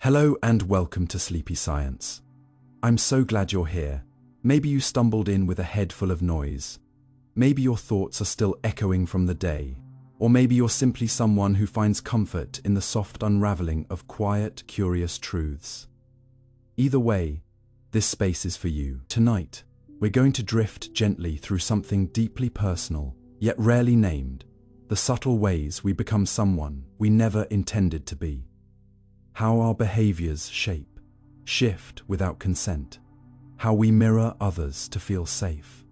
Hello and welcome to Sleepy Science. I'm so glad you're here. Maybe you stumbled in with a head full of noise. Maybe your thoughts are still echoing from the day. Or maybe you're simply someone who finds comfort in the soft unraveling of quiet, curious truths. Either way, this space is for you. Tonight, we're going to drift gently through something deeply personal, yet rarely named: the subtle ways we become someone we never intended to be. How our behaviors shift without consent. How we mirror others to feel safe.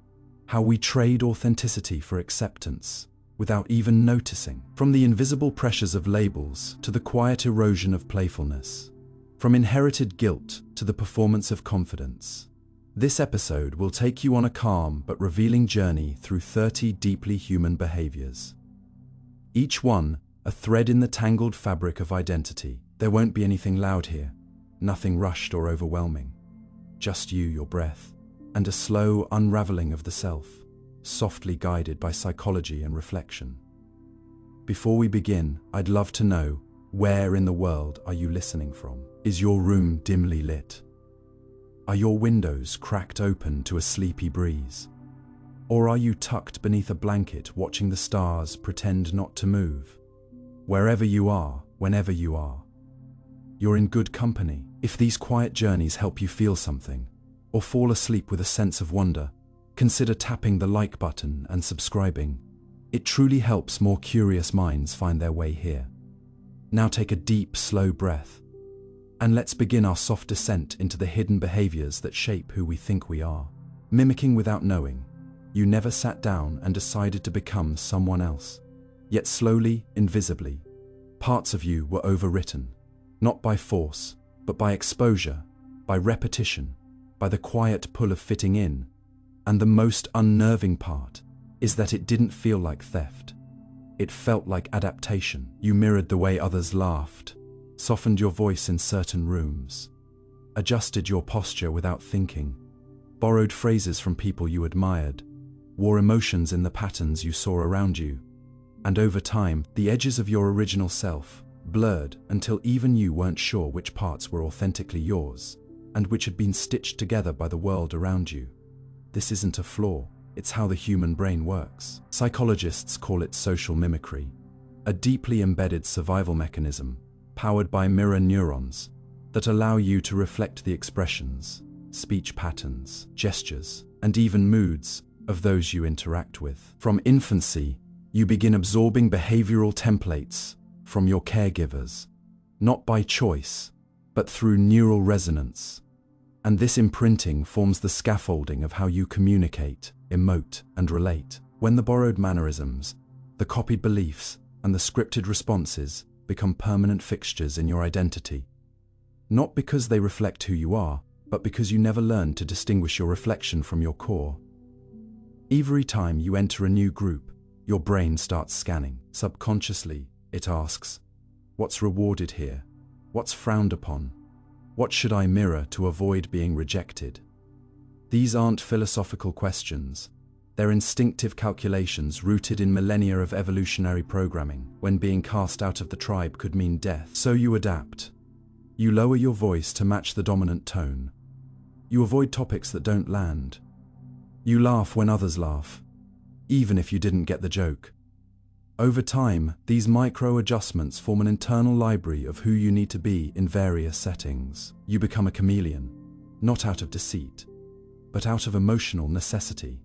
How we trade authenticity for acceptance without even noticing. From the invisible pressures of labels to the quiet erosion of playfulness. From inherited guilt to the performance of confidence. This episode will take you on a calm but revealing journey through 30 deeply human behaviors. Each one a thread in the tangled fabric of identity. There won't be anything loud here, nothing rushed or overwhelming. Just you, your breath, and a slow unraveling of the self, softly guided by psychology and reflection. Before we begin, I'd love to know, where in the world are you listening from? Is your room dimly lit? Are your windows cracked open to a sleepy breeze? Or are you tucked beneath a blanket watching the stars pretend not to move? Wherever you are, whenever you are, you're in good company. If these quiet journeys help you feel something, or fall asleep with a sense of wonder, consider tapping the like button and subscribing. It truly helps more curious minds find their way here. Now take a deep, slow breath, and let's begin our soft descent into the hidden behaviors that shape who we think we are. Mimicking without knowing. You never sat down and decided to become someone else. Yet slowly, invisibly, parts of you were overwritten. Not by force, but by exposure, by repetition, by the quiet pull of fitting in. And the most unnerving part is that it didn't feel like theft. It felt like adaptation. You mirrored the way others laughed, softened your voice in certain rooms, adjusted your posture without thinking, borrowed phrases from people you admired, wore emotions in the patterns you saw around you. And over time, the edges of your original self blurred until even you weren't sure which parts were authentically yours and which had been stitched together by the world around you. This isn't a flaw, it's how the human brain works. Psychologists call it social mimicry, a deeply embedded survival mechanism powered by mirror neurons that allow you to reflect the expressions, speech patterns, gestures, and even moods of those you interact with. From infancy, you begin absorbing behavioral templates from your caregivers, not by choice, but through neural resonance. And this imprinting forms the scaffolding of how you communicate, emote, and relate. When the borrowed mannerisms, the copied beliefs, and the scripted responses become permanent fixtures in your identity. Not because they reflect who you are, but because you never learned to distinguish your reflection from your core. Every time you enter a new group, your brain starts scanning. Subconsciously, it asks, what's rewarded here? What's frowned upon? What should I mirror to avoid being rejected? These aren't philosophical questions. They're instinctive calculations rooted in millennia of evolutionary programming, when being cast out of the tribe could mean death. So you adapt. You lower your voice to match the dominant tone. You avoid topics that don't land. You laugh when others laugh, even if you didn't get the joke. Over time, these micro-adjustments form an internal library of who you need to be in various settings. You become a chameleon, not out of deceit, but out of emotional necessity.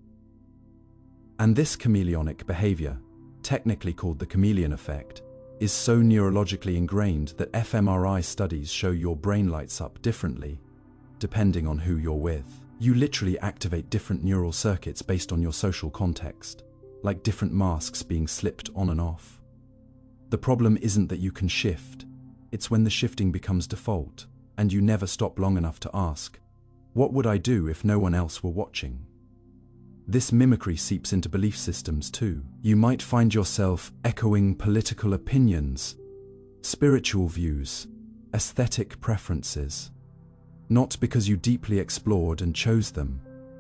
And this chameleonic behavior, technically called the chameleon effect, is so neurologically ingrained that fMRI studies show your brain lights up differently, depending on who you're with. You literally activate different neural circuits based on your social context, like different masks being slipped on and off. The problem isn't that you can shift, it's when the shifting becomes default, and you never stop long enough to ask, what would I do if no one else were watching? This mimicry seeps into belief systems too. You might find yourself echoing political opinions, spiritual views, aesthetic preferences, not because you deeply explored and chose them,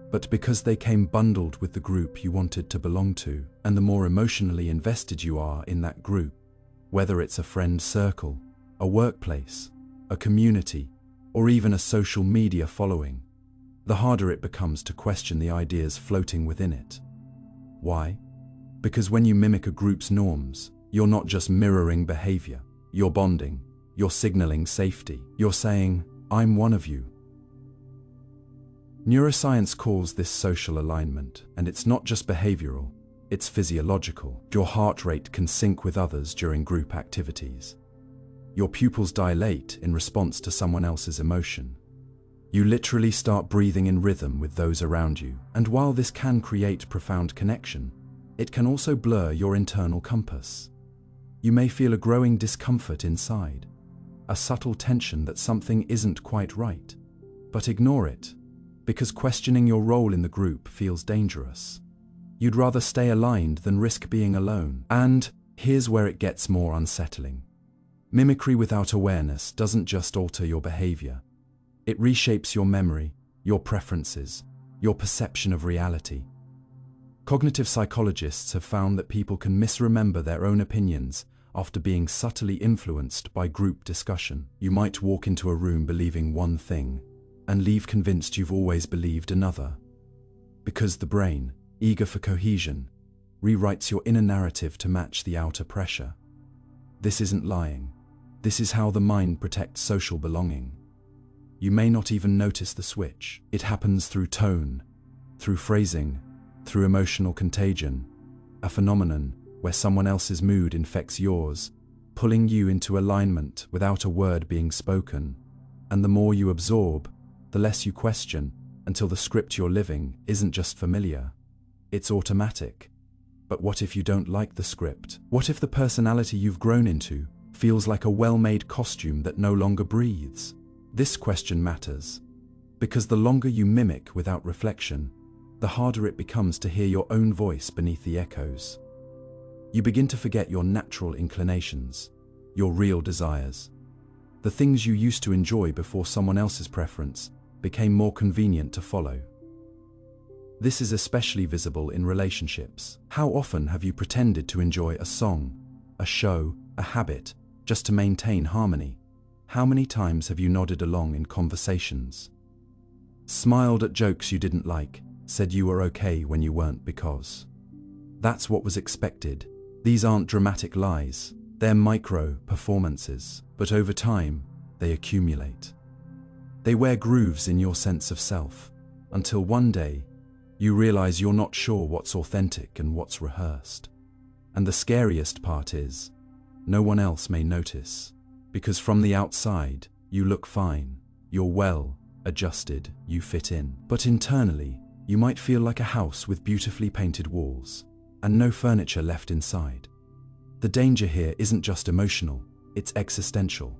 but because they came bundled with the group you wanted to belong to. And the more emotionally invested you are in that group, whether it's a friend circle, a workplace, a community, or even a social media following, the harder it becomes to question the ideas floating within it. Why? Because when you mimic a group's norms, you're not just mirroring behavior, you're bonding, you're signaling safety, you're saying, "I'm one of you." Neuroscience calls this social alignment, and it's not just behavioral, it's physiological. Your heart rate can sync with others during group activities. Your pupils dilate in response to someone else's emotion. You literally start breathing in rhythm with those around you, and while this can create profound connection, it can also blur your internal compass. You may feel a growing discomfort inside, a subtle tension that something isn't quite right. But ignore it, because questioning your role in the group feels dangerous. You'd rather stay aligned than risk being alone. And here's where it gets more unsettling. Mimicry without awareness doesn't just alter your behavior. It reshapes your memory, your preferences, your perception of reality. Cognitive psychologists have found that people can misremember their own opinions after being subtly influenced by group discussion. You might walk into a room believing one thing and leave convinced you've always believed another. Because the brain, eager for cohesion, rewrites your inner narrative to match the outer pressure. This isn't lying. This is how the mind protects social belonging. You may not even notice the switch. It happens through tone, through phrasing, through emotional contagion, a phenomenon where someone else's mood infects yours, pulling you into alignment without a word being spoken. And the more you absorb, the less you question, until the script you're living isn't just familiar, it's automatic. But what if you don't like the script? What if the personality you've grown into feels like a well-made costume that no longer breathes? This question matters, because the longer you mimic without reflection, the harder it becomes to hear your own voice beneath the echoes. You begin to forget your natural inclinations, your real desires. The things you used to enjoy before someone else's preference became more convenient to follow. This is especially visible in relationships. How often have you pretended to enjoy a song, a show, a habit, just to maintain harmony? How many times have you nodded along in conversations? Smiled at jokes you didn't like, said you were okay when you weren't because that's what was expected. These aren't dramatic lies, they're micro performances, but over time, they accumulate. They wear grooves in your sense of self, until one day, you realize you're not sure what's authentic and what's rehearsed. And the scariest part is, no one else may notice, because from the outside, you look fine, you're well adjusted, you fit in. But internally, you might feel like a house with beautifully painted walls, and no furniture left inside. The danger here isn't just emotional, it's existential.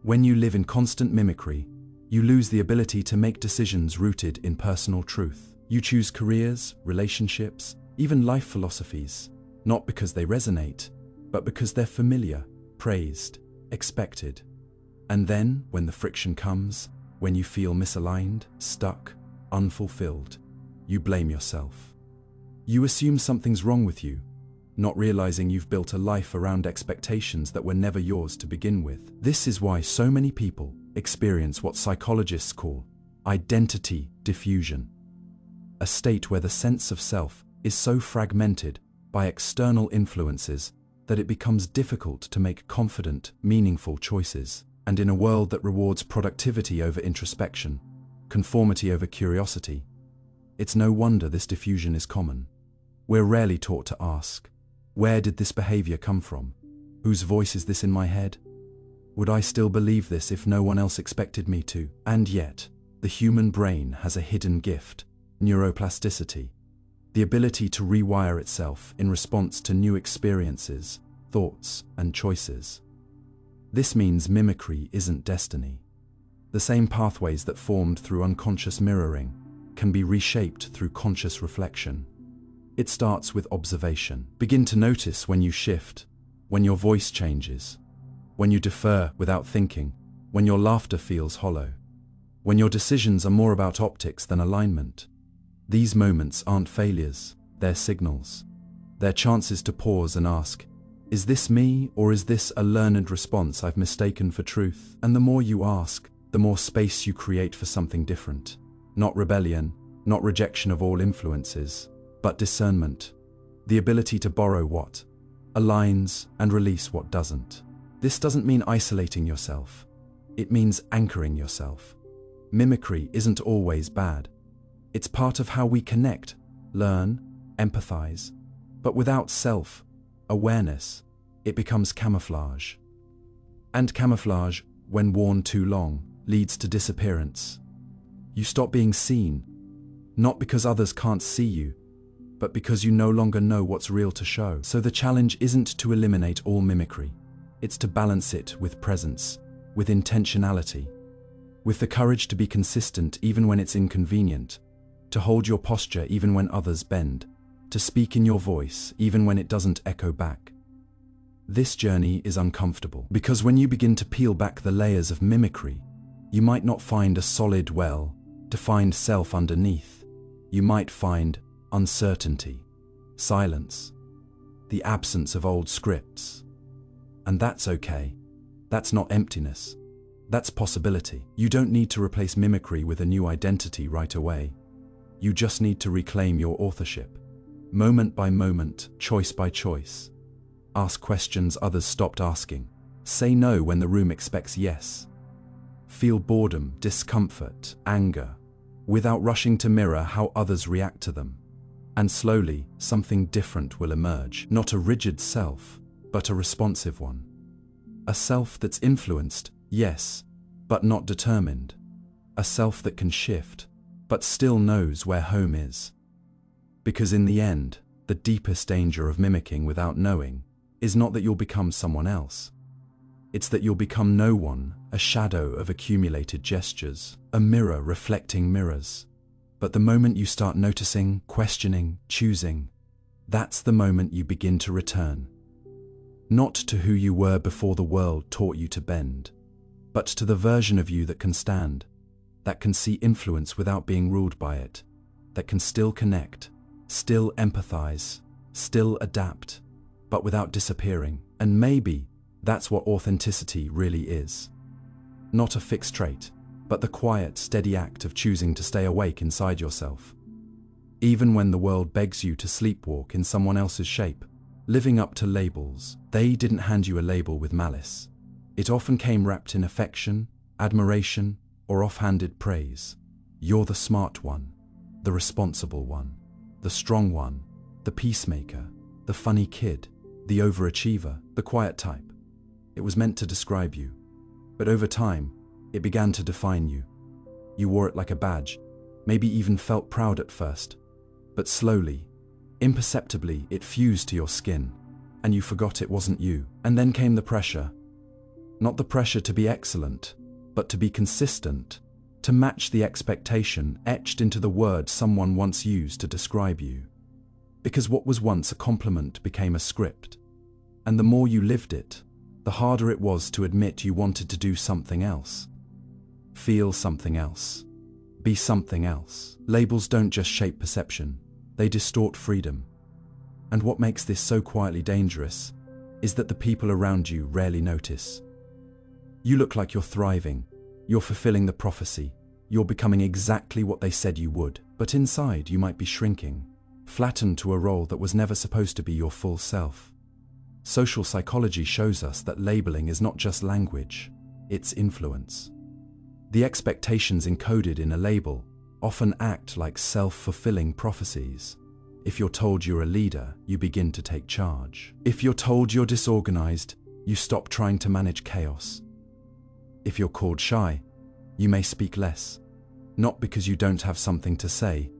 When you live in constant mimicry, you lose the ability to make decisions rooted in personal truth. You choose careers, relationships, even life philosophies, not because they resonate, but because they're familiar, praised, expected. And then, when the friction comes, when you feel misaligned, stuck, unfulfilled, you blame yourself. You assume something's wrong with you, not realizing you've built a life around expectations that were never yours to begin with. This is why so many people experience what psychologists call identity diffusion, a state where the sense of self is so fragmented by external influences that it becomes difficult to make confident, meaningful choices. And in a world that rewards productivity over introspection, conformity over curiosity, it's no wonder this diffusion is common. We're rarely taught to ask, where did this behavior come from? Whose voice is this in my head? Would I still believe this if no one else expected me to? And yet, the human brain has a hidden gift, neuroplasticity, the ability to rewire itself in response to new experiences, thoughts, and choices. This means mimicry isn't destiny. The same pathways that formed through unconscious mirroring can be reshaped through conscious reflection. It starts with observation. Begin to notice when you shift, when your voice changes, when you defer without thinking, when your laughter feels hollow, when your decisions are more about optics than alignment. These moments aren't failures, they're signals. They're chances to pause and ask, Is this me, or is this a learned response I've mistaken for truth? And the more you ask, the more space you create for something different. Not rebellion, not rejection of all influences, but discernment. The ability to borrow what aligns and release what doesn't. This doesn't mean isolating yourself. It means anchoring yourself. Mimicry isn't always bad. It's part of how we connect, learn, empathize. But without self-awareness, it becomes camouflage. And camouflage, when worn too long, leads to disappearance. You stop being seen, not because others can't see you, but because you no longer know what's real to show. So the challenge isn't to eliminate all mimicry. It's to balance it with presence, with intentionality, with the courage to be consistent even when it's inconvenient, to hold your posture even when others bend, to speak in your voice even when it doesn't echo back. This journey is uncomfortable because when you begin to peel back the layers of mimicry, you might not find a solid, well-defined self underneath. You might find uncertainty, silence, the absence of old scripts. And that's okay. That's not emptiness. That's possibility. You don't need to replace mimicry with a new identity right away. You just need to reclaim your authorship. Moment by moment, choice by choice. Ask questions others stopped asking. Say no when the room expects yes. Feel boredom, discomfort, anger, without rushing to mirror how others react to them. And slowly, something different will emerge. Not a rigid self, but a responsive one. A self that's influenced, yes, but not determined. A self that can shift, but still knows where home is. Because in the end, the deepest danger of mimicking without knowing is not that you'll become someone else. It's that you'll become no one, a shadow of accumulated gestures, a mirror reflecting mirrors. But the moment you start noticing, questioning, choosing, that's the moment you begin to return. Not to who you were before the world taught you to bend, but to the version of you that can stand, that can see influence without being ruled by it, that can still connect, still empathize, still adapt, but without disappearing. And maybe that's what authenticity really is. Not a fixed trait, but the quiet, steady act of choosing to stay awake inside yourself. Even when the world begs you to sleepwalk in someone else's shape, living up to labels. They didn't hand you a label with malice. It often came wrapped in affection, admiration, or offhanded praise. You're the smart one, the responsible one, the strong one, the peacemaker, the funny kid, the overachiever, the quiet type. It was meant to describe you. But over time, it began to define you. You wore it like a badge, maybe even felt proud at first. But slowly, imperceptibly, it fused to your skin, and you forgot it wasn't you. And then came the pressure. Not the pressure to be excellent, but to be consistent, to match the expectation etched into the word someone once used to describe you. Because what was once a compliment became a script. And the more you lived it, the harder it was to admit you wanted to do something else. Feel something else. Be something else. Labels don't just shape perception, they distort freedom. And what makes this so quietly dangerous is that the people around you rarely notice. You look like you're thriving, you're fulfilling the prophecy, you're becoming exactly what they said you would, but inside you might be shrinking, flattened to a role that was never supposed to be your full self. Social psychology shows us that labeling is not just language, it's influence. The expectations encoded in a label often act like self-fulfilling prophecies. If you're told you're a leader, you begin to take charge. If you're told you're disorganized, you stop trying to manage chaos. If you're called shy, you may speak less, not because you don't have something to say,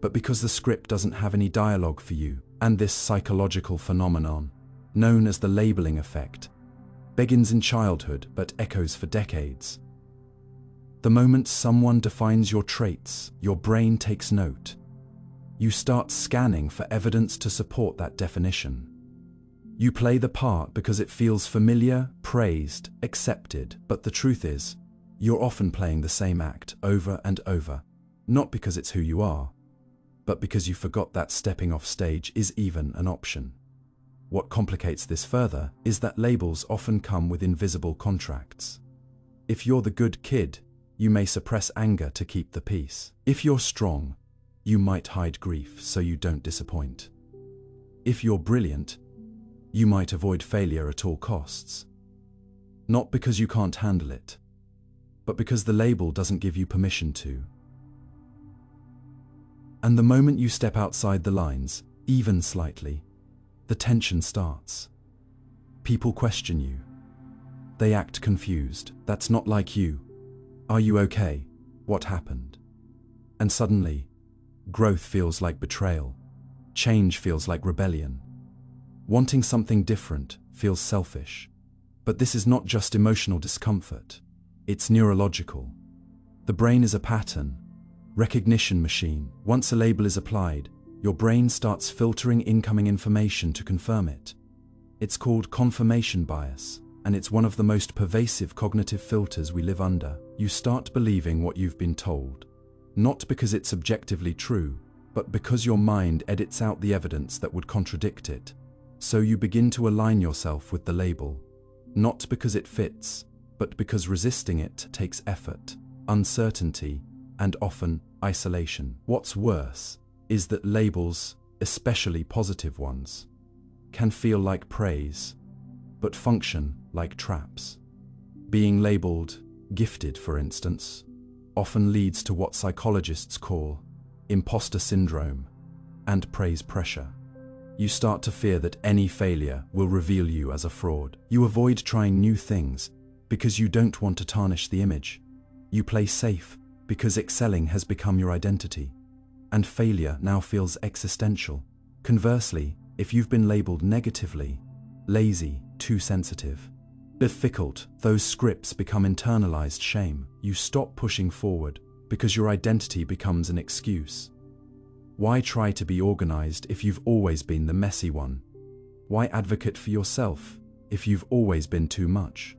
but because the script doesn't have any dialogue for you. And this psychological phenomenon, known as the labeling effect, begins in childhood but echoes for decades. The moment someone defines your traits, your brain takes note. You start scanning for evidence to support that definition. You play the part because it feels familiar, praised, accepted, but the truth is, you're often playing the same act over and over, not because it's who you are, but because you forgot that stepping off stage is even an option. What complicates this further is that labels often come with invisible contracts. If you're the good kid, you may suppress anger to keep the peace. If you're strong, you might hide grief so you don't disappoint. If you're brilliant, you might avoid failure at all costs. Not because you can't handle it, but because the label doesn't give you permission to. And the moment you step outside the lines, even slightly, the tension starts. People question you. They act confused. That's not like you. Are you okay? What happened? And suddenly, growth feels like betrayal. Change feels like rebellion. Wanting something different feels selfish. But this is not just emotional discomfort. It's neurological. The brain is a pattern, recognition machine. Once a label is applied, your brain starts filtering incoming information to confirm it. It's called confirmation bias, and it's one of the most pervasive cognitive filters we live under. You start believing what you've been told, not because it's objectively true, but because your mind edits out the evidence that would contradict it. So you begin to align yourself with the label, not because it fits, but because resisting it takes effort, uncertainty, and often isolation. What's worse is that labels, especially positive ones, can feel like praise, but function like traps. Being labeled gifted, for instance, often leads to what psychologists call imposter syndrome and praise pressure. You start to fear that any failure will reveal you as a fraud. You avoid trying new things because you don't want to tarnish the image. You play safe because excelling has become your identity, and failure now feels existential. Conversely, if you've been labeled negatively, lazy, too sensitive, difficult, those scripts become internalized shame. You stop pushing forward because your identity becomes an excuse. Why try to be organized if you've always been the messy one? Why advocate for yourself if you've always been too much?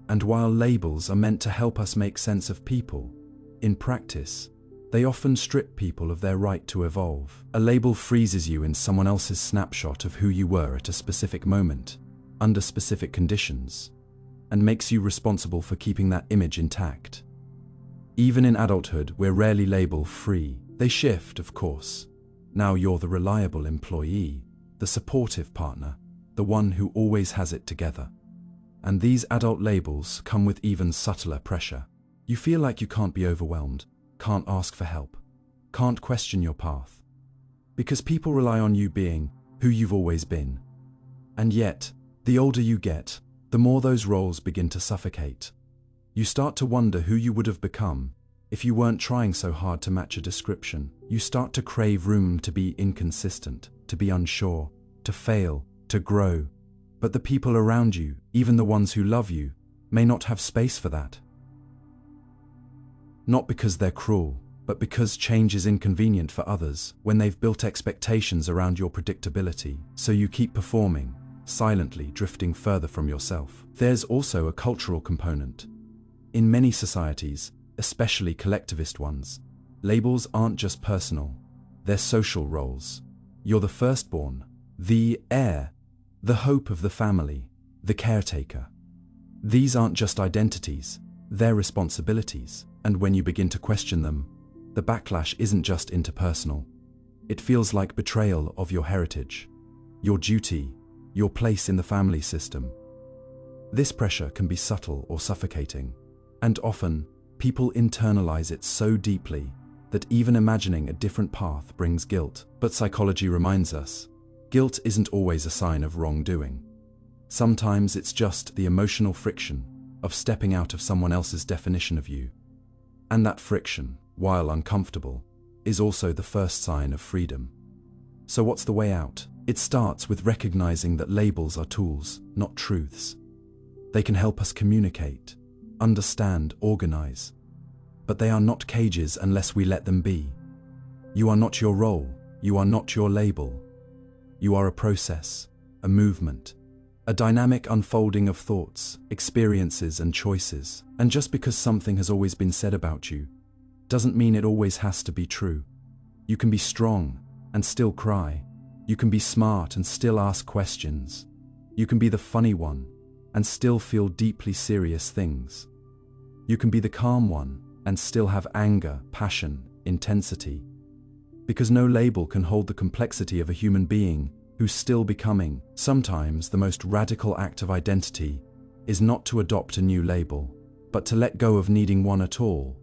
And while labels are meant to help us make sense of people, in practice, they often strip people of their right to evolve. A label freezes you in someone else's snapshot of who you were at a specific moment, under specific conditions, and makes you responsible for keeping that image intact. Even in adulthood, we're rarely label-free. They shift, of course. Now you're the reliable employee, the supportive partner, the one who always has it together. And these adult labels come with even subtler pressure. You feel like you can't be overwhelmed, can't ask for help, can't question your path, because people rely on you being who you've always been. And yet, the older you get, the more those roles begin to suffocate. You start to wonder who you would have become if you weren't trying so hard to match a description. You start to crave room to be inconsistent, to be unsure, to fail, to grow. But the people around you, even the ones who love you, may not have space for that. Not because they're cruel, but because change is inconvenient for others when they've built expectations around your predictability. So you keep performing, silently drifting further from yourself. There's also a cultural component. In many societies, especially collectivist ones, labels aren't just personal, they're social roles. You're the firstborn, the heir, the hope of the family, the caretaker. These aren't just identities, they're responsibilities. And when you begin to question them, the backlash isn't just interpersonal. It feels like betrayal of your heritage, your duty, your place in the family system. This pressure can be subtle or suffocating, and often, people internalize it so deeply that even imagining a different path brings guilt. But psychology reminds us, guilt isn't always a sign of wrongdoing. Sometimes it's just the emotional friction of stepping out of someone else's definition of you. And that friction, while uncomfortable, is also the first sign of freedom. So what's the way out? It starts with recognizing that labels are tools, not truths. They can help us communicate, understand, organize. But they are not cages unless we let them be. You are not your role, you are not your label. You are a process, a movement, a dynamic unfolding of thoughts, experiences, and choices. And just because something has always been said about you, doesn't mean it always has to be true. You can be strong and still cry. You can be smart and still ask questions. You can be the funny one and still feel deeply serious things. You can be the calm one and still have anger, passion, intensity. Because no label can hold the complexity of a human being who's still becoming. Sometimes the most radical act of identity is not to adopt a new label, but to let go of needing one at all,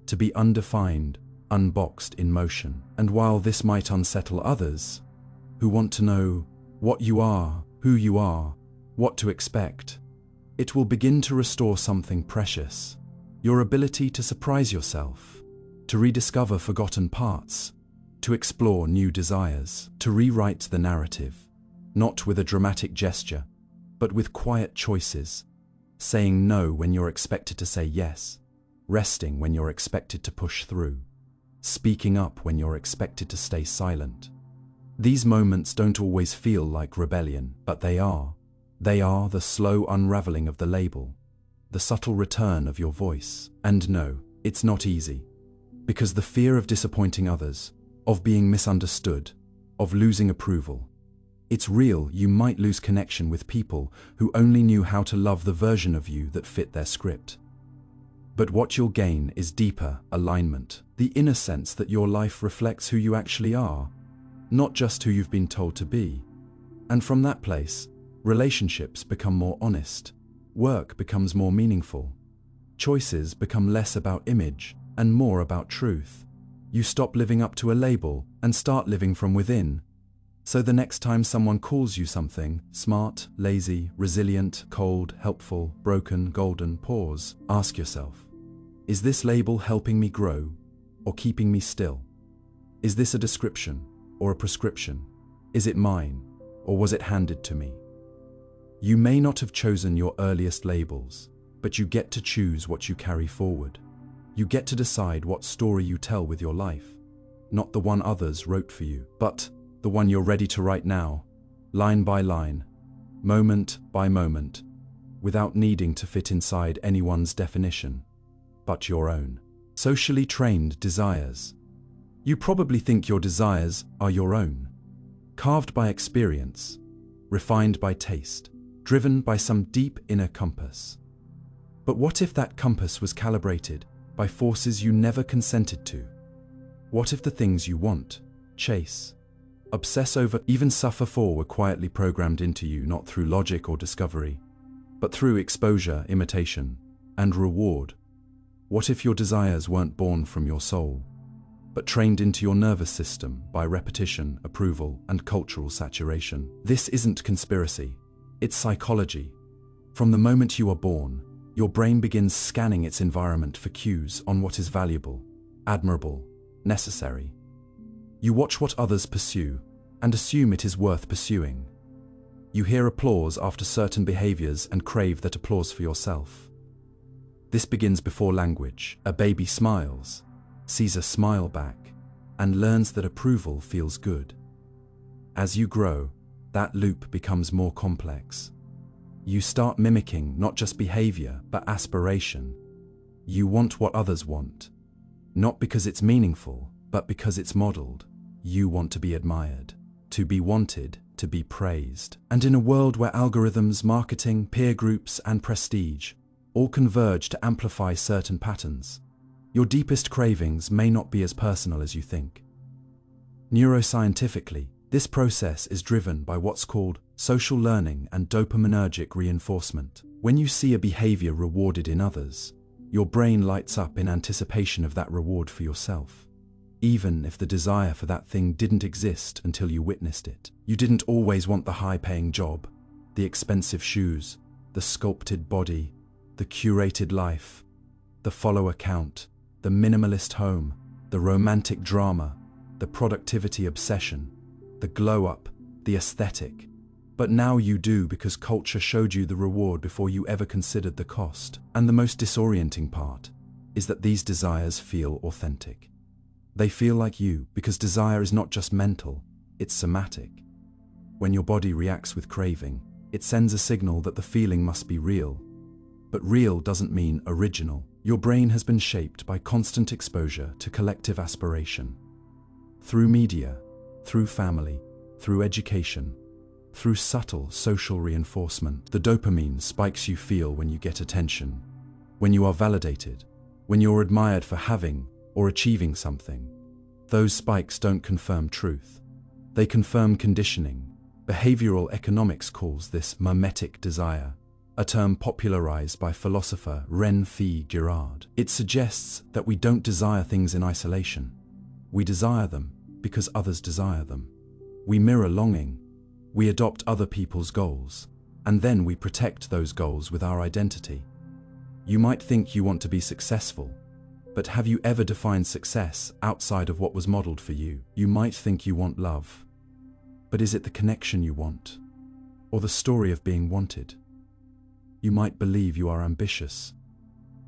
to be undefined, unboxed in motion. And while this might unsettle others, who want to know what you are, who you are, what to expect, it will begin to restore something precious. Your ability to surprise yourself, to rediscover forgotten parts, to explore new desires, to rewrite the narrative, not with a dramatic gesture, but with quiet choices, saying no when you're expected to say yes, resting when you're expected to push through, speaking up when you're expected to stay silent. These moments don't always feel like rebellion, but they are. They are the slow unraveling of the label, the subtle return of your voice. And no, it's not easy. Because the fear of disappointing others, of being misunderstood, of losing approval, it's real. You might lose connection with people who only knew how to love the version of you that fit their script. But what you'll gain is deeper alignment, the inner sense that your life reflects who you actually are, not just who you've been told to be. And from that place, relationships become more honest, work becomes more meaningful, choices become less about image and more about truth. You stop living up to a label and start living from within. So the next time someone calls you something, smart, lazy, resilient, cold, helpful, broken, golden, pause, ask yourself, is this label helping me grow or keeping me still? Is this a description or a prescription? Is it mine or was it handed to me? You may not have chosen your earliest labels, but you get to choose what you carry forward. You get to decide what story you tell with your life, not the one others wrote for you, but the one you're ready to write now, line by line, moment by moment, without needing to fit inside anyone's definition, but your own. Socially trained desires. You probably think your desires are your own, carved by experience, refined by taste, driven by some deep inner compass. But what if that compass was calibrated by forces you never consented to? What if the things you want, chase, obsess over, even suffer for were quietly programmed into you not through logic or discovery, but through exposure, imitation, and reward? What if your desires weren't born from your soul, but trained into your nervous system by repetition, approval, and cultural saturation? This isn't conspiracy, it's psychology. From the moment you are born, your brain begins scanning its environment for cues on what is valuable, admirable, necessary. You watch what others pursue and assume it is worth pursuing. You hear applause after certain behaviors and crave that applause for yourself. This begins before language. A baby smiles, sees a smile back, and learns that approval feels good. As you grow, that loop becomes more complex. You start mimicking not just behavior, but aspiration. You want what others want, not because it's meaningful, but because it's modeled. You want to be admired, to be wanted, to be praised. And in a world where algorithms, marketing, peer groups, and prestige all converge to amplify certain patterns, your deepest cravings may not be as personal as you think. Neuroscientifically, this process is driven by what's called social learning and dopaminergic reinforcement. When you see a behavior rewarded in others, your brain lights up in anticipation of that reward for yourself. Even if the desire for that thing didn't exist until you witnessed it. You didn't always want the high-paying job, the expensive shoes, the sculpted body, the curated life, the follower count, the minimalist home, the romantic drama, the productivity obsession, the glow-up, the aesthetic. But now you do because culture showed you the reward before you ever considered the cost. And the most disorienting part is that these desires feel authentic. They feel like you because desire is not just mental, it's somatic. When your body reacts with craving, it sends a signal that the feeling must be real. But real doesn't mean original. Your brain has been shaped by constant exposure to collective aspiration. Through media, through family, through education, through subtle social reinforcement. The dopamine spikes you feel when you get attention, when you are validated, when you're admired for having or achieving something. Those spikes don't confirm truth. They confirm conditioning. Behavioral economics calls this mimetic desire, a term popularized by philosopher René Girard. It suggests that we don't desire things in isolation. We desire them because others desire them. We mirror longing. We adopt other people's goals, and then we protect those goals with our identity. You might think you want to be successful, but have you ever defined success outside of what was modeled for you? You might think you want love, but is it the connection you want, or the story of being wanted? You might believe you are ambitious,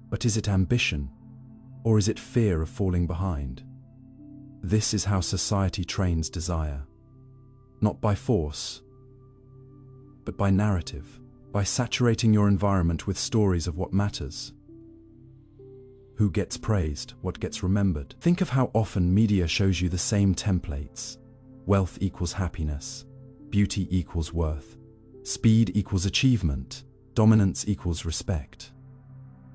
but is it ambition, or is it fear of falling behind? This is how society trains desire. Not by force, but by narrative, by saturating your environment with stories of what matters. Who gets praised, what gets remembered. Think of how often media shows you the same templates. Wealth equals happiness, beauty equals worth, speed equals achievement, dominance equals respect.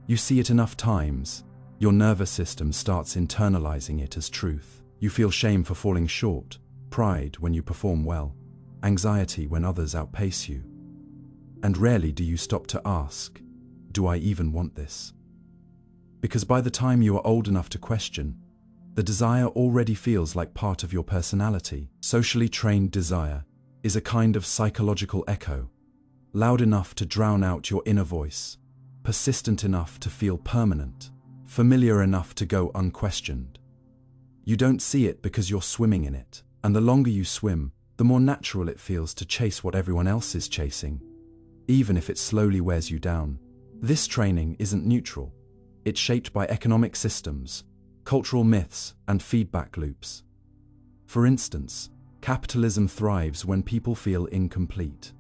You see it enough times, your nervous system starts internalizing it as truth. You feel shame for falling short, pride when you perform well, anxiety when others outpace you. And rarely do you stop to ask, do I even want this? Because by the time you are old enough to question, the desire already feels like part of your personality. Socially trained desire is a kind of psychological echo, loud enough to drown out your inner voice, persistent enough to feel permanent, familiar enough to go unquestioned. You don't see it because you're swimming in it. And the longer you swim, the more natural it feels to chase what everyone else is chasing, even if it slowly wears you down. This training isn't neutral. It's shaped by economic systems, cultural myths, and feedback loops. For instance, capitalism thrives when people feel incomplete.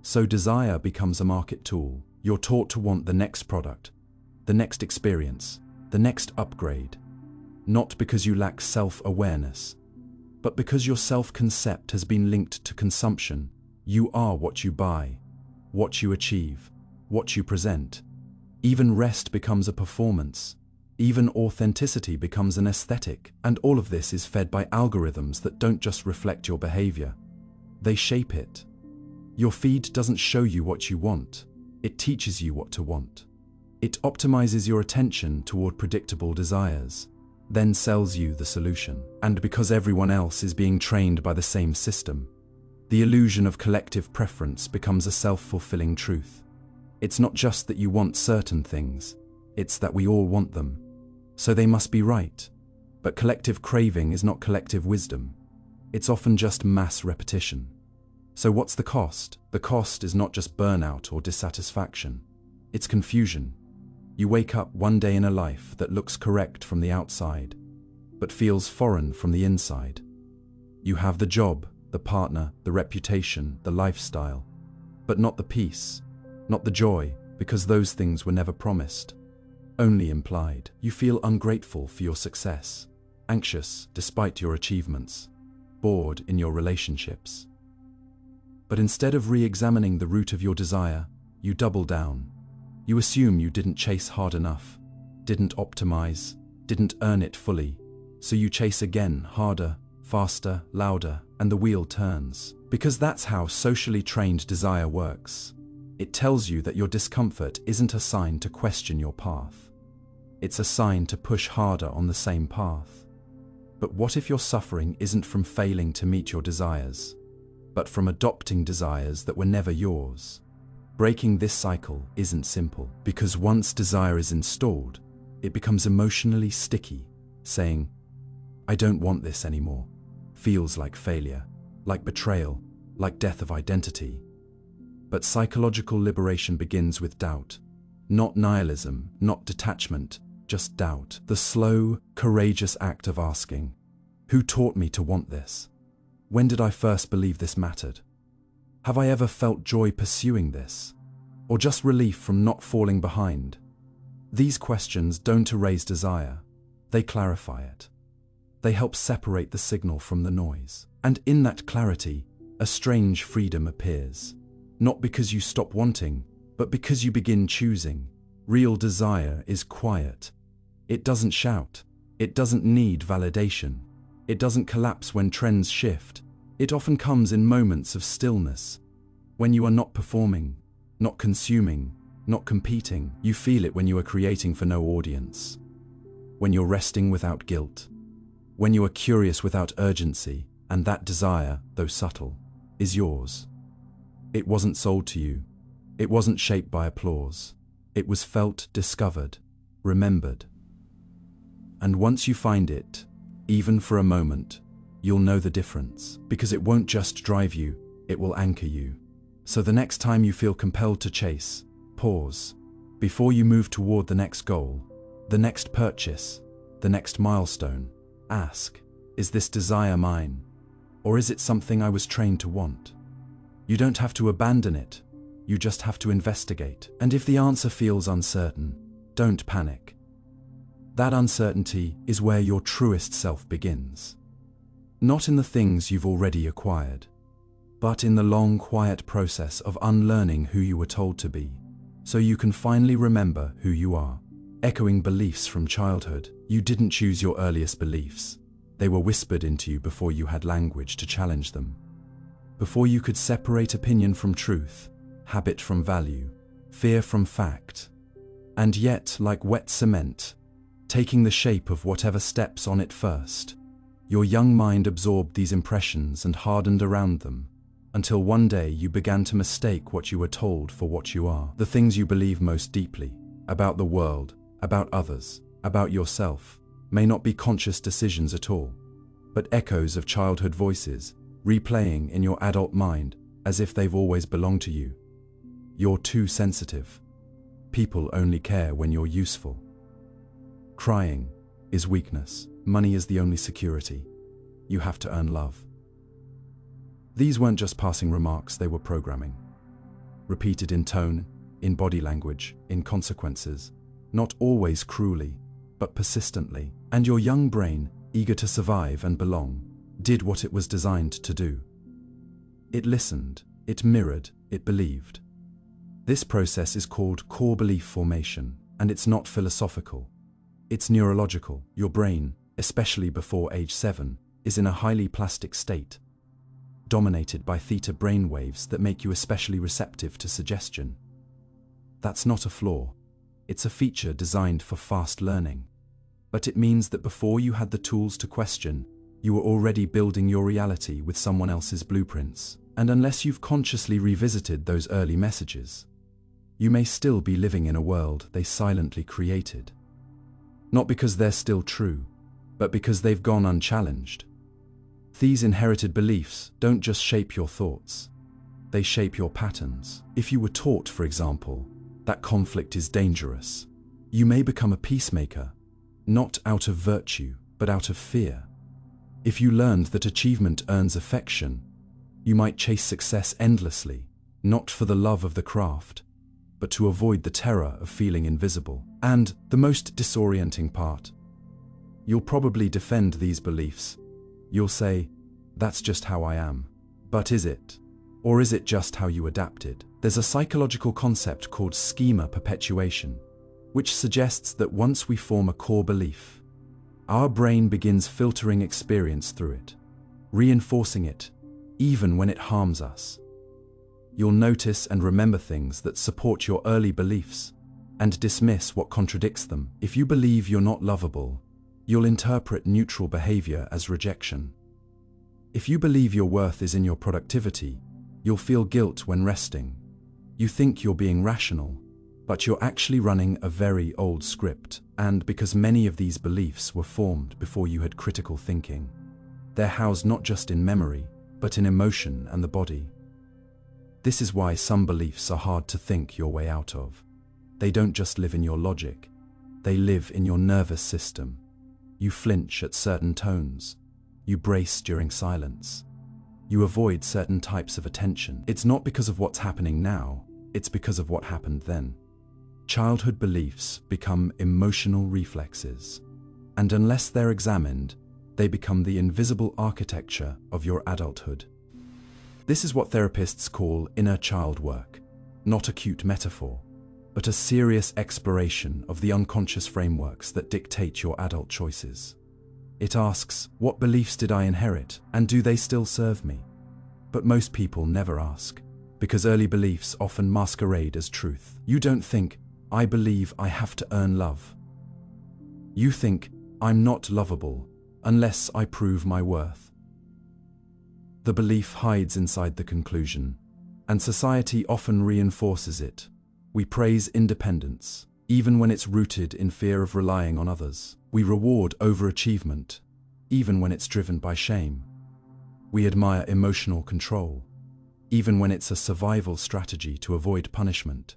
So desire becomes a market tool. You're taught to want the next product, the next experience, the next upgrade, not because you lack self-awareness, but because your self-concept has been linked to consumption. You are what you buy, what you achieve, what you present. Even rest becomes a performance. Even authenticity becomes an aesthetic. And all of this is fed by algorithms that don't just reflect your behavior. They shape it. Your feed doesn't show you what you want. It teaches you what to want. It optimizes your attention toward predictable desires, then sells you the solution. And because everyone else is being trained by the same system, the illusion of collective preference becomes a self-fulfilling truth. It's not just that you want certain things, it's that we all want them. So they must be right. But collective craving is not collective wisdom. It's often just mass repetition. So what's the cost? The cost is not just burnout or dissatisfaction. It's confusion. You wake up one day in a life that looks correct from the outside, but feels foreign from the inside. You have the job, the partner, the reputation, the lifestyle, but not the peace, not the joy, because those things were never promised, only implied. You feel ungrateful for your success, anxious despite your achievements, bored in your relationships. But instead of re-examining the root of your desire, you double down. You assume you didn't chase hard enough, didn't optimize, didn't earn it fully. So you chase again, harder, faster, louder, and the wheel turns. Because that's how socially trained desire works. It tells you that your discomfort isn't a sign to question your path. It's a sign to push harder on the same path. But what if your suffering isn't from failing to meet your desires, but from adopting desires that were never yours? Breaking this cycle isn't simple, because once desire is installed, it becomes emotionally sticky. Saying, "I don't want this anymore," feels like failure, like betrayal, like death of identity. But psychological liberation begins with doubt. Not nihilism, not detachment, just doubt. The slow, courageous act of asking, "Who taught me to want this? When did I first believe this mattered? Have I ever felt joy pursuing this? Or just relief from not falling behind?" These questions don't erase desire. They clarify it. They help separate the signal from the noise. And in that clarity, a strange freedom appears. Not because you stop wanting, but because you begin choosing. Real desire is quiet. It doesn't shout. It doesn't need validation. It doesn't collapse when trends shift. It often comes in moments of stillness. When you are not performing, not consuming, not competing. You feel it when you are creating for no audience. When you're resting without guilt. When you are curious without urgency, and that desire, though subtle, is yours. It wasn't sold to you. It wasn't shaped by applause. It was felt, discovered, remembered. And once you find it, even for a moment, you'll know the difference, because it won't just drive you, it will anchor you. So the next time you feel compelled to chase, pause. Before you move toward the next goal, the next purchase, the next milestone, ask, is this desire mine? Or is it something I was trained to want? You don't have to abandon it, you just have to investigate. And if the answer feels uncertain, don't panic. That uncertainty is where your truest self begins. Not in the things you've already acquired, but in the long, quiet process of unlearning who you were told to be, so you can finally remember who you are. Echoing beliefs from childhood, you didn't choose your earliest beliefs. They were whispered into you before you had language to challenge them. Before you could separate opinion from truth, habit from value, fear from fact. And yet, like wet cement, taking the shape of whatever steps on it first, your young mind absorbed these impressions and hardened around them, until one day you began to mistake what you were told for what you are. The things you believe most deeply, about the world, about others, about yourself, may not be conscious decisions at all, but echoes of childhood voices, replaying in your adult mind as if they've always belonged to you. You're too sensitive. People only care when you're useful. Crying is weakness. Money is the only security. You have to earn love. These weren't just passing remarks, they were programming. Repeated in tone, in body language, in consequences, not always cruelly, but persistently. And your young brain, eager to survive and belong, did what it was designed to do. It listened, it mirrored, it believed. This process is called core belief formation, and it's not philosophical. It's neurological. Your brain, especially before age 7, is in a highly plastic state, dominated by theta brainwaves that make you especially receptive to suggestion. That's not a flaw. It's a feature designed for fast learning. But it means that before you had the tools to question, you were already building your reality with someone else's blueprints. And unless you've consciously revisited those early messages, you may still be living in a world they silently created. Not because they're still true, but because they've gone unchallenged. These inherited beliefs don't just shape your thoughts, they shape your patterns. If you were taught, for example, that conflict is dangerous, you may become a peacemaker, not out of virtue, but out of fear. If you learned that achievement earns affection, you might chase success endlessly, not for the love of the craft, but to avoid the terror of feeling invisible. And the most disorienting part, you'll probably defend these beliefs. You'll say, that's just how I am. But is it? Or is it just how you adapted? There's a psychological concept called schema perpetuation, which suggests that once we form a core belief, our brain begins filtering experience through it, reinforcing it, even when it harms us. You'll notice and remember things that support your early beliefs and dismiss what contradicts them. If you believe you're not lovable, you'll interpret neutral behavior as rejection. If you believe your worth is in your productivity, you'll feel guilt when resting. You think you're being rational, but you're actually running a very old script. And because many of these beliefs were formed before you had critical thinking, they're housed not just in memory, but in emotion and the body. This is why some beliefs are hard to think your way out of. They don't just live in your logic, they live in your nervous system. You flinch at certain tones. You brace during silence. You avoid certain types of attention. It's not because of what's happening now, it's because of what happened then. Childhood beliefs become emotional reflexes, and unless they're examined, they become the invisible architecture of your adulthood. This is what therapists call inner child work, not a cute metaphor, but a serious exploration of the unconscious frameworks that dictate your adult choices. It asks, what beliefs did I inherit, and do they still serve me? But most people never ask, because early beliefs often masquerade as truth. You don't think, I believe I have to earn love. You think, I'm not lovable unless I prove my worth. The belief hides inside the conclusion, and society often reinforces it. We praise independence, even when it's rooted in fear of relying on others. We reward overachievement, even when it's driven by shame. We admire emotional control, even when it's a survival strategy to avoid punishment.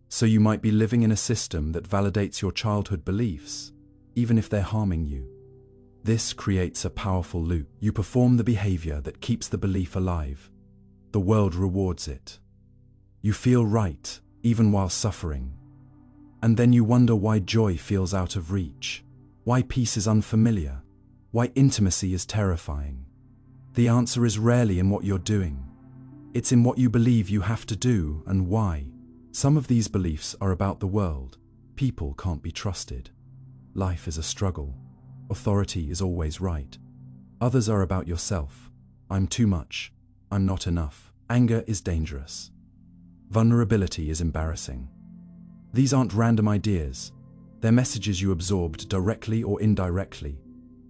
So you might be living in a system that validates your childhood beliefs, even if they're harming you. This creates a powerful loop. You perform the behavior that keeps the belief alive. The world rewards it. You feel right, even while suffering. And then you wonder why joy feels out of reach, why peace is unfamiliar, why intimacy is terrifying. The answer is rarely in what you're doing. It's in what you believe you have to do and why. Some of these beliefs are about the world. People can't be trusted. Life is a struggle. Authority is always right. Others are about yourself. I'm too much. I'm not enough. Anger is dangerous. Vulnerability is embarrassing. These aren't random ideas. They're messages you absorbed directly or indirectly,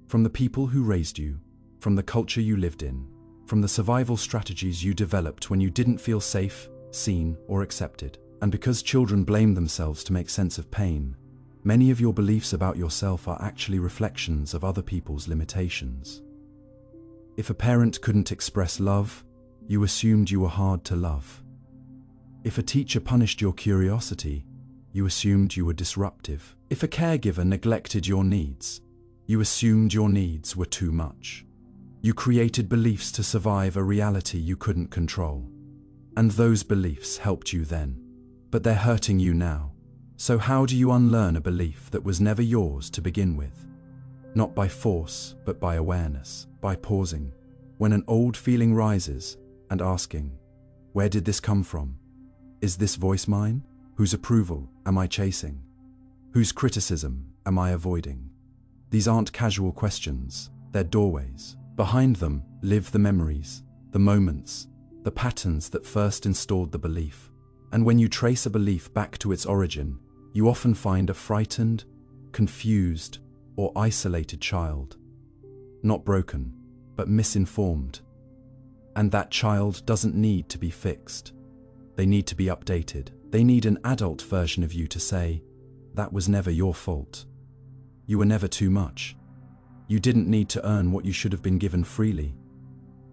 from the people who raised you, from the culture you lived in, from the survival strategies you developed when you didn't feel safe, seen, or accepted. And because children blame themselves to make sense of pain, many of your beliefs about yourself are actually reflections of other people's limitations. If a parent couldn't express love, you assumed you were hard to love. If a teacher punished your curiosity, you assumed you were disruptive. If a caregiver neglected your needs, you assumed your needs were too much. You created beliefs to survive a reality you couldn't control. And those beliefs helped you then, but they're hurting you now. So how do you unlearn a belief that was never yours to begin with? Not by force, but by awareness, by pausing when an old feeling rises and asking, where did this come from? Is this voice mine? Whose approval am I chasing? Whose criticism am I avoiding? These aren't casual questions, they're doorways. Behind them live the memories, the moments, the patterns that first installed the belief. And when you trace a belief back to its origin, you often find a frightened, confused, or isolated child. Not broken, but misinformed. And that child doesn't need to be fixed. They need to be updated. They need an adult version of you to say, that was never your fault. You were never too much. You didn't need to earn what you should have been given freely.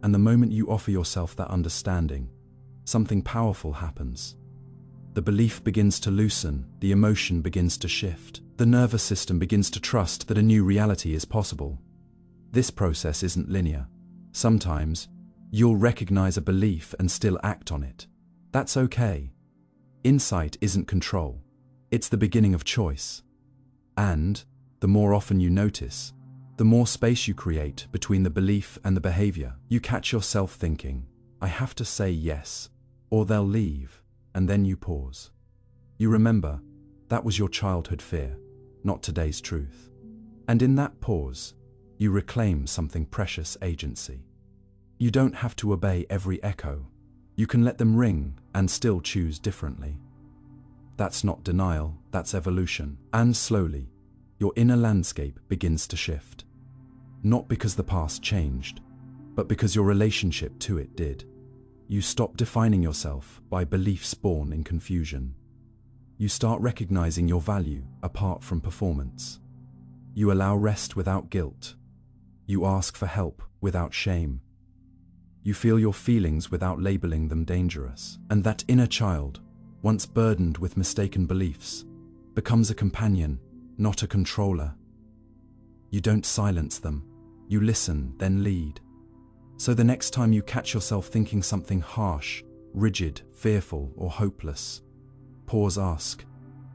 And the moment you offer yourself that understanding, something powerful happens. The belief begins to loosen, the emotion begins to shift. The nervous system begins to trust that a new reality is possible. This process isn't linear. Sometimes, you'll recognize a belief and still act on it. That's okay. Insight isn't control. It's the beginning of choice. And, the more often you notice, the more space you create between the belief and the behavior. You catch yourself thinking, I have to say yes, or they'll leave, and then you pause. You remember, that was your childhood fear, not today's truth. And in that pause, you reclaim something precious: agency. You don't have to obey every echo. You can let them ring and still choose differently. That's not denial, that's evolution. And slowly, your inner landscape begins to shift. Not because the past changed, but because your relationship to it did. You stop defining yourself by beliefs born in confusion. You start recognizing your value apart from performance. You allow rest without guilt. You ask for help without shame. You feel your feelings without labeling them dangerous. And that inner child, once burdened with mistaken beliefs, becomes a companion, not a controller. You don't silence them. You listen, then lead. So the next time you catch yourself thinking something harsh, rigid, fearful, or hopeless, pause, ask,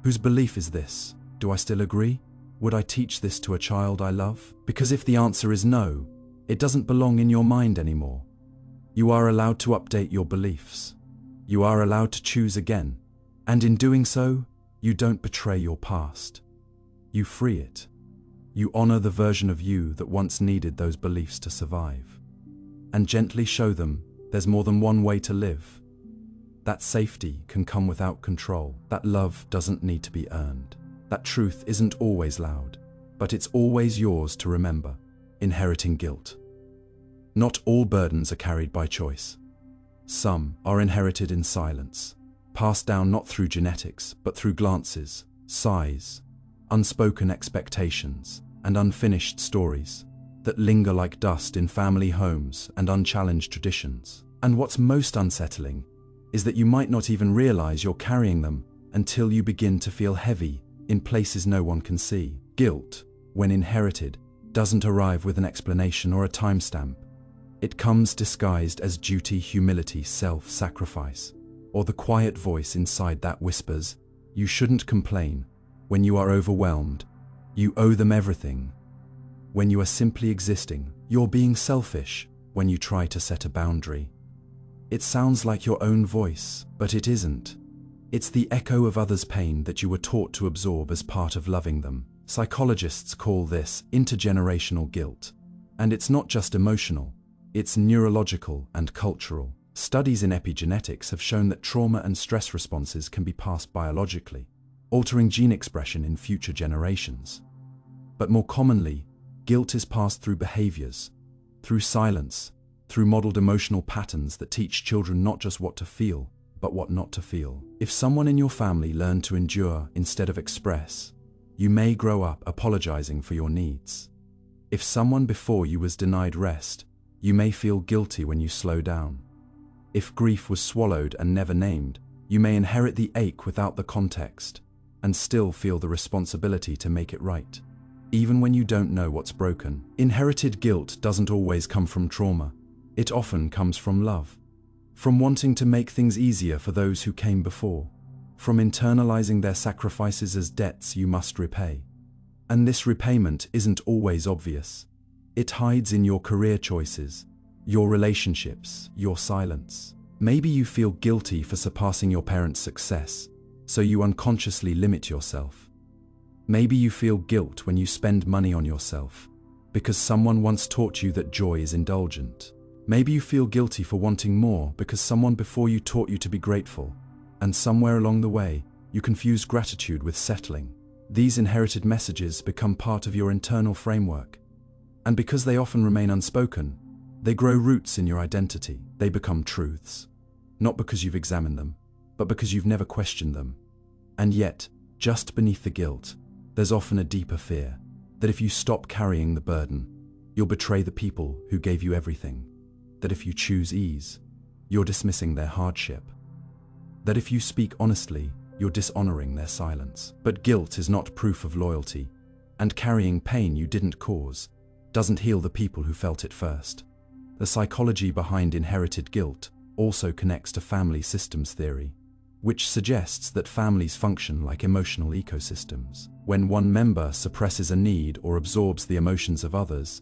whose belief is this? Do I still agree? Would I teach this to a child I love? Because if the answer is no, it doesn't belong in your mind anymore. You are allowed to update your beliefs. You are allowed to choose again. And in doing so, you don't betray your past. You free it. You honor the version of you that once needed those beliefs to survive. And gently show them there's more than one way to live. That safety can come without control. That love doesn't need to be earned. That truth isn't always loud, but it's always yours to remember. Inheriting guilt. Not all burdens are carried by choice. Some are inherited in silence, passed down not through genetics, but through glances, sighs, unspoken expectations, and unfinished stories that linger like dust in family homes and unchallenged traditions. And what's most unsettling is that you might not even realize you're carrying them until you begin to feel heavy in places no one can see. Guilt, when inherited, doesn't arrive with an explanation or a timestamp. It comes disguised as duty, humility, self-sacrifice, or the quiet voice inside that whispers, "You shouldn't complain." When you are overwhelmed, you owe them everything. When you are simply existing, you're being selfish when you try to set a boundary. It sounds like your own voice, but it isn't. It's the echo of others' pain that you were taught to absorb as part of loving them. Psychologists call this intergenerational guilt. And it's not just emotional, it's neurological and cultural. Studies in epigenetics have shown that trauma and stress responses can be passed biologically, altering gene expression in future generations. But more commonly, guilt is passed through behaviors, through silence, through modeled emotional patterns that teach children not just what to feel, but what not to feel. If someone in your family learned to endure instead of express, you may grow up apologizing for your needs. If someone before you was denied rest, you may feel guilty when you slow down. If grief was swallowed and never named, you may inherit the ache without the context, and still feel the responsibility to make it right, even when you don't know what's broken. Inherited guilt doesn't always come from trauma. It often comes from love, from wanting to make things easier for those who came before, from internalizing their sacrifices as debts you must repay. And this repayment isn't always obvious. It hides in your career choices, your relationships, your silence. Maybe you feel guilty for surpassing your parents' success, so you unconsciously limit yourself. Maybe you feel guilt when you spend money on yourself, because someone once taught you that joy is indulgent. Maybe you feel guilty for wanting more because someone before you taught you to be grateful, and somewhere along the way, you confuse gratitude with settling. These inherited messages become part of your internal framework. And because they often remain unspoken, they grow roots in your identity. They become truths, not because you've examined them, but because you've never questioned them. And yet, just beneath the guilt, there's often a deeper fear that if you stop carrying the burden, you'll betray the people who gave you everything. That if you choose ease, you're dismissing their hardship. That if you speak honestly, you're dishonoring their silence. But guilt is not proof of loyalty, and carrying pain you didn't cause doesn't heal the people who felt it first. The psychology behind inherited guilt also connects to family systems theory, which suggests that families function like emotional ecosystems. When one member suppresses a need or absorbs the emotions of others,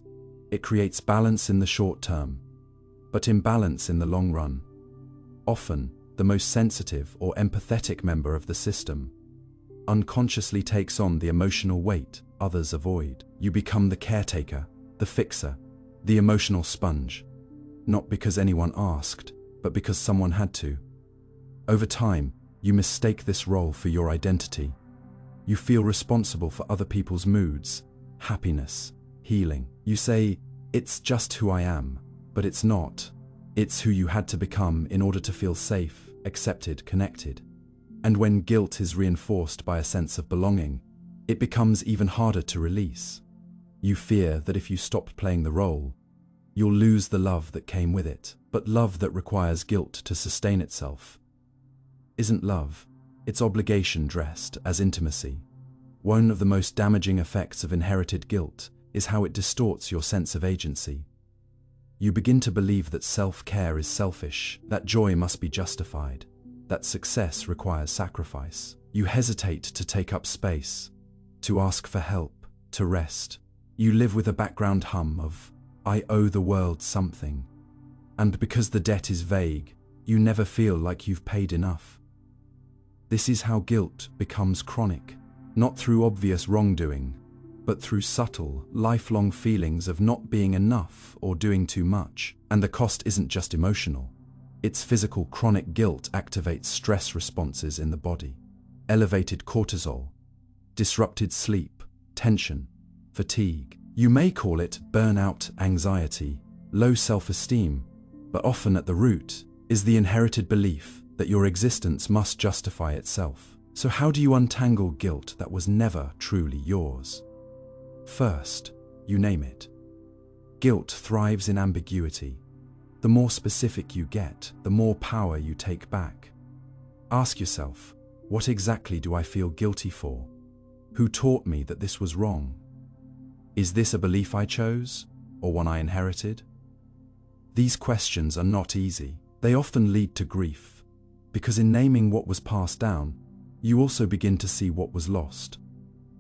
it creates balance in the short term, but imbalance in the long run. Often, the most sensitive or empathetic member of the system unconsciously takes on the emotional weight others avoid. You become the caretaker, the fixer, the emotional sponge, not because anyone asked, but because someone had to. Over time, you mistake this role for your identity. You feel responsible for other people's moods, happiness, healing. You say, "It's just who I am," but it's not. It's who you had to become in order to feel safe, accepted, connected. And when guilt is reinforced by a sense of belonging, it becomes even harder to release. You fear that if you stop playing the role, you'll lose the love that came with it. But love that requires guilt to sustain itself isn't love. It's obligation dressed as intimacy. One of the most damaging effects of inherited guilt is how it distorts your sense of agency. You begin to believe that self-care is selfish, that joy must be justified, that success requires sacrifice. You hesitate to take up space, to ask for help, to rest. You live with a background hum of, "I owe the world something." And because the debt is vague, you never feel like you've paid enough. This is how guilt becomes chronic, not through obvious wrongdoing, but through subtle, lifelong feelings of not being enough or doing too much. And the cost isn't just emotional. It's physical. Chronic guilt activates stress responses in the body. Elevated cortisol, disrupted sleep, tension, fatigue. You may call it burnout, anxiety, low self-esteem, but often at the root is the inherited belief that your existence must justify itself. So how do you untangle guilt that was never truly yours? First, you name it. Guilt thrives in ambiguity. The more specific you get, the more power you take back. Ask yourself, what exactly do I feel guilty for? Who taught me that this was wrong? Is this a belief I chose, or one I inherited? These questions are not easy. They often lead to grief, because in naming what was passed down, you also begin to see what was lost.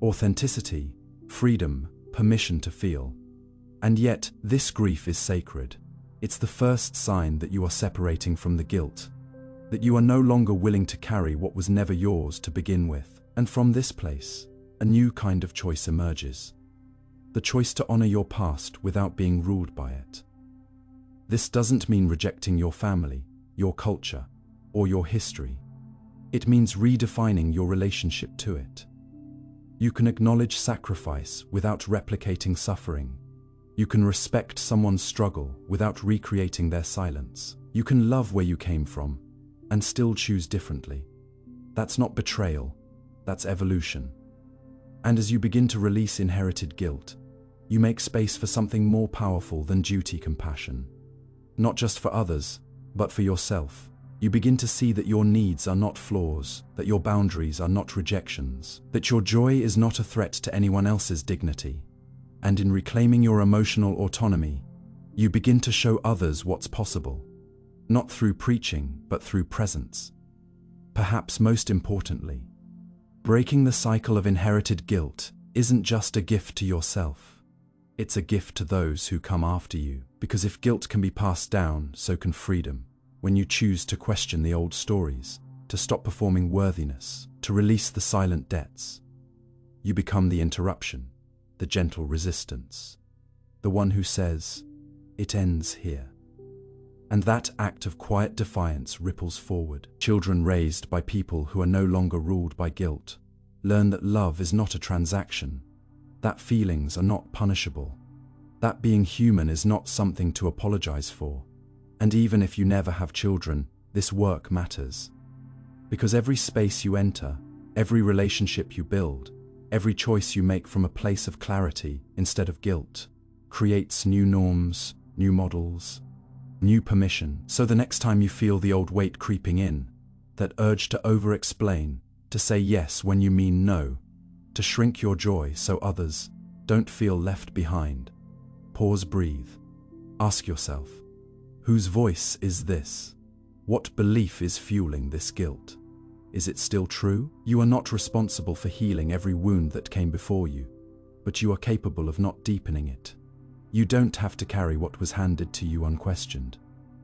Authenticity, freedom, permission to feel. And yet, this grief is sacred. It's the first sign that you are separating from the guilt, that you are no longer willing to carry what was never yours to begin with. And from this place, a new kind of choice emerges. The choice to honor your past without being ruled by it. This doesn't mean rejecting your family, your culture, or your history. It means redefining your relationship to it. You can acknowledge sacrifice without replicating suffering. You can respect someone's struggle without recreating their silence. You can love where you came from and still choose differently. That's not betrayal, that's evolution. And as you begin to release inherited guilt, you make space for something more powerful than duty compassion. Not just for others, but for yourself. You begin to see that your needs are not flaws, that your boundaries are not rejections, that your joy is not a threat to anyone else's dignity. And in reclaiming your emotional autonomy, you begin to show others what's possible, not through preaching, but through presence. Perhaps most importantly, breaking the cycle of inherited guilt isn't just a gift to yourself. It's a gift to those who come after you, because if guilt can be passed down, so can freedom. When you choose to question the old stories, to stop performing worthiness, to release the silent debts, you become the interruption, the gentle resistance, the one who says, "It ends here." And that act of quiet defiance ripples forward. Children raised by people who are no longer ruled by guilt learn that love is not a transaction, that feelings are not punishable, that being human is not something to apologize for. And even if you never have children, this work matters. Because every space you enter, every relationship you build, every choice you make from a place of clarity instead of guilt, creates new norms, new models, new permission. So the next time you feel the old weight creeping in, that urge to over-explain, to say yes when you mean no, to shrink your joy so others don't feel left behind, pause, breathe. Ask yourself, whose voice is this? What belief is fueling this guilt? Is it still true? You are not responsible for healing every wound that came before you, but you are capable of not deepening it. You don't have to carry what was handed to you unquestioned.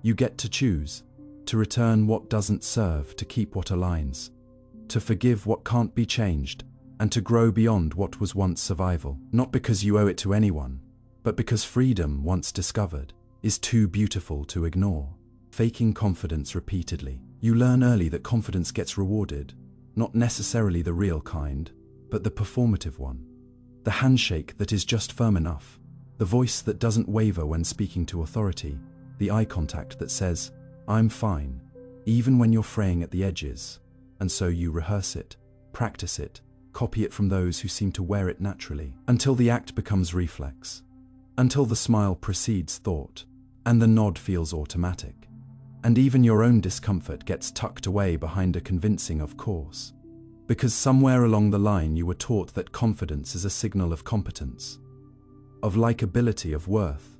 You get to choose, to return what doesn't serve, to keep what aligns, to forgive what can't be changed, and to grow beyond what was once survival. Not because you owe it to anyone, but because freedom, once discovered, is too beautiful to ignore. Faking confidence repeatedly. You learn early that confidence gets rewarded, not necessarily the real kind, but the performative one. The handshake that is just firm enough, the voice that doesn't waver when speaking to authority, the eye contact that says, "I'm fine," even when you're fraying at the edges. And so you rehearse it, practice it, copy it from those who seem to wear it naturally, until the act becomes reflex, until the smile precedes thought, and the nod feels automatic. And even your own discomfort gets tucked away behind a convincing "of course." Because somewhere along the line you were taught that confidence is a signal of competence, of likability, of worth.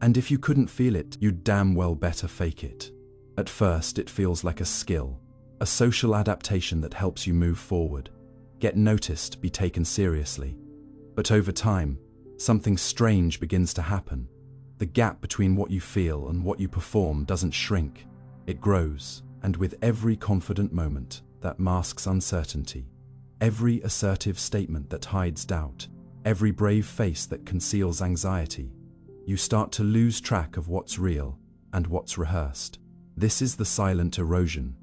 And if you couldn't feel it, you'd damn well better fake it. At first it feels like a skill, a social adaptation that helps you move forward, get noticed, be taken seriously. But over time, something strange begins to happen. The gap between what you feel and what you perform doesn't shrink, it grows, and with every confident moment that masks uncertainty, every assertive statement that hides doubt, every brave face that conceals anxiety, you start to lose track of what's real and what's rehearsed. This is the silent erosion,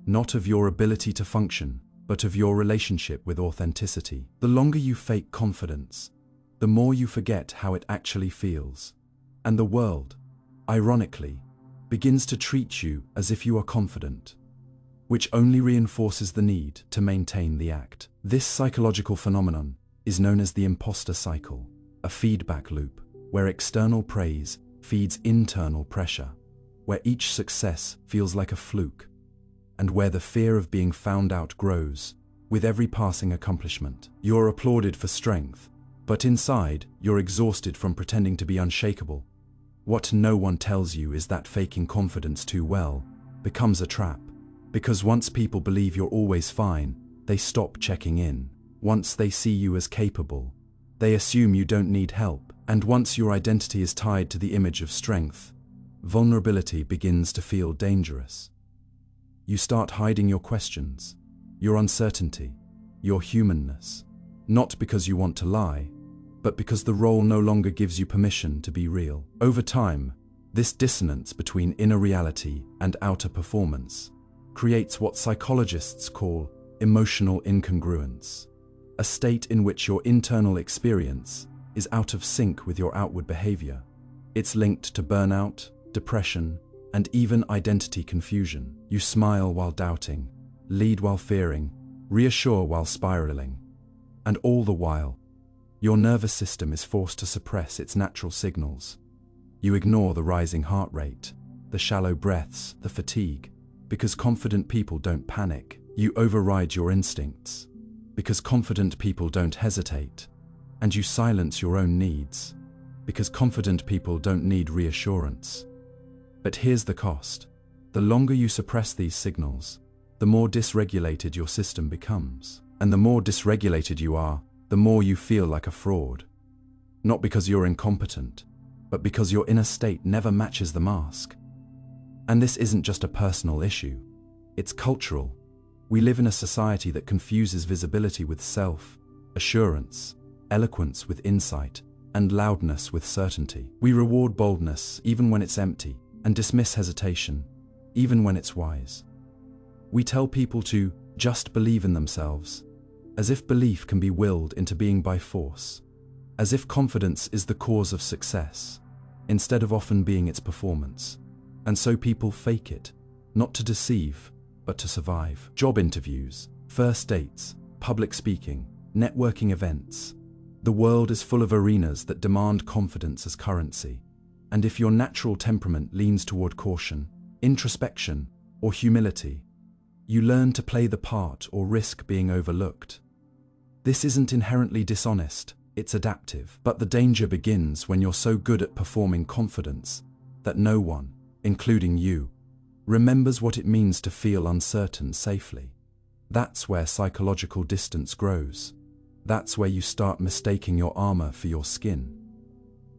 not of your ability to function, but of your relationship with authenticity. The longer you fake confidence, the more you forget how it actually feels. And the world, ironically, begins to treat you as if you are confident, which only reinforces the need to maintain the act. This psychological phenomenon is known as the imposter cycle, a feedback loop where external praise feeds internal pressure, where each success feels like a fluke, and where the fear of being found out grows with every passing accomplishment. You're applauded for strength, but inside, you're exhausted from pretending to be unshakable. What no one tells you is that faking confidence too well becomes a trap, because once people believe you're always fine, they stop checking in. Once they see you as capable, they assume you don't need help. And once your identity is tied to the image of strength, vulnerability begins to feel dangerous. You start hiding your questions, your uncertainty, your humanness, not because you want to lie, but because the role no longer gives you permission to be real. Over time, this dissonance between inner reality and outer performance creates what psychologists call emotional incongruence, a state in which your internal experience is out of sync with your outward behavior. It's linked to burnout, depression, and even identity confusion. You smile while doubting, lead while fearing, reassure while spiraling. And all the while, your nervous system is forced to suppress its natural signals. You ignore the rising heart rate, the shallow breaths, the fatigue, because confident people don't panic. You override your instincts, because confident people don't hesitate. And you silence your own needs, because confident people don't need reassurance. But here's the cost. The longer you suppress these signals, the more dysregulated your system becomes. And the more dysregulated you are, the more you feel like a fraud. Not because you're incompetent, but because your inner state never matches the mask. And this isn't just a personal issue. It's cultural. We live in a society that confuses visibility with self-assurance, eloquence with insight, and loudness with certainty. We reward boldness even when it's empty, and dismiss hesitation even when it's wise. We tell people to just believe in themselves, as if belief can be willed into being by force, as if confidence is the cause of success, instead of often being its performance. And so people fake it, not to deceive, but to survive. Job interviews, first dates, public speaking, networking events. The world is full of arenas that demand confidence as currency. And if your natural temperament leans toward caution, introspection, or humility, you learn to play the part or risk being overlooked. This isn't inherently dishonest, it's adaptive. But the danger begins when you're so good at performing confidence that no one, including you, remembers what it means to feel uncertain safely. That's where psychological distance grows. That's where you start mistaking your armor for your skin.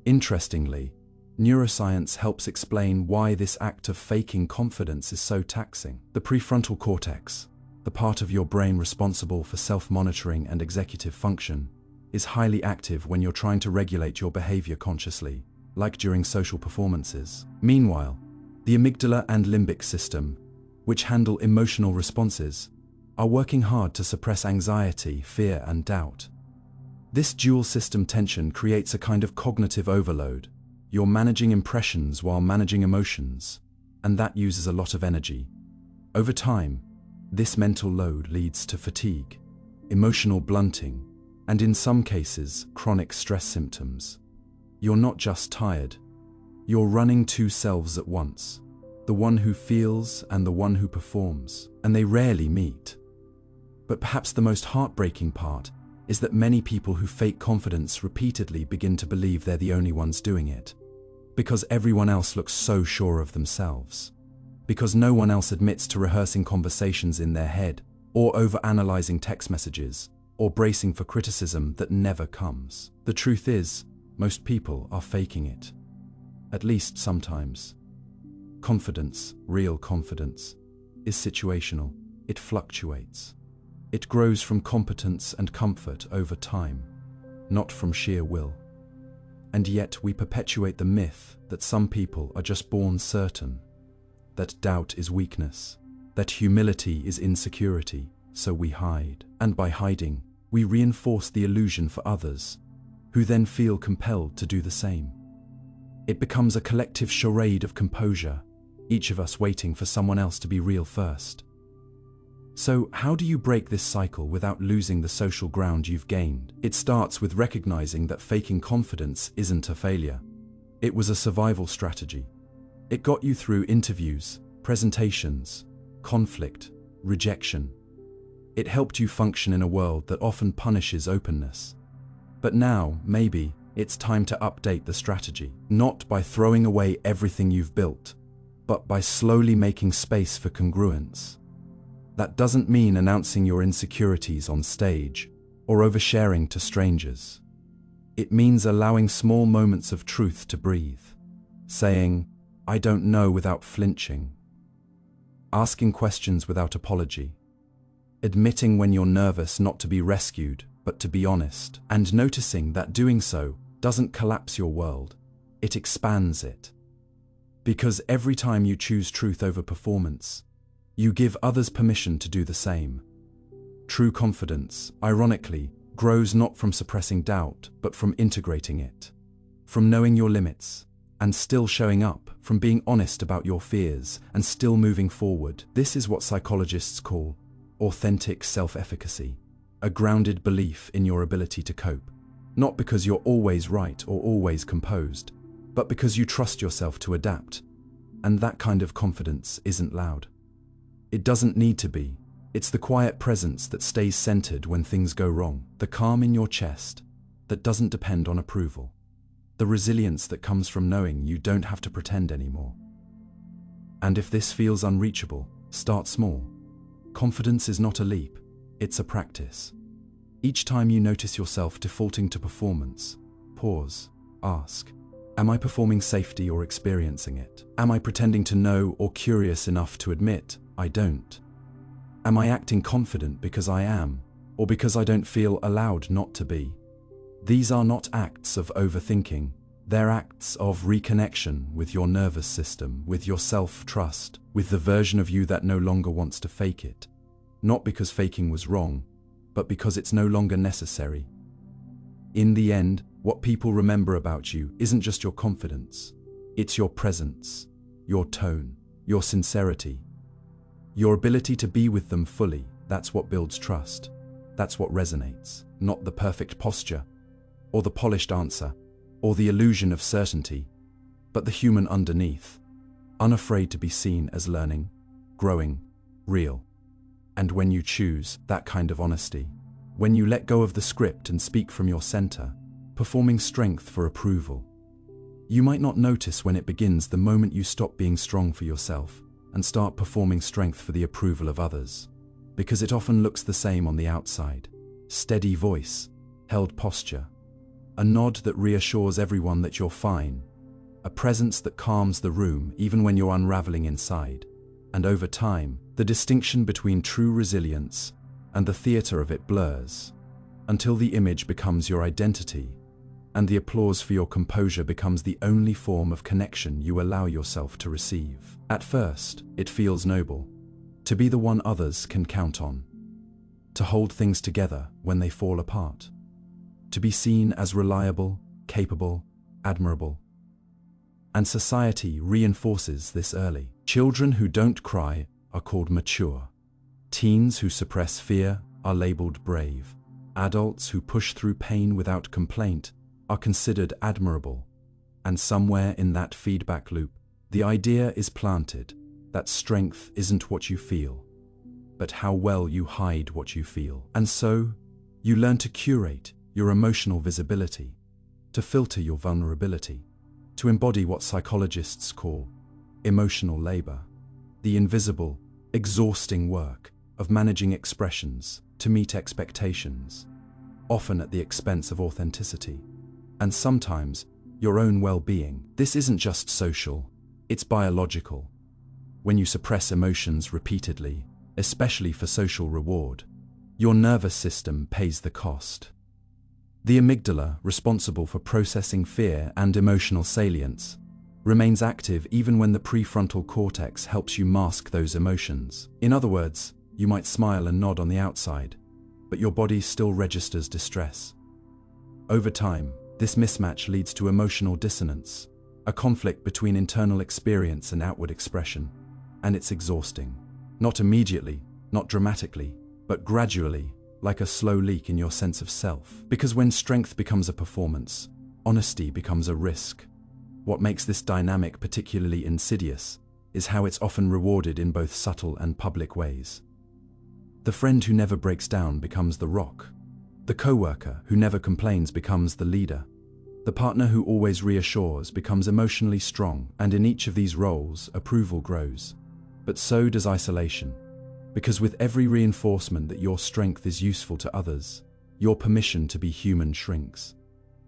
Interestingly, neuroscience helps explain why this act of faking confidence is so taxing. The prefrontal cortex, the part of your brain responsible for self-monitoring and executive function, is highly active when you're trying to regulate your behavior consciously, like during social performances. Meanwhile, the amygdala and limbic system, which handle emotional responses, are working hard to suppress anxiety, fear, and doubt. This dual system tension creates a kind of cognitive overload. You're managing impressions while managing emotions, and that uses a lot of energy. Over time, this mental load leads to fatigue, emotional blunting, and in some cases, chronic stress symptoms. You're not just tired, you're running two selves at once, the one who feels and the one who performs, and they rarely meet. But perhaps the most heartbreaking part is that many people who fake confidence repeatedly begin to believe they're the only ones doing it, because everyone else looks so sure of themselves, because no one else admits to rehearsing conversations in their head, or overanalyzing text messages, or bracing for criticism that never comes. The truth is, most people are faking it. at least sometimes. Confidence, real confidence, is situational. It fluctuates. It grows from competence and comfort over time, not from sheer will. And yet we perpetuate the myth that some people are just born certain, that doubt is weakness, that humility is insecurity, so we hide. And by hiding, we reinforce the illusion for others, who then feel compelled to do the same. It becomes a collective charade of composure, each of us waiting for someone else to be real first. So, how do you break this cycle without losing the social ground you've gained? It starts with recognizing that faking confidence isn't a failure. It was a survival strategy. It got you through interviews, presentations, conflict, rejection. It helped you function in a world that often punishes openness. But now, maybe, it's time to update the strategy, not by throwing away everything you've built, but by slowly making space for congruence. That doesn't mean announcing your insecurities on stage or oversharing to strangers. It means allowing small moments of truth to breathe, saying, "I don't know," without flinching, asking questions without apology, admitting when you're nervous not to be rescued, but to be honest, and noticing that doing so doesn't collapse your world, it expands it. Because every time you choose truth over performance, you give others permission to do the same. True confidence, ironically, grows not from suppressing doubt, but from integrating it. From knowing your limits, and still showing up, from being honest about your fears, and still moving forward. This is what psychologists call authentic self-efficacy, a grounded belief in your ability to cope. Not because you're always right or always composed, but because you trust yourself to adapt. And that kind of confidence isn't loud. It doesn't need to be. It's the quiet presence that stays centered when things go wrong, the calm in your chest that doesn't depend on approval, the resilience that comes from knowing you don't have to pretend anymore. And if this feels unreachable, start small. Confidence is not a leap, it's a practice. Each time you notice yourself defaulting to performance, pause, ask, am I performing safety or experiencing it? Am I pretending to know or curious enough to admit I don't? Am I acting confident because I am, or because I don't feel allowed not to be? These are not acts of overthinking, they're acts of reconnection with your nervous system, with your self-trust, with the version of you that no longer wants to fake it. Not because faking was wrong, but because it's no longer necessary. In the end, what people remember about you isn't just your confidence, it's your presence, your tone, your sincerity, your ability to be with them fully. That's what builds trust. That's what resonates, not the perfect posture, or the polished answer, or the illusion of certainty, but the human underneath, unafraid to be seen as learning, growing, real. And when you choose that kind of honesty, when you let go of the script and speak from your center, performing strength for approval, you might not notice when it begins the moment you stop being strong for yourself and start performing strength for the approval of others. Because it often looks the same on the outside. Steady voice, held posture, a nod that reassures everyone that you're fine, a presence that calms the room even when you're unraveling inside. And over time, the distinction between true resilience and the theater of it blurs, until the image becomes your identity, and the applause for your composure becomes the only form of connection you allow yourself to receive. At first, it feels noble, to be the one others can count on, to hold things together when they fall apart, to be seen as reliable, capable, admirable. And society reinforces this early. Children who don't cry are called mature. Teens who suppress fear are labeled brave. Adults who push through pain without complaint are considered admirable. And somewhere in that feedback loop, the idea is planted that strength isn't what you feel, but how well you hide what you feel. And so, you learn to curate your emotional visibility, to filter your vulnerability, to embody what psychologists call emotional labor, the invisible, exhausting work of managing expressions to meet expectations, often at the expense of authenticity. And sometimes, your own well-being. This isn't just social, it's biological. When you suppress emotions repeatedly, especially for social reward, your nervous system pays the cost. The amygdala, responsible for processing fear and emotional salience, remains active even when the prefrontal cortex helps you mask those emotions. In other words, you might smile and nod on the outside, but your body still registers distress. Over time, this mismatch leads to emotional dissonance, a conflict between internal experience and outward expression, and it's exhausting. Not immediately, not dramatically, but gradually, like a slow leak in your sense of self. Because when strength becomes a performance, honesty becomes a risk. What makes this dynamic particularly insidious is how it's often rewarded in both subtle and public ways. The friend who never breaks down becomes the rock. The coworker who never complains becomes the leader. The partner who always reassures becomes emotionally strong, and in each of these roles, approval grows. But so does isolation. Because with every reinforcement that your strength is useful to others, your permission to be human shrinks.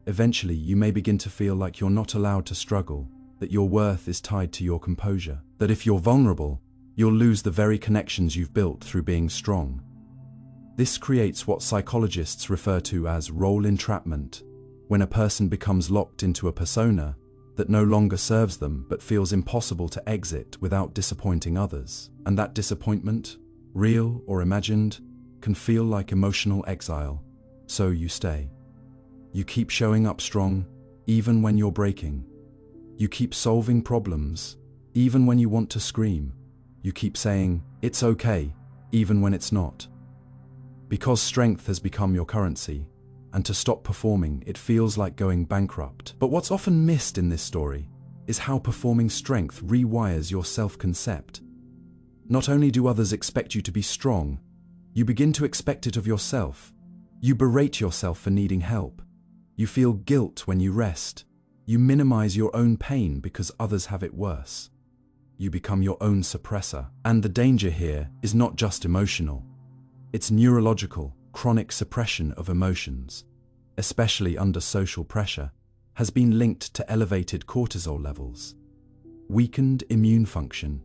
Eventually, you may begin to feel like you're not allowed to struggle, that your worth is tied to your composure, that if you're vulnerable, you'll lose the very connections you've built through being strong. This creates what psychologists refer to as role entrapment, when a person becomes locked into a persona that no longer serves them but feels impossible to exit without disappointing others. And that disappointment, real or imagined, can feel like emotional exile, so you stay. You keep showing up strong, even when you're breaking. You keep solving problems, even when you want to scream. You keep saying, "It's okay," even when it's not. Because strength has become your currency, and to stop performing, it feels like going bankrupt. But what's often missed in this story is how performing strength rewires your self-concept. Not only do others expect you to be strong, you begin to expect it of yourself. You berate yourself for needing help. You feel guilt when you rest. You minimize your own pain because others have it worse. You become your own suppressor. And the danger here is not just emotional. It's neurological. Chronic suppression of emotions, especially under social pressure, has been linked to elevated cortisol levels, weakened immune function,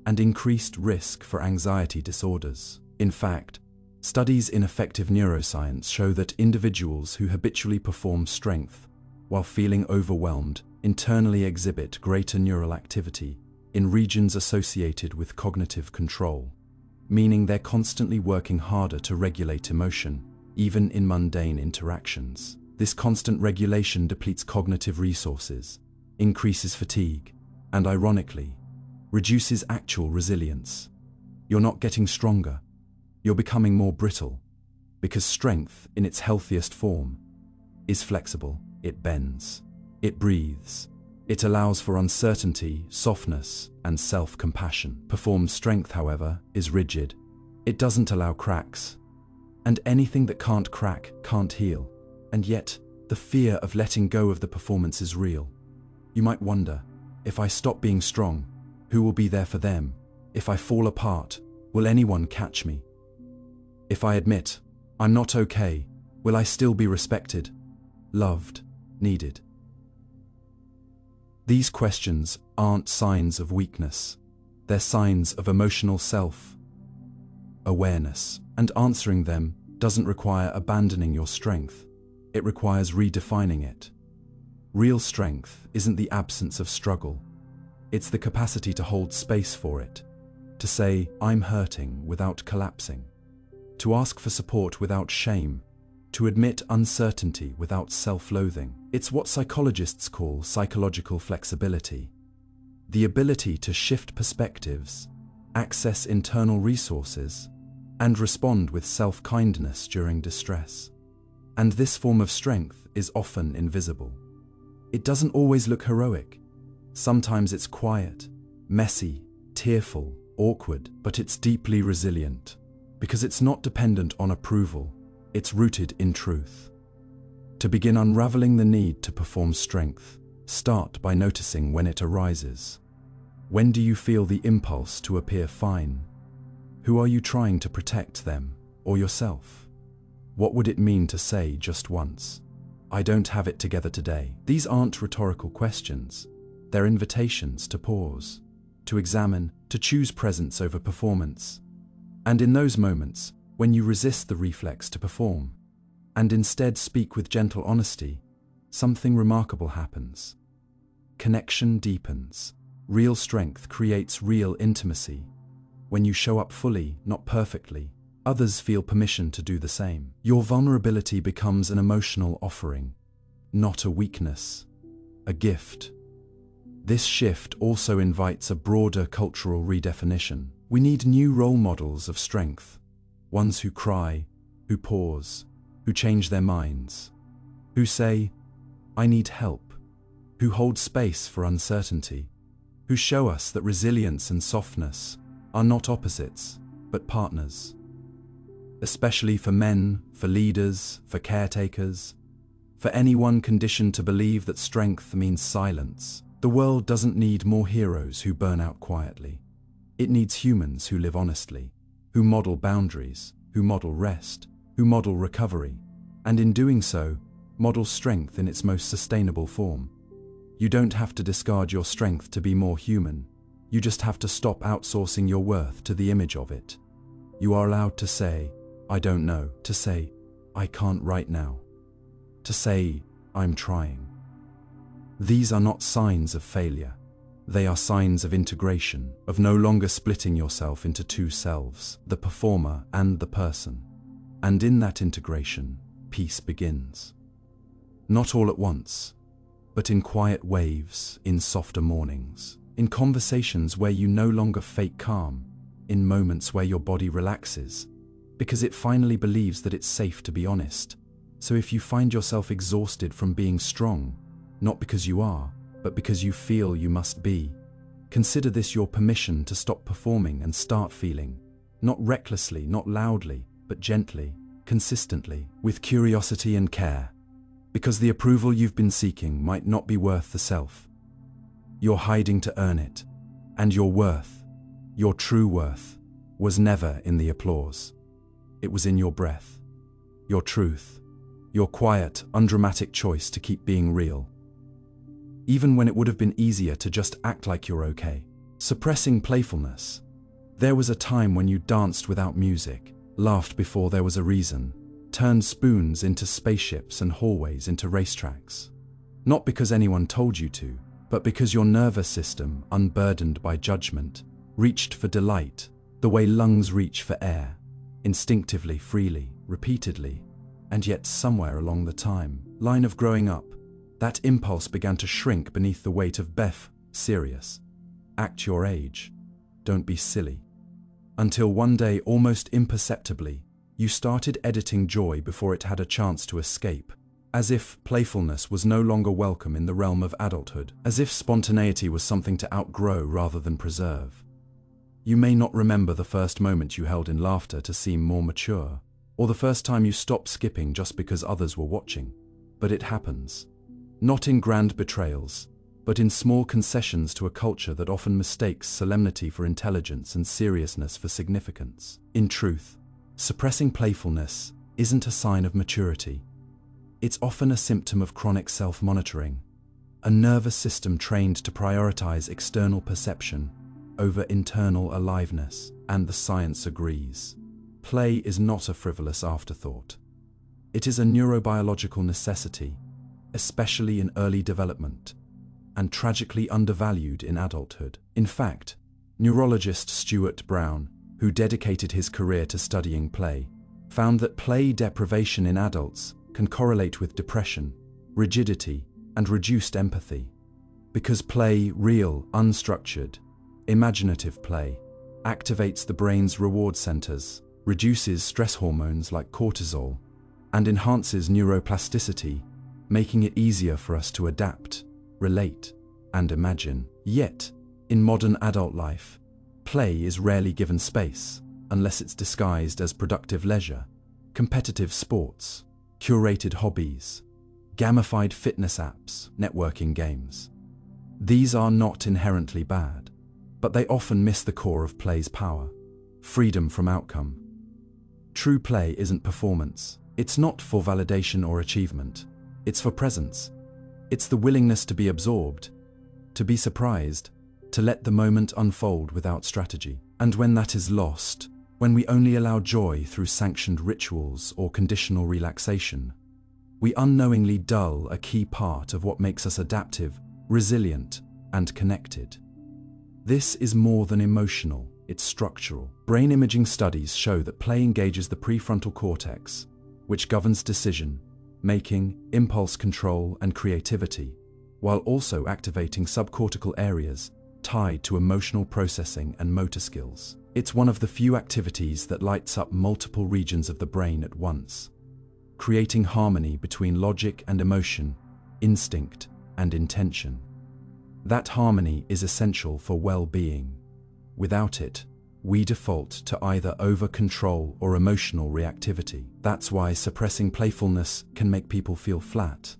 and increased risk for anxiety disorders. In fact, studies in affective neuroscience show that individuals who habitually perform strength while feeling overwhelmed internally exhibit greater neural activity in regions associated with cognitive control, meaning they're constantly working harder to regulate emotion, even in mundane interactions. This constant regulation depletes cognitive resources, increases fatigue, and ironically, reduces actual resilience. You're not getting stronger, you're becoming more brittle, because strength, in its healthiest form, is flexible, it bends, it breathes. It allows for uncertainty, softness, and self-compassion. Performed strength, however, is rigid. It doesn't allow cracks. And anything that can't crack can't heal. And yet, the fear of letting go of the performance is real. You might wonder, if I stop being strong, who will be there for them? If I fall apart, will anyone catch me? If I admit, I'm not okay, will I still be respected, loved, needed? These questions aren't signs of weakness. They're signs of emotional self-awareness, and answering them doesn't require abandoning your strength. It requires redefining it. Real strength isn't the absence of struggle. It's the capacity to hold space for it, to say, "I'm hurting," without collapsing, to ask for support without shame, to admit uncertainty without self-loathing. It's what psychologists call psychological flexibility. The ability to shift perspectives, access internal resources, and respond with self-kindness during distress. And this form of strength is often invisible. It doesn't always look heroic. Sometimes it's quiet, messy, tearful, awkward, but it's deeply resilient, because it's not dependent on approval. It's rooted in truth. To begin unraveling the need to perform strength, start by noticing when it arises. When do you feel the impulse to appear fine? Who are you trying to protect, them or yourself? What would it mean to say just once, I don't have it together today. These aren't rhetorical questions. They're invitations to pause, to examine, to choose presence over performance. And in those moments, when you resist the reflex to perform, and instead speak with gentle honesty, something remarkable happens. Connection deepens. Real strength creates real intimacy. When you show up fully, not perfectly, others feel permission to do the same. Your vulnerability becomes an emotional offering, not a weakness, a gift. This shift also invites a broader cultural redefinition. We need new role models of strength, ones who cry, who pause, who change their minds, who say, "I need help," who hold space for uncertainty, who show us that resilience and softness are not opposites, but partners. Especially for men, for leaders, for caretakers, for anyone conditioned to believe that strength means silence. The world doesn't need more heroes who burn out quietly. It needs humans who live honestly, who model boundaries, who model rest, who model recovery, and in doing so, model strength in its most sustainable form. You don't have to discard your strength to be more human. You just have to stop outsourcing your worth to the image of it. You are allowed to say, "I don't know," to say, "I can't right now," to say, "I'm trying." These are not signs of failure. They are signs of integration, of no longer splitting yourself into two selves, the performer and the person. And in that integration, peace begins. Not all at once, but in quiet waves, in softer mornings, in conversations where you no longer fake calm, in moments where your body relaxes, because it finally believes that it's safe to be honest. So if you find yourself exhausted from being strong, not because you are, but because you feel you must be, consider this your permission to stop performing and start feeling, not recklessly, not loudly, but gently, consistently, with curiosity and care, because the approval you've been seeking might not be worth the self. You're hiding to earn it, and your worth, your true worth, was never in the applause. It was in your breath, your truth, your quiet, undramatic choice to keep being real. Even when it would have been easier to just act like you're okay. Suppressing playfulness. There was a time when you danced without music, laughed before there was a reason, turned spoons into spaceships and hallways into racetracks. Not because anyone told you to, but because your nervous system, unburdened by judgment, reached for delight, the way lungs reach for air, instinctively, freely, repeatedly. And yet somewhere along the line of growing up, that impulse began to shrink beneath the weight of serious. Act your age. Don't be silly. Until one day, almost imperceptibly, you started editing joy before it had a chance to escape, as if playfulness was no longer welcome in the realm of adulthood, as if spontaneity was something to outgrow rather than preserve. You may not remember the first moment you held in laughter to seem more mature, or the first time you stopped skipping just because others were watching, but it happens. Not in grand betrayals, but in small concessions to a culture that often mistakes solemnity for intelligence and seriousness for significance. In truth, suppressing playfulness isn't a sign of maturity. It's often a symptom of chronic self-monitoring, a nervous system trained to prioritize external perception over internal aliveness, and the science agrees. Play is not a frivolous afterthought. It is a neurobiological necessity, especially in early development, and tragically undervalued in adulthood. In fact, neurologist Stuart Brown, who dedicated his career to studying play, found that play deprivation in adults can correlate with depression, rigidity, and reduced empathy. Because play, real, unstructured, imaginative play, activates the brain's reward centers, reduces stress hormones like cortisol, and enhances neuroplasticity, making it easier for us to adapt, relate, and imagine. Yet, in modern adult life, play is rarely given space, unless it's disguised as productive leisure, competitive sports, curated hobbies, gamified fitness apps, networking games. These are not inherently bad, but they often miss the core of play's power: freedom from outcome. True play isn't performance. It's not for validation or achievement. It's for presence. It's the willingness to be absorbed, to be surprised, to let the moment unfold without strategy. And when that is lost, when we only allow joy through sanctioned rituals or conditional relaxation, we unknowingly dull a key part of what makes us adaptive, resilient, and connected. This is more than emotional, it's structural. Brain imaging studies show that play engages the prefrontal cortex, which governs decision making, impulse control, and creativity, while also activating subcortical areas tied to emotional processing and motor skills. It's one of the few activities that lights up multiple regions of the brain at once, creating harmony between logic and emotion, instinct and intention. That harmony is essential for well-being. Without it, we default to either over-control or emotional reactivity. That's why suppressing playfulness can make people feel flat,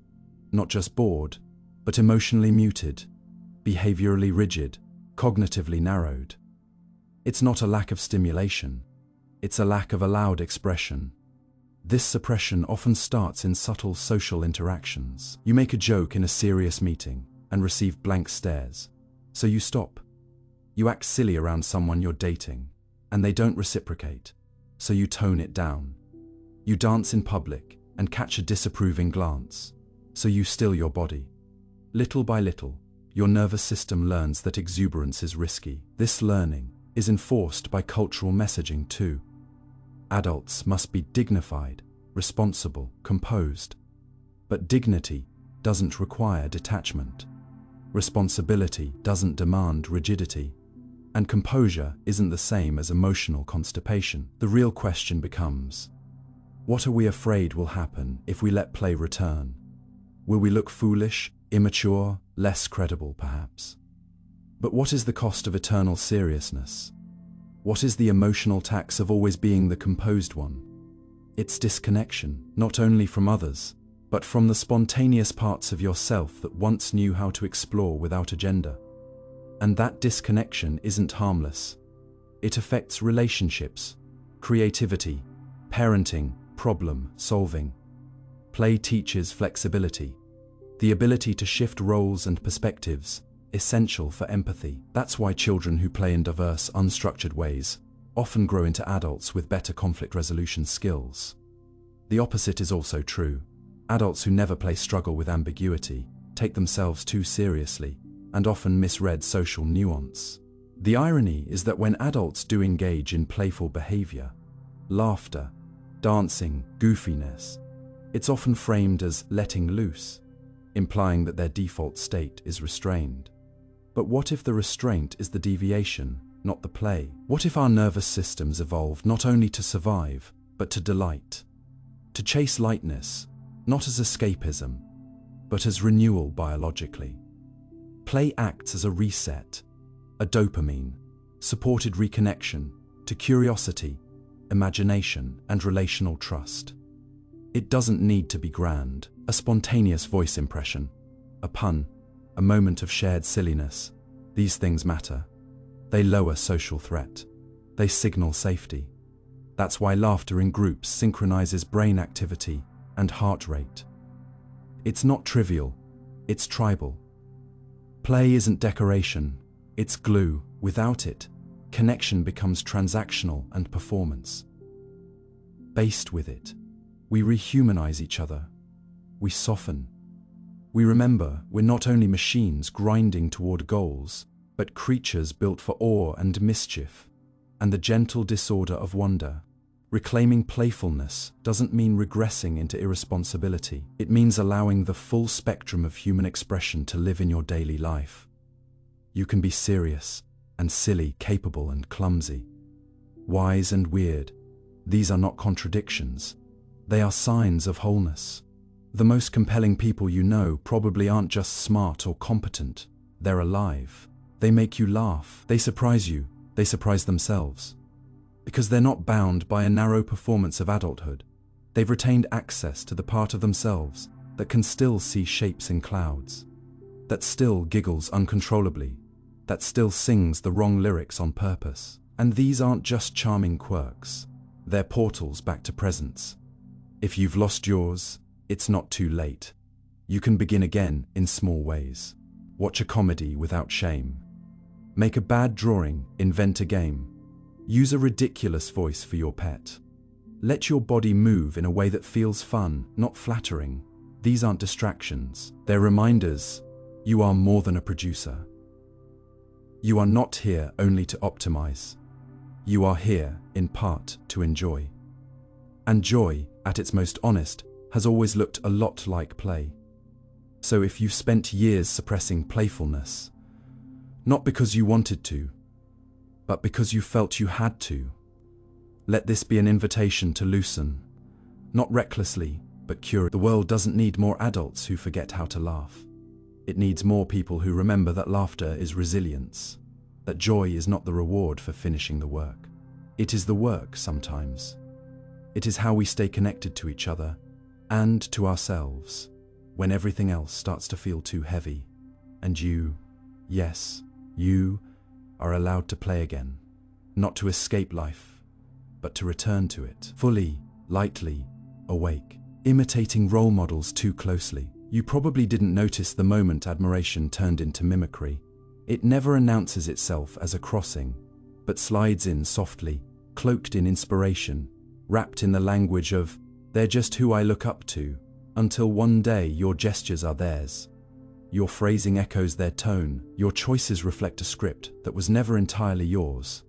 not just bored, but emotionally muted, behaviorally rigid, cognitively narrowed. It's not a lack of stimulation, it's a lack of allowed expression. This suppression often starts in subtle social interactions. You make a joke in a serious meeting and receive blank stares, so you stop. You act silly around someone you're dating, and they don't reciprocate, so you tone it down. You dance in public and catch a disapproving glance, so you still your body. Little by little, your nervous system learns that exuberance is risky. This learning is enforced by cultural messaging too. Adults must be dignified, responsible, composed. But dignity doesn't require detachment. Responsibility doesn't demand rigidity. And composure isn't the same as emotional constipation. The real question becomes, what are we afraid will happen if we let play return? Will we look foolish, immature, less credible perhaps? But what is the cost of eternal seriousness? What is the emotional tax of always being the composed one? It's disconnection, not only from others, but from the spontaneous parts of yourself that once knew how to explore without agenda. And that disconnection isn't harmless. It affects relationships, creativity, parenting, problem solving. Play teaches flexibility, the ability to shift roles and perspectives, essential for empathy. That's why children who play in diverse, unstructured ways often grow into adults with better conflict resolution skills. The opposite is also true. Adults who never play struggle with ambiguity, take themselves too seriously, and often misread social nuance. The irony is that when adults do engage in playful behavior, laughter, dancing, goofiness, it's often framed as letting loose, implying that their default state is restrained. But what if the restraint is the deviation, not the play? What if our nervous systems evolved not only to survive, but to delight? To chase lightness, not as escapism, but as renewal biologically. Play acts as a reset, a dopamine, supported reconnection to curiosity, imagination, and relational trust. It doesn't need to be grand, a spontaneous voice impression, a pun, a moment of shared silliness. These things matter. They lower social threat. They signal safety. That's why laughter in groups synchronizes brain activity and heart rate. It's not trivial, it's tribal. Play isn't decoration, it's glue. Without it, connection becomes transactional and performance. Based with it, we rehumanize each other. We soften. We remember we're not only machines grinding toward goals, but creatures built for awe and mischief, and the gentle disorder of wonder. Reclaiming playfulness doesn't mean regressing into irresponsibility. It means allowing the full spectrum of human expression to live in your daily life. You can be serious and silly, capable and clumsy, wise and weird. These are not contradictions. They are signs of wholeness. The most compelling people you know probably aren't just smart or competent. They're alive. They make you laugh. They surprise you. They surprise themselves. Because they're not bound by a narrow performance of adulthood. They've retained access to the part of themselves that can still see shapes in clouds, that still giggles uncontrollably, that still sings the wrong lyrics on purpose. And these aren't just charming quirks. They're portals back to presence. If you've lost yours, it's not too late. You can begin again in small ways. Watch a comedy without shame. Make a bad drawing, invent a game. Use a ridiculous voice for your pet. Let your body move in a way that feels fun, not flattering. These aren't distractions. They're reminders. You are more than a producer. You are not here only to optimize. You are here, in part, to enjoy. And joy, at its most honest, has always looked a lot like play. So if you've spent years suppressing playfulness, not because you wanted to, but because you felt you had to, let this be an invitation to loosen, not recklessly, but curiously. The world doesn't need more adults who forget how to laugh. It needs more people who remember that laughter is resilience, that joy is not the reward for finishing the work. It is the work sometimes. It is how we stay connected to each other and to ourselves when everything else starts to feel too heavy. And you, yes, you are allowed to play again, not to escape life, but to return to it, fully, lightly, awake. Imitating role models too closely. You probably didn't notice the moment admiration turned into mimicry. It never announces itself as a crossing, but slides in softly, cloaked in inspiration, wrapped in the language of, "They're just who I look up to," until one day your gestures are theirs. Your phrasing echoes their tone, your choices reflect a script that was never entirely yours,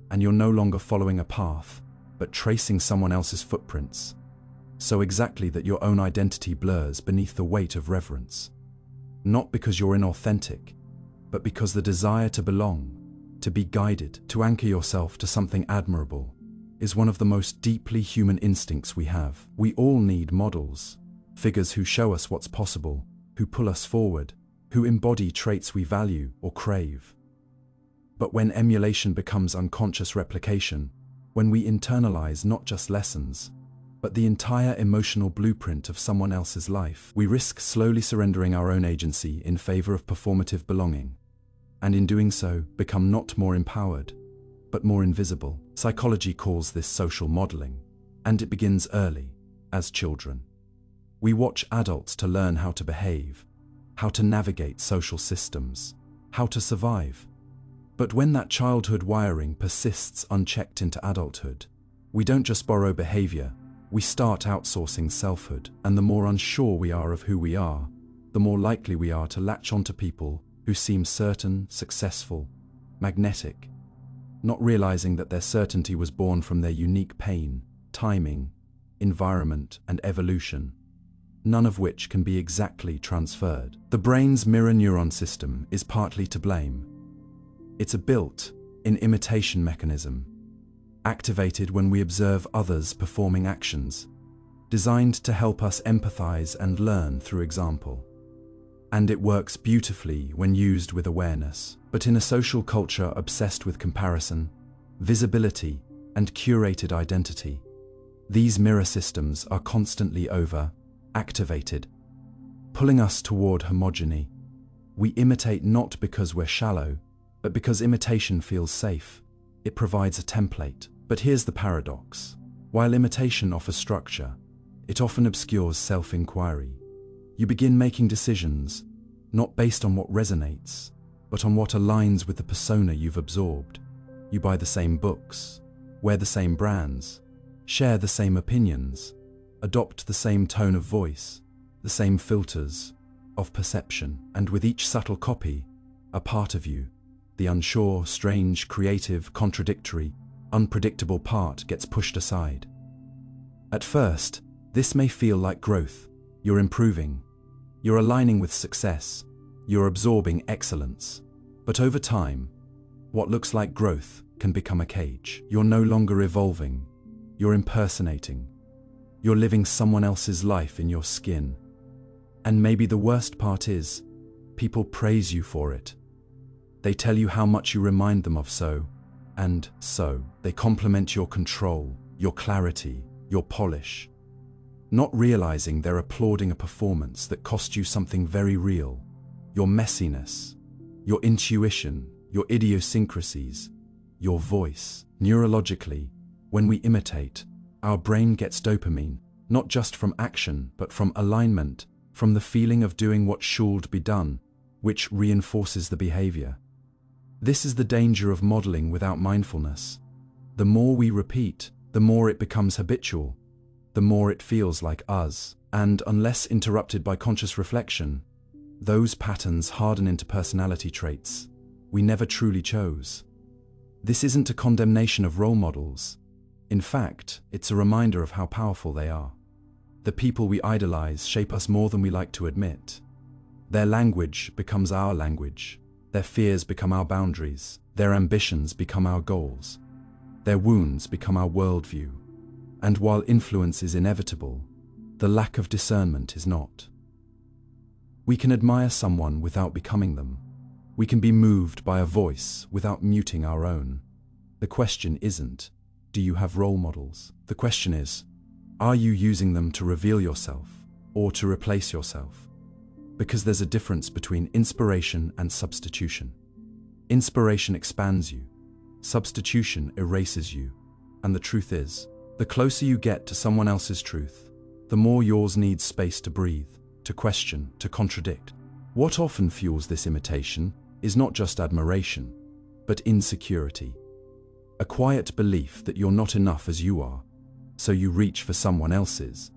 and you're no longer following a path, but tracing someone else's footprints, so exactly that your own identity blurs beneath the weight of reverence. Not because you're inauthentic, but because the desire to belong, to be guided, to anchor yourself to something admirable, is one of the most deeply human instincts we have. We all need models, figures who show us what's possible, who pull us forward, who embody traits we value or crave. But when emulation becomes unconscious replication, when we internalize not just lessons, but the entire emotional blueprint of someone else's life, we risk slowly surrendering our own agency in favor of performative belonging, and in doing so, become not more empowered, but more invisible. Psychology calls this social modeling, and it begins early, as children. We watch adults to learn how to behave, how to navigate social systems, how to survive. But when that childhood wiring persists unchecked into adulthood, we don't just borrow behavior, we start outsourcing selfhood. And the more unsure we are of who we are, the more likely we are to latch onto people who seem certain, successful, magnetic, not realizing that their certainty was born from their unique pain, timing, environment, and evolution, none of which can be exactly transferred. The brain's mirror neuron system is partly to blame. It's a built-in imitation mechanism, activated when we observe others performing actions, designed to help us empathize and learn through example. And it works beautifully when used with awareness. But in a social culture obsessed with comparison, visibility, and curated identity, these mirror systems are constantly activated, pulling us toward homogeny. We imitate not because we're shallow, but because imitation feels safe. It provides a template. But here's the paradox. While imitation offers structure, it often obscures self-inquiry. You begin making decisions, not based on what resonates, but on what aligns with the persona you've absorbed. You buy the same books, wear the same brands, share the same opinions, adopt the same tone of voice, the same filters of perception. And with each subtle copy, a part of you, the unsure, strange, creative, contradictory, unpredictable part gets pushed aside. At first, this may feel like growth. You're improving. You're aligning with success. You're absorbing excellence. But over time, what looks like growth can become a cage. You're no longer evolving. You're impersonating. You're living someone else's life in your skin. And maybe the worst part is, people praise you for it. They tell you how much you remind them of so, and so. They compliment your control, your clarity, your polish, not realizing they're applauding a performance that cost you something very real: your messiness, your intuition, your idiosyncrasies, your voice. Neurologically, when we imitate, our brain gets dopamine, not just from action, but from alignment, from the feeling of doing what should be done, which reinforces the behavior. This is the danger of modeling without mindfulness. The more we repeat, the more it becomes habitual, the more it feels like us, and unless interrupted by conscious reflection, those patterns harden into personality traits we never truly chose. This isn't a condemnation of role models. In fact, it's a reminder of how powerful they are. The people we idolize shape us more than we like to admit. Their language becomes our language. Their fears become our boundaries. Their ambitions become our goals. Their wounds become our worldview. And while influence is inevitable, the lack of discernment is not. We can admire someone without becoming them. We can be moved by a voice without muting our own. The question isn't, do you have role models? The question is, are you using them to reveal yourself or to replace yourself? Because there's a difference between inspiration and substitution. Inspiration expands you. Substitution erases you. And the truth is, the closer you get to someone else's truth, the more yours needs space to breathe, to question, to contradict. What often fuels this imitation is not just admiration, but insecurity. A quiet belief that you're not enough as you are, so you reach for someone else's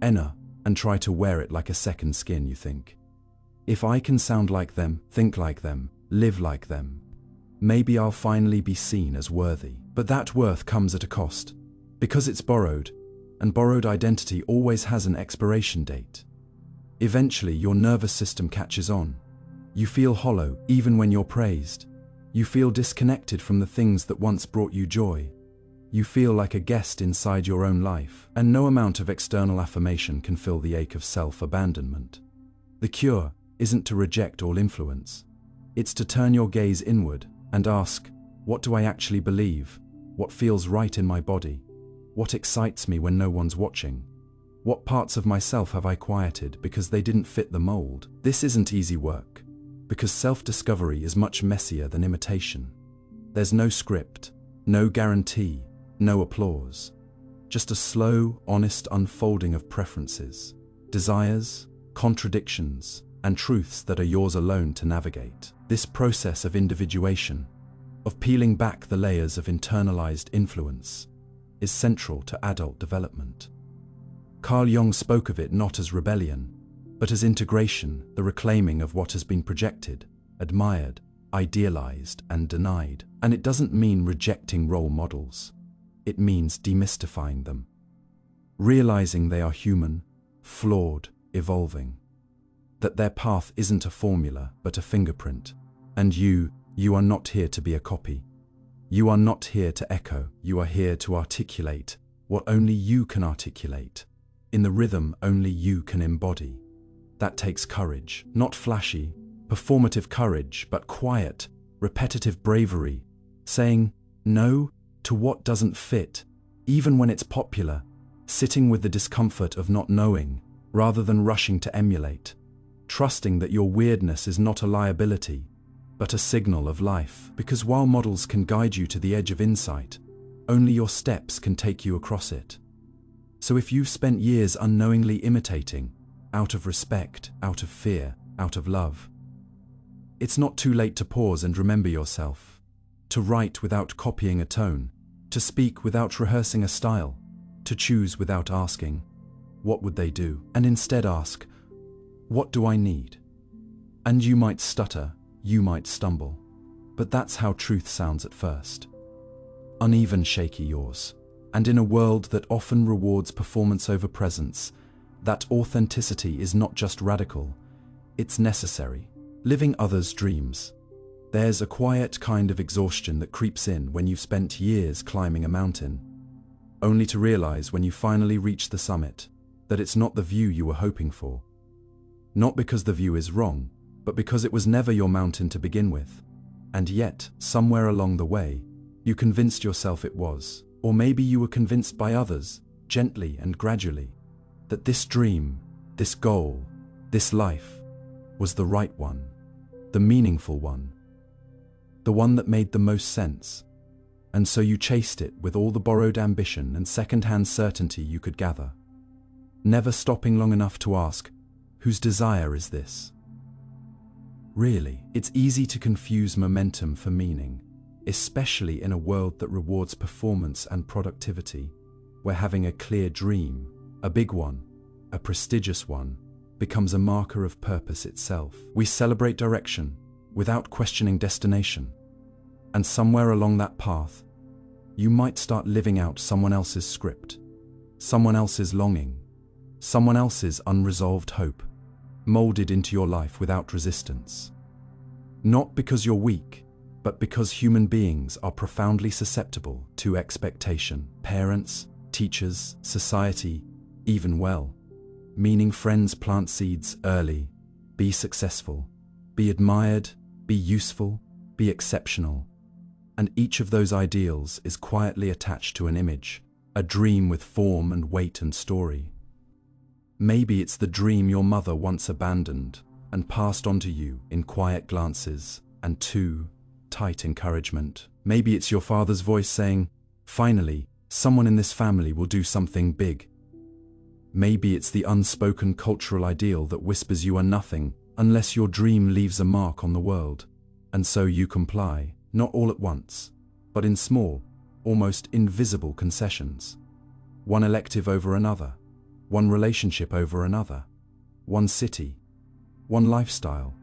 and try to wear it like a second skin. You think, if I can sound like them, think like them, live like them, maybe I'll finally be seen as worthy. But that worth comes at a cost, because it's borrowed, and borrowed identity always has an expiration date. Eventually, your nervous system catches on. You feel hollow even when you're praised. You feel disconnected from the things that once brought you joy. You feel like a guest inside your own life, and no amount of external affirmation can fill the ache of self-abandonment. The cure isn't to reject all influence. It's to turn your gaze inward and ask, what do I actually believe? What feels right in my body? What excites me when no one's watching? What parts of myself have I quieted because they didn't fit the mold? This isn't easy work, because self-discovery is much messier than imitation. There's no script, no guarantee, no applause. Just a slow, honest unfolding of preferences, desires, contradictions, and truths that are yours alone to navigate. This process of individuation, of peeling back the layers of internalized influence, is central to adult development. Carl Jung spoke of it not as rebellion, but as integration, the reclaiming of what has been projected, admired, idealized, and denied. And it doesn't mean rejecting role models. It means demystifying them, realizing they are human, flawed, evolving, that their path isn't a formula but a fingerprint. And you are not here to be a copy. You are not here to echo. You are here to articulate what only you can articulate, in the rhythm only you can embody. That takes courage, not flashy, performative courage, but quiet, repetitive bravery, saying no to what doesn't fit, even when it's popular, sitting with the discomfort of not knowing, rather than rushing to emulate, trusting that your weirdness is not a liability, but a signal of life. Because while models can guide you to the edge of insight, only your steps can take you across it. So if you've spent years unknowingly imitating, out of respect, out of fear, out of love, it's not too late to pause and remember yourself, to write without copying a tone, to speak without rehearsing a style, to choose without asking, what would they do? And instead ask, what do I need? And you might stutter, you might stumble, but that's how truth sounds at first. Uneven, shaky yours. And in a world that often rewards performance over presence, that authenticity is not just radical, it's necessary. Living others' dreams. There's a quiet kind of exhaustion that creeps in when you've spent years climbing a mountain, only to realize when you finally reach the summit that it's not the view you were hoping for. Not because the view is wrong, but because it was never your mountain to begin with. And yet, somewhere along the way, you convinced yourself it was. Or maybe you were convinced by others, gently and gradually, that this dream, this goal, this life was the right one, the meaningful one, the one that made the most sense. And so you chased it with all the borrowed ambition and second-hand certainty you could gather, never stopping long enough to ask, Whose desire is this? Really, it's easy to confuse momentum for meaning, especially in a world that rewards performance and productivity, where having a clear dream, a big one, a prestigious one, becomes a marker of purpose itself. We celebrate direction without questioning destination. And somewhere along that path, you might start living out someone else's script, someone else's longing, someone else's unresolved hope, molded into your life without resistance. Not because you're weak, but because human beings are profoundly susceptible to expectation. Parents, teachers, society, even well-meaning friends plant seeds early. Be successful, be admired, be useful, be exceptional. And each of those ideals is quietly attached to an image, a dream with form and weight and story. Maybe it's the dream your mother once abandoned and passed on to you in quiet glances and too tight encouragement. Maybe it's your father's voice saying, "Finally, someone in this family will do something big." Maybe it's the unspoken cultural ideal that whispers you are nothing unless your dream leaves a mark on the world. And so you comply, not all at once, but in small, almost invisible concessions. One elective over another, one relationship over another, one city, one lifestyle,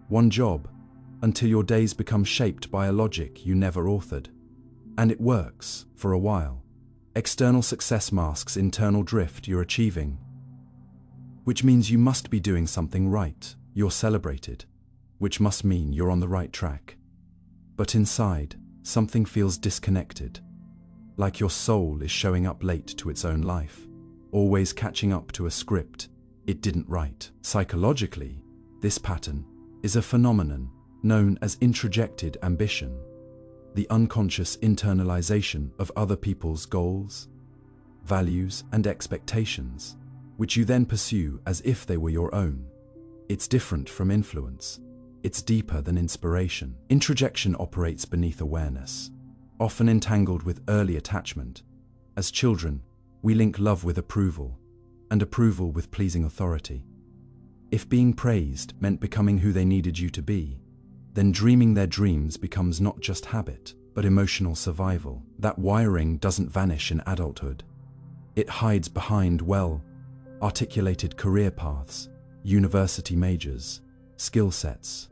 one job, until your days become shaped by a logic you never authored. And it works, for a while. External success masks internal drift you're achieving, which means you must be doing something right. You're celebrated, which must mean you're on the right track. But inside, something feels disconnected, like your soul is showing up late to its own life, always catching up to a script it didn't write. Psychologically, this pattern is a phenomenon known as introjected ambition, the unconscious internalization of other people's goals, values, and expectations, which you then pursue as if they were your own. It's different from influence. It's deeper than inspiration. Introjection operates beneath awareness, often entangled with early attachment. As children, we link love with approval, and approval with pleasing authority. If being praised meant becoming who they needed you to be, then dreaming their dreams becomes not just habit, but emotional survival. That wiring doesn't vanish in adulthood. It hides behind well-articulated career paths, university majors, skill sets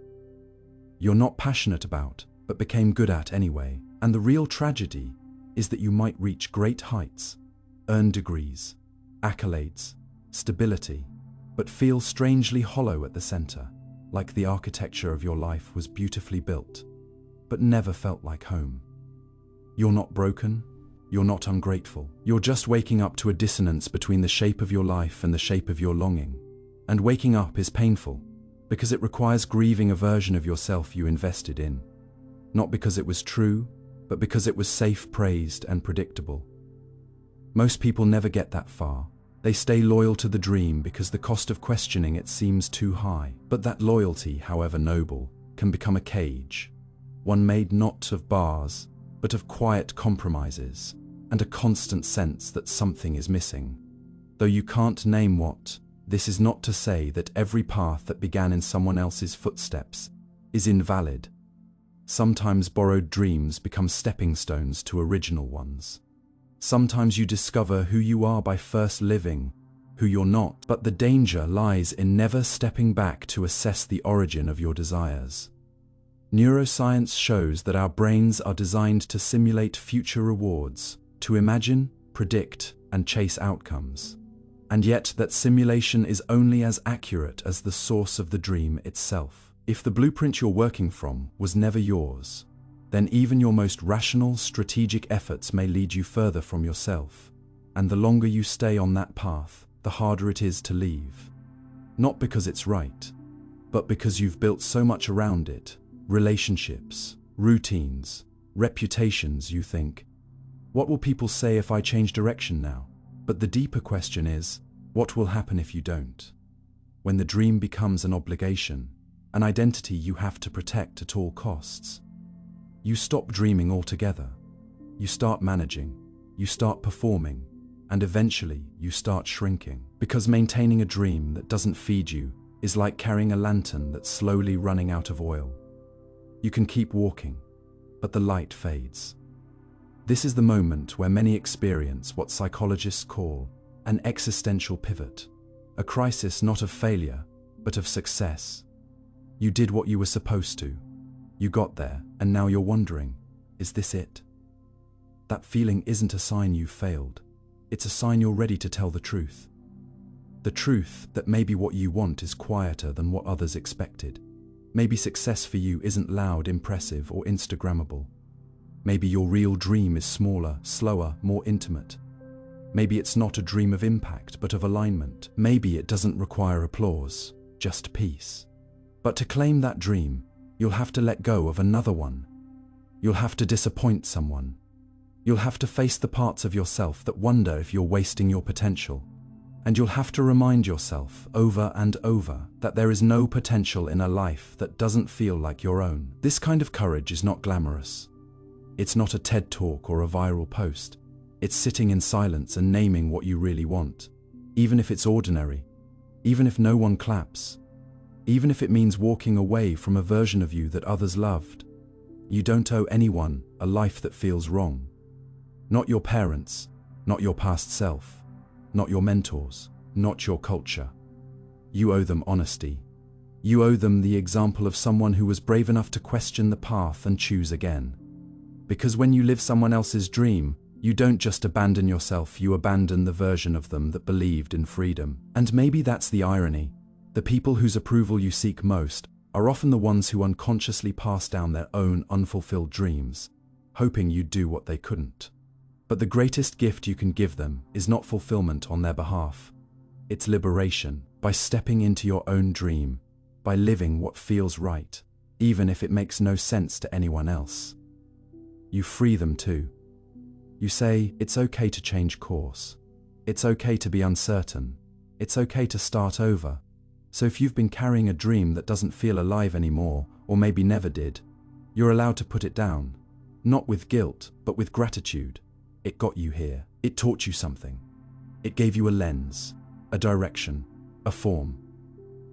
you're not passionate about, but became good at anyway. And the real tragedy is that you might reach great heights, earn degrees, accolades, stability, but feel strangely hollow at the center, like the architecture of your life was beautifully built, but never felt like home. You're not broken, you're not ungrateful. You're just waking up to a dissonance between the shape of your life and the shape of your longing. And waking up is painful, because it requires grieving a version of yourself you invested in. Not because it was true, but because it was safe, praised, and predictable. Most people never get that far. They stay loyal to the dream because the cost of questioning it seems too high. But that loyalty, however noble, can become a cage, one made not of bars, but of quiet compromises, and a constant sense that something is missing. Though you can't name what, this is not to say that every path that began in someone else's footsteps is invalid. Sometimes borrowed dreams become stepping stones to original ones. Sometimes you discover who you are by first living who you're not, but the danger lies in never stepping back to assess the origin of your desires. Neuroscience shows that our brains are designed to simulate future rewards, to imagine, predict, and chase outcomes. And yet that simulation is only as accurate as the source of the dream itself. If the blueprint you're working from was never yours, then even your most rational, strategic efforts may lead you further from yourself. And the longer you stay on that path, the harder it is to leave. Not because it's right, but because you've built so much around it. Relationships, routines, reputations. You think, what will people say if I change direction now? But the deeper question is, what will happen if you don't? When the dream becomes an obligation, an identity you have to protect at all costs, you stop dreaming altogether. You start managing, you start performing, and eventually you start shrinking. Because maintaining a dream that doesn't feed you is like carrying a lantern that's slowly running out of oil. You can keep walking, but the light fades. This is the moment where many experience what psychologists call an existential pivot, a crisis not of failure, but of success. You did what you were supposed to. You got there, and now you're wondering, is this it? That feeling isn't a sign you failed. It's a sign you're ready to tell the truth. The truth that maybe what you want is quieter than what others expected. Maybe success for you isn't loud, impressive, or Instagrammable. Maybe your real dream is smaller, slower, more intimate. Maybe it's not a dream of impact, but of alignment. Maybe it doesn't require applause, just peace. But to claim that dream, you'll have to let go of another one. You'll have to disappoint someone. You'll have to face the parts of yourself that wonder if you're wasting your potential. And you'll have to remind yourself over and over that there is no potential in a life that doesn't feel like your own. This kind of courage is not glamorous. It's not a TED talk or a viral post. It's sitting in silence and naming what you really want, even if it's ordinary, even if no one claps, even if it means walking away from a version of you that others loved. You don't owe anyone a life that feels wrong. Not your parents, not your past self, not your mentors, not your culture. You owe them honesty. You owe them the example of someone who was brave enough to question the path and choose again. Because when you live someone else's dream, you don't just abandon yourself, you abandon the version of them that believed in freedom. And maybe that's the irony. The people whose approval you seek most are often the ones who unconsciously pass down their own unfulfilled dreams, hoping you'd do what they couldn't. But the greatest gift you can give them is not fulfillment on their behalf. It's liberation, by stepping into your own dream, by living what feels right, even if it makes no sense to anyone else. You free them too. You say, it's okay to change course. It's okay to be uncertain. It's okay to start over. So if you've been carrying a dream that doesn't feel alive anymore, or maybe never did, you're allowed to put it down. Not with guilt, but with gratitude. It got you here. It taught you something. It gave you a lens, a direction, a form.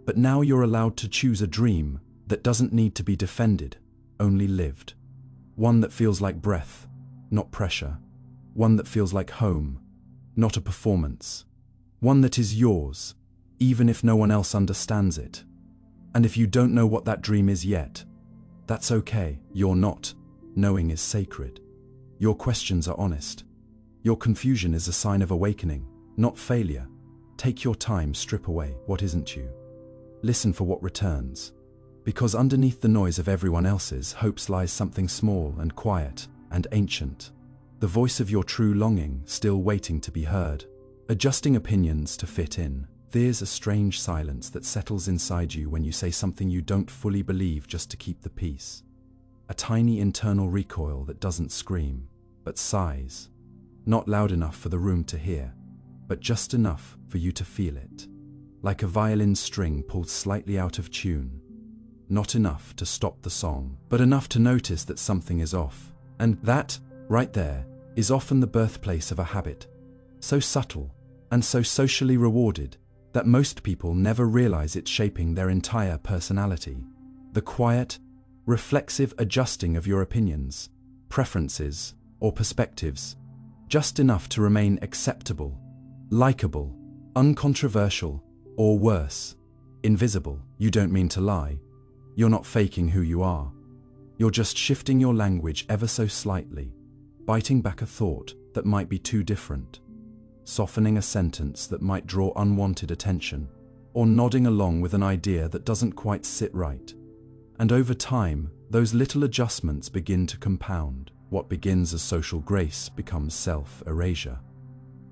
But now you're allowed to choose a dream that doesn't need to be defended, only lived. One that feels like breath, not pressure. One that feels like home, not a performance. One that is yours, even if no one else understands it. And if you don't know what that dream is yet, that's okay. You're not. Knowing is sacred. Your questions are honest. Your confusion is a sign of awakening, not failure. Take your time, strip away what isn't you. Listen for what returns. Because underneath the noise of everyone else's hopes lies something small and quiet and ancient. The voice of your true longing, still waiting to be heard. Adjusting opinions to fit in. There's a strange silence that settles inside you when you say something you don't fully believe just to keep the peace. A tiny internal recoil that doesn't scream, but sighs. Not loud enough for the room to hear, but just enough for you to feel it. Like a violin string pulled slightly out of tune. Not enough to stop the song, but enough to notice that something is off. And that, right there, is often the birthplace of a habit. So subtle, and so socially rewarded, that most people never realize it's shaping their entire personality. The quiet, reflexive adjusting of your opinions, preferences, or perspectives, just enough to remain acceptable, likable, uncontroversial, or worse, invisible. You don't mean to lie. You're not faking who you are. You're just shifting your language ever so slightly, biting back a thought that might be too different, softening a sentence that might draw unwanted attention, or nodding along with an idea that doesn't quite sit right. And over time, those little adjustments begin to compound. What begins as social grace becomes self-erasure.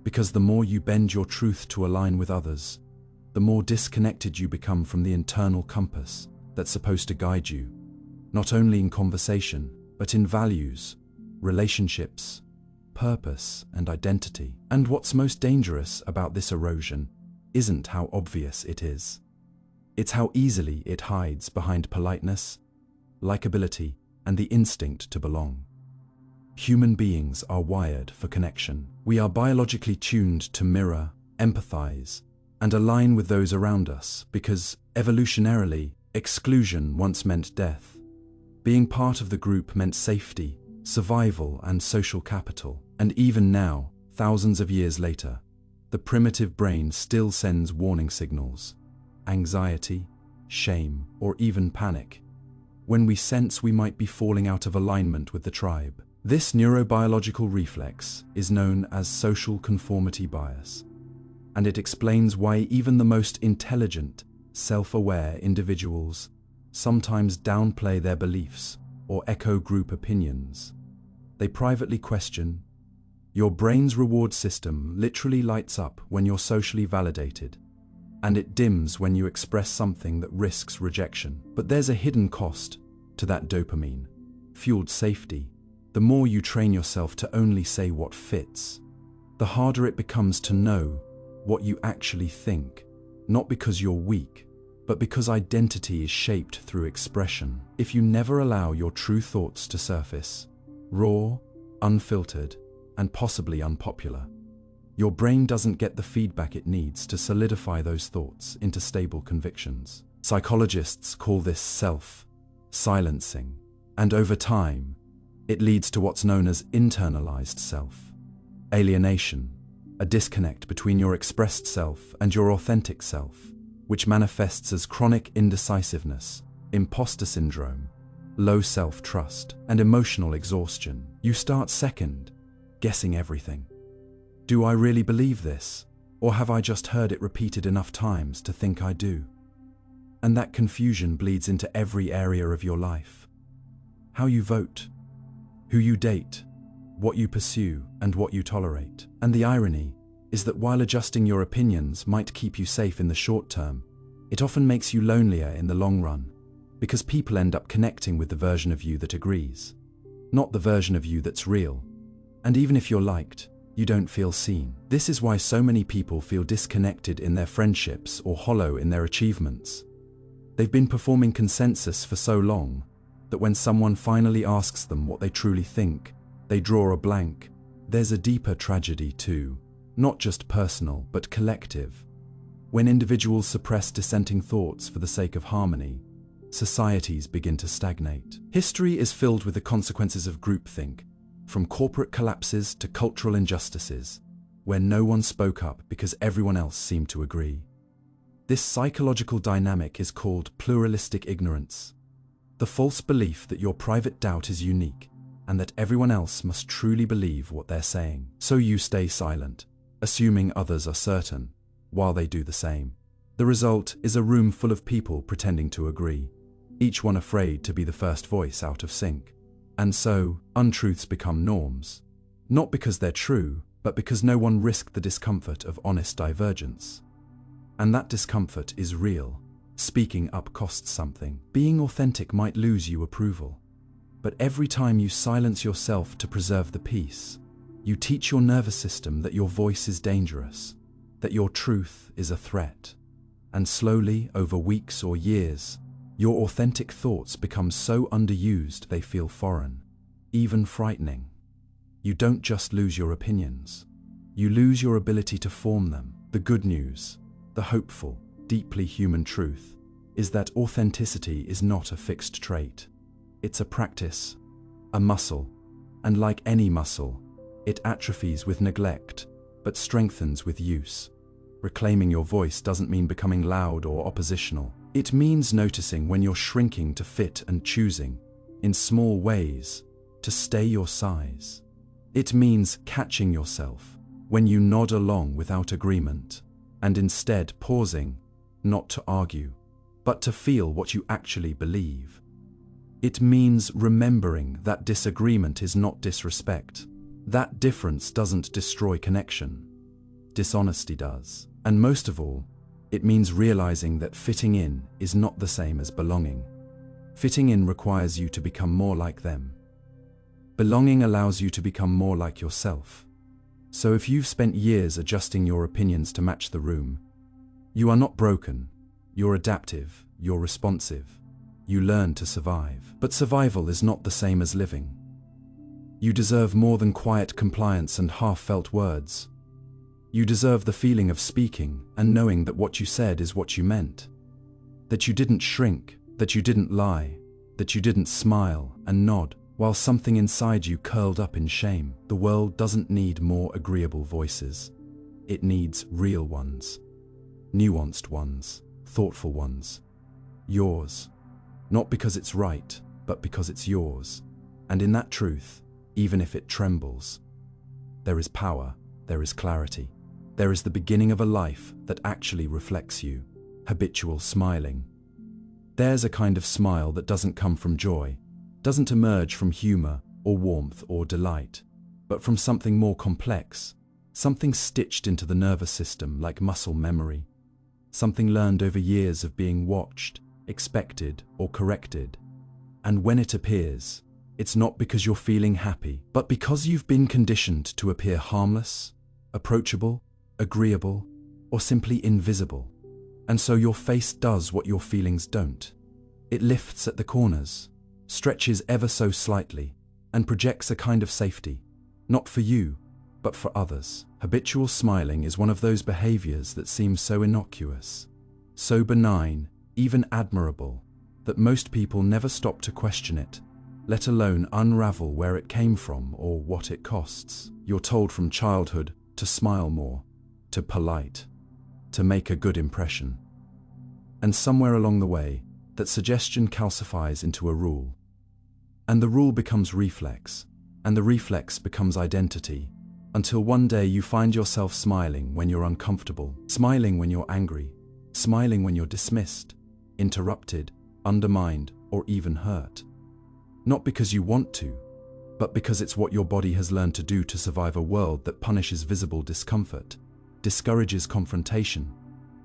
Because the more you bend your truth to align with others, the more disconnected you become from the internal compass that's supposed to guide you, not only in conversation, but in values, relationships, purpose, and identity. And what's most dangerous about this erosion isn't how obvious it is. It's how easily it hides behind politeness, likability, and the instinct to belong. Human beings are wired for connection. We are biologically tuned to mirror, empathize, and align with those around us, because, evolutionarily, exclusion once meant death. Being part of the group meant safety, survival, and social capital. And even now, thousands of years later, the primitive brain still sends warning signals: anxiety, shame, or even panic, when we sense we might be falling out of alignment with the tribe. This neurobiological reflex is known as social conformity bias, and it explains why even the most intelligent, self-aware individuals sometimes downplay their beliefs or echo group opinions. They privately question. Your brain's reward system literally lights up when you're socially validated, and it dims when you express something that risks rejection. But there's a hidden cost to that dopamine-fueled safety. The more you train yourself to only say what fits, the harder it becomes to know what you actually think, not because you're weak, but because identity is shaped through expression. If you never allow your true thoughts to surface, raw, unfiltered, and possibly unpopular, your brain doesn't get the feedback it needs to solidify those thoughts into stable convictions. Psychologists call this self-silencing, and over time, it leads to what's known as internalized self-alienation, a disconnect between your expressed self and your authentic self, which manifests as chronic indecisiveness, imposter syndrome, low self-trust, and emotional exhaustion. You start second-guessing everything. Do I really believe this? Or have I just heard it repeated enough times to think I do? And that confusion bleeds into every area of your life. How you vote, who you date, what you pursue, and what you tolerate. And the irony is that while adjusting your opinions might keep you safe in the short term, it often makes you lonelier in the long run, because people end up connecting with the version of you that agrees, not the version of you that's real. And even if you're liked, you don't feel seen. This is why so many people feel disconnected in their friendships or hollow in their achievements. They've been performing consensus for so long that when someone finally asks them what they truly think, they draw a blank. There's a deeper tragedy too, not just personal but collective. When individuals suppress dissenting thoughts for the sake of harmony, societies begin to stagnate. History is filled with the consequences of groupthink, from corporate collapses to cultural injustices, where no one spoke up because everyone else seemed to agree. This psychological dynamic is called pluralistic ignorance, the false belief that your private doubt is unique and that everyone else must truly believe what they're saying. So you stay silent, assuming others are certain, while they do the same. The result is a room full of people pretending to agree, each one afraid to be the first voice out of sync. And so, untruths become norms, not because they're true, but because no one risked the discomfort of honest divergence. And that discomfort is real. Speaking up costs something. Being authentic might lose you approval. But every time you silence yourself to preserve the peace, you teach your nervous system that your voice is dangerous, that your truth is a threat. And slowly, over weeks or years, your authentic thoughts become so underused they feel foreign, even frightening. You don't just lose your opinions, you lose your ability to form them. The good news, the hopeful, deeply human truth, is that authenticity is not a fixed trait. It's a practice, a muscle, and like any muscle, it atrophies with neglect, but strengthens with use. Reclaiming your voice doesn't mean becoming loud or oppositional. It means noticing when you're shrinking to fit and choosing, in small ways, to stay your size. It means catching yourself when you nod along without agreement, and instead pausing, not to argue, but to feel what you actually believe. It means remembering that disagreement is not disrespect. That difference doesn't destroy connection. Dishonesty does. And most of all, it means realizing that fitting in is not the same as belonging. Fitting in requires you to become more like them. Belonging allows you to become more like yourself. So if you've spent years adjusting your opinions to match the room, you are not broken. You're adaptive, you're responsive. You learn to survive. But survival is not the same as living. You deserve more than quiet compliance and half-felt words. You deserve the feeling of speaking and knowing that what you said is what you meant. That you didn't shrink, that you didn't lie, that you didn't smile and nod while something inside you curled up in shame. The world doesn't need more agreeable voices. It needs real ones. Nuanced ones, thoughtful ones. Yours. Not because it's right, but because it's yours. And in that truth, even if it trembles, there is power, there is clarity. There is the beginning of a life that actually reflects you. Habitual smiling. There's a kind of smile that doesn't come from joy, doesn't emerge from humor or warmth or delight, but from something more complex, something stitched into the nervous system like muscle memory, something learned over years of being watched, expected, or corrected. And when it appears, it's not because you're feeling happy, but because you've been conditioned to appear harmless, approachable, agreeable, or simply invisible. And so your face does what your feelings don't. It lifts at the corners, stretches ever so slightly, and projects a kind of safety, not for you, but for others. Habitual smiling is one of those behaviors that seem so innocuous, so benign, even admirable, that most people never stop to question it, let alone unravel where it came from or what it costs. You're told from childhood to smile more, to polite, to make a good impression. And somewhere along the way, that suggestion calcifies into a rule. And the rule becomes reflex, and the reflex becomes identity, until one day you find yourself smiling when you're uncomfortable, smiling when you're angry, smiling when you're dismissed, interrupted, undermined, or even hurt. Not because you want to, but because it's what your body has learned to do to survive a world that punishes visible discomfort, discourages confrontation,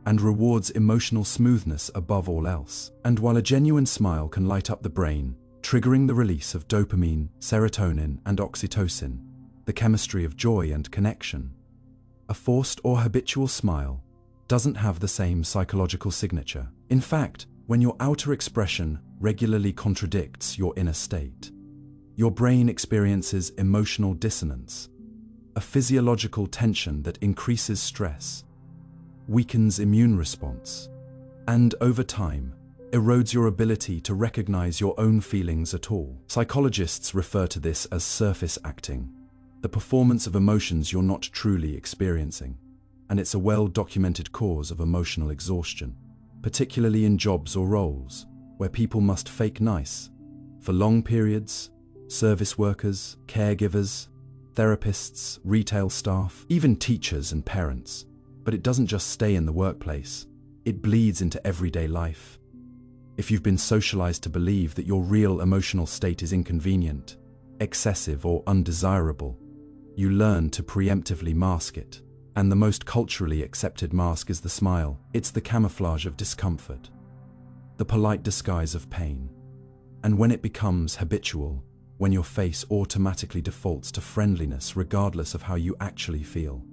and rewards emotional smoothness above all else. And while a genuine smile can light up the brain, triggering the release of dopamine, serotonin, and oxytocin, the chemistry of joy and connection, a forced or habitual smile doesn't have the same psychological signature. In fact, when your outer expression regularly contradicts your inner state, your brain experiences emotional dissonance, a physiological tension that increases stress, weakens immune response, and over time, erodes your ability to recognize your own feelings at all. Psychologists refer to this as surface acting, the performance of emotions you're not truly experiencing, and it's a well-documented cause of emotional exhaustion, particularly in jobs or roles where people must fake nice for long periods. Service workers, caregivers, therapists, retail staff, even teachers and parents. But it doesn't just stay in the workplace, it bleeds into everyday life. If you've been socialized to believe that your real emotional state is inconvenient, excessive, or undesirable, you learn to preemptively mask it. And the most culturally accepted mask is the smile. It's the camouflage of discomfort, the polite disguise of pain. And when it becomes habitual, when your face automatically defaults to friendliness regardless of how you actually feel,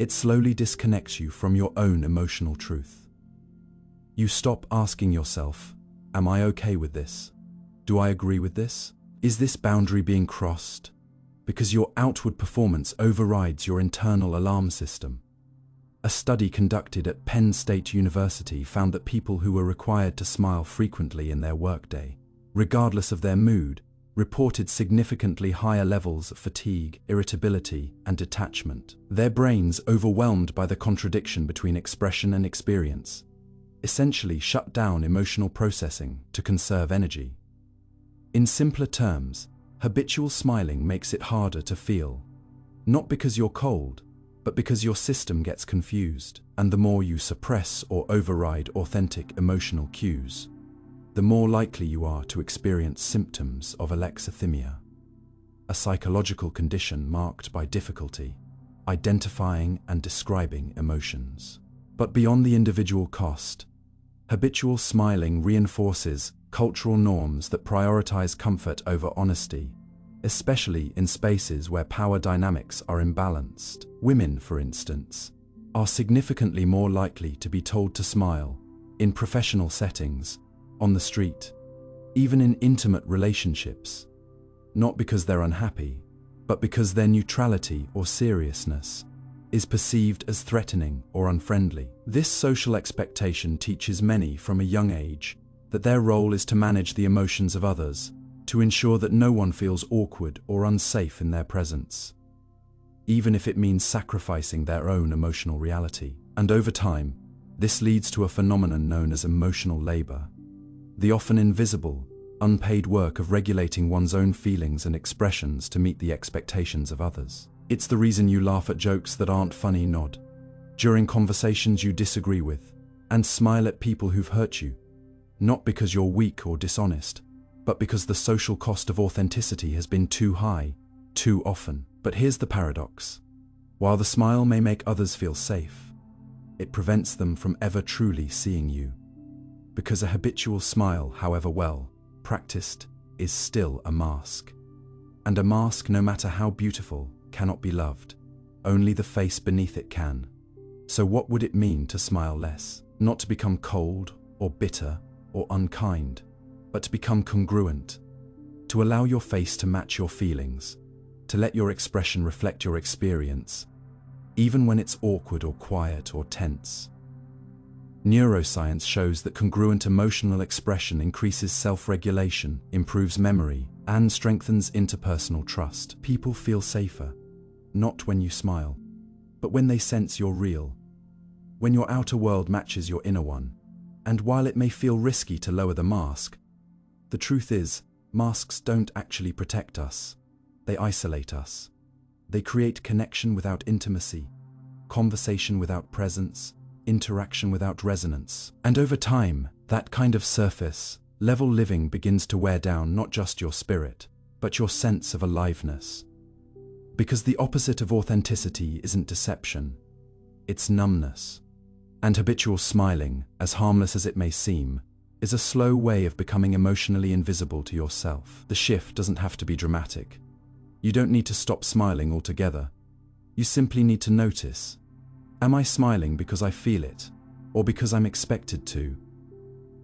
it slowly disconnects you from your own emotional truth. You stop asking yourself, am I okay with this? Do I agree with this? Is this boundary being crossed? Because your outward performance overrides your internal alarm system. A study conducted at Penn State University found that people who were required to smile frequently in their workday, regardless of their mood, reported significantly higher levels of fatigue, irritability, and detachment. Their brains, overwhelmed by the contradiction between expression and experience, essentially shut down emotional processing to conserve energy. In simpler terms, habitual smiling makes it harder to feel, not because you're cold, but because your system gets confused. And the more you suppress or override authentic emotional cues, the more likely you are to experience symptoms of alexithymia, a psychological condition marked by difficulty identifying and describing emotions. But beyond the individual cost, habitual smiling reinforces cultural norms that prioritize comfort over honesty, especially in spaces where power dynamics are imbalanced. Women, for instance, are significantly more likely to be told to smile in professional settings, on the street, even in intimate relationships, not because they're unhappy, but because their neutrality or seriousness is perceived as threatening or unfriendly. This social expectation teaches many from a young age that their role is to manage the emotions of others, to ensure that no one feels awkward or unsafe in their presence, even if it means sacrificing their own emotional reality. And over time, this leads to a phenomenon known as emotional labor, the often invisible, unpaid work of regulating one's own feelings and expressions to meet the expectations of others. It's the reason you laugh at jokes that aren't funny, nod during conversations you disagree with, and smile at people who've hurt you, not because you're weak or dishonest, but because the social cost of authenticity has been too high, too often. But here's the paradox. While the smile may make others feel safe, it prevents them from ever truly seeing you. Because a habitual smile, however well practiced, is still a mask. And a mask, no matter how beautiful, cannot be loved. Only the face beneath it can. So what would it mean to smile less? Not to become cold or bitter or unkind, but to become congruent, to allow your face to match your feelings, to let your expression reflect your experience, even when it's awkward or quiet or tense. Neuroscience shows that congruent emotional expression increases self-regulation, improves memory, and strengthens interpersonal trust. People feel safer, not when you smile, but when they sense you're real, when your outer world matches your inner one. And while it may feel risky to lower the mask, the truth is, masks don't actually protect us. They isolate us. They create connection without intimacy, conversation without presence, interaction without resonance. And over time, that kind of surface level living begins to wear down not just your spirit, but your sense of aliveness. Because the opposite of authenticity isn't deception, it's numbness. And habitual smiling, as harmless as it may seem, is a slow way of becoming emotionally invisible to yourself. The shift doesn't have to be dramatic. You don't need to stop smiling altogether. You simply need to notice. Am I smiling because I feel it, or because I'm expected to?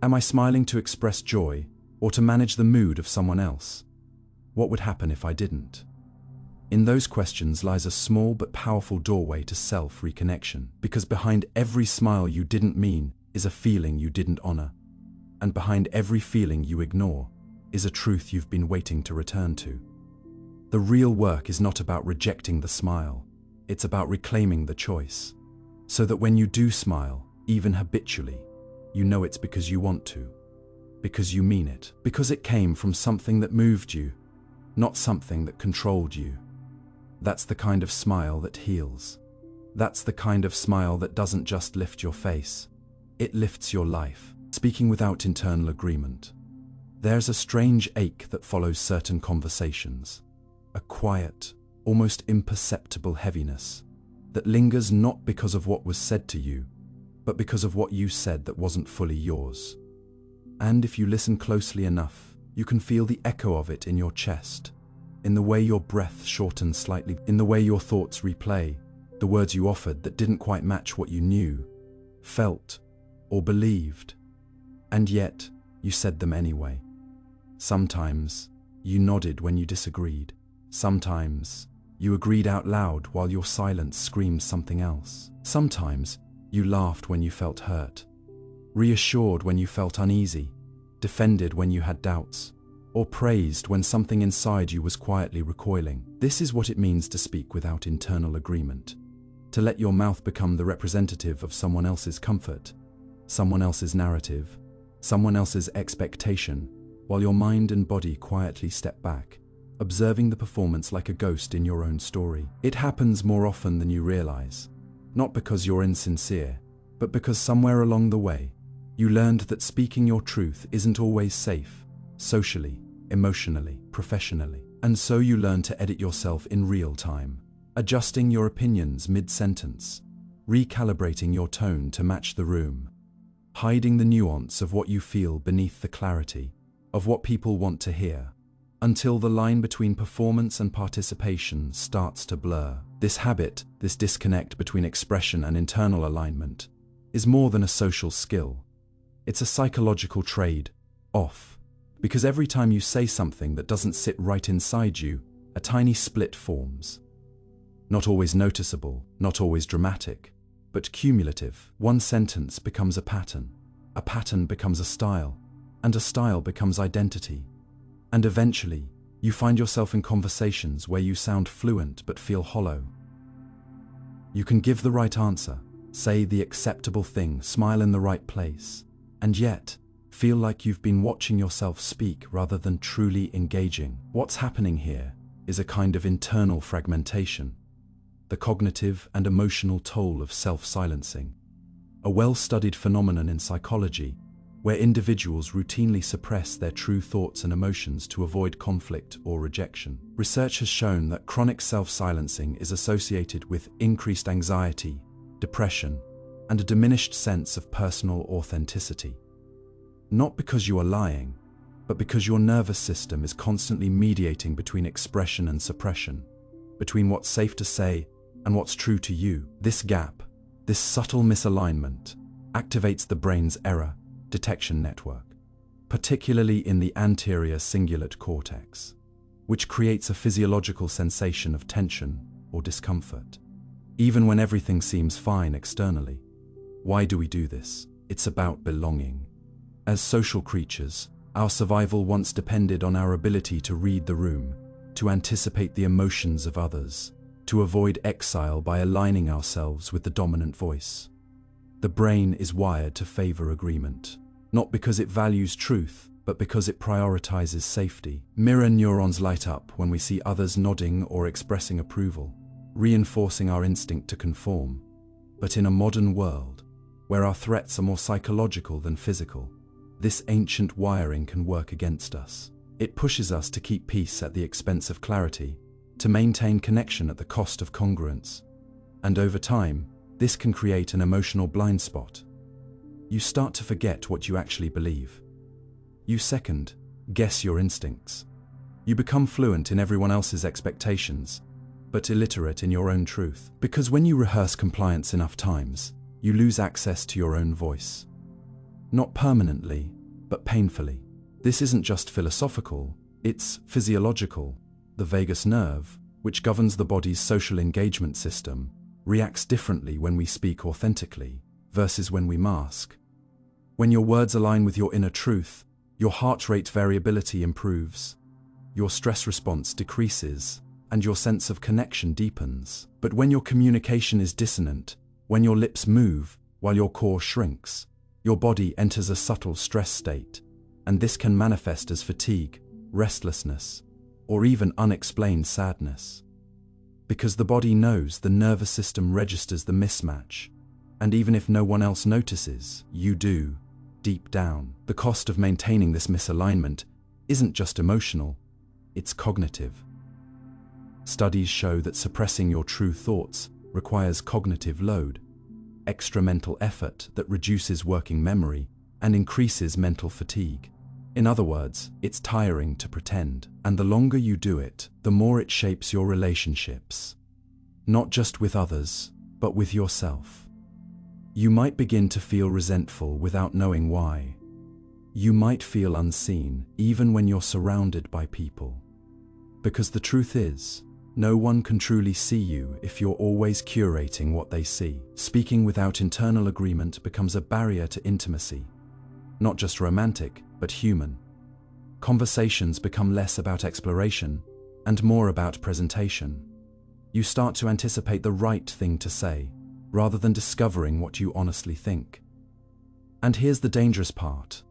Am I smiling to express joy, or to manage the mood of someone else? What would happen if I didn't? In those questions lies a small but powerful doorway to self-reconnection, because behind every smile you didn't mean is a feeling you didn't honor. And behind every feeling you ignore is a truth you've been waiting to return to. The real work is not about rejecting the smile, it's about reclaiming the choice. So that when you do smile, even habitually, you know it's because you want to, because you mean it, because it came from something that moved you, not something that controlled you. That's the kind of smile that heals. That's the kind of smile that doesn't just lift your face, it lifts your life. Speaking without internal agreement. There's a strange ache that follows certain conversations, a quiet, almost imperceptible heaviness that lingers not because of what was said to you, but because of what you said that wasn't fully yours. And if you listen closely enough, you can feel the echo of it in your chest, in the way your breath shortens slightly, in the way your thoughts replay, the words you offered that didn't quite match what you knew, felt, or believed. And yet, you said them anyway. Sometimes, you nodded when you disagreed. Sometimes, you agreed out loud while your silence screamed something else. Sometimes, you laughed when you felt hurt, reassured when you felt uneasy, defended when you had doubts, or praised when something inside you was quietly recoiling. This is what it means to speak without internal agreement. To let your mouth become the representative of someone else's comfort, someone else's narrative, someone else's expectation, while your mind and body quietly step back, observing the performance like a ghost in your own story. It happens more often than you realize, not because you're insincere, but because somewhere along the way, you learned that speaking your truth isn't always safe, socially, emotionally, professionally. And so you learn to edit yourself in real time, adjusting your opinions mid-sentence, recalibrating your tone to match the room, hiding the nuance of what you feel beneath the clarity of what people want to hear, until the line between performance and participation starts to blur. This habit, this disconnect between expression and internal alignment, is more than a social skill. It's a psychological trade-off, because every time you say something that doesn't sit right inside you, a tiny split forms. Not always noticeable, not always dramatic, but cumulative. One sentence becomes a pattern becomes a style becomes identity. And eventually, you find yourself in conversations where you sound fluent but feel hollow. You can give the right answer, say the acceptable thing, smile in the right place, and yet feel like you've been watching yourself speak rather than truly engaging. What's happening here is a kind of internal fragmentation, the cognitive and emotional toll of self-silencing, a well-studied phenomenon in psychology where individuals routinely suppress their true thoughts and emotions to avoid conflict or rejection. Research has shown that chronic self-silencing is associated with increased anxiety, depression, and a diminished sense of personal authenticity. Not because you are lying, but because your nervous system is constantly mediating between expression and suppression, between what's safe to say and what's true to you. This gap, this subtle misalignment, activates the brain's error detection network, particularly in the anterior cingulate cortex, which creates a physiological sensation of tension or discomfort, even when everything seems fine externally. Why do we do this? It's about belonging. As social creatures, our survival once depended on our ability to read the room, to anticipate the emotions of others, to avoid exile by aligning ourselves with the dominant voice. The brain is wired to favor agreement, not because it values truth, but because it prioritizes safety. Mirror neurons light up when we see others nodding or expressing approval, reinforcing our instinct to conform. But in a modern world, where our threats are more psychological than physical, this ancient wiring can work against us. It pushes us to keep peace at the expense of clarity, to maintain connection at the cost of congruence. And over time, this can create an emotional blind spot. You start to forget what you actually believe. You second-guess your instincts. You become fluent in everyone else's expectations, but illiterate in your own truth. Because when you rehearse compliance enough times, you lose access to your own voice. Not permanently, but painfully. This isn't just philosophical, it's physiological. The vagus nerve, which governs the body's social engagement system, reacts differently when we speak authentically versus when we mask. When your words align with your inner truth, your heart rate variability improves, your stress response decreases, and your sense of connection deepens. But when your communication is dissonant, when your lips move while your core shrinks, your body enters a subtle stress state, and this can manifest as fatigue, restlessness, or even unexplained sadness. Because the body knows, the nervous system registers the mismatch, and even if no one else notices, you do, deep down. The cost of maintaining this misalignment isn't just emotional, it's cognitive. Studies show that suppressing your true thoughts requires cognitive load, extra mental effort that reduces working memory and increases mental fatigue. In other words, it's tiring to pretend, and the longer you do it, the more it shapes your relationships. Not just with others, but with yourself. You might begin to feel resentful without knowing why. You might feel unseen, even when you're surrounded by people. Because the truth is, no one can truly see you if you're always curating what they see. Speaking without internal agreement becomes a barrier to intimacy. Not just romantic, but human. Conversations become less about exploration and more about presentation. You start to anticipate the right thing to say, rather than discovering what you honestly think. And here's the dangerous part.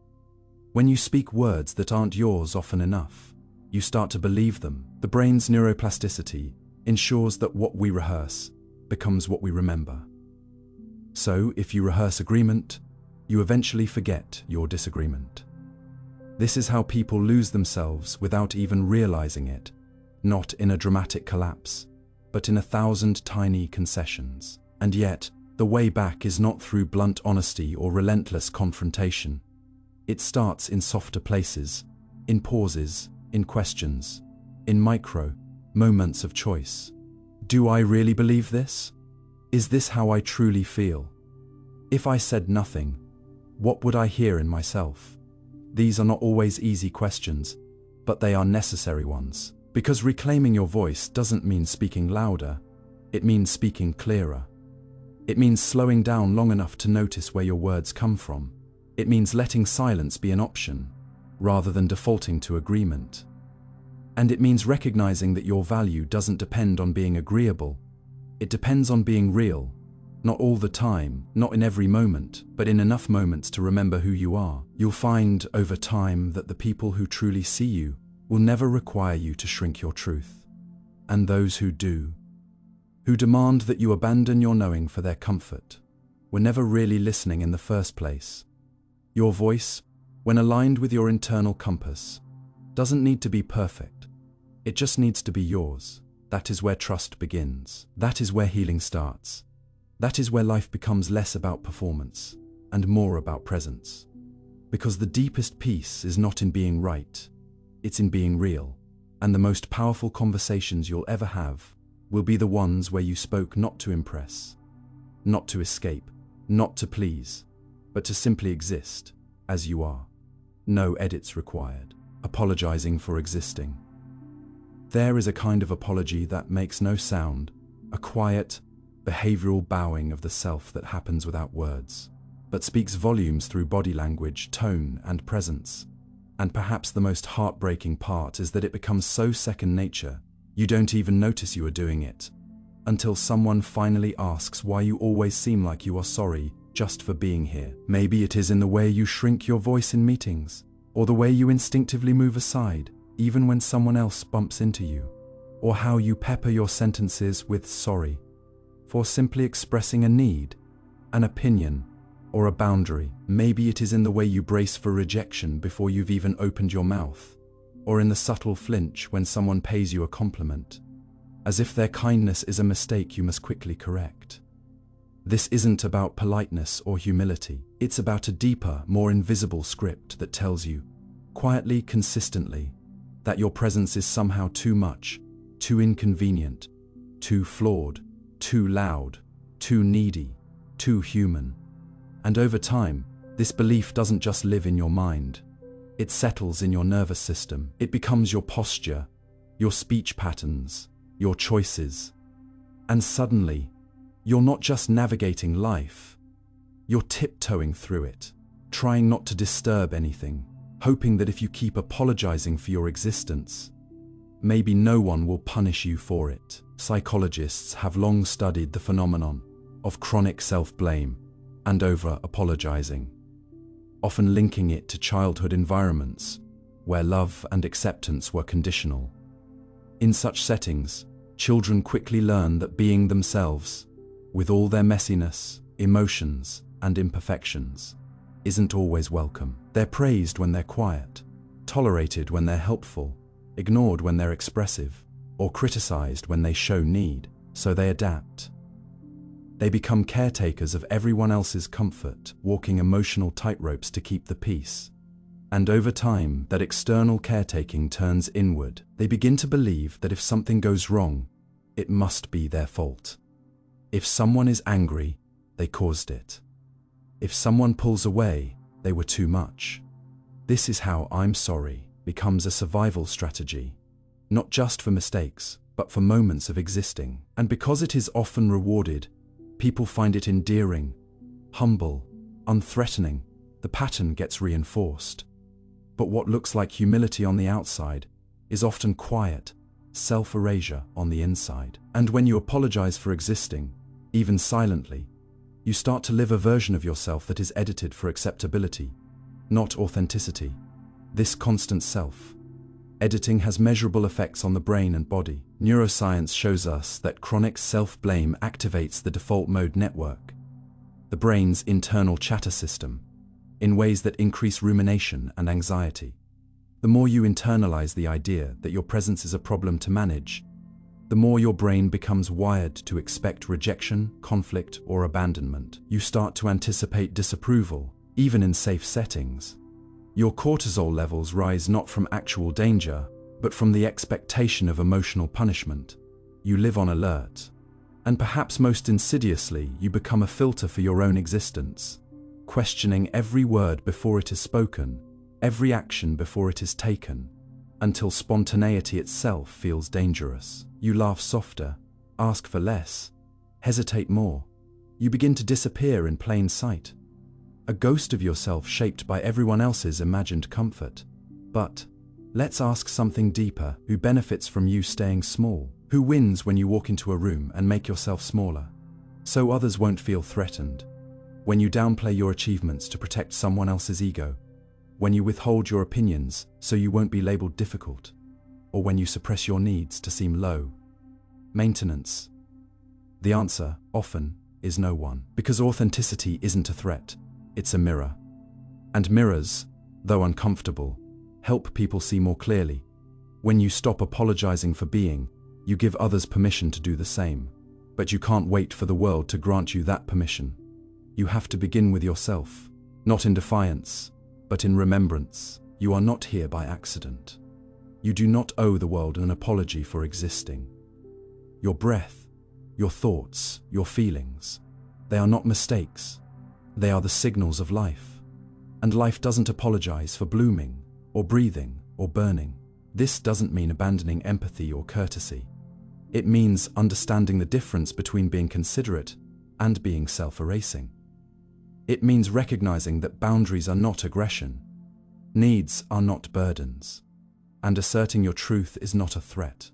When you speak words that aren't yours often enough, you start to believe them. The brain's neuroplasticity ensures that what we rehearse becomes what we remember. So, if you rehearse agreement, you eventually forget your disagreement. This is how people lose themselves without even realizing it, not in a dramatic collapse, but in 1,000 tiny concessions. And yet, the way back is not through blunt honesty or relentless confrontation. It starts in softer places, in pauses, in questions, in micro moments of choice. Do I really believe this? Is this how I truly feel? If I said nothing, what would I hear in myself? These are not always easy questions, but they are necessary ones. Because reclaiming your voice doesn't mean speaking louder. It means speaking clearer. It means slowing down long enough to notice where your words come from. It means letting silence be an option, rather than defaulting to agreement. And it means recognizing that your value doesn't depend on being agreeable. It depends on being real. Not all the time, not in every moment, but in enough moments to remember who you are. You'll find over time that the people who truly see you will never require you to shrink your truth. And those who do, who demand that you abandon your knowing for their comfort, were never really listening in the first place. Your voice, when aligned with your internal compass, doesn't need to be perfect. It just needs to be yours. That is where trust begins. That is where healing starts. That is where life becomes less about performance and more about presence. Because the deepest peace is not in being right, it's in being real. And the most powerful conversations you'll ever have will be the ones where you spoke not to impress, not to escape, not to please, but to simply exist as you are. No edits required. Apologizing for existing. There is a kind of apology that makes no sound, a quiet, behavioral bowing of the self that happens without words, but speaks volumes through body language, tone, and presence. And perhaps the most heartbreaking part is that it becomes so second nature, you don't even notice you are doing it, until someone finally asks why you always seem like you are sorry just for being here. Maybe it is in the way you shrink your voice in meetings, or the way you instinctively move aside, even when someone else bumps into you, or how you pepper your sentences with sorry, for simply expressing a need, an opinion, or a boundary. Maybe it is in the way you brace for rejection before you've even opened your mouth, or in the subtle flinch when someone pays you a compliment, as if their kindness is a mistake you must quickly correct. This isn't about politeness or humility. It's about a deeper, more invisible script that tells you, quietly, consistently, that your presence is somehow too much, too inconvenient, too flawed, too loud, too needy, too human. And over time, this belief doesn't just live in your mind. It settles in your nervous system. It becomes your posture, your speech patterns, your choices. And suddenly, you're not just navigating life, you're tiptoeing through it, trying not to disturb anything, hoping that if you keep apologizing for your existence, maybe no one will punish you for it. Psychologists have long studied the phenomenon of chronic self-blame and over-apologizing, often linking it to childhood environments where love and acceptance were conditional. In such settings, children quickly learn that being themselves, with all their messiness, emotions, and imperfections, isn't always welcome. They're praised when they're quiet, tolerated when they're helpful, ignored when they're expressive, or criticized when they show need, so they adapt. They become caretakers of everyone else's comfort, walking emotional tightropes to keep the peace. And over time, that external caretaking turns inward. They begin to believe that if something goes wrong, it must be their fault. If someone is angry, they caused it. If someone pulls away, they were too much. This is how "I'm sorry" becomes a survival strategy, not just for mistakes, but for moments of existing. And because it is often rewarded, people find it endearing, humble, unthreatening. The pattern gets reinforced. But what looks like humility on the outside is often quiet, self-erasure on the inside. And when you apologize for existing, even silently, you start to live a version of yourself that is edited for acceptability, not authenticity. This constant self-editing has measurable effects on the brain and body. Neuroscience shows us that chronic self-blame activates the default mode network, the brain's internal chatter system, in ways that increase rumination and anxiety. The more you internalize the idea that your presence is a problem to manage, the more your brain becomes wired to expect rejection, conflict, or abandonment. You start to anticipate disapproval, even in safe settings. Your cortisol levels rise not from actual danger, but from the expectation of emotional punishment. You live on alert. And perhaps most insidiously, you become a filter for your own existence, questioning every word before it is spoken, every action before it is taken, until spontaneity itself feels dangerous. You laugh softer, ask for less, hesitate more. You begin to disappear in plain sight. A ghost of yourself shaped by everyone else's imagined comfort. But let's ask something deeper. Who benefits from you staying small? Who wins when you walk into a room and make yourself smaller, so others won't feel threatened? When you downplay your achievements to protect someone else's ego? When you withhold your opinions so you won't be labeled difficult? Or when you suppress your needs to seem low maintenance? The answer, often, is no one. Because authenticity isn't a threat, it's a mirror. And mirrors, though uncomfortable, help people see more clearly. When you stop apologizing for being, you give others permission to do the same. But you can't wait for the world to grant you that permission. You have to begin with yourself, not in defiance, but in remembrance. You are not here by accident. You do not owe the world an apology for existing. Your breath, your thoughts, your feelings, they are not mistakes. They are the signals of life. And life doesn't apologize for blooming, or breathing, or burning. This doesn't mean abandoning empathy or courtesy. It means understanding the difference between being considerate and being self-erasing. It means recognizing that boundaries are not aggression, needs are not burdens, and asserting your truth is not a threat.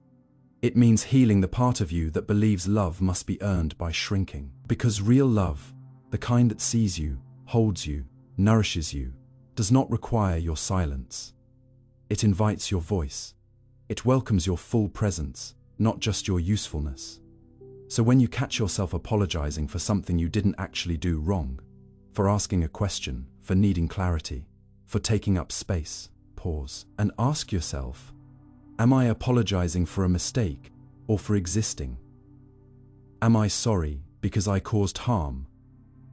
It means healing the part of you that believes love must be earned by shrinking. Because real love, the kind that sees you, holds you, nourishes you, does not require your silence. It invites your voice. It welcomes your full presence, not just your usefulness. So when you catch yourself apologizing for something you didn't actually do wrong, for asking a question, for needing clarity, for taking up space, pause and ask yourself, am I apologizing for a mistake or for existing? Am I sorry because I caused harm,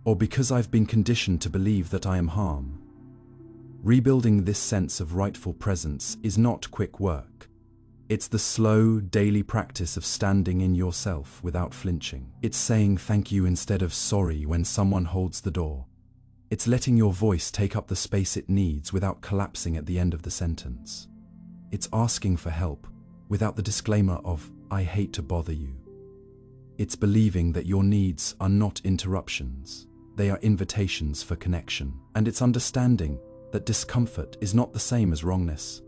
or because I've been conditioned to believe that I am harm? Rebuilding this sense of rightful presence is not quick work. It's the slow, daily practice of standing in yourself without flinching. It's saying thank you instead of sorry when someone holds the door. It's letting your voice take up the space it needs without collapsing at the end of the sentence. It's asking for help without the disclaimer of, I hate to bother you. It's believing that your needs are not interruptions. They are invitations for connection. And it's understanding that discomfort is not the same as wrongness.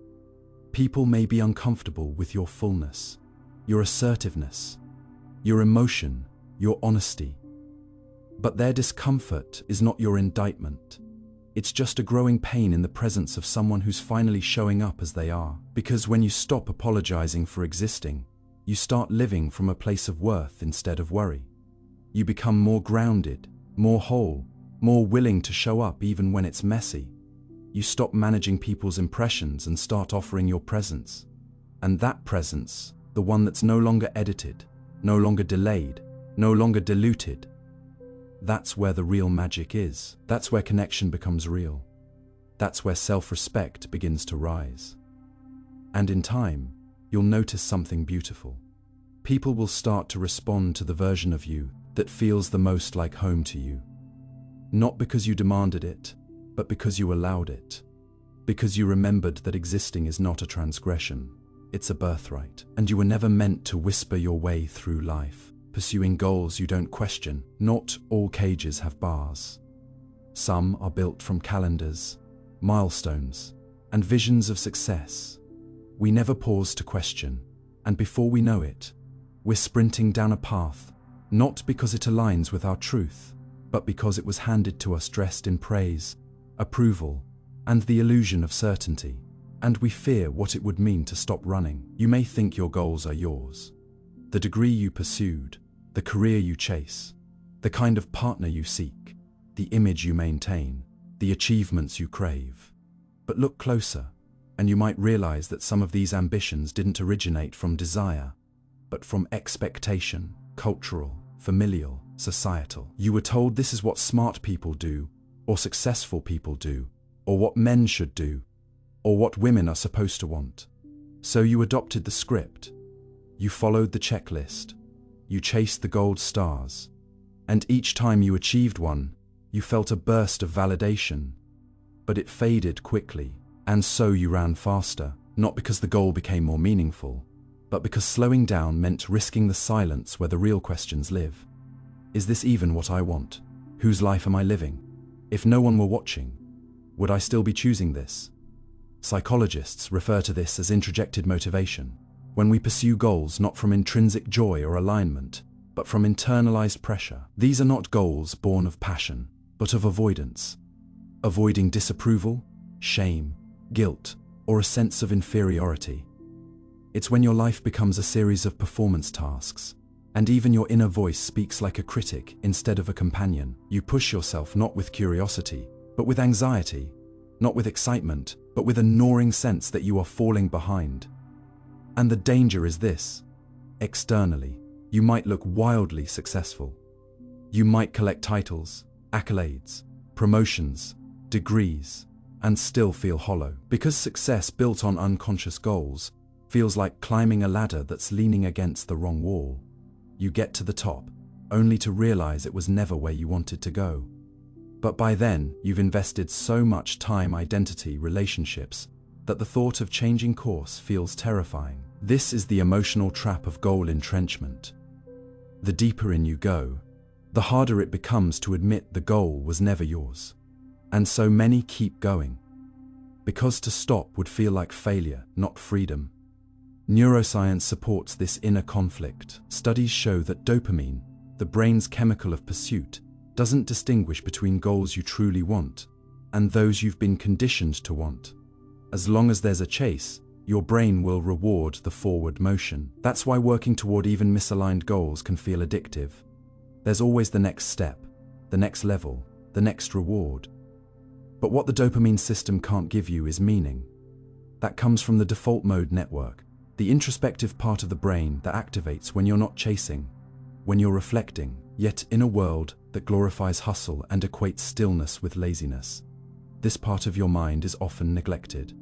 People may be uncomfortable with your fullness, your assertiveness, your emotion, your honesty. But their discomfort is not your indictment. It's just a growing pain in the presence of someone who's finally showing up as they are. Because when you stop apologizing for existing, you start living from a place of worth instead of worry. You become more grounded, more whole, more willing to show up even when it's messy. You stop managing people's impressions and start offering your presence. And that presence, the one that's no longer edited, no longer delayed, no longer diluted, that's where the real magic is. That's where connection becomes real. That's where self-respect begins to rise. And in time, you'll notice something beautiful. People will start to respond to the version of you that feels the most like home to you. Not because you demanded it, but because you allowed it. Because you remembered that existing is not a transgression, it's a birthright. And you were never meant to whisper your way through life, pursuing goals you don't question. Not all cages have bars. Some are built from calendars, milestones, and visions of success. We never pause to question, and before we know it, we're sprinting down a path, not because it aligns with our truth, but because it was handed to us dressed in praise, approval, and the illusion of certainty. And we fear what it would mean to stop running. You may think your goals are yours. The degree you pursued, the career you chase, the kind of partner you seek, the image you maintain, the achievements you crave. But look closer, and you might realize that some of these ambitions didn't originate from desire, but from expectation, cultural, familial, societal. You were told this is what smart people do, or successful people do, or what men should do, or what women are supposed to want. So you adopted the script. You followed the checklist. You chased the gold stars. And each time you achieved one, you felt a burst of validation. But it faded quickly, and so you ran faster, not because the goal became more meaningful, but because slowing down meant risking the silence where the real questions live. Is this even what I want? Whose life am I living? If no one were watching, would I still be choosing this? Psychologists refer to this as introjected motivation, when we pursue goals not from intrinsic joy or alignment, but from internalized pressure. These are not goals born of passion, but of avoidance. Avoiding disapproval, shame, guilt, or a sense of inferiority. It's when your life becomes a series of performance tasks, and even your inner voice speaks like a critic instead of a companion. You push yourself not with curiosity, but with anxiety, not with excitement, but with a gnawing sense that you are falling behind. And the danger is this: externally, you might look wildly successful. You might collect titles, accolades, promotions, degrees, and still feel hollow. Because success built on unconscious goals feels like climbing a ladder that's leaning against the wrong wall. You get to the top, only to realize it was never where you wanted to go. But by then, you've invested so much time, identity, relationships, that the thought of changing course feels terrifying. This is the emotional trap of goal entrenchment. The deeper in you go, the harder it becomes to admit the goal was never yours. And so many keep going, because to stop would feel like failure, not freedom. Neuroscience supports this inner conflict. Studies show that dopamine, the brain's chemical of pursuit, doesn't distinguish between goals you truly want and those you've been conditioned to want. As long as there's a chase, your brain will reward the forward motion. That's why working toward even misaligned goals can feel addictive. There's always the next step, the next level, the next reward. But what the dopamine system can't give you is meaning. That comes from the default mode network, the introspective part of the brain that activates when you're not chasing, when you're reflecting. Yet in a world that glorifies hustle and equates stillness with laziness, this part of your mind is often neglected.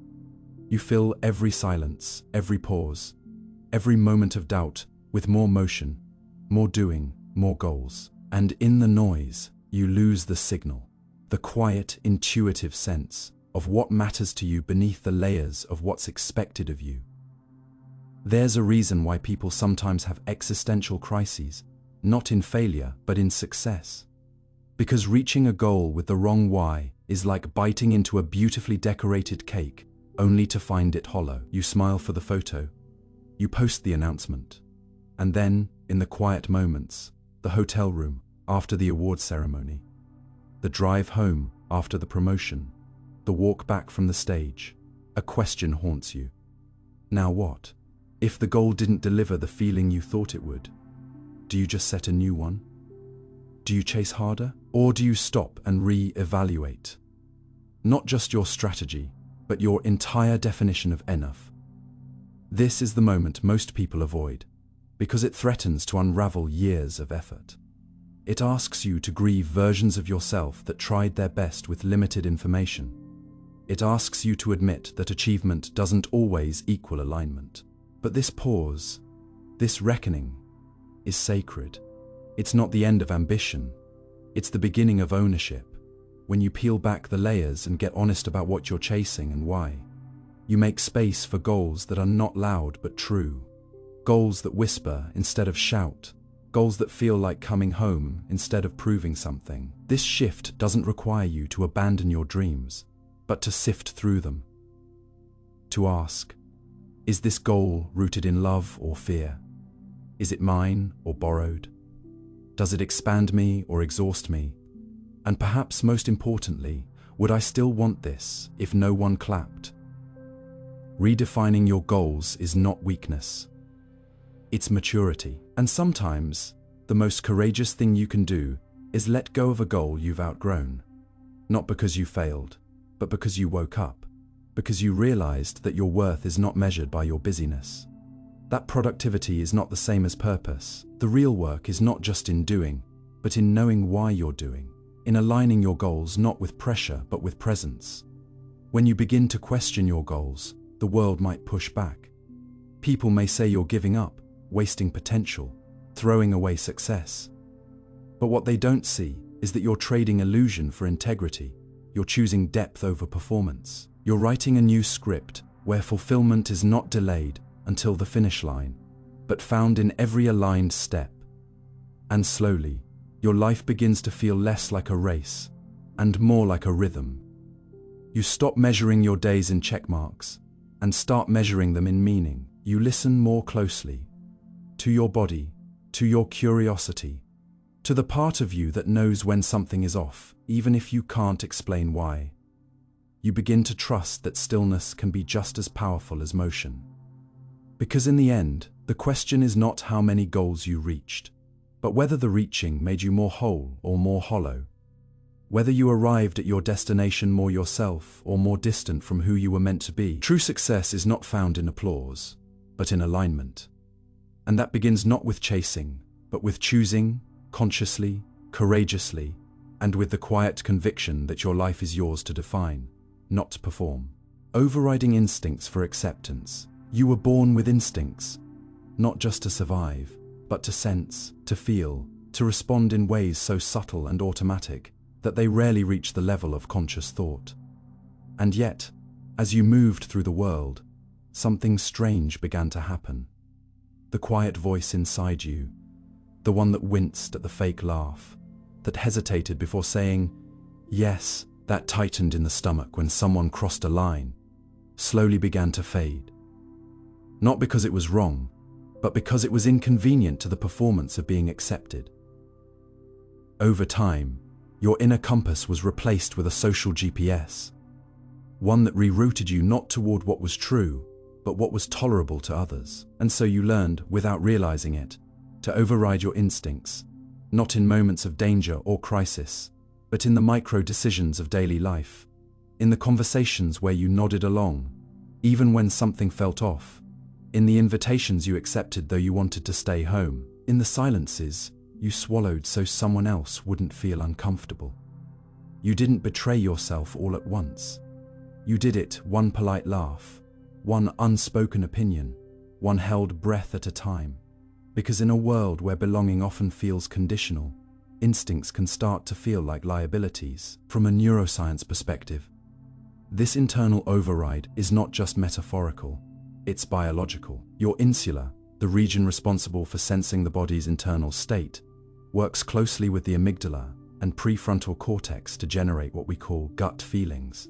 You fill every silence, every pause, every moment of doubt with more motion, more doing, more goals. And in the noise, you lose the signal, the quiet, intuitive sense of what matters to you beneath the layers of what's expected of you. There's a reason why people sometimes have existential crises, not in failure, but in success. Because reaching a goal with the wrong why is like biting into a beautifully decorated cake, only to find it hollow. You smile for the photo, you post the announcement, and then, in the quiet moments, the hotel room after the award ceremony, the drive home after the promotion, the walk back from the stage, a question haunts you. Now what? If the goal didn't deliver the feeling you thought it would, do you just set a new one? Do you chase harder? Or do you stop and re-evaluate? Not just your strategy, but your entire definition of enough. This is the moment most people avoid, because it threatens to unravel years of effort. It asks you to grieve versions of yourself that tried their best with limited information. It asks you to admit that achievement doesn't always equal alignment. But this pause, this reckoning, is sacred. It's not the end of ambition. It's the beginning of ownership. When you peel back the layers and get honest about what you're chasing and why, you make space for goals that are not loud but true. Goals that whisper instead of shout. Goals that feel like coming home instead of proving something. This shift doesn't require you to abandon your dreams, but to sift through them. To ask, is this goal rooted in love or fear? Is it mine or borrowed? Does it expand me or exhaust me? And perhaps most importantly, would I still want this if no one clapped? Redefining your goals is not weakness. It's maturity. And sometimes, the most courageous thing you can do is let go of a goal you've outgrown. Not because you failed, but because you woke up. Because you realized that your worth is not measured by your busyness. That productivity is not the same as purpose. The real work is not just in doing, but in knowing why you're doing. In aligning your goals not with pressure, but with presence. When you begin to question your goals, the world might push back. People may say you're giving up, wasting potential, throwing away success. But what they don't see is that you're trading illusion for integrity. You're choosing depth over performance. You're writing a new script where fulfillment is not delayed, until the finish line, but found in every aligned step. And slowly, your life begins to feel less like a race and more like a rhythm. You stop measuring your days in check marks and start measuring them in meaning. You listen more closely to your body, to your curiosity, to the part of you that knows when something is off, even if you can't explain why. You begin to trust that stillness can be just as powerful as motion. Because in the end, the question is not how many goals you reached, but whether the reaching made you more whole or more hollow. Whether you arrived at your destination more yourself or more distant from who you were meant to be. True success is not found in applause, but in alignment. And that begins not with chasing, but with choosing, consciously, courageously, and with the quiet conviction that your life is yours to define, not to perform. Overriding instincts for acceptance. You were born with instincts, not just to survive, but to sense, to feel, to respond in ways so subtle and automatic that they rarely reach the level of conscious thought. And yet, as you moved through the world, something strange began to happen. The quiet voice inside you, the one that winced at the fake laugh, that hesitated before saying, yes, that tightened in the stomach when someone crossed a line, slowly began to fade. Not because it was wrong, but because it was inconvenient to the performance of being accepted. Over time, your inner compass was replaced with a social GPS, one that rerouted you not toward what was true, but what was tolerable to others. And so you learned, without realizing it, to override your instincts, not in moments of danger or crisis, but in the micro decisions of daily life, in the conversations where you nodded along, even when something felt off, in the invitations you accepted though you wanted to stay home, in the silences you swallowed so someone else wouldn't feel uncomfortable. You didn't betray yourself all at once. You did it one polite laugh, one unspoken opinion, one held breath at a time. Because in a world where belonging often feels conditional, instincts can start to feel like liabilities. From a neuroscience perspective, this internal override is not just metaphorical, it's biological. Your insula, the region responsible for sensing the body's internal state, works closely with the amygdala and prefrontal cortex to generate what we call gut feelings.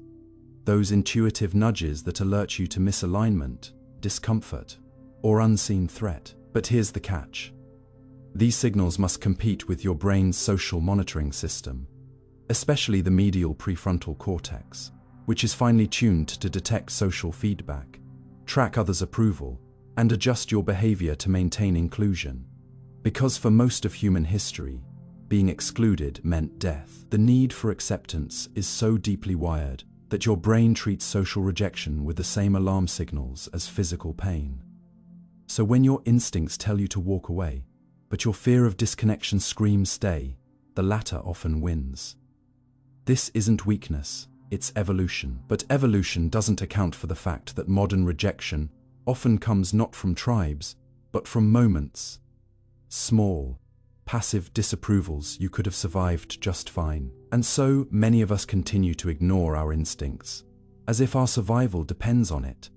Those intuitive nudges that alert you to misalignment, discomfort, or unseen threat. But here's the catch. These signals must compete with your brain's social monitoring system, especially the medial prefrontal cortex, which is finely tuned to detect social feedback, track others' approval, and adjust your behavior to maintain inclusion. Because for most of human history, being excluded meant death. The need for acceptance is so deeply wired that your brain treats social rejection with the same alarm signals as physical pain. So when your instincts tell you to walk away, but your fear of disconnection screams stay, the latter often wins. This isn't weakness, it's evolution. But evolution doesn't account for the fact that modern rejection often comes not from tribes, but from moments. Small, passive disapprovals you could have survived just fine. And so many of us continue to ignore our instincts, as if our survival depends on it,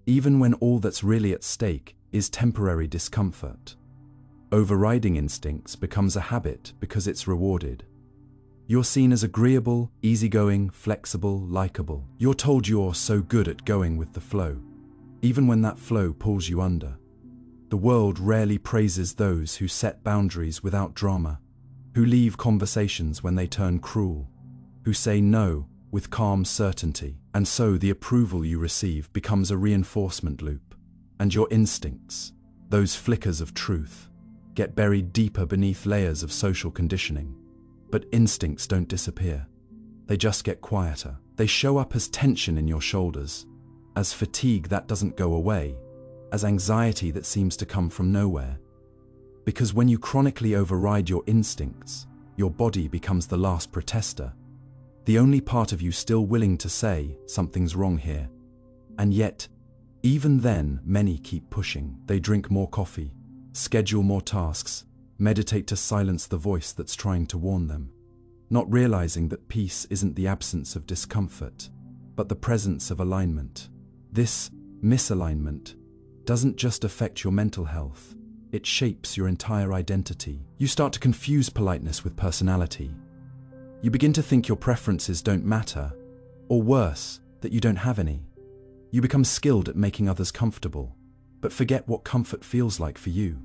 even when all that's really at stake is temporary discomfort. Overriding instincts becomes a habit because it's rewarded. You're seen as agreeable, easygoing, flexible, likable. You're told you're so good at going with the flow, even when that flow pulls you under. The world rarely praises those who set boundaries without drama, who leave conversations when they turn cruel, who say no with calm certainty. And so the approval you receive becomes a reinforcement loop, and your instincts, those flickers of truth, get buried deeper beneath layers of social conditioning. But instincts don't disappear. They just get quieter. They show up as tension in your shoulders, as fatigue that doesn't go away, as anxiety that seems to come from nowhere. Because when you chronically override your instincts, your body becomes the last protester, the only part of you still willing to say, something's wrong here. And yet, even then, many keep pushing. They drink more coffee, schedule more tasks, meditate to silence the voice that's trying to warn them, not realizing that peace isn't the absence of discomfort, but the presence of alignment. This misalignment doesn't just affect your mental health, it shapes your entire identity. You start to confuse politeness with personality. You begin to think your preferences don't matter, or worse, that you don't have any. You become skilled at making others comfortable, but forget what comfort feels like for you.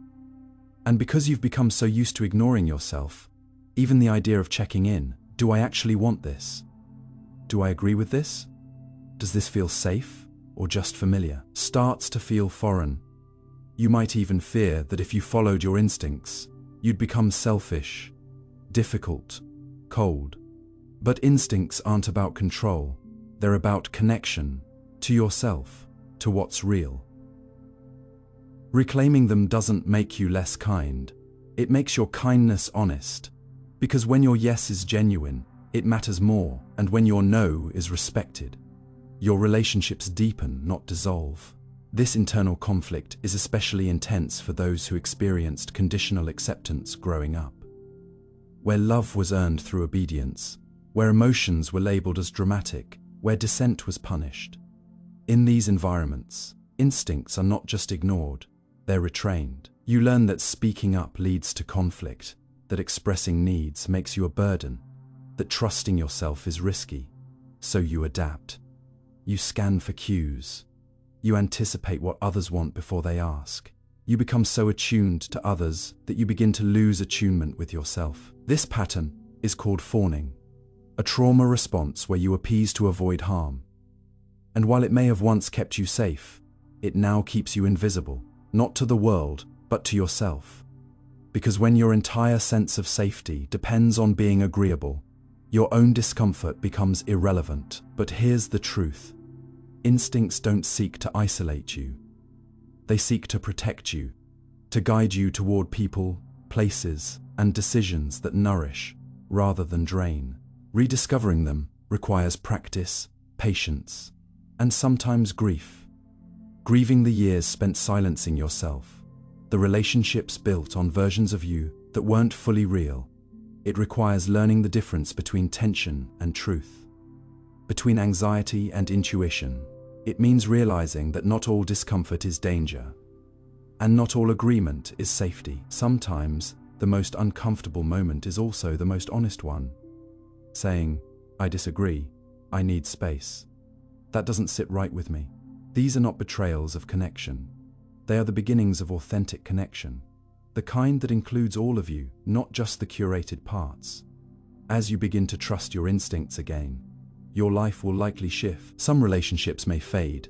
And because you've become so used to ignoring yourself, even the idea of checking in, do I actually want this? Do I agree with this? Does this feel safe or just familiar? Starts to feel foreign. You might even fear that if you followed your instincts, you'd become selfish, difficult, cold. But instincts aren't about control. They're about connection to yourself, to what's real. Reclaiming them doesn't make you less kind. It makes your kindness honest. Because when your yes is genuine, it matters more, and when your no is respected, your relationships deepen, not dissolve. This internal conflict is especially intense for those who experienced conditional acceptance growing up, where love was earned through obedience, where emotions were labeled as dramatic, where dissent was punished. In these environments, instincts are not just ignored, they're retrained. You learn that speaking up leads to conflict, that expressing needs makes you a burden, that trusting yourself is risky, so you adapt. You scan for cues. You anticipate what others want before they ask. You become so attuned to others that you begin to lose attunement with yourself. This pattern is called fawning, a trauma response where you appease to avoid harm. And while it may have once kept you safe, it now keeps you invisible, not to the world, but to yourself. Because when your entire sense of safety depends on being agreeable, your own discomfort becomes irrelevant. But here's the truth. Instincts don't seek to isolate you. They seek to protect you, to guide you toward people, places, and decisions that nourish rather than drain. Rediscovering them requires practice, patience, and sometimes grief. Grieving the years spent silencing yourself, the relationships built on versions of you that weren't fully real. It requires learning the difference between tension and truth, between anxiety and intuition. It means realizing that not all discomfort is danger, and not all agreement is safety. Sometimes, the most uncomfortable moment is also the most honest one. Saying, I disagree, I need space. That doesn't sit right with me. These are not betrayals of connection. They are the beginnings of authentic connection, the kind that includes all of you, not just the curated parts. As you begin to trust your instincts again, your life will likely shift. Some relationships may fade,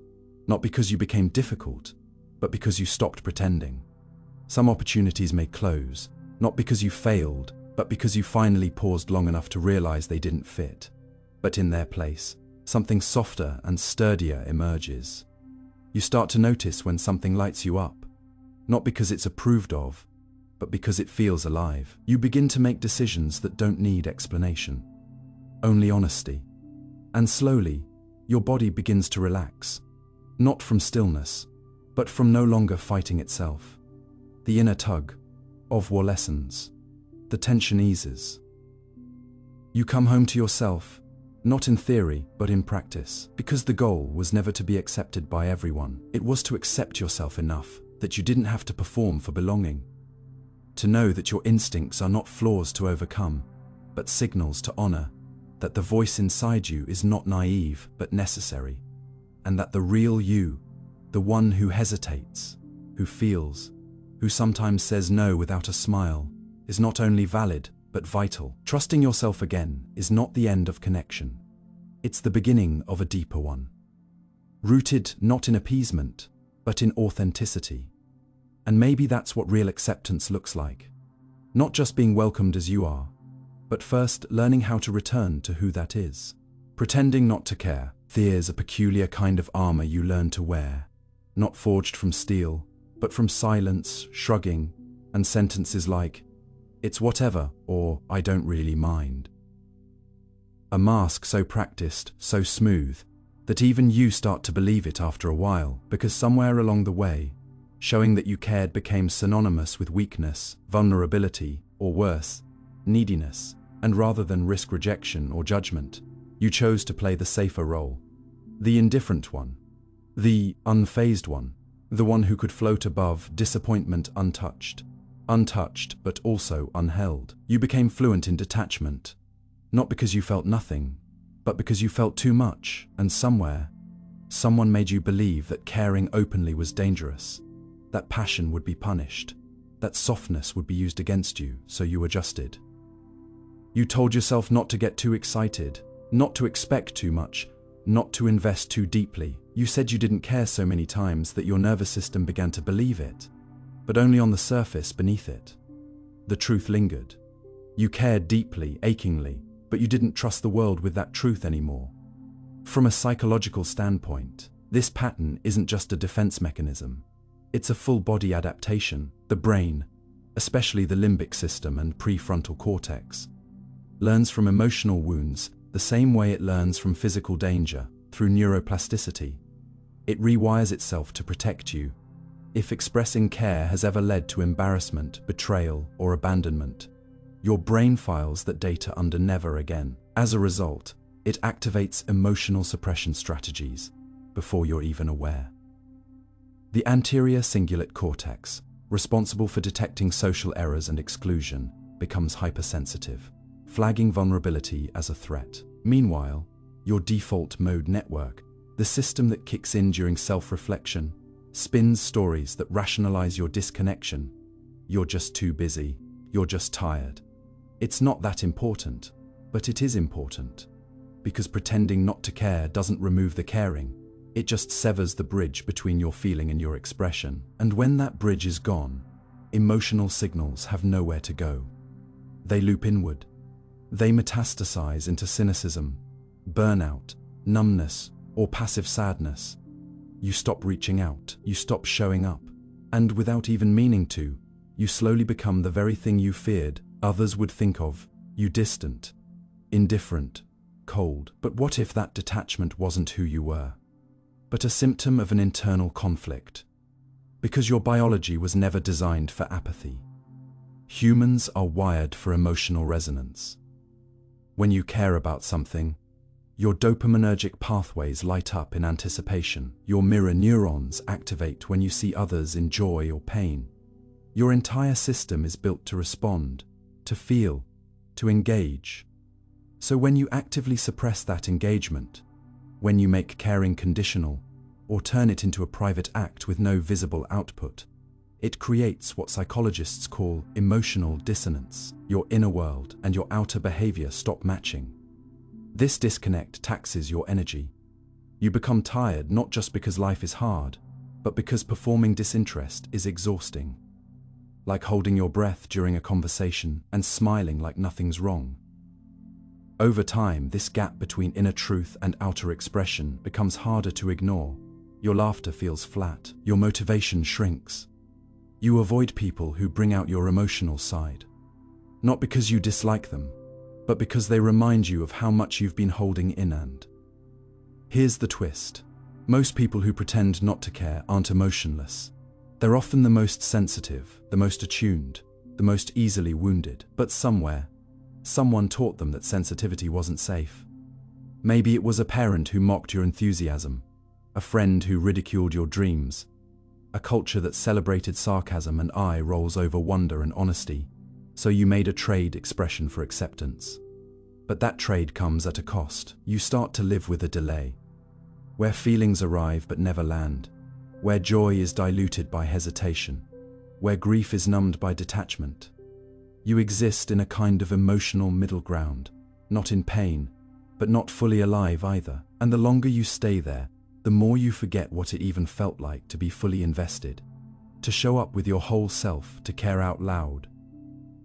not because you became difficult, but because you stopped pretending. Some opportunities may close, not because you failed, but because you finally paused long enough to realize they didn't fit. But in their place, something softer and sturdier emerges. You start to notice when something lights you up, not because it's approved of, but because it feels alive. You begin to make decisions that don't need explanation, only honesty. And slowly, your body begins to relax, not from stillness, but from no longer fighting itself. The inner tug of war lessens. The tension eases. You come home to yourself, not in theory, but in practice, because the goal was never to be accepted by everyone. It was to accept yourself enough that you didn't have to perform for belonging. To know that your instincts are not flaws to overcome, but signals to honor, that the voice inside you is not naive, but necessary, and that the real you, the one who hesitates, who feels, who sometimes says no without a smile, is not only valid, but vital. Trusting yourself again is not the end of connection. It's the beginning of a deeper one. Rooted not in appeasement, but in authenticity. And maybe that's what real acceptance looks like. Not just being welcomed as you are, but first learning how to return to who that is. Pretending not to care. There's a peculiar kind of armor you learn to wear, not forged from steel, but from silence, shrugging, and sentences like, "It's whatever," or "I don't really mind." A mask so practiced, so smooth, that even you start to believe it after a while, because somewhere along the way, showing that you cared became synonymous with weakness, vulnerability, or worse, neediness, and rather than risk rejection or judgment, you chose to play the safer role, the indifferent one, the unfazed one. The one who could float above disappointment untouched. Untouched, but also unheld. You became fluent in detachment, not because you felt nothing, but because you felt too much, and somewhere, someone made you believe that caring openly was dangerous, that passion would be punished, that softness would be used against you, so you adjusted. You told yourself not to get too excited, not to expect too much, not to invest too deeply. You said you didn't care so many times that your nervous system began to believe it, but only on the surface beneath it. The truth lingered. You cared deeply, achingly, but you didn't trust the world with that truth anymore. From a psychological standpoint, this pattern isn't just a defense mechanism. It's a full-body adaptation. The brain, especially the limbic system and prefrontal cortex, learns from emotional wounds the same way it learns from physical danger, through neuroplasticity. It rewires itself to protect you. If expressing care has ever led to embarrassment, betrayal, or abandonment, your brain files that data under never again. As a result, it activates emotional suppression strategies before you're even aware. The anterior cingulate cortex, responsible for detecting social errors and exclusion, becomes hypersensitive, flagging vulnerability as a threat. Meanwhile, your default mode network, the system that kicks in during self-reflection, spins stories that rationalize your disconnection. You're just too busy. You're just tired. It's not that important, but it is important. Because pretending not to care doesn't remove the caring. It just severs the bridge between your feeling and your expression. And when that bridge is gone, emotional signals have nowhere to go. They loop inward. They metastasize into cynicism, burnout, numbness, or passive sadness. You stop reaching out, you stop showing up, and without even meaning to, you slowly become the very thing you feared others would think of you: distant, indifferent, cold. But what if that detachment wasn't who you were, but a symptom of an internal conflict? Because your biology was never designed for apathy. Humans are wired for emotional resonance. When you care about something, your dopaminergic pathways light up in anticipation. Your mirror neurons activate when you see others in joy or pain. Your entire system is built to respond, to feel, to engage. So when you actively suppress that engagement, when you make caring conditional, or turn it into a private act with no visible output, it creates what psychologists call emotional dissonance. Your inner world and your outer behavior stop matching. This disconnect taxes your energy. You become tired not just because life is hard, but because performing disinterest is exhausting. Like holding your breath during a conversation and smiling like nothing's wrong. Over time, this gap between inner truth and outer expression becomes harder to ignore. Your laughter feels flat. Your motivation shrinks. You avoid people who bring out your emotional side. Not because you dislike them, but because they remind you of how much you've been holding in. And here's the twist. Most people who pretend not to care aren't emotionless. They're often the most sensitive, the most attuned, the most easily wounded. But somewhere, someone taught them that sensitivity wasn't safe. Maybe it was a parent who mocked your enthusiasm, a friend who ridiculed your dreams, a culture that celebrated sarcasm and eye rolls over wonder and honesty, so you made a trade expression for acceptance. But that trade comes at a cost. You start to live with a delay, where feelings arrive but never land, where joy is diluted by hesitation, where grief is numbed by detachment. You exist in a kind of emotional middle ground, not in pain, but not fully alive either. And the longer you stay there, the more you forget what it even felt like to be fully invested, to show up with your whole self, to care out loud.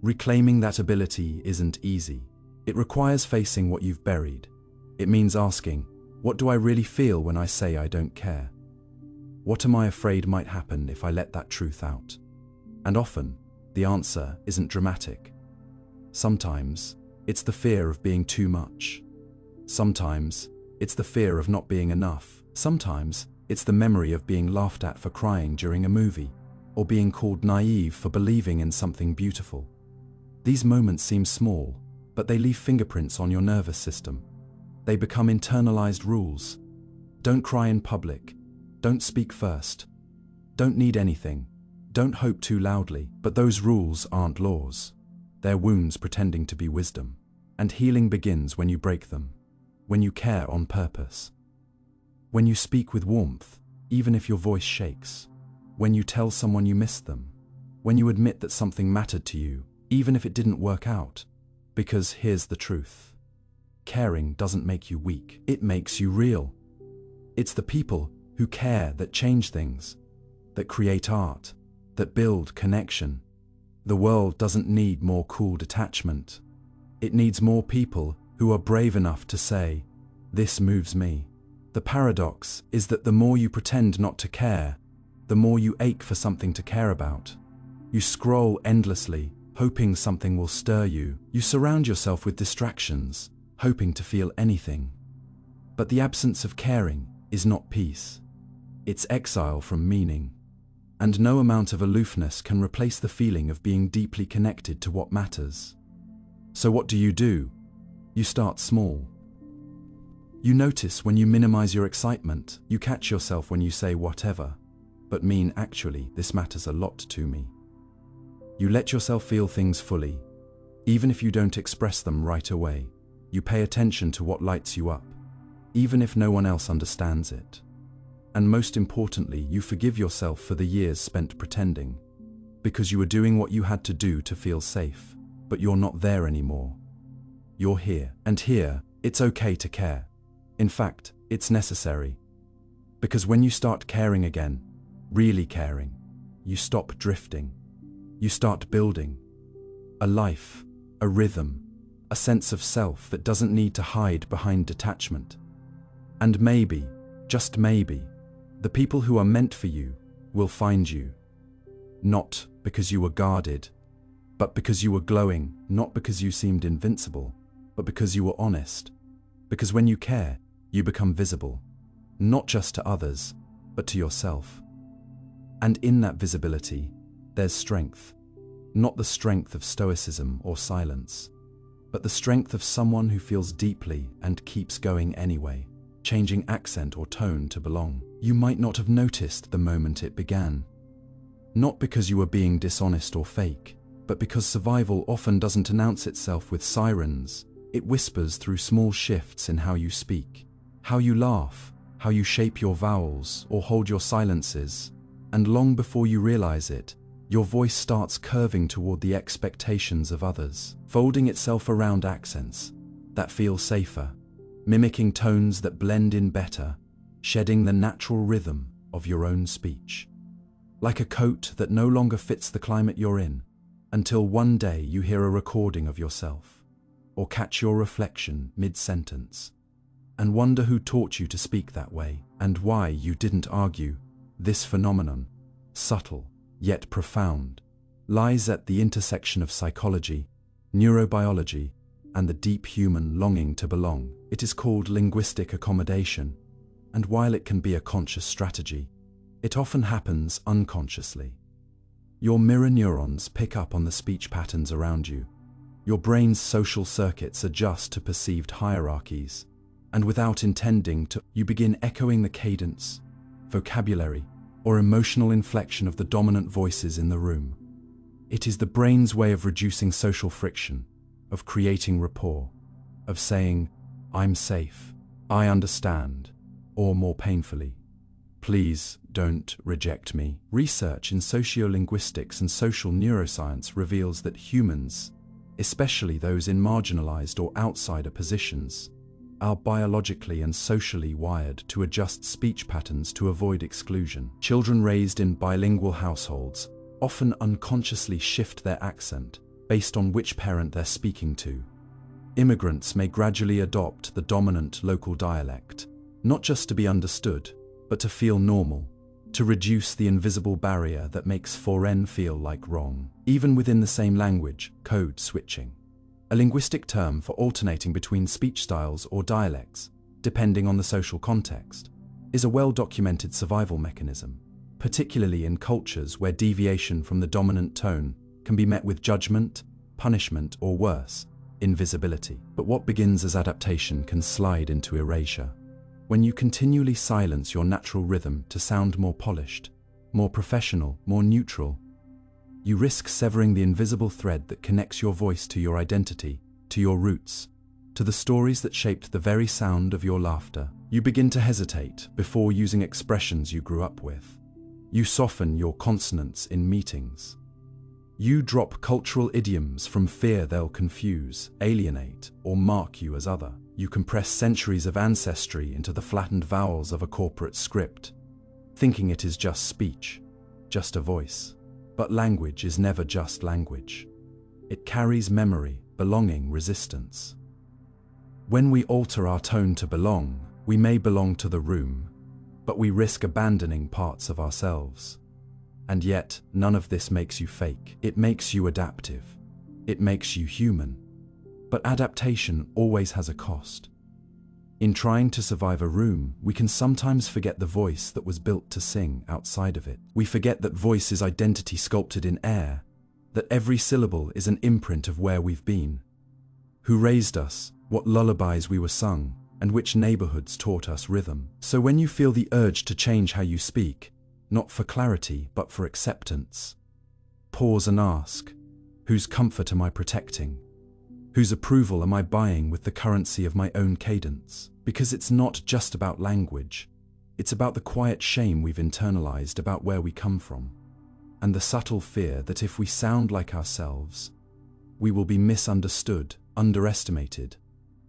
Reclaiming that ability isn't easy. It requires facing what you've buried. It means asking, what do I really feel when I say I don't care? What am I afraid might happen if I let that truth out? And often, the answer isn't dramatic. Sometimes, it's the fear of being too much. Sometimes, it's the fear of not being enough. Sometimes, it's the memory of being laughed at for crying during a movie, or being called naive for believing in something beautiful. These moments seem small, but they leave fingerprints on your nervous system. They become internalized rules. Don't cry in public. Don't speak first. Don't need anything. Don't hope too loudly. But those rules aren't laws. They're wounds pretending to be wisdom. And healing begins when you break them. When you care on purpose. When you speak with warmth, even if your voice shakes. When you tell someone you miss them. When you admit that something mattered to you, even if it didn't work out. Because here's the truth. Caring doesn't make you weak. It makes you real. It's the people who care that change things, that create art, that build connection. The world doesn't need more cool detachment. It needs more people who are brave enough to say, "This moves me." The paradox is that the more you pretend not to care, the more you ache for something to care about. You scroll endlessly, hoping something will stir you. You surround yourself with distractions, hoping to feel anything. But the absence of caring is not peace. It's exile from meaning. And no amount of aloofness can replace the feeling of being deeply connected to what matters. So what do? You start small. You notice when you minimize your excitement. You catch yourself when you say whatever, but mean actually, this matters a lot to me. You let yourself feel things fully, even if you don't express them right away. You pay attention to what lights you up, even if no one else understands it. And most importantly, you forgive yourself for the years spent pretending, because you were doing what you had to do to feel safe, but you're not there anymore. You're here, and here, it's okay to care. In fact, it's necessary. Because when you start caring again, really caring, you stop drifting. You start building a life, a rhythm, a sense of self that doesn't need to hide behind detachment. And maybe, just maybe, the people who are meant for you will find you. Not because you were guarded, but because you were glowing, not because you seemed invincible, but because you were honest. Because when you care, you become visible, not just to others, but to yourself. And in that visibility, there's strength. Not the strength of stoicism or silence, but the strength of someone who feels deeply and keeps going anyway, changing accent or tone to belong. You might not have noticed the moment it began. Not because you were being dishonest or fake, but because survival often doesn't announce itself with sirens. It whispers through small shifts in how you speak, how you laugh, how you shape your vowels or hold your silences. And long before you realize it, your voice starts curving toward the expectations of others, folding itself around accents that feel safer, mimicking tones that blend in better, shedding the natural rhythm of your own speech. Like a coat that no longer fits the climate you're in, until one day you hear a recording of yourself, or catch your reflection mid-sentence, and wonder who taught you to speak that way, and why you didn't argue. This phenomenon, subtle yet profound, lies at the intersection of psychology, neurobiology, and the deep human longing to belong. It is called linguistic accommodation, and while it can be a conscious strategy, it often happens unconsciously. Your mirror neurons pick up on the speech patterns around you. Your brain's social circuits adjust to perceived hierarchies, and without intending to, you begin echoing the cadence, vocabulary, or emotional inflection of the dominant voices in the room. It is the brain's way of reducing social friction, of creating rapport, of saying, "I'm safe, I understand," or more painfully, "Please don't reject me." Research in sociolinguistics and social neuroscience reveals that humans, especially those in marginalized or outsider positions, are biologically and socially wired to adjust speech patterns to avoid exclusion. Children raised in bilingual households often unconsciously shift their accent based on which parent they're speaking to. Immigrants may gradually adopt the dominant local dialect, not just to be understood, but to feel normal, to reduce the invisible barrier that makes foreign feel like wrong. Even within the same language, code switching, a linguistic term for alternating between speech styles or dialects, depending on the social context, is a well-documented survival mechanism, particularly in cultures where deviation from the dominant tone can be met with judgment, punishment, or worse, invisibility. But what begins as adaptation can slide into erasure. When you continually silence your natural rhythm to sound more polished, more professional, more neutral. You risk severing the invisible thread that connects your voice to your identity, to your roots, to the stories that shaped the very sound of your laughter. You begin to hesitate before using expressions you grew up with. You soften your consonants in meetings. You drop cultural idioms from fear they'll confuse, alienate, or mark you as other. You compress centuries of ancestry into the flattened vowels of a corporate script, thinking it is just speech, just a voice. But language is never just language. It carries memory, belonging, resistance. When we alter our tone to belong, we may belong to the room, but we risk abandoning parts of ourselves. And yet, none of this makes you fake. It makes you adaptive. It makes you human. But adaptation always has a cost. In trying to survive a room, we can sometimes forget the voice that was built to sing outside of it. We forget that voice is identity sculpted in air, that every syllable is an imprint of where we've been, who raised us, what lullabies we were sung, and which neighborhoods taught us rhythm. So when you feel the urge to change how you speak, not for clarity, but for acceptance, pause and ask, whose comfort am I protecting? Whose approval am I buying with the currency of my own cadence? Because it's not just about language, it's about the quiet shame we've internalized about where we come from, and the subtle fear that if we sound like ourselves, we will be misunderstood, underestimated,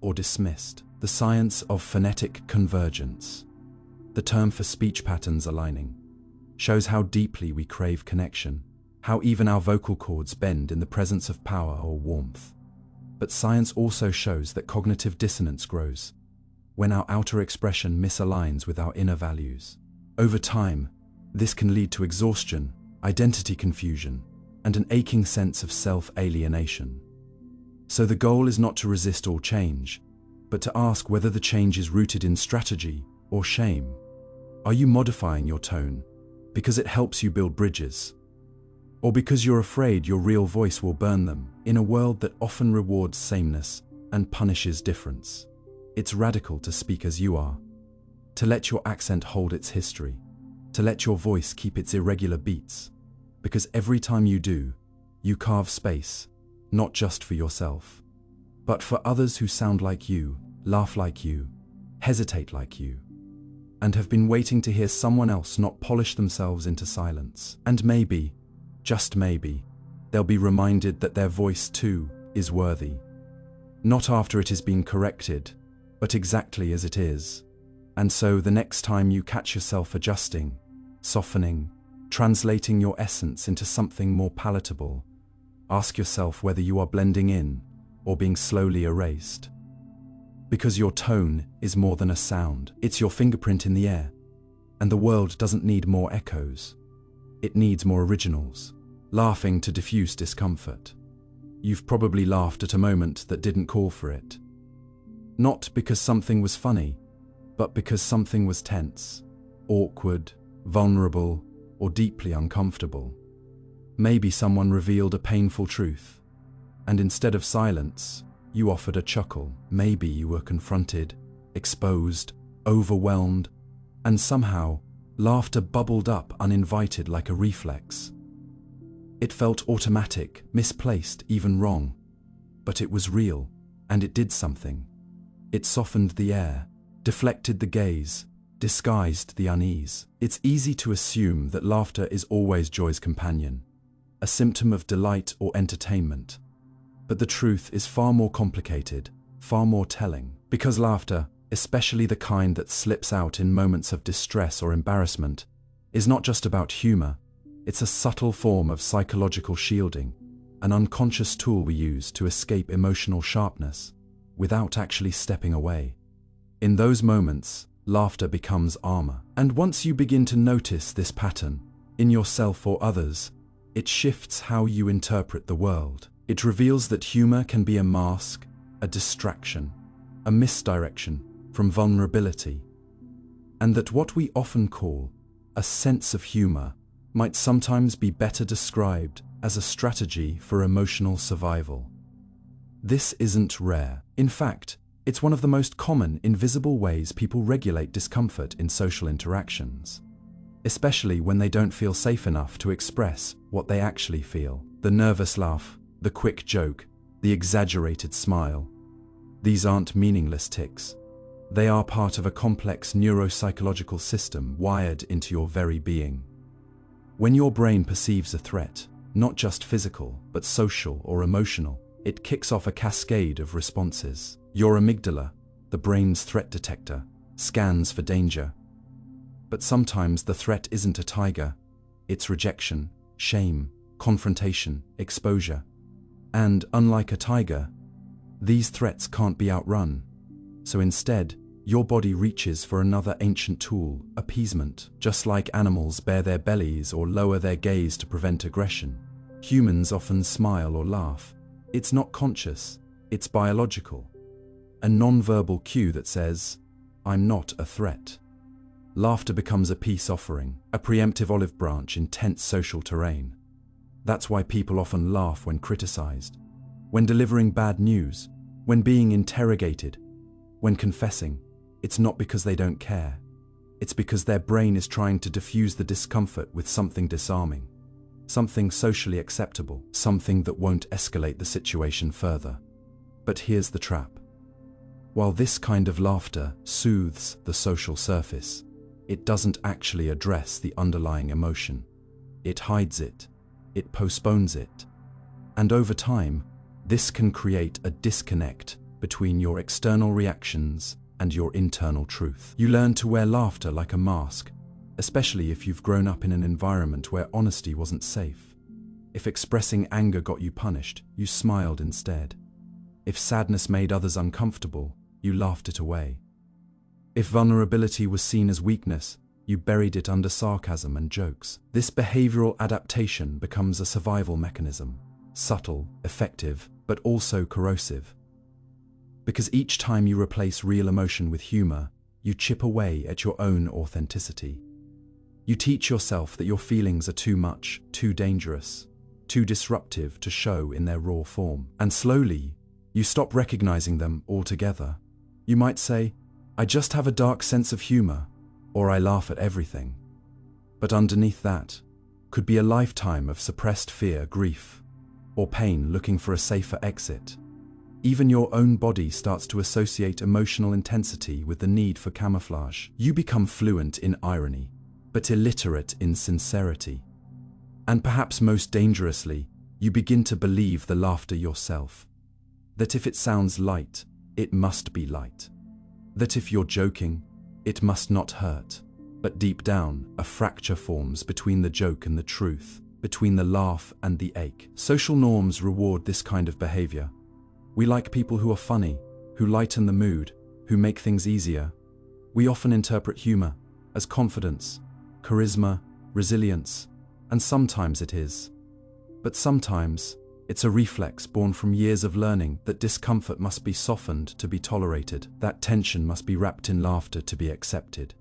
or dismissed. The science of phonetic convergence, the term for speech patterns aligning, shows how deeply we crave connection, how even our vocal cords bend in the presence of power or warmth. But science also shows that cognitive dissonance grows when our outer expression misaligns with our inner values. Over time, this can lead to exhaustion, identity confusion, and an aching sense of self-alienation. So the goal is not to resist all change, but to ask whether the change is rooted in strategy or shame. Are you modifying your tone because it helps you build bridges, or because you're afraid your real voice will burn them? In a world that often rewards sameness and punishes difference, it's radical to speak as you are, to let your accent hold its history, to let your voice keep its irregular beats, because every time you do, you carve space, not just for yourself, but for others who sound like you, laugh like you, hesitate like you, and have been waiting to hear someone else not polish themselves into silence. And maybe, just maybe, they'll be reminded that their voice too is worthy. Not after it has been corrected, but exactly as it is. And so the next time you catch yourself adjusting, softening, translating your essence into something more palatable, ask yourself whether you are blending in or being slowly erased. Because your tone is more than a sound. It's your fingerprint in the air. And the world doesn't need more echoes. It needs more originals. Laughing to diffuse discomfort. You've probably laughed at a moment that didn't call for it. Not because something was funny, but because something was tense, awkward, vulnerable, or deeply uncomfortable. Maybe someone revealed a painful truth, and instead of silence, you offered a chuckle. Maybe you were confronted, exposed, overwhelmed, and somehow, laughter bubbled up uninvited like a reflex. It felt automatic, misplaced, even wrong. But it was real, and it did something. It softened the air, deflected the gaze, disguised the unease. It's easy to assume that laughter is always joy's companion, a symptom of delight or entertainment. But the truth is far more complicated, far more telling. Because laughter, especially the kind that slips out in moments of distress or embarrassment, is not just about humor. It's a subtle form of psychological shielding, an unconscious tool we use to escape emotional sharpness without actually stepping away. In those moments, laughter becomes armor. And once you begin to notice this pattern, in yourself or others, it shifts how you interpret the world. It reveals that humor can be a mask, a distraction, a misdirection from vulnerability, and that what we often call a sense of humor might sometimes be better described as a strategy for emotional survival. This isn't rare. In fact, it's one of the most common invisible ways people regulate discomfort in social interactions. especially when they don't feel safe enough to express what they actually feel. The nervous laugh, the quick joke, the exaggerated smile. These aren't meaningless tics. They are part of a complex neuropsychological system wired into your very being. When your brain perceives a threat, not just physical, but social or emotional, it kicks off a cascade of responses. Your amygdala, the brain's threat detector, scans for danger. But sometimes the threat isn't a tiger, it's rejection, shame, confrontation, exposure. And unlike a tiger, these threats can't be outrun. So instead, your body reaches for another ancient tool, appeasement. Just like animals bare their bellies or lower their gaze to prevent aggression, humans often smile or laugh. It's not conscious, it's biological. A non-verbal cue that says, "I'm not a threat." Laughter becomes a peace offering, a preemptive olive branch in tense social terrain. That's why people often laugh when criticized, when delivering bad news, when being interrogated, when confessing. It's not because they don't care. It's because their brain is trying to diffuse the discomfort with something disarming, something socially acceptable, something that won't escalate the situation further. But here's the trap. While this kind of laughter soothes the social surface, it doesn't actually address the underlying emotion. It hides it. It postpones it. And over time, this can create a disconnect between your external reactions and your internal truth. You learn to wear laughter like a mask, especially if you've grown up in an environment where honesty wasn't safe. If expressing anger got you punished, you smiled instead. If sadness made others uncomfortable, you laughed it away. If vulnerability was seen as weakness, you buried it under sarcasm and jokes. This behavioral adaptation becomes a survival mechanism, subtle, effective, but also corrosive. Because each time you replace real emotion with humor, you chip away at your own authenticity. You teach yourself that your feelings are too much, too dangerous, too disruptive to show in their raw form. And slowly, you stop recognizing them altogether. You might say, "I just have a dark sense of humor," or "I laugh at everything." But underneath that could be a lifetime of suppressed fear, grief, or pain looking for a safer exit. Even your own body starts to associate emotional intensity with the need for camouflage. You become fluent in irony, but illiterate in sincerity. And perhaps most dangerously, you begin to believe the laughter yourself. That if it sounds light, it must be light. That if you're joking, it must not hurt. But deep down, a fracture forms between the joke and the truth, between the laugh and the ache. Social norms reward this kind of behavior. We like people who are funny, who lighten the mood, who make things easier. We often interpret humor as confidence, charisma, resilience, and sometimes it is. But sometimes, it's a reflex born from years of learning that discomfort must be softened to be tolerated, that tension must be wrapped in laughter to be accepted.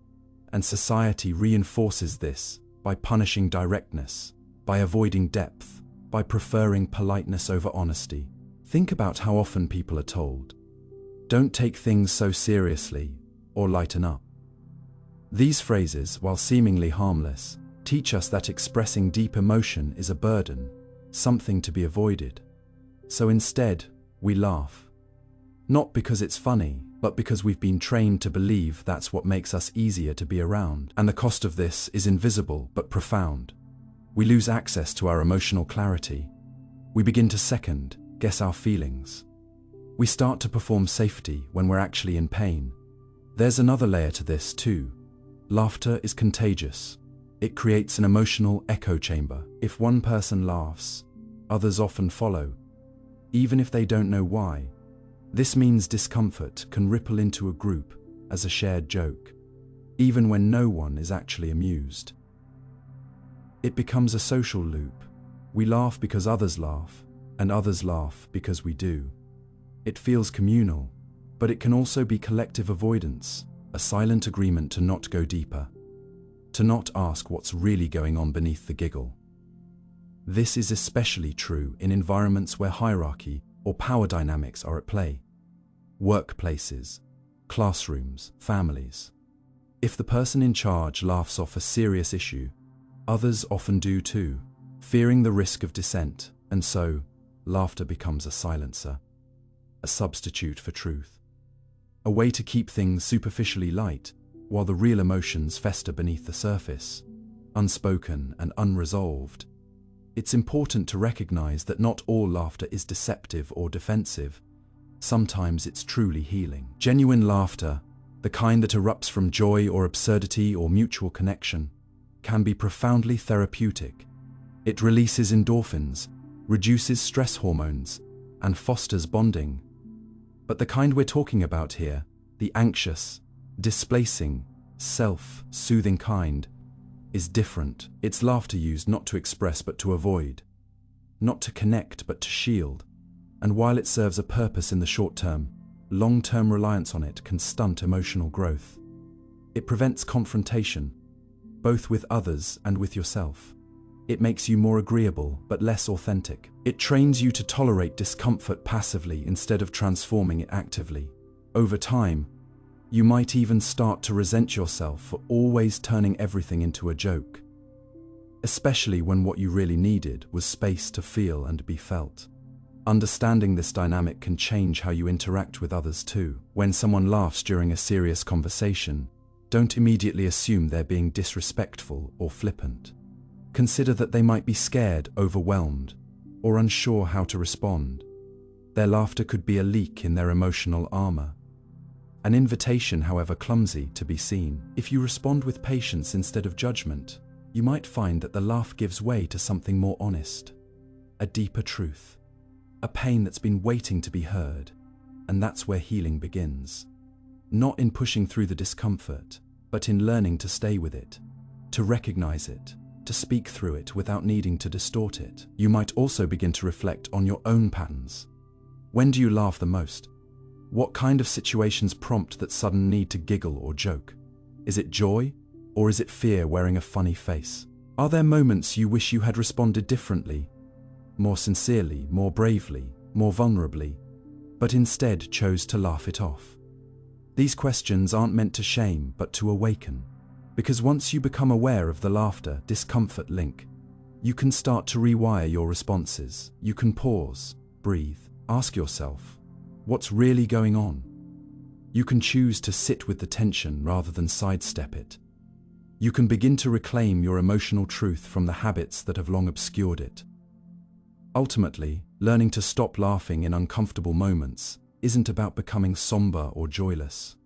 And society reinforces this by punishing directness, by avoiding depth, by preferring politeness over honesty. Think about how often people are told, "Don't take things so seriously," or "lighten up." These phrases, while seemingly harmless, teach us that expressing deep emotion is a burden, something to be avoided. So instead, we laugh. Not because it's funny, but because we've been trained to believe that's what makes us easier to be around. And the cost of this is invisible but profound. We lose access to our emotional clarity. We begin to second guess our feelings. We start to perform safety when we're actually in pain. There's another layer to this too. Laughter is contagious. It creates an emotional echo chamber. If one person laughs, others often follow, even if they don't know why. This means discomfort can ripple into a group as a shared joke, even when no one is actually amused. It becomes a social loop. We laugh because others laugh, and others laugh because we do. It feels communal, but it can also be collective avoidance, a silent agreement to not go deeper, to not ask what's really going on beneath the giggle. This is especially true in environments where hierarchy or power dynamics are at play. Workplaces, classrooms, families. If the person in charge laughs off a serious issue, others often do too, fearing the risk of dissent, and so, laughter becomes a silencer, a substitute for truth. A way to keep things superficially light, while the real emotions fester beneath the surface, unspoken and unresolved. It's important to recognize that not all laughter is deceptive or defensive. Sometimes it's truly healing. Genuine laughter, the kind that erupts from joy or absurdity or mutual connection, can be profoundly therapeutic. It releases endorphins, reduces stress hormones, and fosters bonding. But the kind we're talking about here, the anxious, displacing, self-soothing kind, is different. It's laughter used not to express but to avoid, not to connect but to shield. And while it serves a purpose in the short term, long-term reliance on it can stunt emotional growth. It prevents confrontation, both with others and with yourself. It makes you more agreeable but less authentic. It trains you to tolerate discomfort passively instead of transforming it actively. Over time, you might even start to resent yourself for always turning everything into a joke, especially when what you really needed was space to feel and be felt. Understanding this dynamic can change how you interact with others too. When someone laughs during a serious conversation, don't immediately assume they're being disrespectful or flippant. Consider that they might be scared, overwhelmed, or unsure how to respond. Their laughter could be a leak in their emotional armor, an invitation, however clumsy, to be seen. If you respond with patience instead of judgment, you might find that the laugh gives way to something more honest, a deeper truth, a pain that's been waiting to be heard. And that's where healing begins. Not in pushing through the discomfort, but in learning to stay with it, to recognize it, to speak through it without needing to distort it. You might also begin to reflect on your own patterns. When do you laugh the most? What kind of situations prompt that sudden need to giggle or joke? Is it joy, or is it fear wearing a funny face? Are there moments you wish you had responded differently, more sincerely, more bravely, more vulnerably, but instead chose to laugh it off? These questions aren't meant to shame, but to awaken. Because once you become aware of the laughter-discomfort link, you can start to rewire your responses. You can pause, breathe, ask yourself, what's really going on? You can choose to sit with the tension rather than sidestep it. You can begin to reclaim your emotional truth from the habits that have long obscured it. Ultimately, learning to stop laughing in uncomfortable moments isn't about becoming somber or joyless.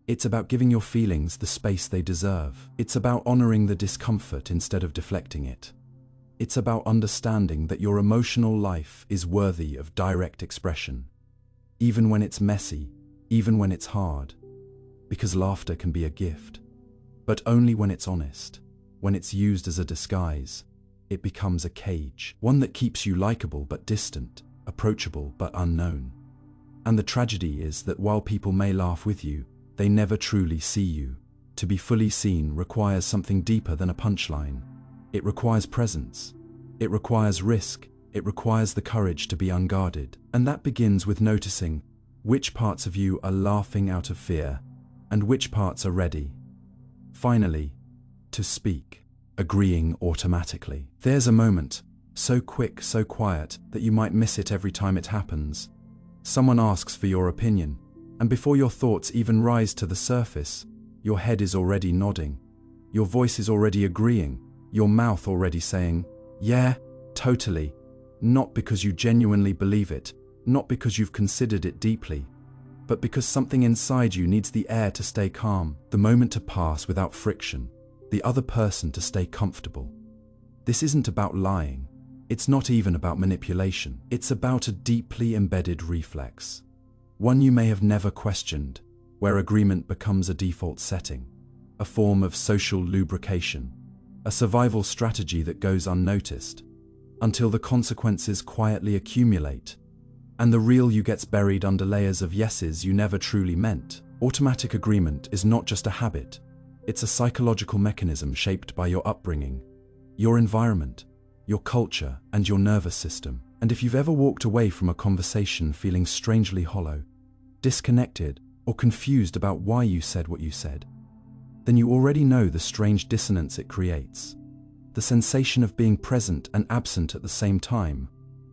It's about giving your feelings the space they deserve. It's about honoring the discomfort instead of deflecting it. It's about understanding that your emotional life is worthy of direct expression, even when it's messy, even when it's hard. Because laughter can be a gift, but only when it's honest. When it's used as a disguise, it becomes a cage, one that keeps you likable but distant, approachable but unknown. And the tragedy is that while people may laugh with you, they never truly see you. To be fully seen requires something deeper than a punchline. It requires presence. It requires risk. It requires the courage to be unguarded. And that begins with noticing which parts of you are laughing out of fear and which parts are ready. Finally, to speak, agreeing automatically. There's a moment, so quick, so quiet, that you might miss it every time it happens. Someone asks for your opinion, and before your thoughts even rise to the surface, your head is already nodding, your voice is already agreeing, your mouth already saying, yeah, totally, not because you genuinely believe it, not because you've considered it deeply, but because something inside you needs the air to stay calm, the moment to pass without friction, the other person to stay comfortable. This isn't about lying. It's not even about manipulation. It's about a deeply embedded reflex, one you may have never questioned, where agreement becomes a default setting, a form of social lubrication, a survival strategy that goes unnoticed, until the consequences quietly accumulate, and the real you gets buried under layers of yeses you never truly meant. Automatic agreement is not just a habit, it's a psychological mechanism shaped by your upbringing, your environment, your culture, and your nervous system. And if you've ever walked away from a conversation feeling strangely hollow, disconnected, or confused about why you said what you said, then you already know the strange dissonance it creates. The sensation of being present and absent at the same time,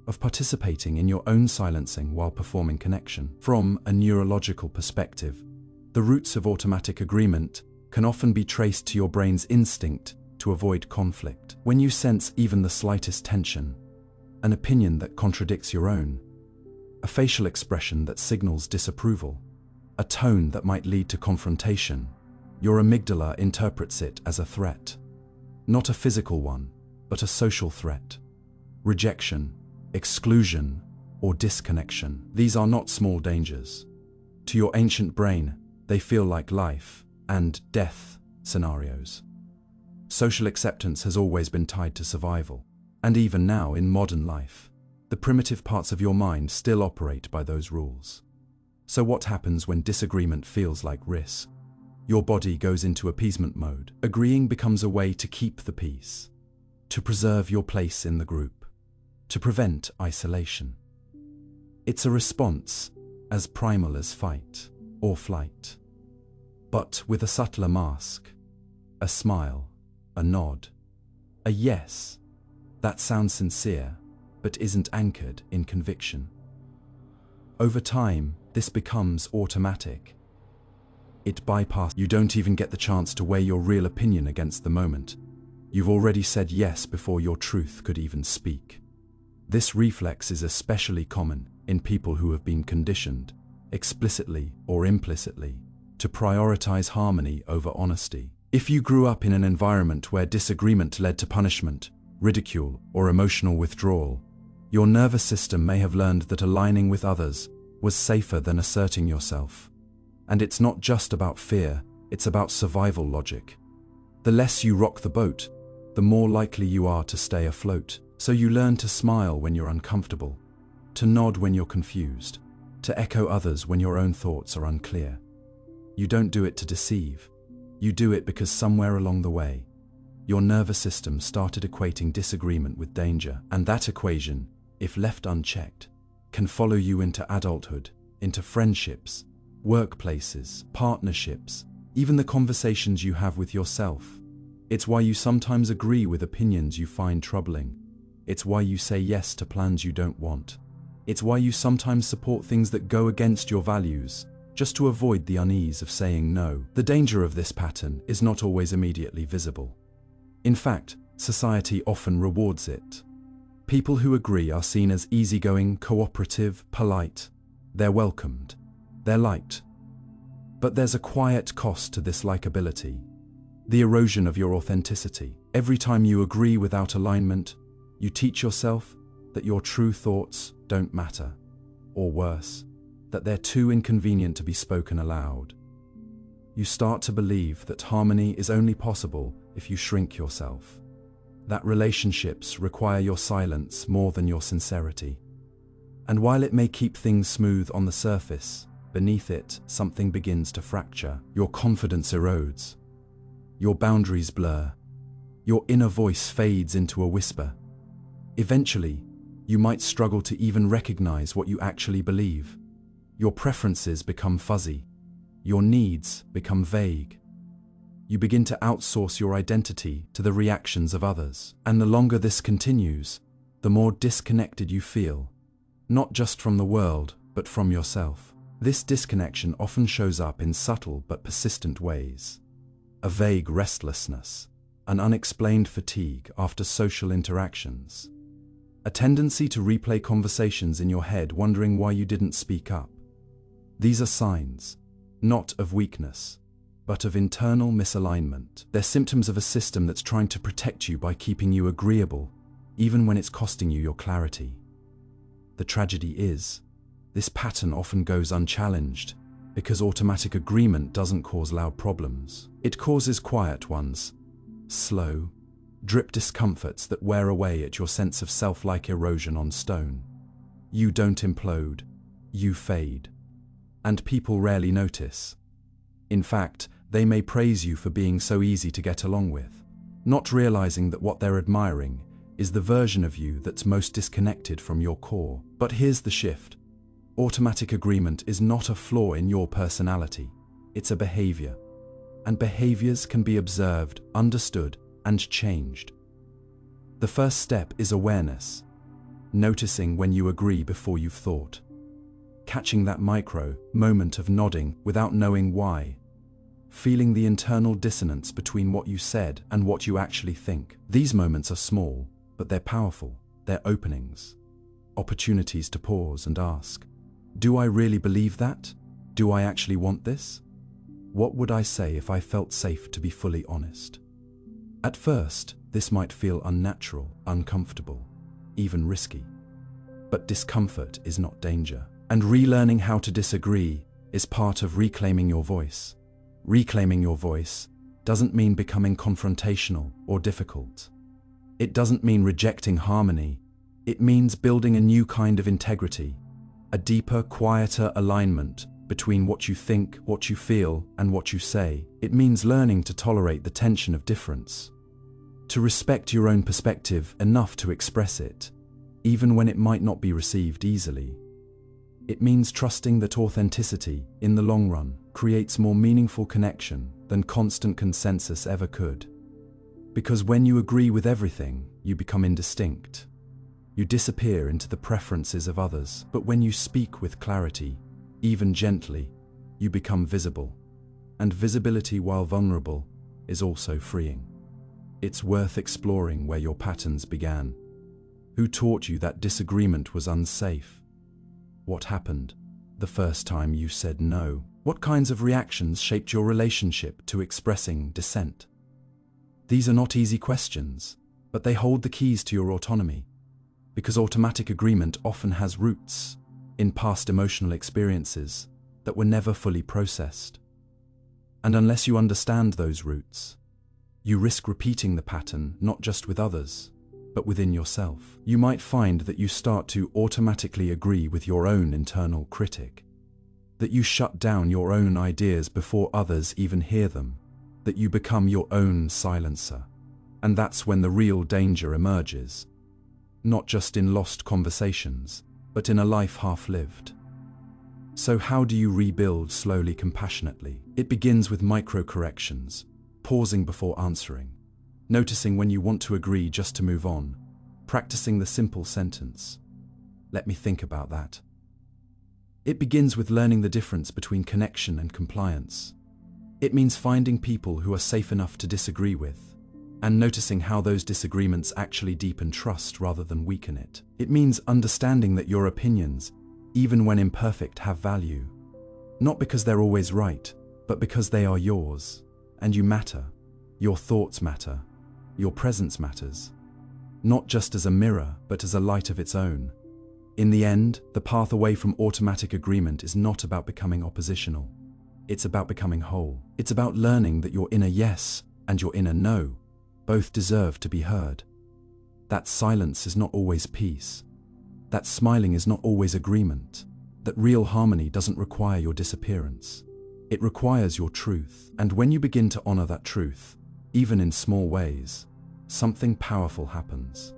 of participating in your own silencing while performing connection. From a neurological perspective, the roots of automatic agreement can often be traced to your brain's instinct to avoid conflict. When you sense even the slightest tension, an opinion that contradicts your own, a facial expression that signals disapproval, a tone that might lead to confrontation, your amygdala interprets it as a threat. Not a physical one, but a social threat. Rejection, exclusion, or disconnection. These are not small dangers. To your ancient brain, they feel like life and death scenarios. Social acceptance has always been tied to survival, and even now in modern life, the primitive parts of your mind still operate by those rules. So what happens when disagreement feels like risk? Your body goes into appeasement mode. Agreeing becomes a way to keep the peace, to preserve your place in the group, to prevent isolation. It's a response as primal as fight or flight, but with a subtler mask, a smile, a nod, a yes that sounds sincere but isn't anchored in conviction. Over time, this becomes automatic. It bypasses. You don't even get the chance to weigh your real opinion against the moment. You've already said yes before your truth could even speak. This reflex is especially common in people who have been conditioned, explicitly or implicitly, to prioritize harmony over honesty. If you grew up in an environment where disagreement led to punishment, ridicule, or emotional withdrawal, your nervous system may have learned that aligning with others was safer than asserting yourself. And it's not just about fear, it's about survival logic. The less you rock the boat, the more likely you are to stay afloat. So you learn to smile when you're uncomfortable, to nod when you're confused, to echo others when your own thoughts are unclear. You don't do it to deceive. You do it because somewhere along the way, your nervous system started equating disagreement with danger, and that equation, if left unchecked, can follow you into adulthood, into friendships, workplaces, partnerships, even the conversations you have with yourself. It's why you sometimes agree with opinions you find troubling. It's why you say yes to plans you don't want. It's why you sometimes support things that go against your values, just to avoid the unease of saying no. The danger of this pattern is not always immediately visible. In fact, society often rewards it. People who agree are seen as easygoing, cooperative, polite. They're welcomed. They're liked. But there's a quiet cost to this likability. The erosion of your authenticity. Every time you agree without alignment, you teach yourself that your true thoughts don't matter, or worse, that they're too inconvenient to be spoken aloud. You start to believe that harmony is only possible if you shrink yourself, that relationships require your silence more than your sincerity. And while it may keep things smooth on the surface, beneath it, something begins to fracture. Your confidence erodes. Your boundaries blur. Your inner voice fades into a whisper. Eventually, you might struggle to even recognize what you actually believe. Your preferences become fuzzy. Your needs become vague. You begin to outsource your identity to the reactions of others. And the longer this continues, the more disconnected you feel, not just from the world, but from yourself. This disconnection often shows up in subtle but persistent ways. A vague restlessness, an unexplained fatigue after social interactions, a tendency to replay conversations in your head wondering why you didn't speak up. These are signs, not of weakness, but of internal misalignment. They're symptoms of a system that's trying to protect you by keeping you agreeable, even when it's costing you your clarity. The tragedy is, this pattern often goes unchallenged, because automatic agreement doesn't cause loud problems. It causes quiet ones, slow, drip discomforts that wear away at your sense of self like erosion on stone. You don't implode, you fade. And people rarely notice. In fact, they may praise you for being so easy to get along with, not realizing that what they're admiring is the version of you that's most disconnected from your core. But here's the shift. Automatic agreement is not a flaw in your personality. It's a behavior. and behaviors can be observed, understood, and changed. The first step is awareness, noticing when you agree before you've thought. Catching that micro moment of nodding without knowing why. Feeling the internal dissonance between what you said and what you actually think. These moments are small, but they're powerful. They're openings. Opportunities to pause and ask, do I really believe that? Do I actually want this? What would I say if I felt safe to be fully honest? At first, this might feel unnatural, uncomfortable, even risky. But discomfort is not danger. And relearning how to disagree is part of reclaiming your voice. Reclaiming your voice doesn't mean becoming confrontational or difficult. It doesn't mean rejecting harmony. It means building a new kind of integrity, a deeper, quieter alignment between what you think, what you feel, and what you say. It means learning to tolerate the tension of difference, to respect your own perspective enough to express it, even when it might not be received easily. It means trusting that authenticity, in the long run, creates more meaningful connection than constant consensus ever could. Because when you agree with everything, you become indistinct. You disappear into the preferences of others, but when you speak with clarity, even gently, you become visible. And visibility, while vulnerable, is also freeing. It's worth exploring where your patterns began. Who taught you that disagreement was unsafe? What happened the first time you said no? What kinds of reactions shaped your relationship to expressing dissent? These are not easy questions, but they hold the keys to your autonomy, because automatic agreement often has roots in past emotional experiences that were never fully processed. And unless you understand those roots, you risk repeating the pattern not just with others, but within yourself. You might find that you start to automatically agree with your own internal critic, that you shut down your own ideas before others even hear them, that you become your own silencer. And that's when the real danger emerges, not just in lost conversations, but in a life half-lived. So how do you rebuild slowly, compassionately? It begins with micro-corrections, pausing before answering, noticing when you want to agree just to move on, practicing the simple sentence, "Let me think about that." It begins with learning the difference between connection and compliance. It means finding people who are safe enough to disagree with, and noticing how those disagreements actually deepen trust rather than weaken it. It means understanding that your opinions, even when imperfect, have value, not because they're always right, but because they are yours, and you matter. Your thoughts matter. Your presence matters, not just as a mirror, but as a light of its own. In the end, the path away from automatic agreement is not about becoming oppositional. It's about becoming whole. It's about learning that your inner yes and your inner no both deserve to be heard. That silence is not always peace. That smiling is not always agreement. That real harmony doesn't require your disappearance. It requires your truth. And when you begin to honor that truth, even in small ways, something powerful happens.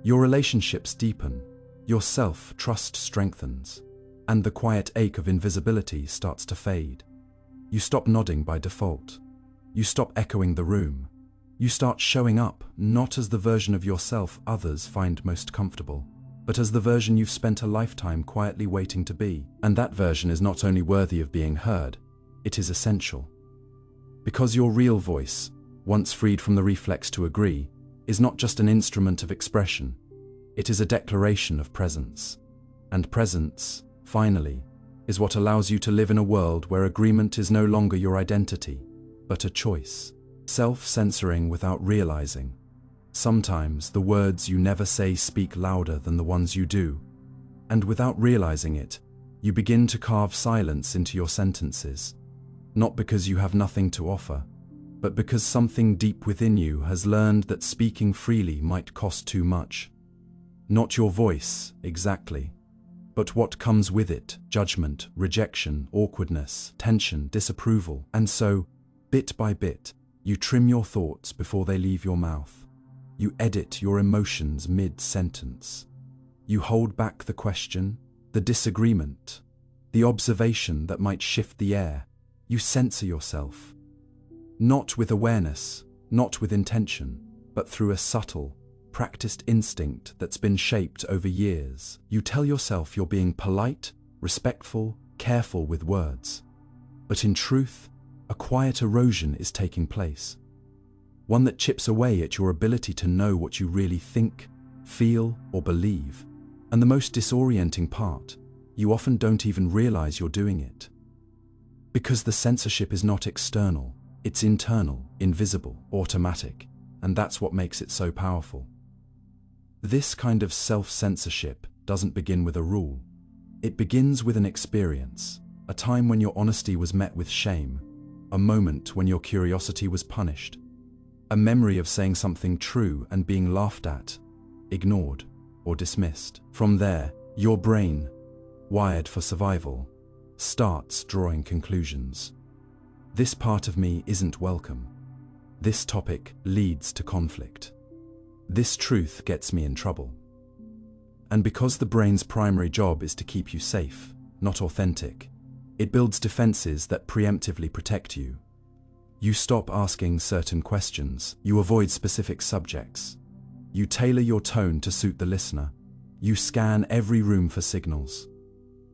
Your relationships deepen, your self-trust strengthens, and the quiet ache of invisibility starts to fade. You stop nodding by default. You stop echoing the room. You start showing up, not as the version of yourself others find most comfortable, but as the version you've spent a lifetime quietly waiting to be. And that version is not only worthy of being heard, it is essential. Because your real voice, once freed from the reflex to agree, is not just an instrument of expression, it is a declaration of presence. And presence, finally, is what allows you to live in a world where agreement is no longer your identity, but a choice. Self-censoring without realizing. Sometimes the words you never say speak louder than the ones you do, and without realizing it, you begin to carve silence into your sentences, not because you have nothing to offer, but because something deep within you has learned that speaking freely might cost too much. Not your voice, exactly, but what comes with it: judgment, rejection, awkwardness, tension, disapproval. And so, bit by bit, you trim your thoughts before they leave your mouth. You edit your emotions mid-sentence. You hold back the question, the disagreement, the observation that might shift the air. You censor yourself, Not with awareness, not with intention, but through a subtle, practiced instinct that's been shaped over years. You tell yourself you're being polite, respectful, careful with words. But in truth, a quiet erosion is taking place. One that chips away at your ability to know what you really think, feel, or believe. And the most disorienting part, you often don't even realize you're doing it. Because the censorship is not external, it's internal, invisible, automatic, and that's what makes it so powerful. This kind of self-censorship doesn't begin with a rule. It begins with an experience, a time when your honesty was met with shame, a moment when your curiosity was punished, a memory of saying something true and being laughed at, ignored, or dismissed. From there, your brain, wired for survival, starts drawing conclusions. This part of me isn't welcome. This topic leads to conflict. This truth gets me in trouble. And because the brain's primary job is to keep you safe, not authentic, it builds defenses that preemptively protect you. You stop asking certain questions. You avoid specific subjects. You tailor your tone to suit the listener. You scan every room for signals.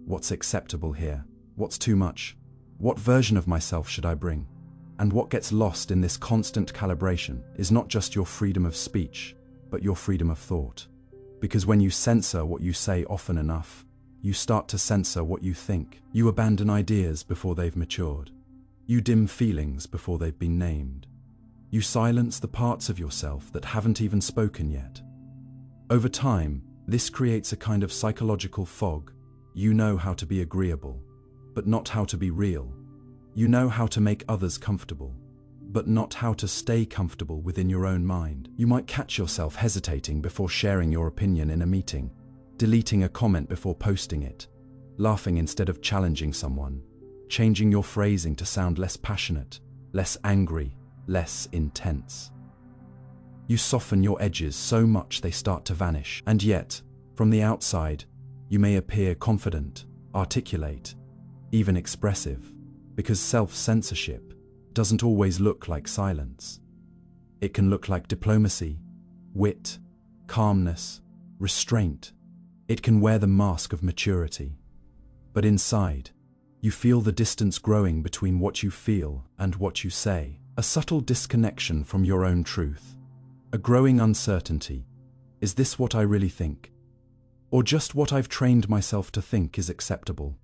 What's acceptable here? What's too much? What version of myself should I bring? And what gets lost in this constant calibration is not just your freedom of speech, but your freedom of thought. Because when you censor what you say often enough, you start to censor what you think. You abandon ideas before they've matured. You dim feelings before they've been named. You silence the parts of yourself that haven't even spoken yet. Over time, this creates a kind of psychological fog. You know how to be agreeable, but not how to be real. You know how to make others comfortable, but not how to stay comfortable within your own mind. You might catch yourself hesitating before sharing your opinion in a meeting, deleting a comment before posting it, laughing instead of challenging someone, changing your phrasing to sound less passionate, less angry, less intense. You soften your edges so much they start to vanish, and yet, from the outside, you may appear confident, articulate, even expressive, because self-censorship doesn't always look like silence. It can look like diplomacy, wit, calmness, restraint. It can wear the mask of maturity. But inside, you feel the distance growing between what you feel and what you say, a subtle disconnection from your own truth, a growing uncertainty. Is this what I really think? Or just what I've trained myself to think is acceptable?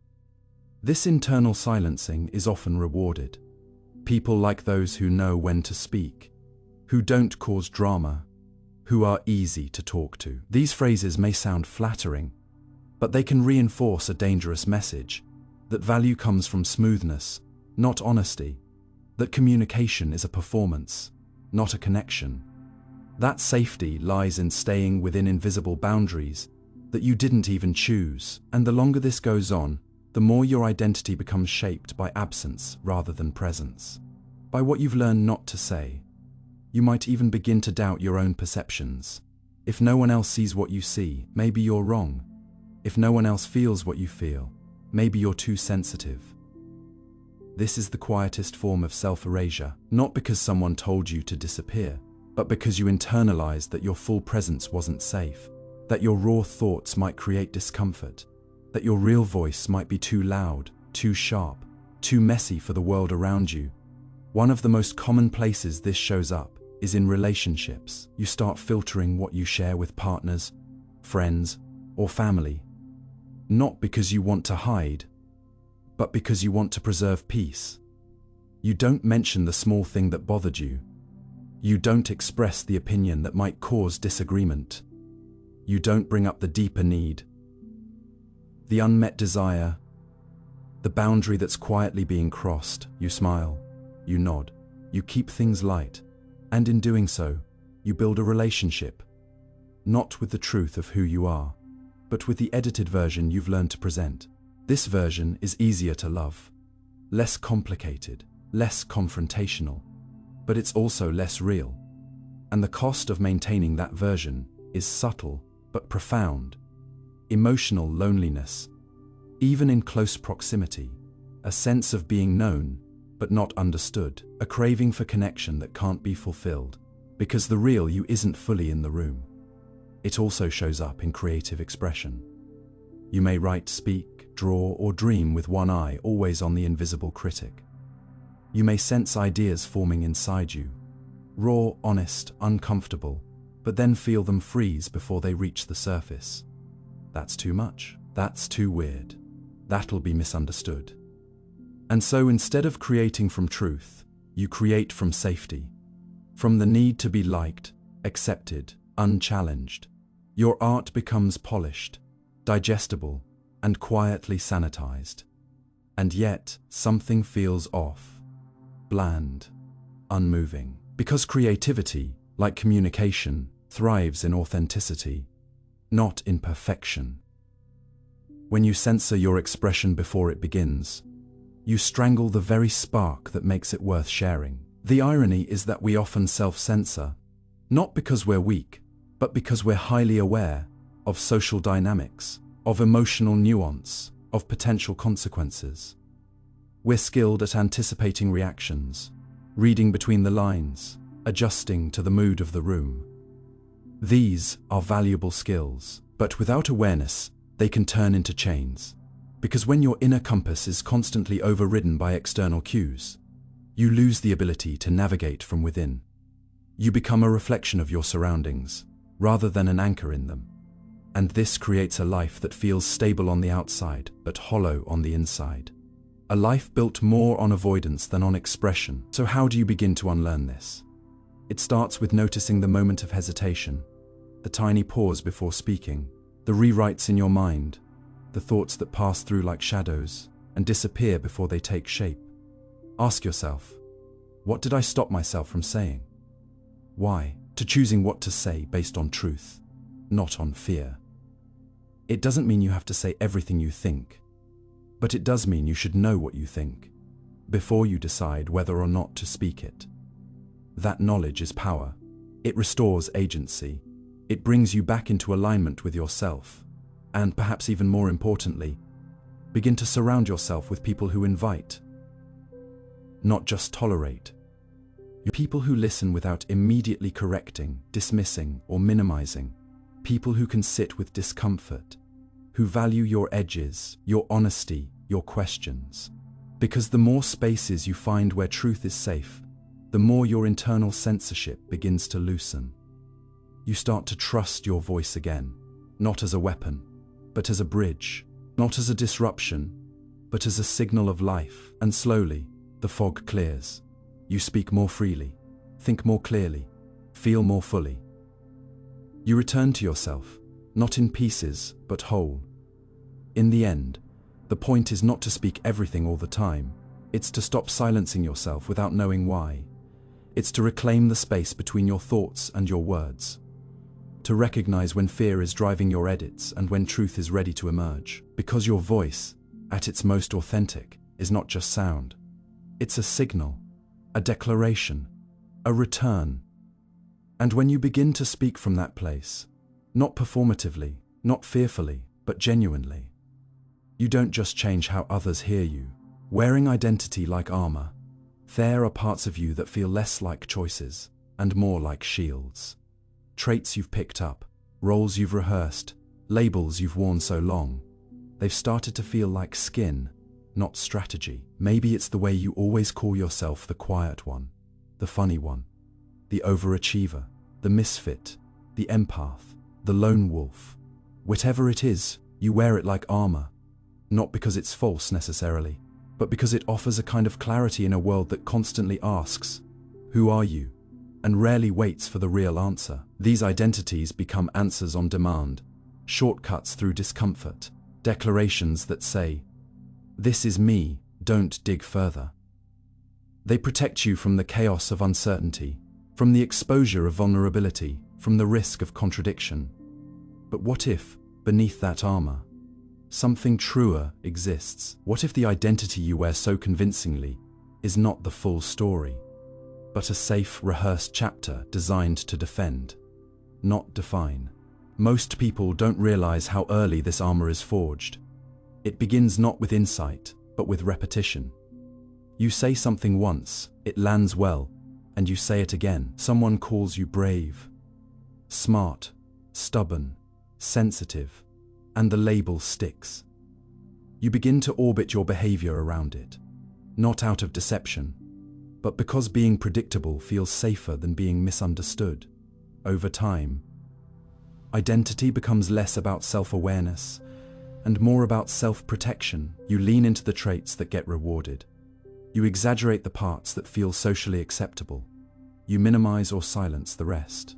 This internal silencing is often rewarded. People like those who know when to speak, who don't cause drama, who are easy to talk to. These phrases may sound flattering, but they can reinforce a dangerous message, that value comes from smoothness, not honesty, that communication is a performance, not a connection. That safety lies in staying within invisible boundaries that you didn't even choose, and the longer this goes on, the more your identity becomes shaped by absence rather than presence. By what you've learned not to say. You might even begin to doubt your own perceptions. If no one else sees what you see, maybe you're wrong. If no one else feels what you feel, maybe you're too sensitive. This is the quietest form of self-erasure, not because someone told you to disappear, but because you internalized that your full presence wasn't safe, that your raw thoughts might create discomfort, that your real voice might be too loud, too sharp, too messy for the world around you. One of the most common places this shows up is in relationships. You start filtering what you share with partners, friends, or family, not because you want to hide, but because you want to preserve peace. You don't mention the small thing that bothered you. You don't express the opinion that might cause disagreement. You don't bring up the deeper need, the unmet desire, the boundary that's quietly being crossed. You smile, you nod, you keep things light, and in doing so, you build a relationship, not with the truth of who you are, but with the edited version you've learned to present. This version is easier to love, less complicated, less confrontational, but it's also less real. And the cost of maintaining that version is subtle but profound. Emotional loneliness, even in close proximity, a sense of being known but not understood, a craving for connection that can't be fulfilled, because the real you isn't fully in the room. It also shows up in creative expression. You may write, speak, draw, or dream with one eye always on the invisible critic. You may sense ideas forming inside you, raw, honest, uncomfortable, but then feel them freeze before they reach the surface. That's too much. That's too weird. That'll be misunderstood. And so instead of creating from truth, you create from safety, from the need to be liked, accepted, unchallenged. Your art becomes polished, digestible, and quietly sanitized. And yet, something feels off, bland, unmoving. Because creativity, like communication, thrives in authenticity, not in perfection. When you censor your expression before it begins, you strangle the very spark that makes it worth sharing. The irony is that we often self-censor, not because we're weak, but because we're highly aware of social dynamics, of emotional nuance, of potential consequences. We're skilled at anticipating reactions, reading between the lines, adjusting to the mood of the room. These are valuable skills, but without awareness, they can turn into chains. Because when your inner compass is constantly overridden by external cues, you lose the ability to navigate from within. You become a reflection of your surroundings, rather than an anchor in them. And this creates a life that feels stable on the outside, but hollow on the inside. A life built more on avoidance than on expression. So how do you begin to unlearn this? It starts with noticing the moment of hesitation, the tiny pause before speaking, the rewrites in your mind, the thoughts that pass through like shadows and disappear before they take shape. Ask yourself, what did I stop myself from saying? Why? To choosing what to say based on truth, not on fear. It doesn't mean you have to say everything you think, but it does mean you should know what you think before you decide whether or not to speak it. That knowledge is power. It restores agency. It brings you back into alignment with yourself. And perhaps even more importantly, begin to surround yourself with people who invite, not just tolerate. People who listen without immediately correcting, dismissing, or minimizing. People who can sit with discomfort, who value your edges, your honesty, your questions. Because the more spaces you find where truth is safe, the more your internal censorship begins to loosen. You start to trust your voice again, not as a weapon, but as a bridge, not as a disruption, but as a signal of life. And slowly, the fog clears. You speak more freely, think more clearly, feel more fully. You return to yourself, not in pieces, but whole. In the end, the point is not to speak everything all the time. It's to stop silencing yourself without knowing why. It's to reclaim the space between your thoughts and your words. To recognize when fear is driving your edits and when truth is ready to emerge. Because your voice, at its most authentic, is not just sound. It's a signal, a declaration, a return. And when you begin to speak from that place, not performatively, not fearfully, but genuinely, you don't just change how others hear you. Wearing identity like armor, there are parts of you that feel less like choices and more like shields. Traits you've picked up, roles you've rehearsed, labels you've worn so long. They've started to feel like skin, not strategy. Maybe it's the way you always call yourself the quiet one, the funny one, the overachiever, the misfit, the empath, the lone wolf. Whatever it is, you wear it like armor, not because it's false necessarily, but because it offers a kind of clarity in a world that constantly asks, "Who are you?" and rarely waits for the real answer. These identities become answers on demand, shortcuts through discomfort, declarations that say, "This is me, don't dig further." They protect you from the chaos of uncertainty, from the exposure of vulnerability, from the risk of contradiction. But what if, beneath that armor, something truer exists? What if the identity you wear so convincingly is not the full story, but a safe, rehearsed chapter designed to defend, not define? Most people don't realize how early this armor is forged. It begins not with insight, but with repetition. You say something once, it lands well, and you say it again. Someone calls you brave, smart, stubborn, sensitive, and the label sticks. You begin to orbit your behavior around it, not out of deception, but because being predictable feels safer than being misunderstood. Over time, identity becomes less about self-awareness and more about self-protection. You lean into the traits that get rewarded. You exaggerate the parts that feel socially acceptable. You minimize or silence the rest.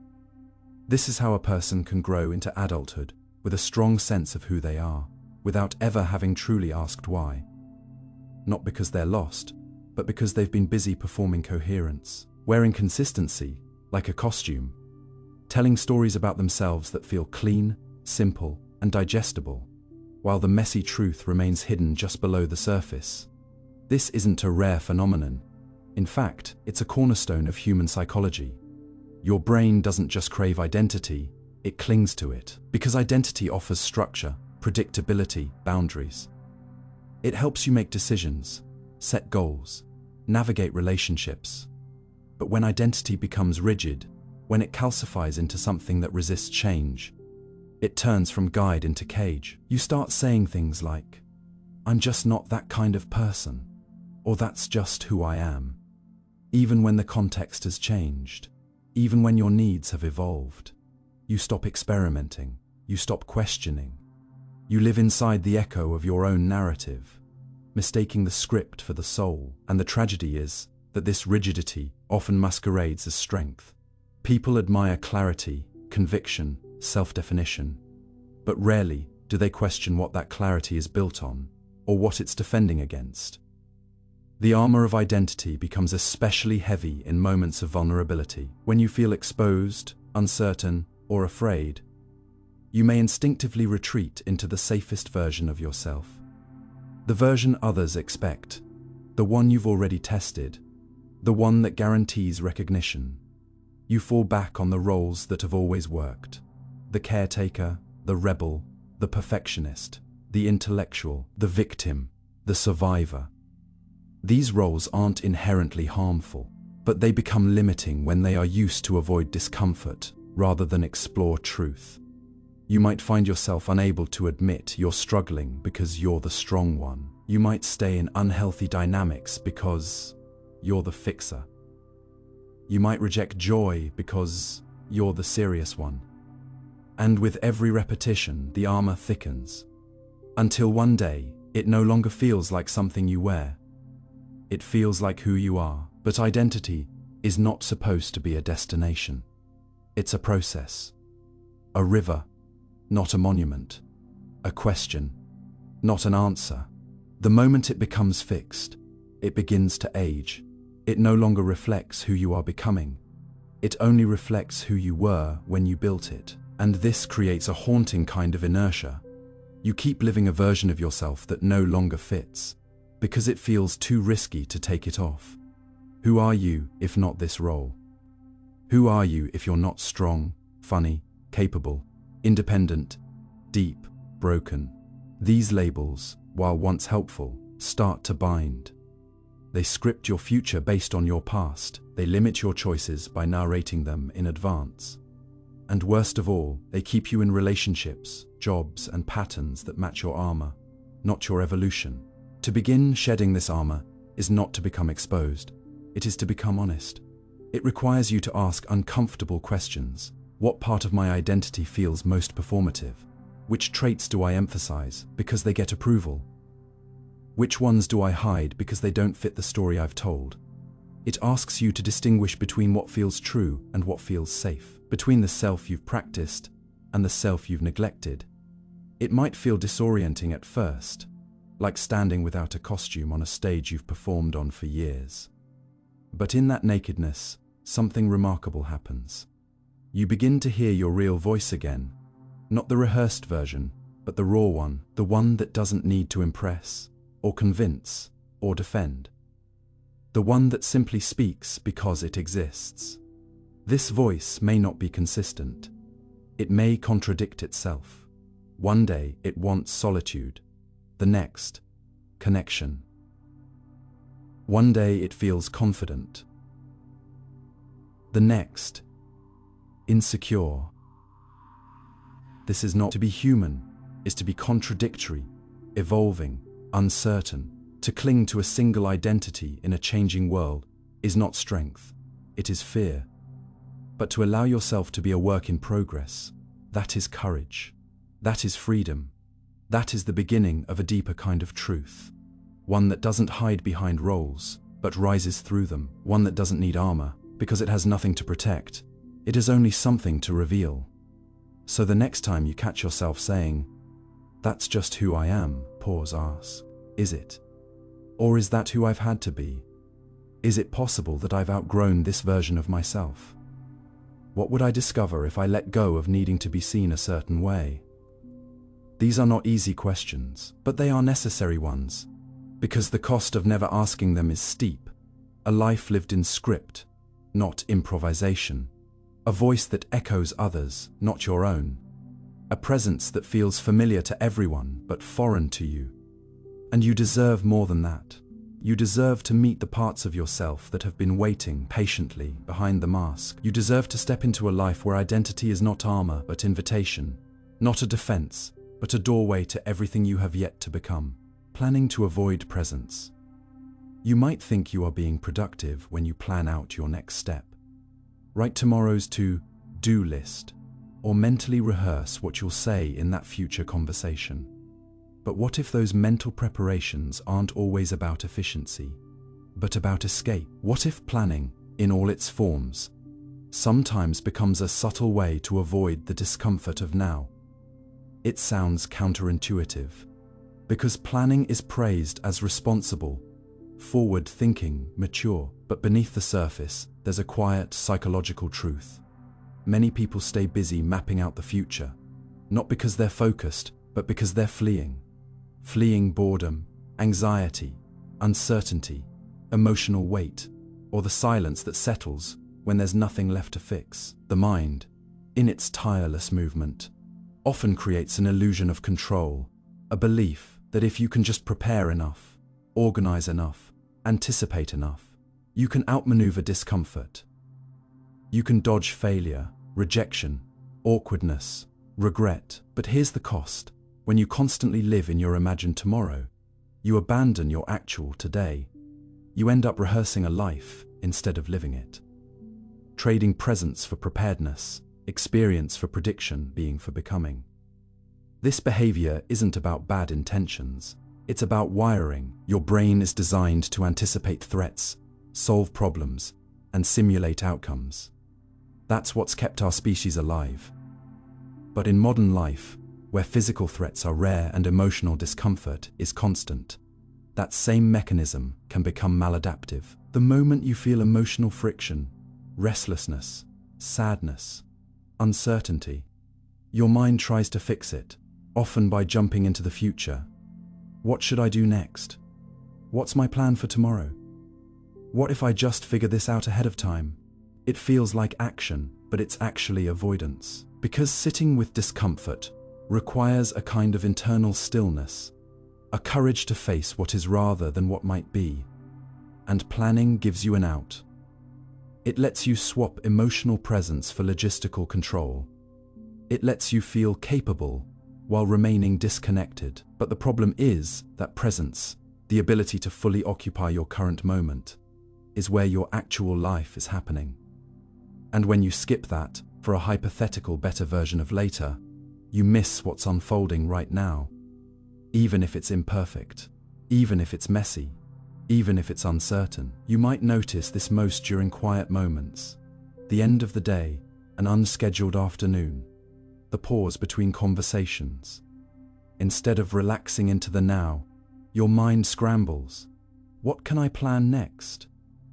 This is how a person can grow into adulthood with a strong sense of who they are, without ever having truly asked why. Not because they're lost, but because they've been busy performing coherence, wearing consistency like a costume, telling stories about themselves that feel clean, simple, and digestible, while the messy truth remains hidden just below the surface. This isn't a rare phenomenon. In fact, it's a cornerstone of human psychology. Your brain doesn't just crave identity, it clings to it, because identity offers structure, predictability, boundaries. It helps you make decisions, set goals, navigate relationships. But when identity becomes rigid, when it calcifies into something that resists change, it turns from guide into cage. You start saying things like, "I'm just not that kind of person," or "that's just who I am," even when the context has changed, even when your needs have evolved. You stop experimenting, you stop questioning. You live inside the echo of your own narrative, mistaking the script for the soul. And the tragedy is that this rigidity often masquerades as strength. People admire clarity, conviction, self-definition, but rarely do they question what that clarity is built on, or what it's defending against. The armor of identity becomes especially heavy in moments of vulnerability. When you feel exposed, uncertain, or afraid, you may instinctively retreat into the safest version of yourself. The version others expect, the one you've already tested, the one that guarantees recognition. You fall back on the roles that have always worked: the caretaker, the rebel, the perfectionist, the intellectual, the victim, the survivor. These roles aren't inherently harmful, but they become limiting when they are used to avoid discomfort rather than explore truth. You might find yourself unable to admit you're struggling because you're the strong one. You might stay in unhealthy dynamics because you're the fixer. You might reject joy because you're the serious one. And with every repetition, the armor thickens, until one day, it no longer feels like something you wear. It feels like who you are. But identity is not supposed to be a destination. It's a process, a river, not a monument, a question, not an answer. The moment it becomes fixed, it begins to age. It no longer reflects who you are becoming. It only reflects who you were when you built it. And this creates a haunting kind of inertia. You keep living a version of yourself that no longer fits, because it feels too risky to take it off. Who are you if not this role? Who are you if you're not strong, funny, capable, independent, deep, broken? These labels, while once helpful, start to bind. They script your future based on your past. They limit your choices by narrating them in advance. And worst of all, they keep you in relationships, jobs, and patterns that match your armor, not your evolution. To begin shedding this armor is not to become exposed. It is to become honest. It requires you to ask uncomfortable questions. What part of my identity feels most performative? Which traits do I emphasize because they get approval? Which ones do I hide because they don't fit the story I've told? It asks you to distinguish between what feels true and what feels safe, between the self you've practiced and the self you've neglected. It might feel disorienting at first, like standing without a costume on a stage you've performed on for years. But in that nakedness, something remarkable happens. You begin to hear your real voice again, not the rehearsed version, but the raw one, the one that doesn't need to impress, or convince, or defend. The one that simply speaks because it exists. This voice may not be consistent. It may contradict itself. One day it wants solitude, the next, connection. One day it feels confident. The next, insecure. This is not to be human, is to be contradictory, evolving, uncertain. To cling to a single identity in a changing world is not strength, it is fear. But to allow yourself to be a work in progress, that is courage. That is freedom. That is the beginning of a deeper kind of truth. One that doesn't hide behind roles, but rises through them. One that doesn't need armor, because it has nothing to protect. It has only something to reveal. So the next time you catch yourself saying, "That's just who I am," pause, ask, is it? Or is that who I've had to be? Is it possible that I've outgrown this version of myself? What would I discover if I let go of needing to be seen a certain way? These are not easy questions, but they are necessary ones, because the cost of never asking them is steep. A life lived in script, not improvisation. A voice that echoes others, not your own. A presence that feels familiar to everyone, but foreign to you. And you deserve more than that. You deserve to meet the parts of yourself that have been waiting patiently behind the mask. You deserve to step into a life where identity is not armor, but invitation. Not a defense, but a doorway to everything you have yet to become. Planning to avoid presence. You might think you are being productive when you plan out your next step. Write tomorrow's to-do list, or mentally rehearse what you'll say in that future conversation. But what if those mental preparations aren't always about efficiency, but about escape? What if planning, in all its forms, sometimes becomes a subtle way to avoid the discomfort of now? It sounds counterintuitive, because planning is praised as responsible, forward-thinking, mature, but beneath the surface, there's a quiet psychological truth. Many people stay busy mapping out the future, not because they're focused, but because they're fleeing. Fleeing boredom, anxiety, uncertainty, emotional weight, or the silence that settles when there's nothing left to fix. The mind, in its tireless movement, often creates an illusion of control, a belief that if you can just prepare enough, organize enough, anticipate enough, you can outmaneuver discomfort. You can dodge failure, rejection, awkwardness, regret. But here's the cost. When you constantly live in your imagined tomorrow, you abandon your actual today. You end up rehearsing a life instead of living it. Trading presence for preparedness, experience for prediction, being for becoming. This behavior isn't about bad intentions. It's about wiring. Your brain is designed to anticipate threats, solve problems, and simulate outcomes. That's what's kept our species alive. But in modern life, where physical threats are rare and emotional discomfort is constant, that same mechanism can become maladaptive. The moment you feel emotional friction, restlessness, sadness, uncertainty, your mind tries to fix it, often by jumping into the future. What should I do next? What's my plan for tomorrow? What if I just figure this out ahead of time? It feels like action, but it's actually avoidance. Because sitting with discomfort requires a kind of internal stillness, a courage to face what is rather than what might be. And planning gives you an out. It lets you swap emotional presence for logistical control. It lets you feel capable while remaining disconnected. But the problem is that presence, the ability to fully occupy your current moment, is where your actual life is happening. And when you skip that for a hypothetical better version of later, you miss what's unfolding right now. Even if it's imperfect, even if it's messy, even if it's uncertain. You might notice this most during quiet moments, the end of the day, an unscheduled afternoon, the pause between conversations. Instead of relaxing into the now, your mind scrambles. What can I plan next?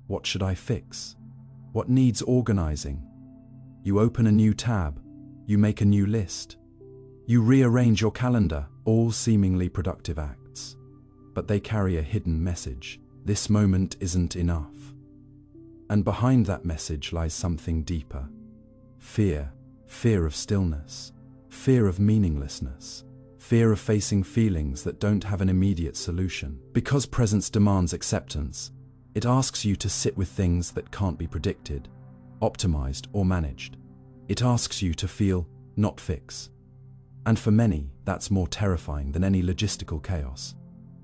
What should I fix? What needs organizing? You open a new tab, you make a new list. You rearrange your calendar, all seemingly productive acts. But they carry a hidden message. This moment isn't enough. And behind that message lies something deeper. Fear. Fear of stillness. Fear of meaninglessness. Fear of facing feelings that don't have an immediate solution. Because presence demands acceptance, It asks you to sit with things that can't be predicted, optimized, or managed. It asks you to feel, not fix. And for many, that's more terrifying than any logistical chaos.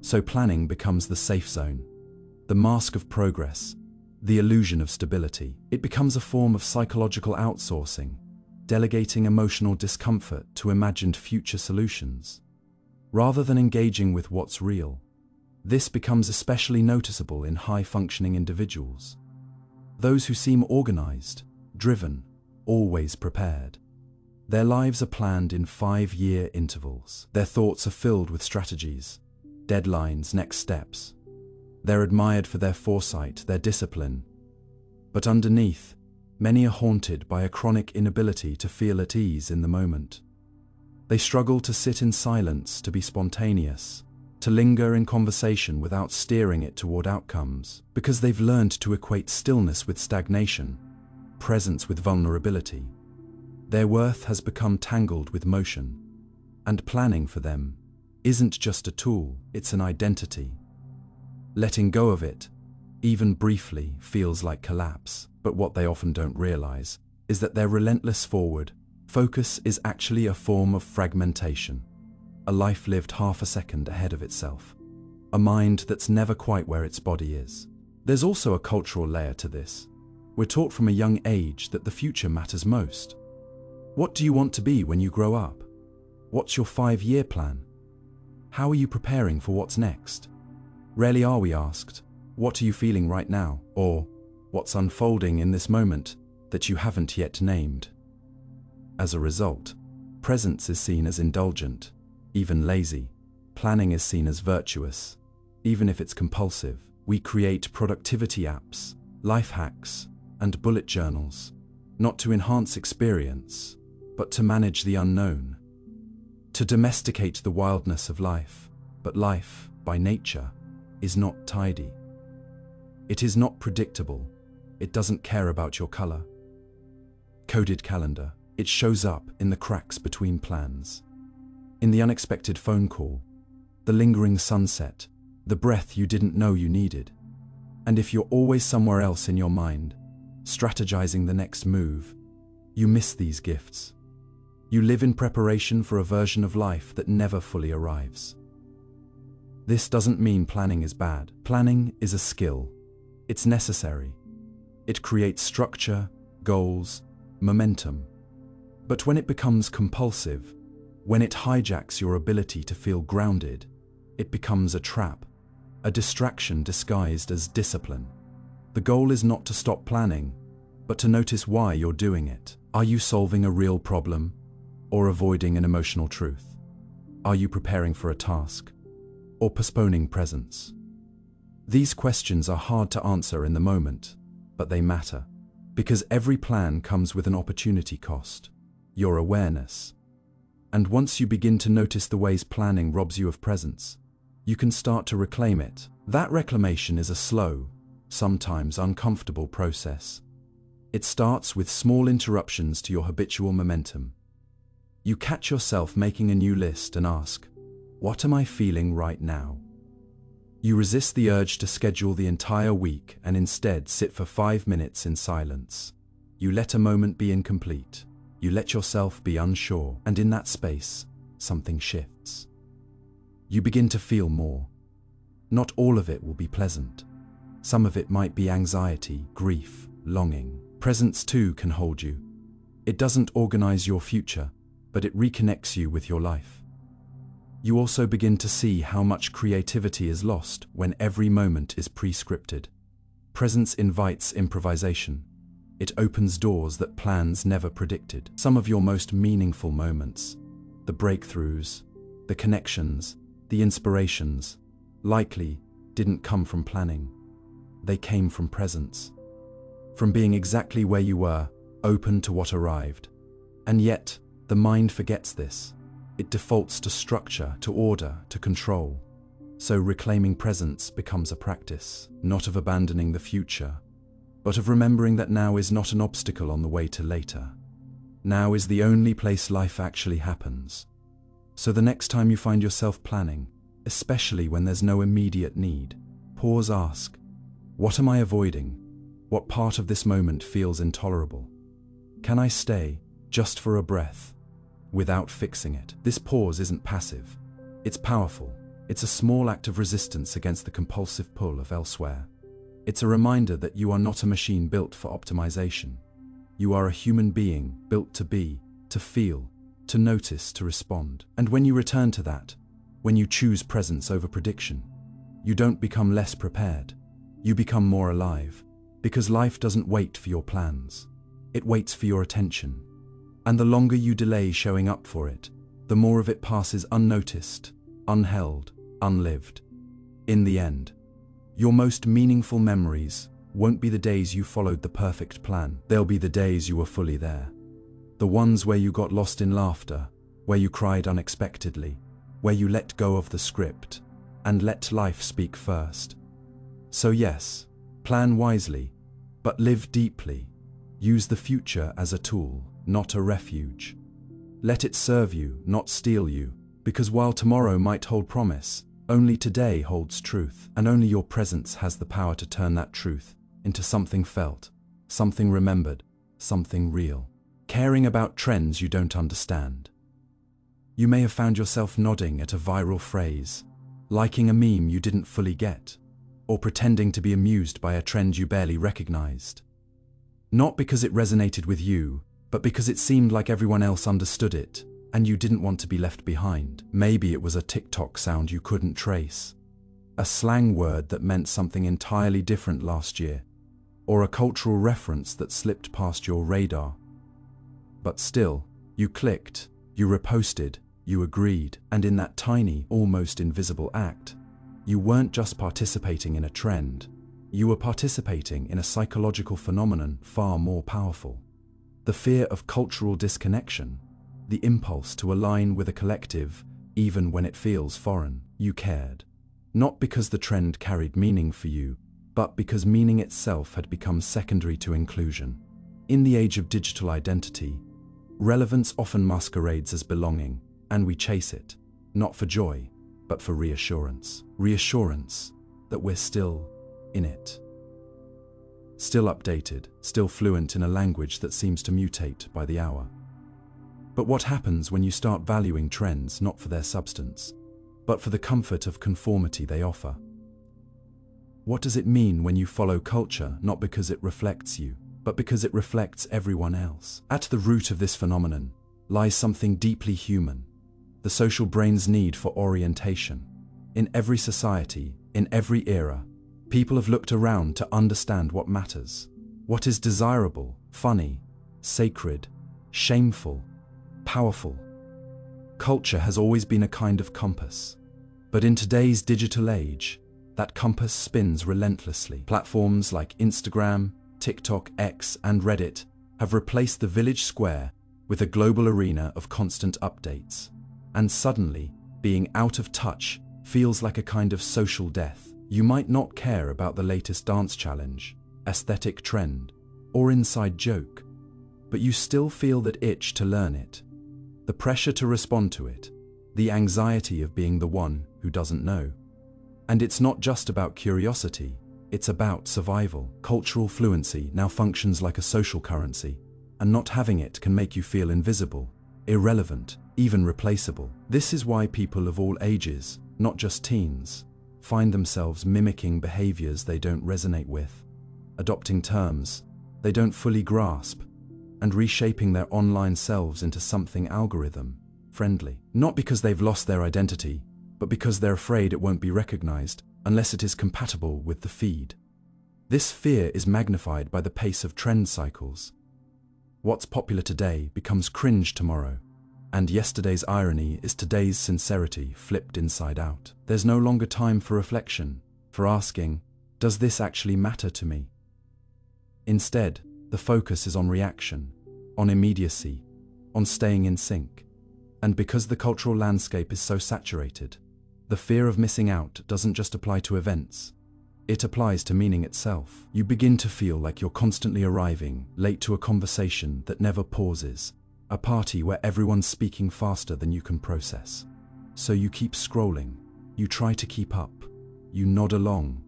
So planning becomes the safe zone, the mask of progress, the illusion of stability. It becomes a form of psychological outsourcing, delegating emotional discomfort to imagined future solutions. Rather than engaging with what's real, this becomes especially noticeable in high-functioning individuals. Those who seem organized, driven, always prepared. Their lives are planned in 5-year intervals. Their thoughts are filled with strategies, deadlines, next steps. They're admired for their foresight, their discipline. But underneath, many are haunted by a chronic inability to feel at ease in the moment. They struggle to sit in silence, to be spontaneous, to linger in conversation without steering it toward outcomes, because they've learned to equate stillness with stagnation, presence with vulnerability. Their worth has become tangled with motion, and planning for them isn't just a tool, it's an identity. Letting go of it, even briefly, feels like collapse, but what they often don't realize is that their relentless forward focus is actually a form of fragmentation, a life lived half a second ahead of itself, a mind that's never quite where its body is. There's also a cultural layer to this. We're taught from a young age that the future matters most. What do you want to be when you grow up? What's your 5-year plan? How are you preparing for what's next? Rarely are we asked, what are you feeling right now? Or, what's unfolding in this moment that you haven't yet named? As a result, presence is seen as indulgent, even lazy. Planning is seen as virtuous, even if it's compulsive. We create productivity apps, life hacks, and bullet journals, not to enhance experience, but to manage the unknown, to domesticate the wildness of life. But life, by nature, is not tidy. It is not predictable. It doesn't care about your color coded calendar. It shows up in the cracks between plans, in the unexpected phone call, the lingering sunset, the breath you didn't know you needed. And if you're always somewhere else in your mind, strategizing the next move, you miss these gifts. You live in preparation for a version of life that never fully arrives. This doesn't mean planning is bad. Planning is a skill. It's necessary. It creates structure, goals, momentum. But when it becomes compulsive, when it hijacks your ability to feel grounded, it becomes a trap, a distraction disguised as discipline. The goal is not to stop planning, but to notice why you're doing it. Are you solving a real problem or avoiding an emotional truth? Are you preparing for a task or postponing presence? These questions are hard to answer in the moment, but they matter, because every plan comes with an opportunity cost, your awareness. And once you begin to notice the ways planning robs you of presence, you can start to reclaim it. That reclamation is a slow, sometimes uncomfortable process. It starts with small interruptions to your habitual momentum. You catch yourself making a new list and ask, what am I feeling right now? You resist the urge to schedule the entire week and instead sit for 5 minutes in silence. You let a moment be incomplete. You let yourself be unsure, and in that space, something shifts. You begin to feel more. Not all of it will be pleasant. Some of it might be anxiety, grief, longing. Presence too can hold you. It doesn't organize your future, but it reconnects you with your life. You also begin to see how much creativity is lost when every moment is pre-scripted. Presence invites improvisation. It opens doors that plans never predicted. Some of your most meaningful moments, the breakthroughs, the connections, the inspirations, likely didn't come from planning. They came from presence. From being exactly where you were, open to what arrived. And yet, the mind forgets this. It defaults to structure, to order, to control. So reclaiming presence becomes a practice, not of abandoning the future, but of remembering that now is not an obstacle on the way to later. Now is the only place life actually happens. So the next time you find yourself planning, especially when there's no immediate need, pause, ask, What am I avoiding? What part of this moment feels intolerable? Can I stay, just for a breath, without fixing it? This pause isn't passive. It's powerful. It's a small act of resistance against the compulsive pull of elsewhere. It's a reminder that you are not a machine built for optimization. You are a human being built to be, to feel, to notice, to respond. And when you return to that, when you choose presence over prediction, you don't become less prepared. You become more alive, because life doesn't wait for your plans. It waits for your attention. And the longer you delay showing up for it, the more of it passes unnoticed, unheld, unlived. In the end, your most meaningful memories won't be the days you followed the perfect plan. They'll be the days you were fully there. The ones where you got lost in laughter, where you cried unexpectedly, where you let go of the script and let life speak first. So yes, plan wisely, but live deeply. Use the future as a tool, not a refuge. Let it serve you, not steal you, because while tomorrow might hold promise, only today holds truth, and only your presence has the power to turn that truth into something felt, something remembered, something real. Caring about trends you don't understand. You may have found yourself nodding at a viral phrase, liking a meme you didn't fully get, or pretending to be amused by a trend you barely recognized. Not because it resonated with you, but because it seemed like everyone else understood it, and you didn't want to be left behind. Maybe it was a TikTok sound you couldn't trace, a slang word that meant something entirely different last year, or a cultural reference that slipped past your radar. But still, you clicked, you reposted, you agreed, and in that tiny, almost invisible act, you weren't just participating in a trend, you were participating in a psychological phenomenon far more powerful. The fear of cultural disconnection, the impulse to align with a collective, even when it feels foreign. You cared. Not because the trend carried meaning for you, but because meaning itself had become secondary to inclusion. In the age of digital identity, relevance often masquerades as belonging, and we chase it, not for joy, but for reassurance. Reassurance that we're still in it. Still updated, still fluent in a language that seems to mutate by the hour. But what happens when you start valuing trends not for their substance, but for the comfort of conformity they offer? What does it mean when you follow culture not because it reflects you, but because it reflects everyone else? At the root of this phenomenon lies something deeply human, the social brain's need for orientation. In every society, in every era, people have looked around to understand what matters, what is desirable, funny, sacred, shameful, powerful. Culture has always been a kind of compass. But in today's digital age, that compass spins relentlessly. Platforms like Instagram, TikTok, X, and Reddit have replaced the village square with a global arena of constant updates. And suddenly, being out of touch feels like a kind of social death. You might not care about the latest dance challenge, aesthetic trend, or inside joke, but you still feel that itch to learn it, the pressure to respond to it, the anxiety of being the one who doesn't know. And it's not just about curiosity, it's about survival. Cultural fluency now functions like a social currency, and not having it can make you feel invisible, irrelevant, even replaceable. This is why people of all ages, not just teens, find themselves mimicking behaviors they don't resonate with, adopting terms they don't fully grasp, and reshaping their online selves into something algorithm-friendly. Not because they've lost their identity, but because they're afraid it won't be recognized unless it is compatible with the feed. This fear is magnified by the pace of trend cycles. What's popular today becomes cringe tomorrow, and yesterday's irony is today's sincerity flipped inside out. There's no longer time for reflection, for asking, does this actually matter to me? Instead, the focus is on reaction, on immediacy, on staying in sync. And because the cultural landscape is so saturated, the fear of missing out doesn't just apply to events, it applies to meaning itself. You begin to feel like you're constantly arriving, late to a conversation that never pauses, a party where everyone's speaking faster than you can process. So you keep scrolling, you try to keep up, you nod along,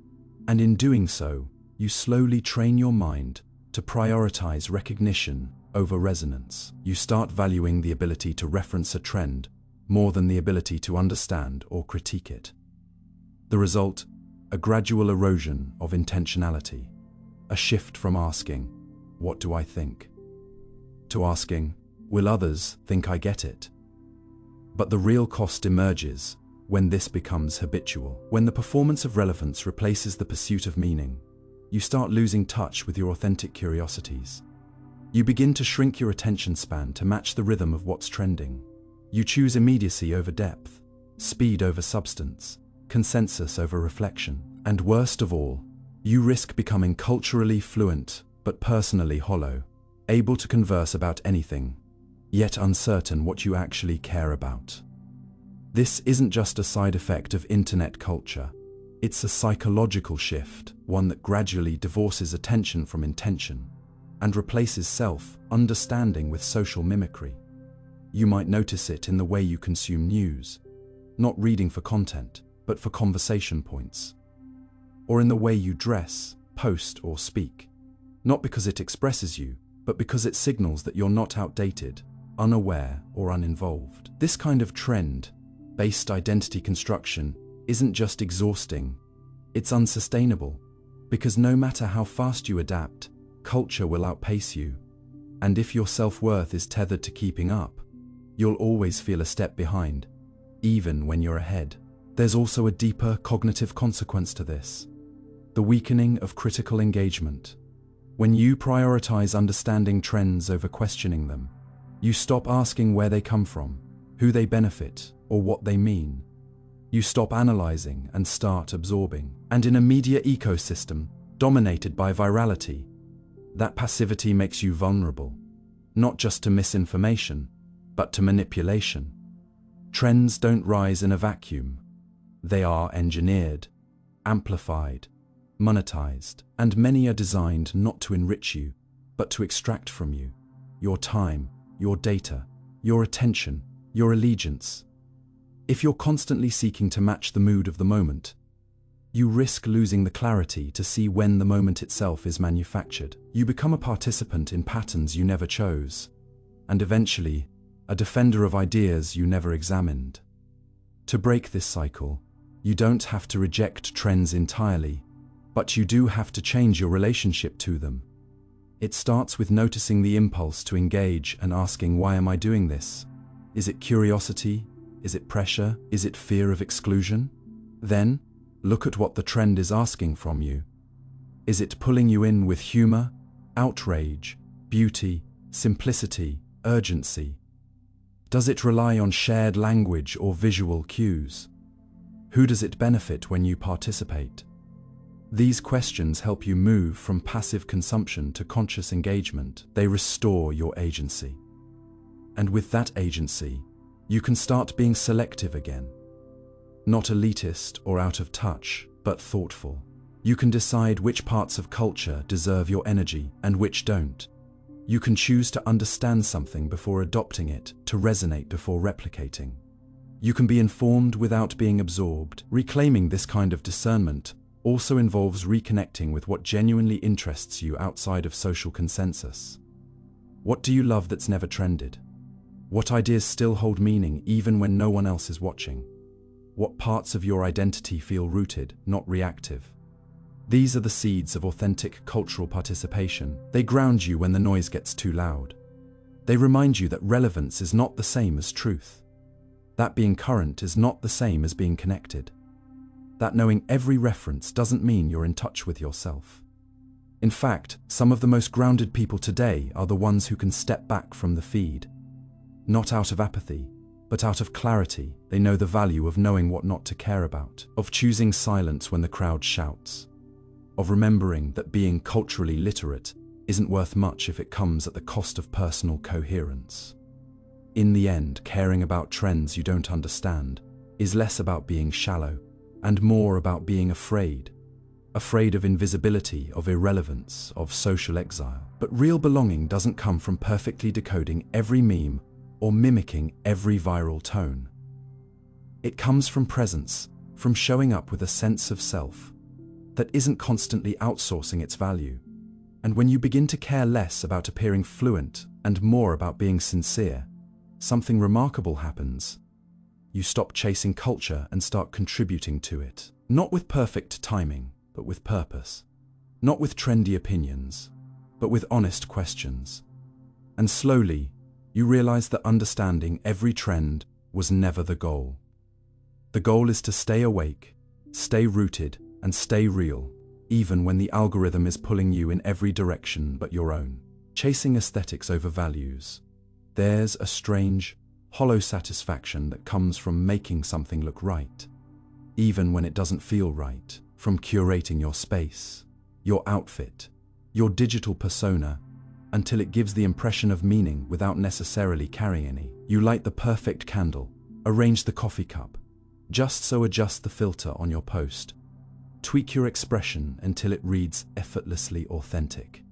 and in doing so, you slowly train your mind to prioritize recognition over resonance. You start valuing the ability to reference a trend more than the ability to understand or critique it. The result, a gradual erosion of intentionality, a shift from asking, "What do I think?" to asking, "Will others think I get it?" But the real cost emerges when this becomes habitual. When the performance of relevance replaces the pursuit of meaning, you start losing touch with your authentic curiosities. You begin to shrink your attention span to match the rhythm of what's trending. You choose immediacy over depth, speed over substance, consensus over reflection, and worst of all, you risk becoming culturally fluent but personally hollow, able to converse about anything, yet uncertain what you actually care about. This isn't just a side effect of internet culture. It's a psychological shift, one that gradually divorces attention from intention and replaces self-understanding with social mimicry. You might notice it in the way you consume news, not reading for content, but for conversation points. Or in the way you dress, post, or speak, not because it expresses you, but because it signals that you're not outdated, unaware, or uninvolved. This kind of trend-based identity construction isn't just exhausting, it's unsustainable, because no matter how fast you adapt, culture will outpace you. And if your self-worth is tethered to keeping up, you'll always feel a step behind, even when you're ahead. There's also a deeper cognitive consequence to this: the weakening of critical engagement. When you prioritize understanding trends over questioning them, you stop asking where they come from, who they benefit, or what they mean. You stop analyzing and start absorbing. And in a media ecosystem dominated by virality, that passivity makes you vulnerable, not just to misinformation, but to manipulation. Trends don't rise in a vacuum. They are engineered, amplified, monetized, and many are designed not to enrich you, but to extract from you your time, your data, your attention, your allegiance. If you're constantly seeking to match the mood of the moment, you risk losing the clarity to see when the moment itself is manufactured. You become a participant in patterns you never chose, and eventually, a defender of ideas you never examined. To break this cycle, you don't have to reject trends entirely, but you do have to change your relationship to them. It starts with noticing the impulse to engage and asking, "Why am I doing this?" Is it curiosity? Is it pressure? Is it fear of exclusion? Then, look at what the trend is asking from you. Is it pulling you in with humor, outrage, beauty, simplicity, urgency? Does it rely on shared language or visual cues? Who does it benefit when you participate? These questions help you move from passive consumption to conscious engagement. They restore your agency. And with that agency, you can start being selective again. Not elitist or out of touch, but thoughtful. You can decide which parts of culture deserve your energy and which don't. You can choose to understand something before adopting it, to resonate before replicating. You can be informed without being absorbed. Reclaiming this kind of discernment also involves reconnecting with what genuinely interests you outside of social consensus. What do you love that's never trended? What ideas still hold meaning even when no one else is watching? What parts of your identity feel rooted, not reactive? These are the seeds of authentic cultural participation. They ground you when the noise gets too loud. They remind you that relevance is not the same as truth. That being current is not the same as being connected. That knowing every reference doesn't mean you're in touch with yourself. In fact, some of the most grounded people today are the ones who can step back from the feed. Not out of apathy, but out of clarity. They know the value of knowing what not to care about, of choosing silence when the crowd shouts, of remembering that being culturally literate isn't worth much if it comes at the cost of personal coherence. In the end, caring about trends you don't understand is less about being shallow and more about being afraid of invisibility, of irrelevance, of social exile. But real belonging doesn't come from perfectly decoding every meme or mimicking every viral tone. It comes from presence, from showing up with a sense of self that isn't constantly outsourcing its value. And when you begin to care less about appearing fluent and more about being sincere, something remarkable happens. You stop chasing culture and start contributing to it. Not with perfect timing, but with purpose. Not with trendy opinions, but with honest questions. And slowly, you realize that understanding every trend was never the goal. The goal is to stay awake, stay rooted, and stay real, even when the algorithm is pulling you in every direction but your own. Chasing aesthetics over values. There's a strange, hollow satisfaction that comes from making something look right, even when it doesn't feel right. From curating your space, your outfit, your digital persona, until it gives the impression of meaning without necessarily carrying any. You light the perfect candle, arrange the coffee cup, adjust the filter on your post, tweak your expression until it reads effortlessly authentic.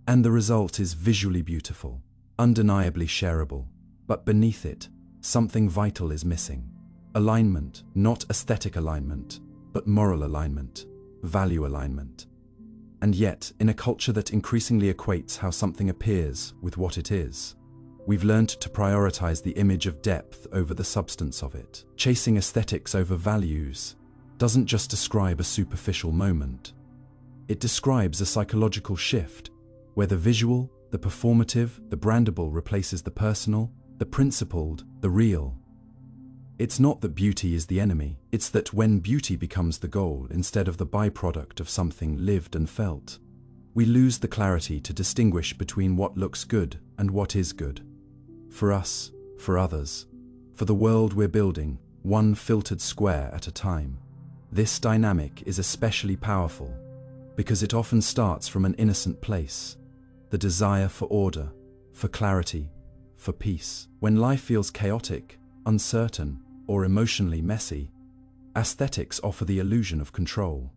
And the result is visually beautiful, undeniably shareable, but beneath it, something vital is missing. Alignment, not aesthetic alignment, but moral alignment, value alignment. And yet, in a culture that increasingly equates how something appears with what it is, we've learned to prioritize the image of depth over the substance of it. Chasing aesthetics over values doesn't just describe a superficial moment. It describes a psychological shift where the visual, the performative, the brandable replaces the personal, the principled, the real. It's not that beauty is the enemy, it's that when beauty becomes the goal instead of the byproduct of something lived and felt, we lose the clarity to distinguish between what looks good and what is good. For us, for others, for the world we're building, one filtered square at a time. This dynamic is especially powerful because it often starts from an innocent place, the desire for order, for clarity, for peace. When life feels chaotic, uncertain, or emotionally messy, aesthetics offer the illusion of control.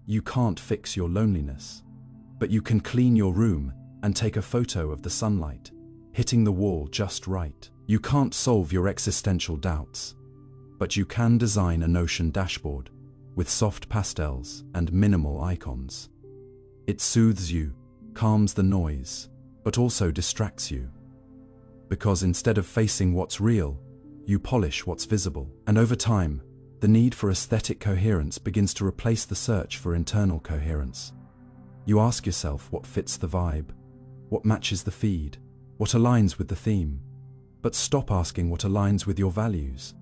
You can't fix your loneliness, but you can clean your room and take a photo of the sunlight, hitting the wall just right. You can't solve your existential doubts, but you can design a Notion dashboard with soft pastels and minimal icons. It soothes you, calms the noise, but also distracts you. Because instead of facing what's real, you polish what's visible. And over time, the need for aesthetic coherence begins to replace the search for internal coherence. You ask yourself what fits the vibe, what matches the feed, what aligns with the theme. But stop asking what aligns with your values.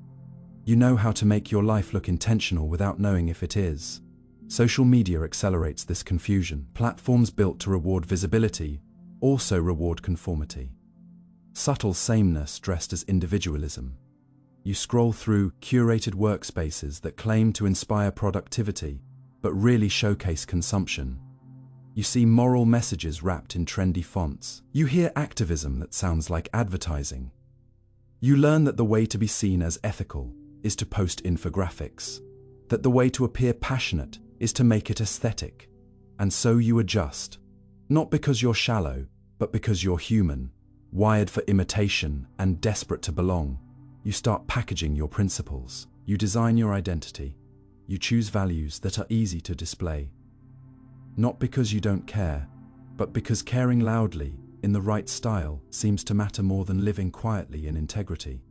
You know how to make your life look intentional without knowing if it is. Social media accelerates this confusion. Platforms built to reward visibility also reward conformity. Subtle sameness dressed as individualism. You scroll through curated workspaces that claim to inspire productivity, but really showcase consumption. You see moral messages wrapped in trendy fonts. You hear activism that sounds like advertising. You learn that the way to be seen as ethical is to post infographics, that the way to appear passionate is to make it aesthetic. And so you adjust, not because you're shallow, but because you're human, wired for imitation and desperate to belong. You start packaging your principles. You design your identity. You choose values that are easy to display. Not because you don't care, but because caring loudly, in the right style, seems to matter more than living quietly in integrity.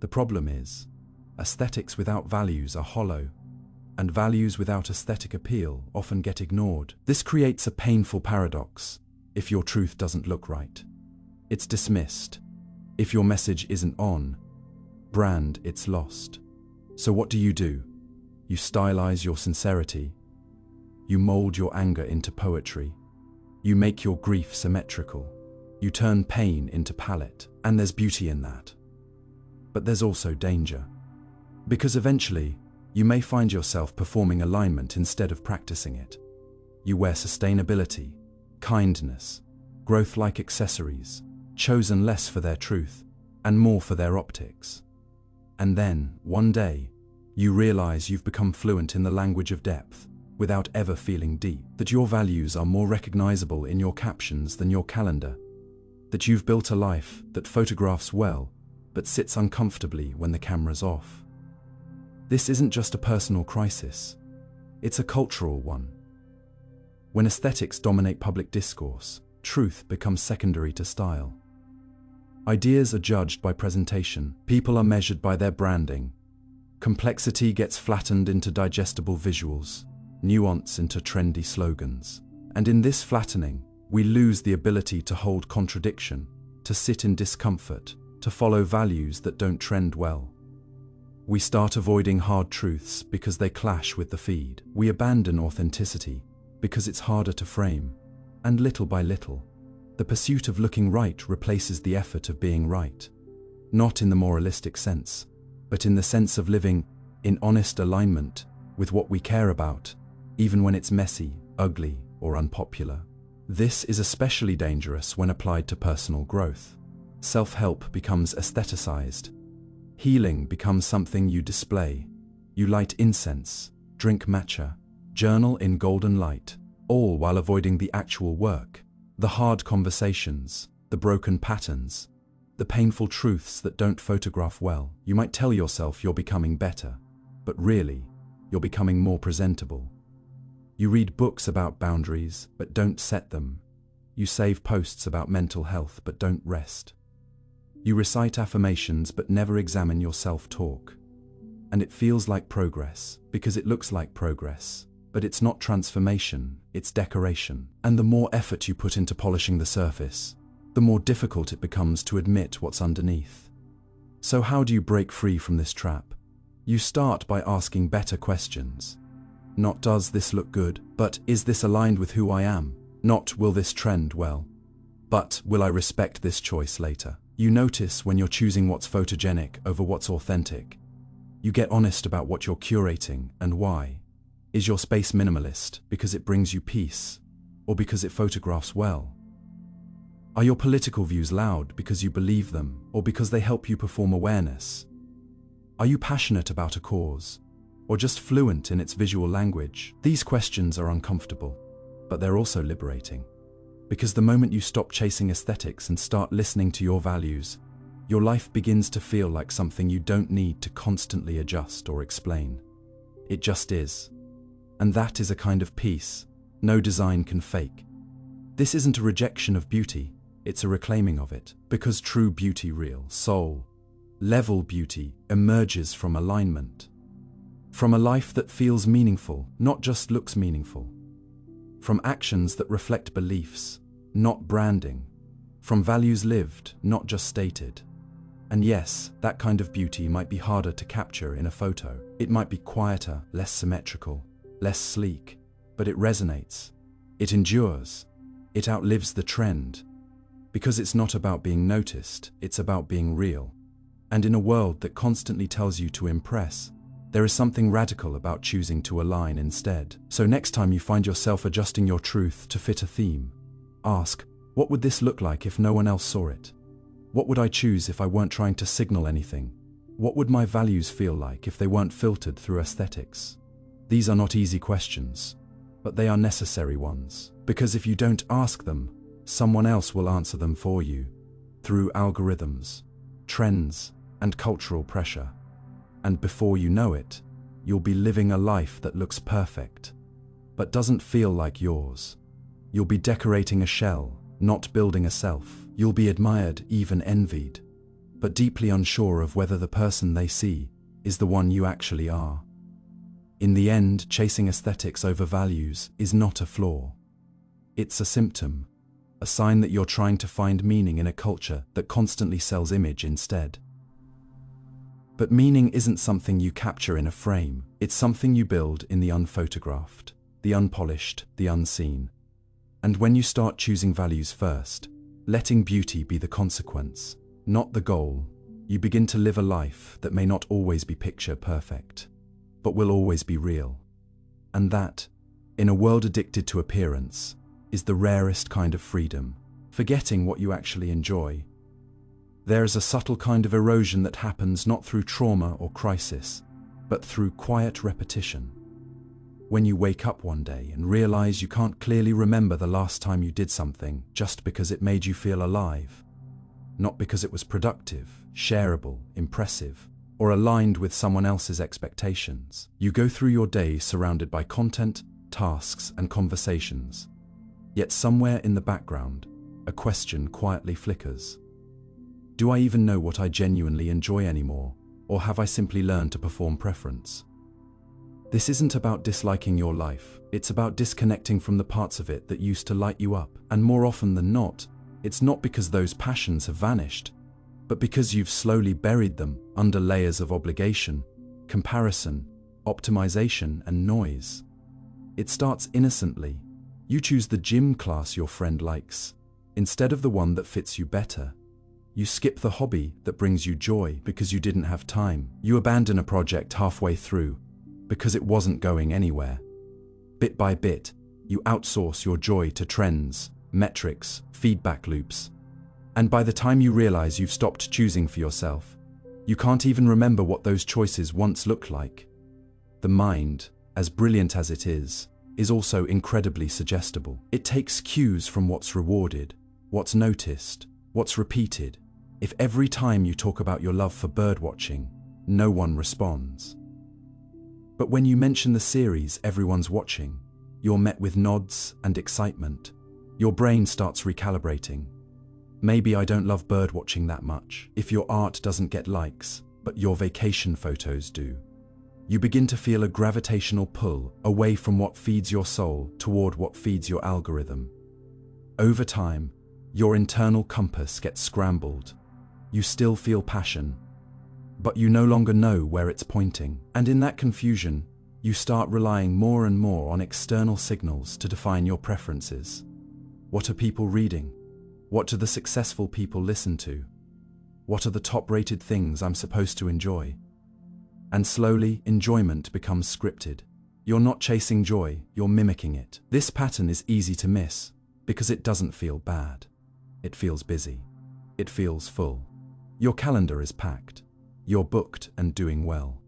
The problem is, aesthetics without values are hollow, and values without aesthetic appeal often get ignored. This creates a painful paradox. If your truth doesn't look right, it's dismissed. If your message isn't on brand, it's lost. So what do? You stylize your sincerity. You mold your anger into poetry. You make your grief symmetrical. You turn pain into palette. And there's beauty in that. But there's also danger. Because eventually, you may find yourself performing alignment instead of practicing it. You wear sustainability, kindness, growth like accessories, chosen less for their truth and more for their optics. And then, one day, you realize you've become fluent in the language of depth without ever feeling deep, that your values are more recognizable in your captions than your calendar, that you've built a life that photographs well but sits uncomfortably when the camera's off. This isn't just a personal crisis. It's a cultural one. When aesthetics dominate public discourse, truth becomes secondary to style. Ideas are judged by presentation, people are measured by their branding. Complexity gets flattened into digestible visuals, nuance into trendy slogans. And in this flattening, we lose the ability to hold contradiction, to sit in discomfort, to follow values that don't trend well. We start avoiding hard truths because they clash with the feed. We abandon authenticity because it's harder to frame. And little by little, the pursuit of looking right replaces the effort of being right. Not in the moralistic sense, but in the sense of living in honest alignment with what we care about, even when it's messy, ugly, or unpopular. This is especially dangerous when applied to personal growth. Self-help becomes aestheticized. Healing becomes something you display. You light incense, drink matcha, journal in golden light, all while avoiding the actual work, the hard conversations, the broken patterns, the painful truths that don't photograph well. You might tell yourself you're becoming better, but really, you're becoming more presentable. You read books about boundaries, but don't set them. You save posts about mental health, but don't rest. You recite affirmations, but never examine your self-talk. And it feels like progress, because it looks like progress. But it's not transformation, it's decoration. And the more effort you put into polishing the surface, the more difficult it becomes to admit what's underneath. So how do you break free from this trap? You start by asking better questions. Not does this look good, but is this aligned with who I am? Not will this trend well, but will I respect this choice later? You notice when you're choosing what's photogenic over what's authentic. You get honest about what you're curating and why. Is your space minimalist because it brings you peace, or because it photographs well? Are your political views loud because you believe them, or because they help you perform awareness? Are you passionate about a cause, or just fluent in its visual language? These questions are uncomfortable, but they're also liberating. Because the moment you stop chasing aesthetics and start listening to your values, your life begins to feel like something you don't need to constantly adjust or explain. It just is. And that is a kind of peace no design can fake. This isn't a rejection of beauty, it's a reclaiming of it. Because true beauty, real, soul, level beauty emerges from alignment. From a life that feels meaningful, not just looks meaningful. From actions that reflect beliefs, not branding. From values lived, not just stated. And yes, that kind of beauty might be harder to capture in a photo. It might be quieter, less symmetrical, less sleek, but it resonates. It endures. It outlives the trend. Because it's not about being noticed, it's about being real. And in a world that constantly tells you to impress, there is something radical about choosing to align instead. So next time you find yourself adjusting your truth to fit a theme, ask, what would this look like if no one else saw it? What would I choose if I weren't trying to signal anything? What would my values feel like if they weren't filtered through aesthetics? These are not easy questions, but they are necessary ones. Because if you don't ask them, someone else will answer them for you, through algorithms, trends, and cultural pressure. And before you know it, you'll be living a life that looks perfect, but doesn't feel like yours. You'll be decorating a shell, not building a self. You'll be admired, even envied, but deeply unsure of whether the person they see is the one you actually are. In the end, chasing aesthetics over values is not a flaw. It's a symptom, a sign that you're trying to find meaning in a culture that constantly sells image instead. But meaning isn't something you capture in a frame. It's something you build in the unphotographed, the unpolished, the unseen. And when you start choosing values first, letting beauty be the consequence, not the goal, you begin to live a life that may not always be picture perfect, but will always be real. And that, in a world addicted to appearance, is the rarest kind of freedom, forgetting what you actually enjoy. There is a subtle kind of erosion that happens not through trauma or crisis, but through quiet repetition. When you wake up one day and realize you can't clearly remember the last time you did something just because it made you feel alive, not because it was productive, shareable, impressive, or aligned with someone else's expectations. You go through your day surrounded by content, tasks, and conversations. Yet somewhere in the background, a question quietly flickers. Do I even know what I genuinely enjoy anymore, or have I simply learned to perform preference? This isn't about disliking your life, it's about disconnecting from the parts of it that used to light you up. And more often than not, it's not because those passions have vanished, but because you've slowly buried them under layers of obligation, comparison, optimization, and noise. It starts innocently. You choose the gym class your friend likes, instead of the one that fits you better. You skip the hobby that brings you joy because you didn't have time. You abandon a project halfway through because it wasn't going anywhere. Bit by bit, you outsource your joy to trends, metrics, feedback loops. And by the time you realize you've stopped choosing for yourself, you can't even remember what those choices once looked like. The mind, as brilliant as it is also incredibly suggestible. It takes cues from what's rewarded, what's noticed, what's repeated. If every time you talk about your love for birdwatching, no one responds. But when you mention the series everyone's watching, you're met with nods and excitement. Your brain starts recalibrating. Maybe I don't love birdwatching that much. If your art doesn't get likes, but your vacation photos do. You begin to feel a gravitational pull away from what feeds your soul toward what feeds your algorithm. Over time, your internal compass gets scrambled. You still feel passion, but you no longer know where it's pointing. And in that confusion, you start relying more and more on external signals to define your preferences. What are people reading? What do the successful people listen to? What are the top-rated things I'm supposed to enjoy? And slowly, enjoyment becomes scripted. You're not chasing joy, you're mimicking it. This pattern is easy to miss because it doesn't feel bad. It feels busy. It feels full. Your calendar is packed. You're booked and doing well.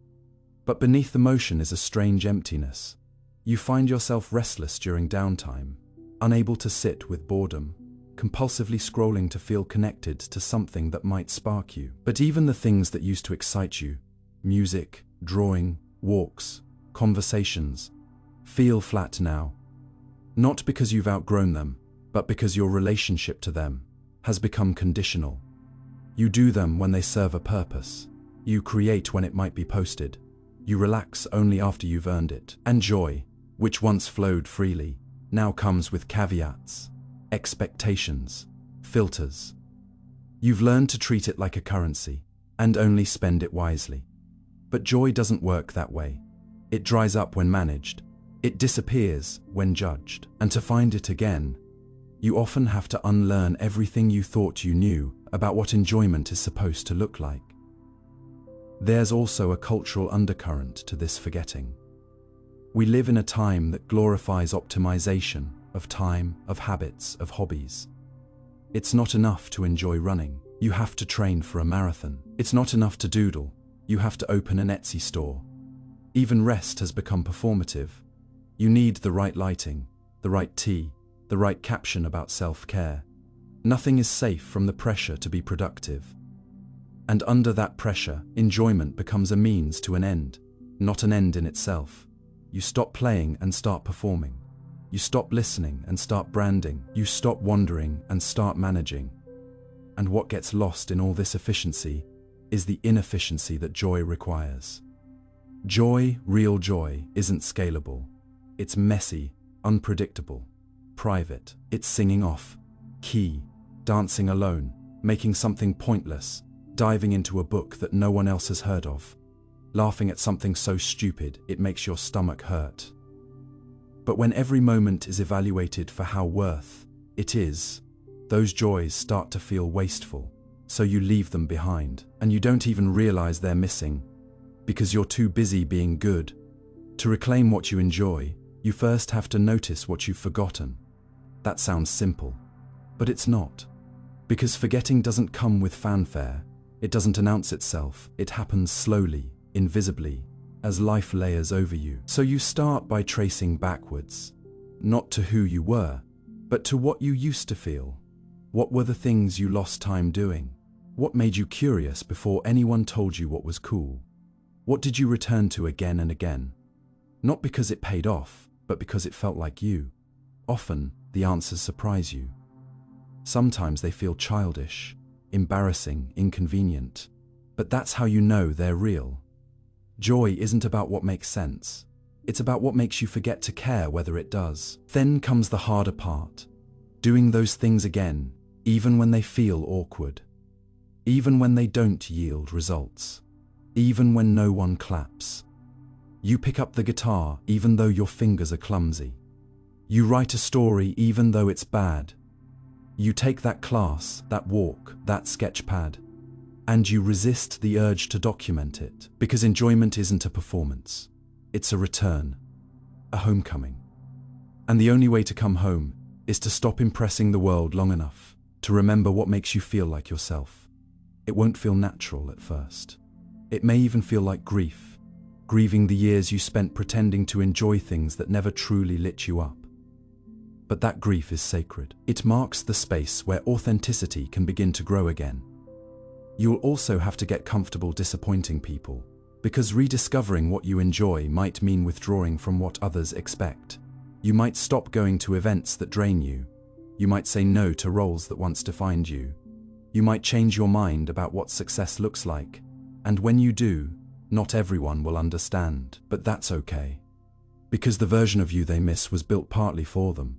But beneath the motion is a strange emptiness. You find yourself restless during downtime, unable to sit with boredom, compulsively scrolling to feel connected to something that might spark you. But even the things that used to excite you, music, drawing, walks, conversations, feel flat now. Not because you've outgrown them, but because your relationship to them has become conditional. You do them when they serve a purpose. You create when it might be posted. You relax only after you've earned it. And joy, which once flowed freely, now comes with caveats, expectations, filters. You've learned to treat it like a currency and only spend it wisely. But joy doesn't work that way. It dries up when managed. It disappears when judged. And to find it again, you often have to unlearn everything you thought you knew about what enjoyment is supposed to look like. There's also a cultural undercurrent to this forgetting. We live in a time that glorifies optimization of time, of habits, of hobbies. It's not enough to enjoy running. You have to train for a marathon. It's not enough to doodle. You have to open an Etsy store. Even rest has become performative. You need the right lighting, the right tea, the right caption about self-care. Nothing is safe from the pressure to be productive. And under that pressure, enjoyment becomes a means to an end, not an end in itself. You stop playing and start performing. You stop listening and start branding. You stop wandering and start managing. And what gets lost in all this efficiency is the inefficiency that joy requires. Joy, real joy, isn't scalable. It's messy, unpredictable, private. It's singing off key, dancing alone, making something pointless, diving into a book that no one else has heard of, laughing at something so stupid it makes your stomach hurt. But when every moment is evaluated for how worth it is, those joys start to feel wasteful, so you leave them behind, and you don't even realize they're missing, because you're too busy being good. To reclaim what you enjoy, you first have to notice what you've forgotten. That sounds simple, but it's not. Because forgetting doesn't come with fanfare. It doesn't announce itself. It happens slowly, invisibly, as life layers over you. So you start by tracing backwards, not to who you were, but to what you used to feel. What were the things you lost time doing? What made you curious before anyone told you what was cool? What did you return to again and again? Not because it paid off, but because it felt like you. Often, the answers surprise you. Sometimes they feel childish, embarrassing, inconvenient. But that's how you know they're real. Joy isn't about what makes sense. It's about what makes you forget to care whether it does. Then comes the harder part. Doing those things again, even when they feel awkward. Even when they don't yield results. Even when no one claps. You pick up the guitar even though your fingers are clumsy. You write a story even though it's bad. You take that class, that walk, that sketch pad, and you resist the urge to document it, because enjoyment isn't a performance. It's a return, a homecoming. And the only way to come home is to stop impressing the world long enough to remember what makes you feel like yourself. It won't feel natural at first. It may even feel like grief, grieving the years you spent pretending to enjoy things that never truly lit you up. But that grief is sacred. It marks the space where authenticity can begin to grow again. You'll also have to get comfortable disappointing people, because rediscovering what you enjoy might mean withdrawing from what others expect. You might stop going to events that drain you. You might say no to roles that once defined you. You might change your mind about what success looks like. And when you do, not everyone will understand, but that's okay. Because the version of you they miss was built partly for them.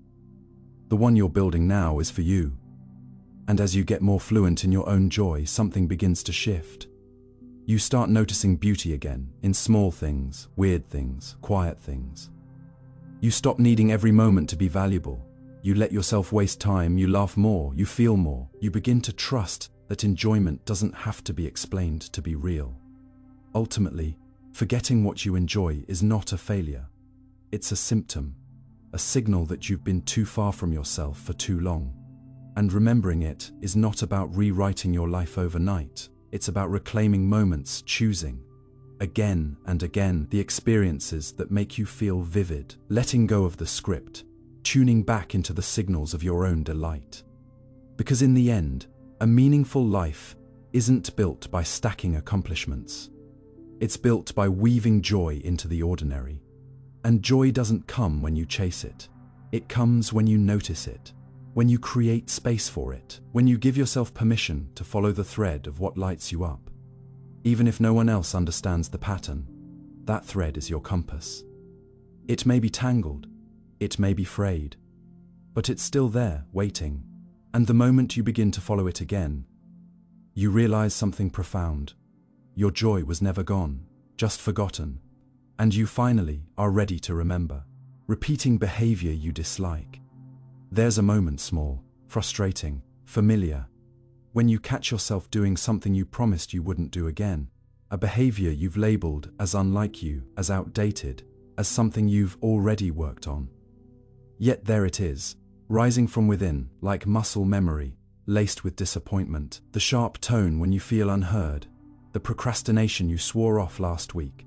The one you're building now is for you. And as you get more fluent in your own joy, something begins to shift. You start noticing beauty again, in small things, weird things, quiet things. You stop needing every moment to be valuable. You let yourself waste time, you laugh more, you feel more. You begin to trust that enjoyment doesn't have to be explained to be real. Ultimately, forgetting what you enjoy is not a failure. It's a symptom, a signal that you've been too far from yourself for too long. And remembering it is not about rewriting your life overnight. It's about reclaiming moments, choosing, again and again, the experiences that make you feel vivid, letting go of the script, tuning back into the signals of your own delight. Because in the end, a meaningful life isn't built by stacking accomplishments. It's built by weaving joy into the ordinary. And joy doesn't come when you chase it. It comes when you notice it, when you create space for it, when you give yourself permission to follow the thread of what lights you up. Even if no one else understands the pattern, that thread is your compass. It may be tangled, it may be frayed, but it's still there, waiting. And the moment you begin to follow it again, you realize something profound. Your joy was never gone, just forgotten. And you finally are ready to remember. Repeating behavior you dislike. There's a moment, small, frustrating, familiar, when you catch yourself doing something you promised you wouldn't do again. A behavior you've labeled as unlike you, as outdated, as something you've already worked on. Yet there it is, rising from within, like muscle memory, laced with disappointment. The sharp tone when you feel unheard. The procrastination you swore off last week.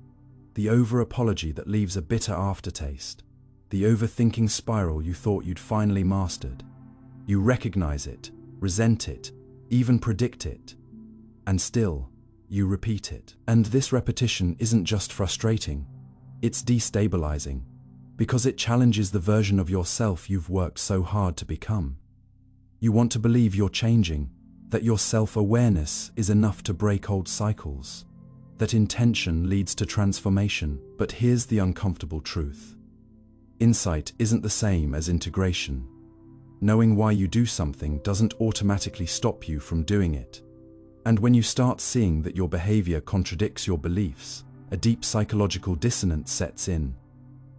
The over-apology that leaves a bitter aftertaste. The overthinking spiral you thought you'd finally mastered. You recognize it, resent it, even predict it. And still, you repeat it. And this repetition isn't just frustrating, it's destabilizing, because it challenges the version of yourself you've worked so hard to become. You want to believe you're changing, that your self-awareness is enough to break old cycles, that intention leads to transformation. But here's the uncomfortable truth. Insight isn't the same as integration. Knowing why you do something doesn't automatically stop you from doing it. And when you start seeing that your behavior contradicts your beliefs, a deep psychological dissonance sets in.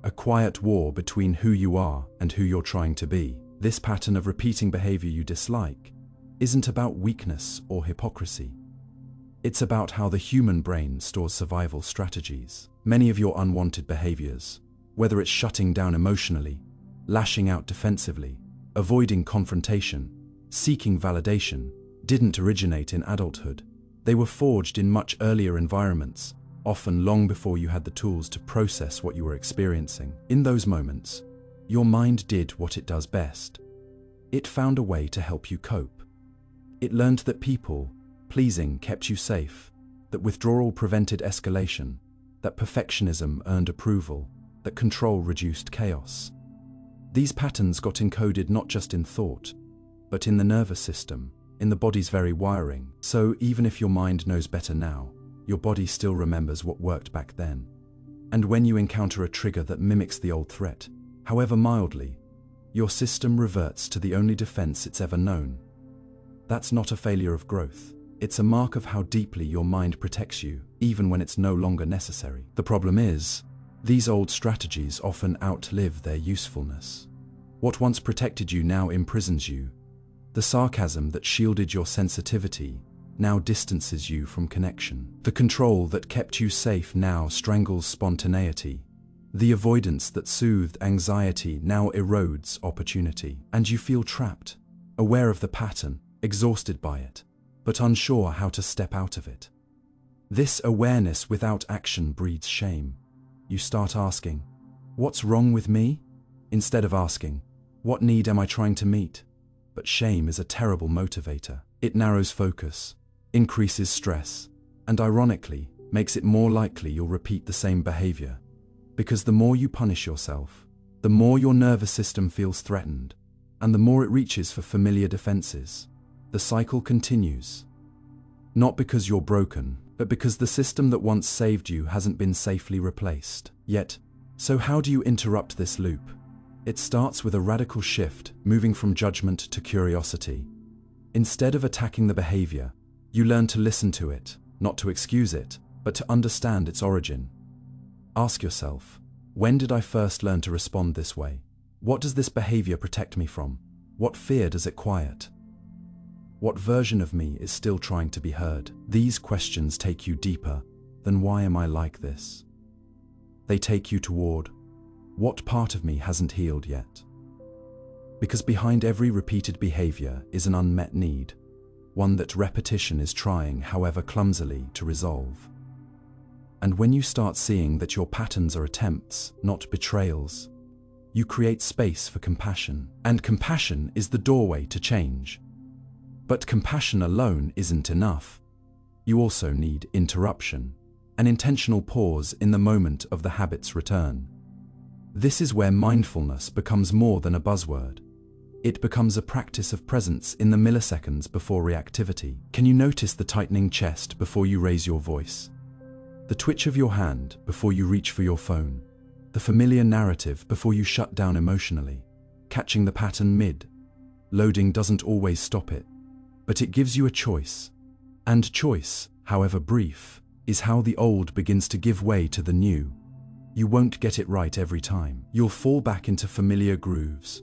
A quiet war between who you are and who you're trying to be. This pattern of repeating behavior you dislike isn't about weakness or hypocrisy. It's about how the human brain stores survival strategies. Many of your unwanted behaviors, whether it's shutting down emotionally, lashing out defensively, avoiding confrontation, seeking validation, didn't originate in adulthood. They were forged in much earlier environments, often long before you had the tools to process what you were experiencing. In those moments, your mind did what it does best. It found a way to help you cope. It learned that people, pleasing kept you safe, that withdrawal prevented escalation, that perfectionism earned approval, that control reduced chaos. These patterns got encoded not just in thought, but in the nervous system, in the body's very wiring. So even if your mind knows better now, your body still remembers what worked back then. And when you encounter a trigger that mimics the old threat, however mildly, your system reverts to the only defense it's ever known. That's not a failure of growth. It's a mark of how deeply your mind protects you, even when it's no longer necessary. The problem is, these old strategies often outlive their usefulness. What once protected you now imprisons you. The sarcasm that shielded your sensitivity now distances you from connection. The control that kept you safe now strangles spontaneity. The avoidance that soothed anxiety now erodes opportunity. And you feel trapped, aware of the pattern, exhausted by it, but unsure how to step out of it. This awareness without action breeds shame. You start asking, "What's wrong with me?" instead of asking, "What need am I trying to meet?" But shame is a terrible motivator. It narrows focus, increases stress, and ironically, makes it more likely you'll repeat the same behavior. Because the more you punish yourself, the more your nervous system feels threatened, and the more it reaches for familiar defenses. The cycle continues. Not because you're broken, but because the system that once saved you hasn't been safely replaced yet. So how do you interrupt this loop? It starts with a radical shift, moving from judgment to curiosity. Instead of attacking the behavior, you learn to listen to it, not to excuse it, but to understand its origin. Ask yourself, when did I first learn to respond this way? What does this behavior protect me from? What fear does it quiet? What version of me is still trying to be heard? These questions take you deeper than "Why am I like this?" They take you toward, what part of me hasn't healed yet? Because behind every repeated behavior is an unmet need, one that repetition is trying, however clumsily, to resolve. And when you start seeing that your patterns are attempts, not betrayals, you create space for compassion. And compassion is the doorway to change. But compassion alone isn't enough. You also need interruption, an intentional pause in the moment of the habit's return. This is where mindfulness becomes more than a buzzword. It becomes a practice of presence in the milliseconds before reactivity. Can you notice the tightening chest before you raise your voice? The twitch of your hand before you reach for your phone? The familiar narrative before you shut down emotionally? Catching the pattern mid. Loading doesn't always stop it, but it gives you a choice. And choice, however brief, is how the old begins to give way to the new. You won't get it right every time. You'll fall back into familiar grooves.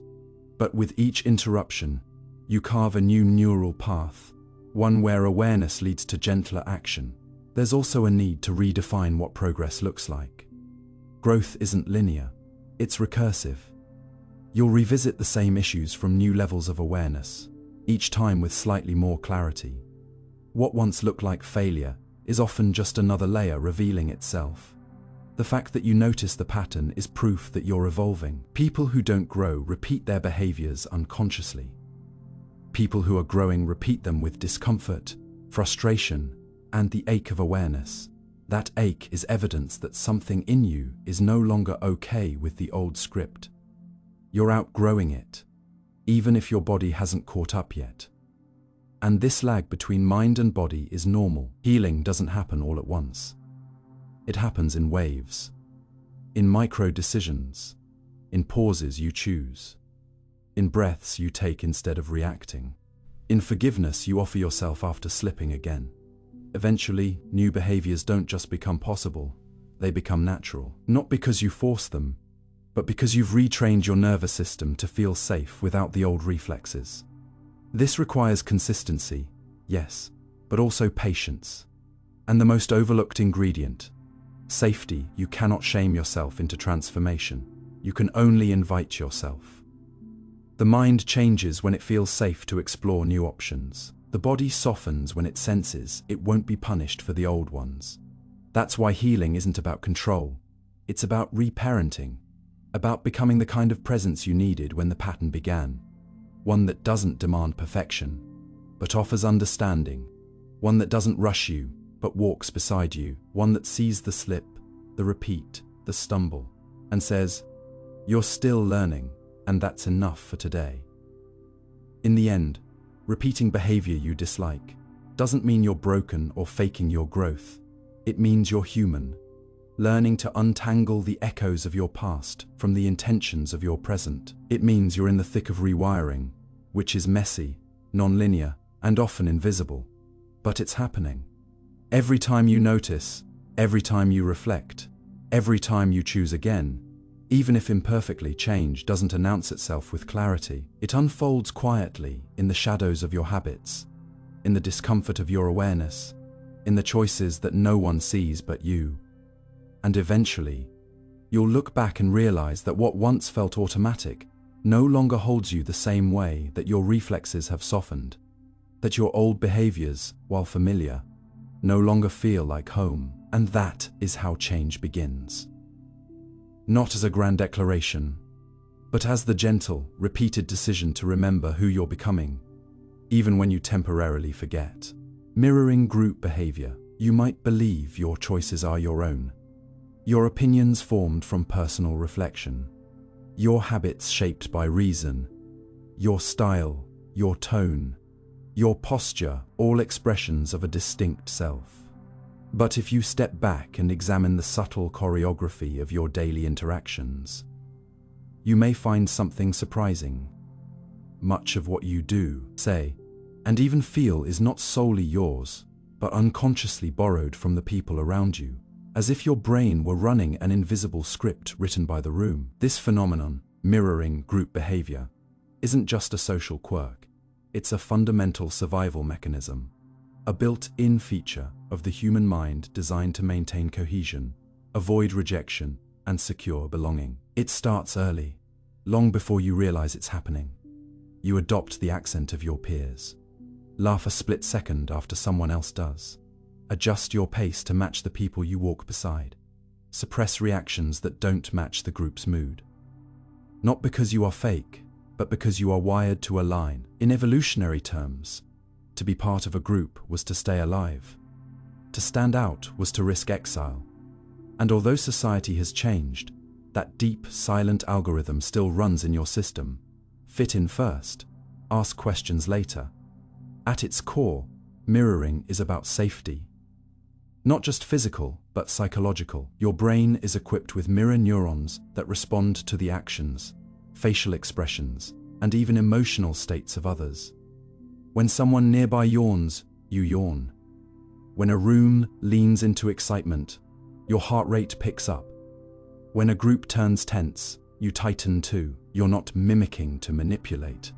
But with each interruption, you carve a new neural path, one where awareness leads to gentler action. There's also a need to redefine what progress looks like. Growth isn't linear, it's recursive. You'll revisit the same issues from new levels of awareness, each time with slightly more clarity. What once looked like failure is often just another layer revealing itself. The fact that you notice the pattern is proof that you're evolving. People who don't grow repeat their behaviors unconsciously. People who are growing repeat them with discomfort, frustration, and the ache of awareness. That ache is evidence that something in you is no longer okay with the old script. You're outgrowing it, even if your body hasn't caught up yet. And this lag between mind and body is normal. Healing doesn't happen all at once. It happens in waves, in micro decisions, in pauses you choose, in breaths you take instead of reacting, in forgiveness you offer yourself after slipping again. Eventually, new behaviors don't just become possible, they become natural. Not because you force them, but because you've retrained your nervous system to feel safe without the old reflexes. This requires consistency, yes, but also patience. And the most overlooked ingredient, safety. You cannot shame yourself into transformation. You can only invite yourself. The mind changes when it feels safe to explore new options. The body softens when it senses it won't be punished for the old ones. That's why healing isn't about control. It's about reparenting, about becoming the kind of presence you needed when the pattern began. One that doesn't demand perfection, but offers understanding, one that doesn't rush you, but walks beside you, one that sees the slip, the repeat, the stumble, and says, "You're still learning, and that's enough for today." In the end, repeating behavior you dislike doesn't mean you're broken or faking your growth. It means you're human, learning to untangle the echoes of your past from the intentions of your present. It means you're in the thick of rewiring, which is messy, non-linear, and often invisible. But it's happening. Every time you notice, every time you reflect, every time you choose again, even if imperfectly, change doesn't announce itself with clarity. It unfolds quietly in the shadows of your habits, in the discomfort of your awareness, in the choices that no one sees but you. And eventually, you'll look back and realize that what once felt automatic no longer holds you the same way, that your reflexes have softened, that your old behaviors, while familiar, no longer feel like home. And that is how change begins. Not as a grand declaration, but as the gentle, repeated decision to remember who you're becoming, even when you temporarily forget. Mirroring group behavior. You might believe your choices are your own, your opinions formed from personal reflection, your habits shaped by reason, your style, your tone, your posture, all expressions of a distinct self. But if you step back and examine the subtle choreography of your daily interactions, you may find something surprising. Much of what you do, say, and even feel is not solely yours, but unconsciously borrowed from the people around you, as if your brain were running an invisible script written by the room. This phenomenon, mirroring group behavior, isn't just a social quirk. It's a fundamental survival mechanism, a built-in feature of the human mind designed to maintain cohesion, avoid rejection, and secure belonging. It starts early, long before you realize it's happening. You adopt the accent of your peers, laugh a split second after someone else does, adjust your pace to match the people you walk beside, suppress reactions that don't match the group's mood. Not because you are fake, but because you are wired to align. In evolutionary terms, to be part of a group was to stay alive. To stand out was to risk exile. And although society has changed, that deep, silent algorithm still runs in your system. Fit in first, ask questions later. At its core, mirroring is about safety. Not just physical, but psychological. Your brain is equipped with mirror neurons that respond to the actions, facial expressions, and even emotional states of others. When someone nearby yawns, you yawn. When a room leans into excitement, your heart rate picks up. When a group turns tense, you tighten too. You're not mimicking to manipulate.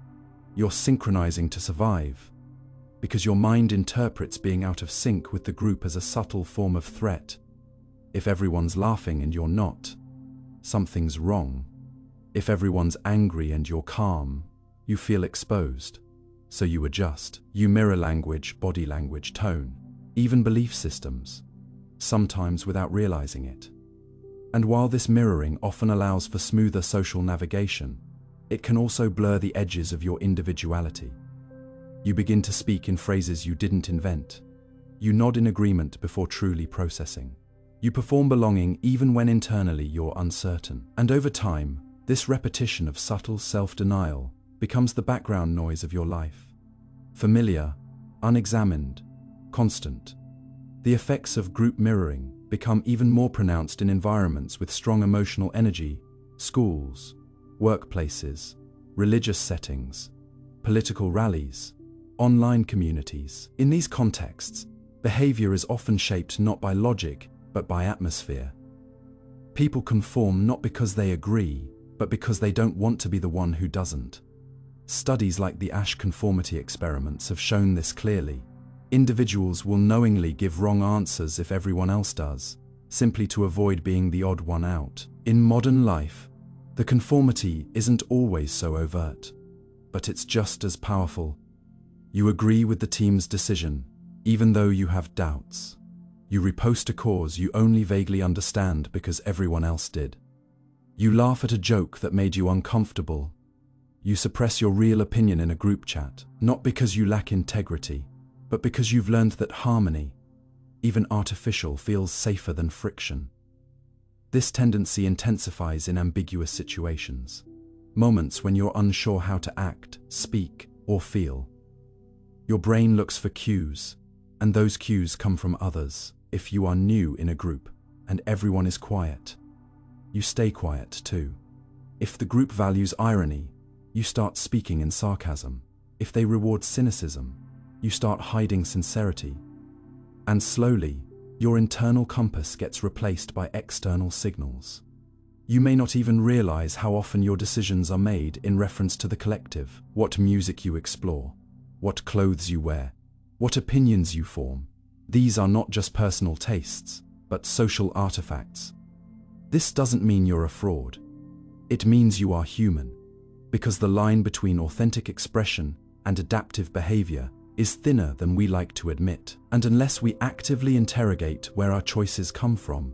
You're synchronizing to survive, because your mind interprets being out of sync with the group as a subtle form of threat. If everyone's laughing and you're not, something's wrong. If everyone's angry and you're calm, you feel exposed. So you adjust. You mirror language, body language, tone, even belief systems, sometimes without realizing it. And while this mirroring often allows for smoother social navigation, it can also blur the edges of your individuality. You begin to speak in phrases you didn't invent. You nod in agreement before truly processing. You perform belonging even when internally you're uncertain. And over time, this repetition of subtle self-denial becomes the background noise of your life. Familiar, unexamined, constant. The effects of group mirroring become even more pronounced in environments with strong emotional energy: schools, workplaces, religious settings, political rallies, online communities. In these contexts, behavior is often shaped not by logic, but by atmosphere. People conform not because they agree, but because they don't want to be the one who doesn't. Studies like the Ash conformity experiments have shown this clearly. Individuals will knowingly give wrong answers if everyone else does, simply to avoid being the odd one out. In modern life, the conformity isn't always so overt, but it's just as powerful. You agree with the team's decision, even though you have doubts. You repost a cause you only vaguely understand because everyone else did. You laugh at a joke that made you uncomfortable. You suppress your real opinion in a group chat, not because you lack integrity, but because you've learned that harmony, even artificial, feels safer than friction. This tendency intensifies in ambiguous situations, moments when you're unsure how to act, speak, or feel. Your brain looks for cues, and those cues come from others. If you are new in a group and everyone is quiet, you stay quiet too. If the group values irony, you start speaking in sarcasm. If they reward cynicism, you start hiding sincerity. And slowly, your internal compass gets replaced by external signals. You may not even realize how often your decisions are made in reference to the collective: what music you explore, what clothes you wear, what opinions you form. These are not just personal tastes, but social artifacts. This doesn't mean you're a fraud. It means you are human, because the line between authentic expression and adaptive behavior is thinner than we like to admit. And unless we actively interrogate where our choices come from,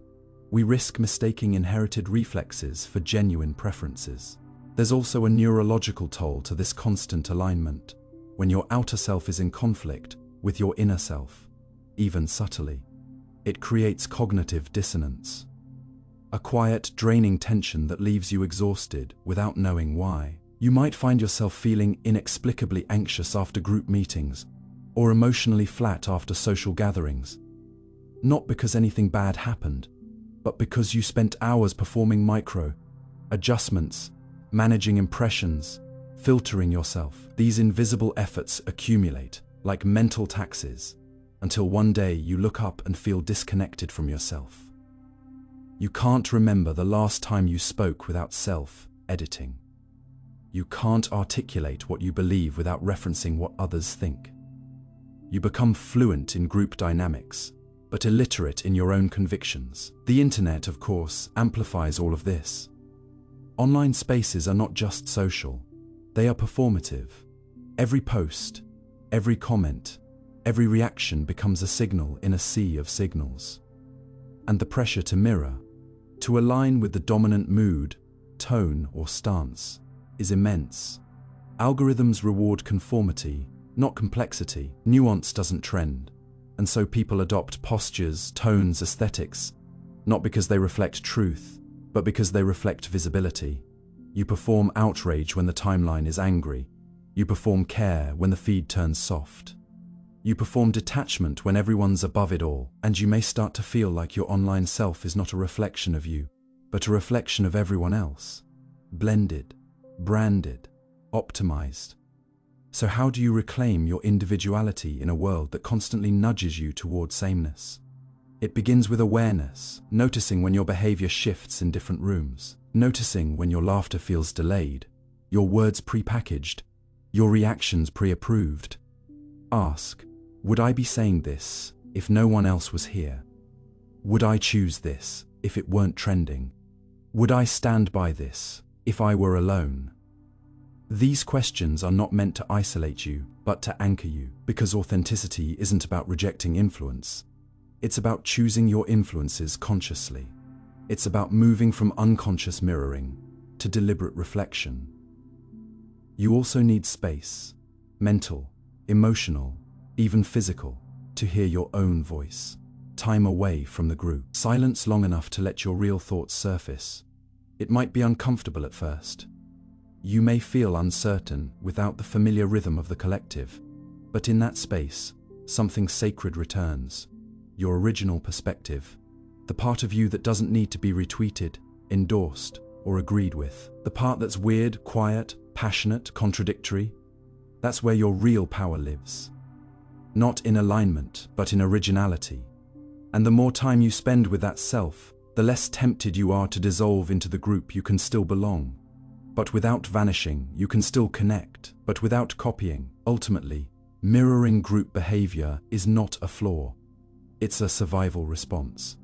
we risk mistaking inherited reflexes for genuine preferences. There's also a neurological toll to this constant alignment. When your outer self is in conflict with your inner self, even subtly, it creates cognitive dissonance. A quiet, draining tension that leaves you exhausted without knowing why. You might find yourself feeling inexplicably anxious after group meetings, or emotionally flat after social gatherings. Not because anything bad happened, but because you spent hours performing micro adjustments, managing impressions, filtering yourself. These invisible efforts accumulate like mental taxes, until one day you look up and feel disconnected from yourself. You can't remember the last time you spoke without self-editing. You can't articulate what you believe without referencing what others think. You become fluent in group dynamics, but illiterate in your own convictions. The internet, of course, amplifies all of this. Online spaces are not just social, they are performative. Every post, every comment, every reaction becomes a signal in a sea of signals. And the pressure to mirror, to align with the dominant mood, tone, or stance, is immense. Algorithms reward conformity, not complexity. Nuance doesn't trend, and so people adopt postures, tones, aesthetics, not because they reflect truth, but because they reflect visibility. You perform outrage when the timeline is angry. You perform care when the feed turns soft. You perform detachment when everyone's above it all, and you may start to feel like your online self is not a reflection of you, but a reflection of everyone else. Blended, branded, optimized. So how do you reclaim your individuality in a world that constantly nudges you toward sameness? It begins with awareness, noticing when your behavior shifts in different rooms, noticing when your laughter feels delayed, your words pre-packaged, your reactions pre-approved. Ask, would I be saying this if no one else was here? Would I choose this if it weren't trending? Would I stand by this if I were alone? These questions are not meant to isolate you, but to anchor you, because authenticity isn't about rejecting influence. It's about choosing your influences consciously. It's about moving from unconscious mirroring to deliberate reflection. You also need space, mental, emotional, even physical, to hear your own voice. Time away from the group. Silence long enough to let your real thoughts surface. It might be uncomfortable at first. You may feel uncertain without the familiar rhythm of the collective, but in that space, something sacred returns. Your original perspective. The part of you that doesn't need to be retweeted, endorsed, or agreed with. The part that's weird, quiet, passionate, contradictory. That's where your real power lives. Not in alignment, but in originality. And the more time you spend with that self, the less tempted you are to dissolve into the group. You can still belong. But without vanishing, you can still connect, but without copying. Ultimately, mirroring group behavior is not a flaw. It's a survival response.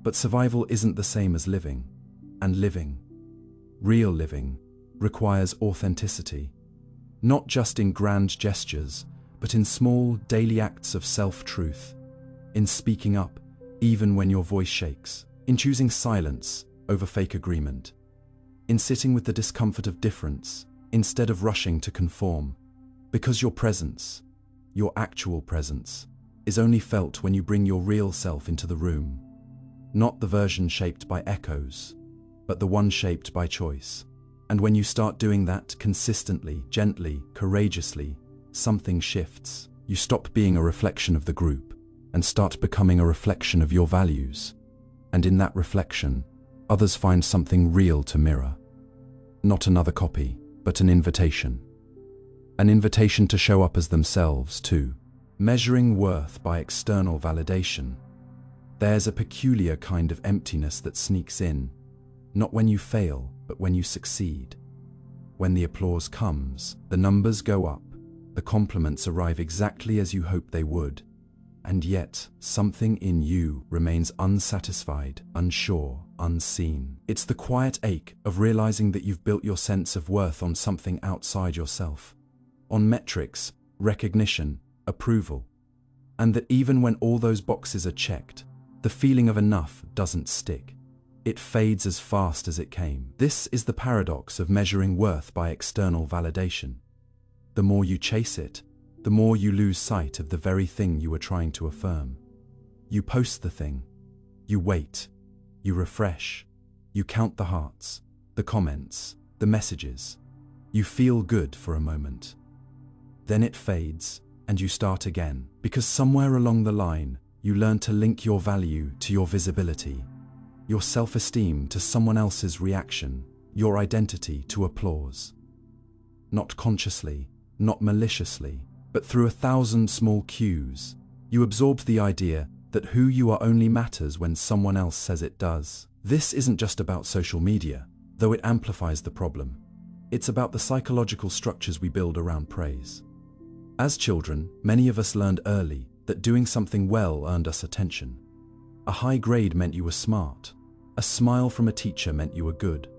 But survival isn't the same as living. And living, real living, requires authenticity. Not just in grand gestures, but in small daily acts of self-truth. In speaking up, even when your voice shakes. In choosing silence over fake agreement. In sitting with the discomfort of difference, instead of rushing to conform. Because your presence, your actual presence, is only felt when you bring your real self into the room. Not the version shaped by echoes, but the one shaped by choice. And when you start doing that consistently, gently, courageously, something shifts. You stop being a reflection of the group and start becoming a reflection of your values. And in that reflection, others find something real to mirror. Not another copy, but an invitation. An invitation to show up as themselves too. Measuring worth by external validation. There's a peculiar kind of emptiness that sneaks in, not when you fail, but when you succeed. When the applause comes, the numbers go up, the compliments arrive exactly as you hoped they would, and yet something in you remains unsatisfied, unsure, unseen. It's the quiet ache of realizing that you've built your sense of worth on something outside yourself, on metrics, recognition, approval, and that even when all those boxes are checked, the feeling of enough doesn't stick. It fades as fast as it came. This is the paradox of measuring worth by external validation. The more you chase it, the more you lose sight of the very thing you were trying to affirm. You post the thing, you wait, you refresh, you count the hearts, the comments, the messages. You feel good for a moment. Then it fades, and you start again, because somewhere along the line, you learn to link your value to your visibility, your self-esteem to someone else's reaction, your identity to applause. Not consciously, not maliciously, but through 1,000 small cues, you absorb the idea that who you are only matters when someone else says it does. This isn't just about social media, though it amplifies the problem. It's about the psychological structures we build around praise. As children, many of us learned early that doing something well earned us attention. A high grade meant you were smart. A smile from a teacher meant you were good.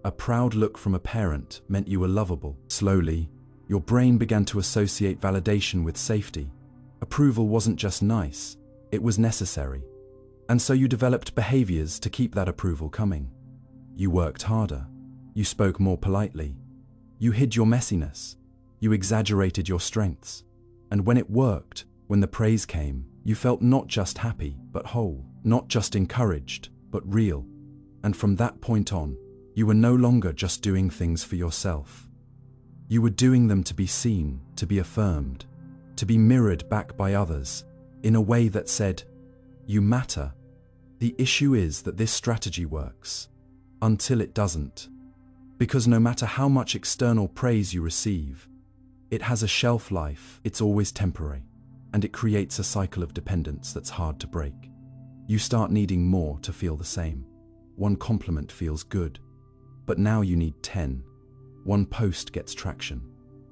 A proud look from a parent meant you were lovable. Slowly, your brain began to associate validation with safety. Approval wasn't just nice, it was necessary. And so you developed behaviors to keep that approval coming. You worked harder. You spoke more politely. You hid your messiness. You exaggerated your strengths. And when it worked, when the praise came, you felt not just happy, but whole. Not just encouraged, but real. And from that point on, you were no longer just doing things for yourself. You were doing them to be seen, to be affirmed, to be mirrored back by others, in a way that said, "You matter." The issue is that this strategy works, until it doesn't. Because no matter how much external praise you receive, it has a shelf life, it's always temporary, and it creates a cycle of dependence that's hard to break. You start needing more to feel the same. One compliment feels good, but now you need 10. One post gets traction,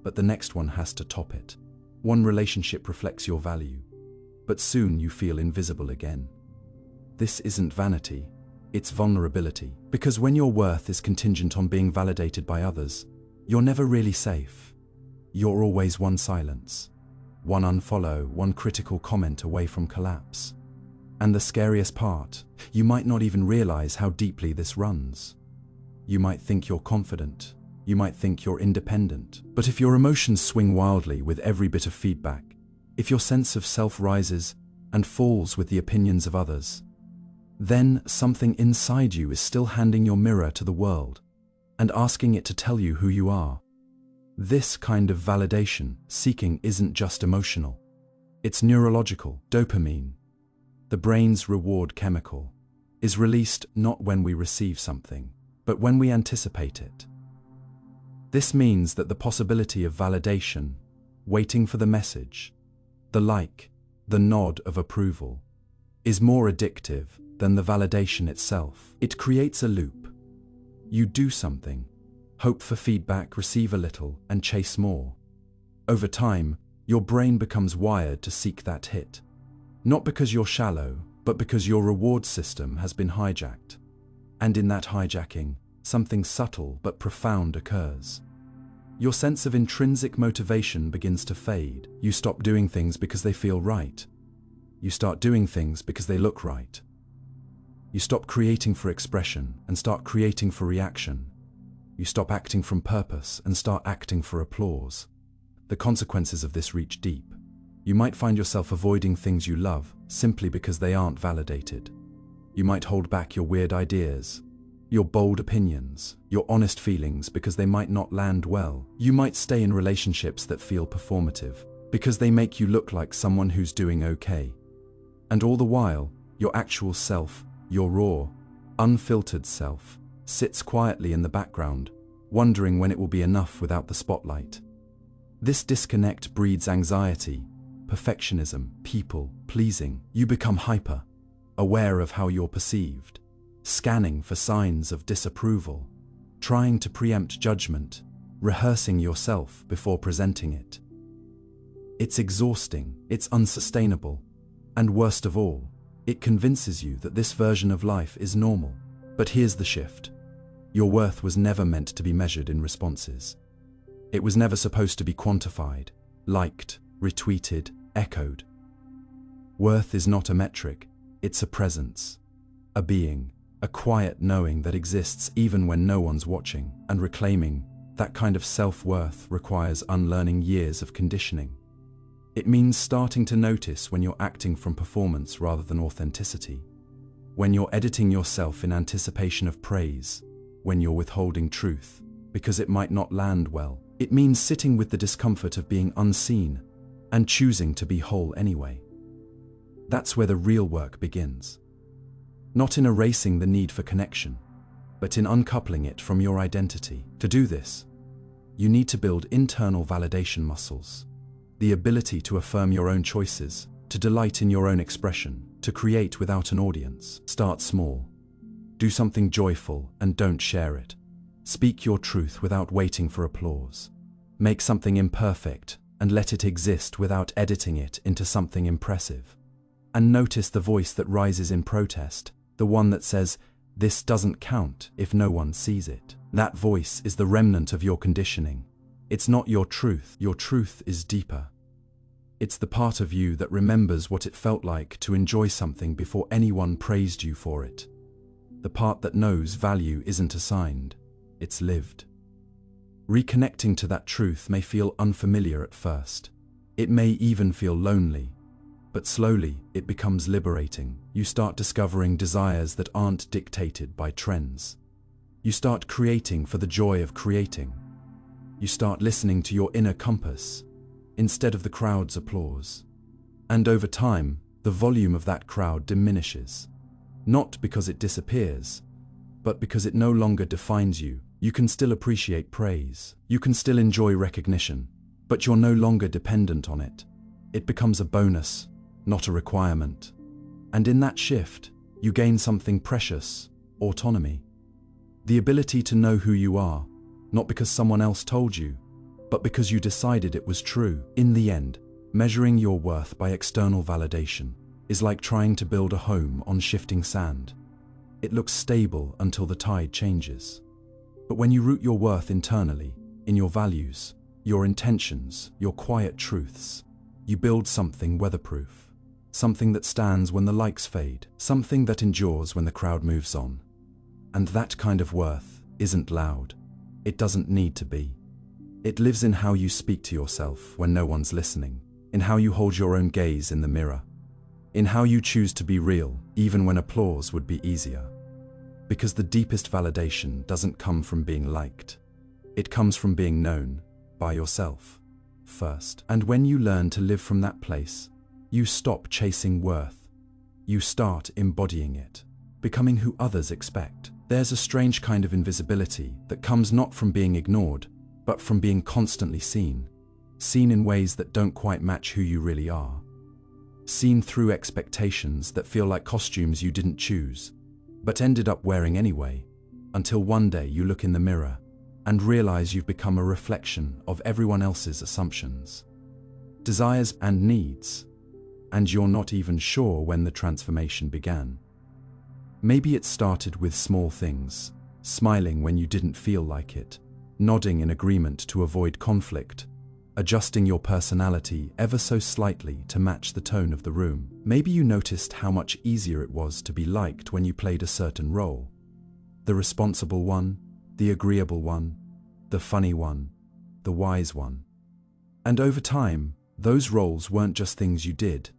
but the next one has to top it. One relationship reflects your value, but soon you feel invisible again. This isn't vanity, it's vulnerability. Because when your worth is contingent on being validated by others, you're never really safe. You're always one silence, one unfollow, one critical comment away from collapse. And the scariest part, you might not even realize how deeply this runs. You might think you're confident, you might think you're independent, but if your emotions swing wildly with every bit of feedback, if your sense of self rises and falls with the opinions of others, then something inside you is still handing your mirror to the world and asking it to tell you who you are. This kind of validation seeking isn't just emotional. It's neurological. Dopamine, the brain's reward chemical, is released not when we receive something, but when we anticipate it. This means that the possibility of validation, waiting for the message, the like, the nod of approval, is more addictive than the validation itself. It creates a loop. You do something, hope for feedback, receive a little, and chase more. Over time, your brain becomes wired to seek that hit. Not because you're shallow, but because your reward system has been hijacked. And in that hijacking, something subtle but profound occurs. Your sense of intrinsic motivation begins to fade. You stop doing things because they feel right. You start doing things because they look right. You stop creating for expression and start creating for reaction. You stop acting from purpose and start acting for applause. The consequences of this reach deep. You might find yourself avoiding things you love simply because they aren't validated. You might hold back your weird ideas, your bold opinions, your honest feelings because they might not land well. You might stay in relationships that feel performative because they make you look like someone who's doing okay. And all the while, your actual self, your raw, unfiltered self, sits quietly in the background, wondering when it will be enough without the spotlight. This disconnect breeds anxiety, perfectionism, people-pleasing. You become hyper, aware of how you're perceived, scanning for signs of disapproval, trying to preempt judgment, rehearsing yourself before presenting it. It's exhausting, it's unsustainable, and worst of all, it convinces you that this version of life is normal. But here's the shift. Your worth was never meant to be measured in responses. It was never supposed to be quantified, liked, retweeted, echoed. Worth is not a metric, it's a presence, a being, a quiet knowing that exists even when no one's watching, and reclaiming that kind of self-worth requires unlearning years of conditioning. It means starting to notice when you're acting from performance rather than authenticity, when you're editing yourself in anticipation of praise, when you're withholding truth because it might not land well. It means sitting with the discomfort of being unseen and choosing to be whole anyway. That's where the real work begins. Not in erasing the need for connection, but in uncoupling it from your identity. To do this, you need to build internal validation muscles, the ability to affirm your own choices, to delight in your own expression, to create without an audience. Start small. Do something joyful and don't share it. Speak your truth without waiting for applause. Make something imperfect and let it exist without editing it into something impressive. And notice the voice that rises in protest, the one that says, "This doesn't count if no one sees it." That voice is the remnant of your conditioning. It's not your truth. Your truth is deeper. It's the part of you that remembers what it felt like to enjoy something before anyone praised you for it. The part that knows value isn't assigned, it's lived. Reconnecting to that truth may feel unfamiliar at first. It may even feel lonely, but slowly it becomes liberating. You start discovering desires that aren't dictated by trends. You start creating for the joy of creating. You start listening to your inner compass instead of the crowd's applause. And over time, the volume of that crowd diminishes. Not because it disappears, but because it no longer defines you. You can still appreciate praise. You can still enjoy recognition, but you're no longer dependent on it. It becomes a bonus, not a requirement. And in that shift, you gain something precious: autonomy. The ability to know who you are, not because someone else told you, but because you decided it was true. In the end, measuring your worth by external validation is like trying to build a home on shifting sand. It looks stable until the tide changes. But when you root your worth internally, in your values, your intentions, your quiet truths, you build something weatherproof. Something that stands when the likes fade. Something that endures when the crowd moves on. And that kind of worth isn't loud. It doesn't need to be. It lives in how you speak to yourself when no one's listening, in how you hold your own gaze in the mirror, in how you choose to be real, even when applause would be easier. Because the deepest validation doesn't come from being liked. It comes from being known by yourself first. And when you learn to live from that place, you stop chasing worth. You start embodying it, becoming who others expect. There's a strange kind of invisibility that comes not from being ignored, but from being constantly seen. Seen in ways that don't quite match who you really are. Seen through expectations that feel like costumes you didn't choose, but ended up wearing anyway, until one day you look in the mirror and realize you've become a reflection of everyone else's assumptions, desires and needs, and you're not even sure when the transformation began. Maybe it started with small things, smiling when you didn't feel like it, nodding in agreement to avoid conflict, adjusting your personality ever so slightly to match the tone of the room. Maybe you noticed how much easier it was to be liked when you played a certain role. The responsible one, the agreeable one, the funny one, the wise one. And over time, Those roles weren't just things you did.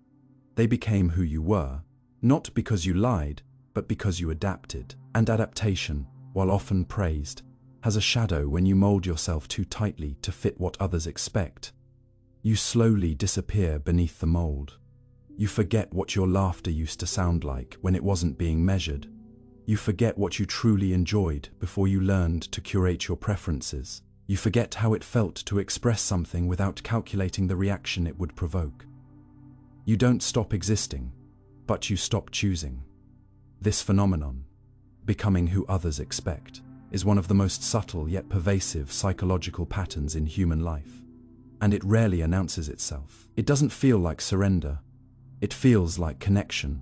They became who you were, not because you lied, but because you adapted. And adaptation, while often praised, has a shadow when you mold yourself too tightly to fit what others expect. You slowly disappear beneath the mold. You forget what your laughter used to sound like when it wasn't being measured. You forget what you truly enjoyed before you learned to curate your preferences. You forget how it felt to express something without calculating the reaction it would provoke. You don't stop existing, but you stop choosing. This phenomenon, becoming who others expect, is one of the most subtle yet pervasive psychological patterns in human life. And it rarely announces itself. It doesn't feel like surrender. It feels like connection,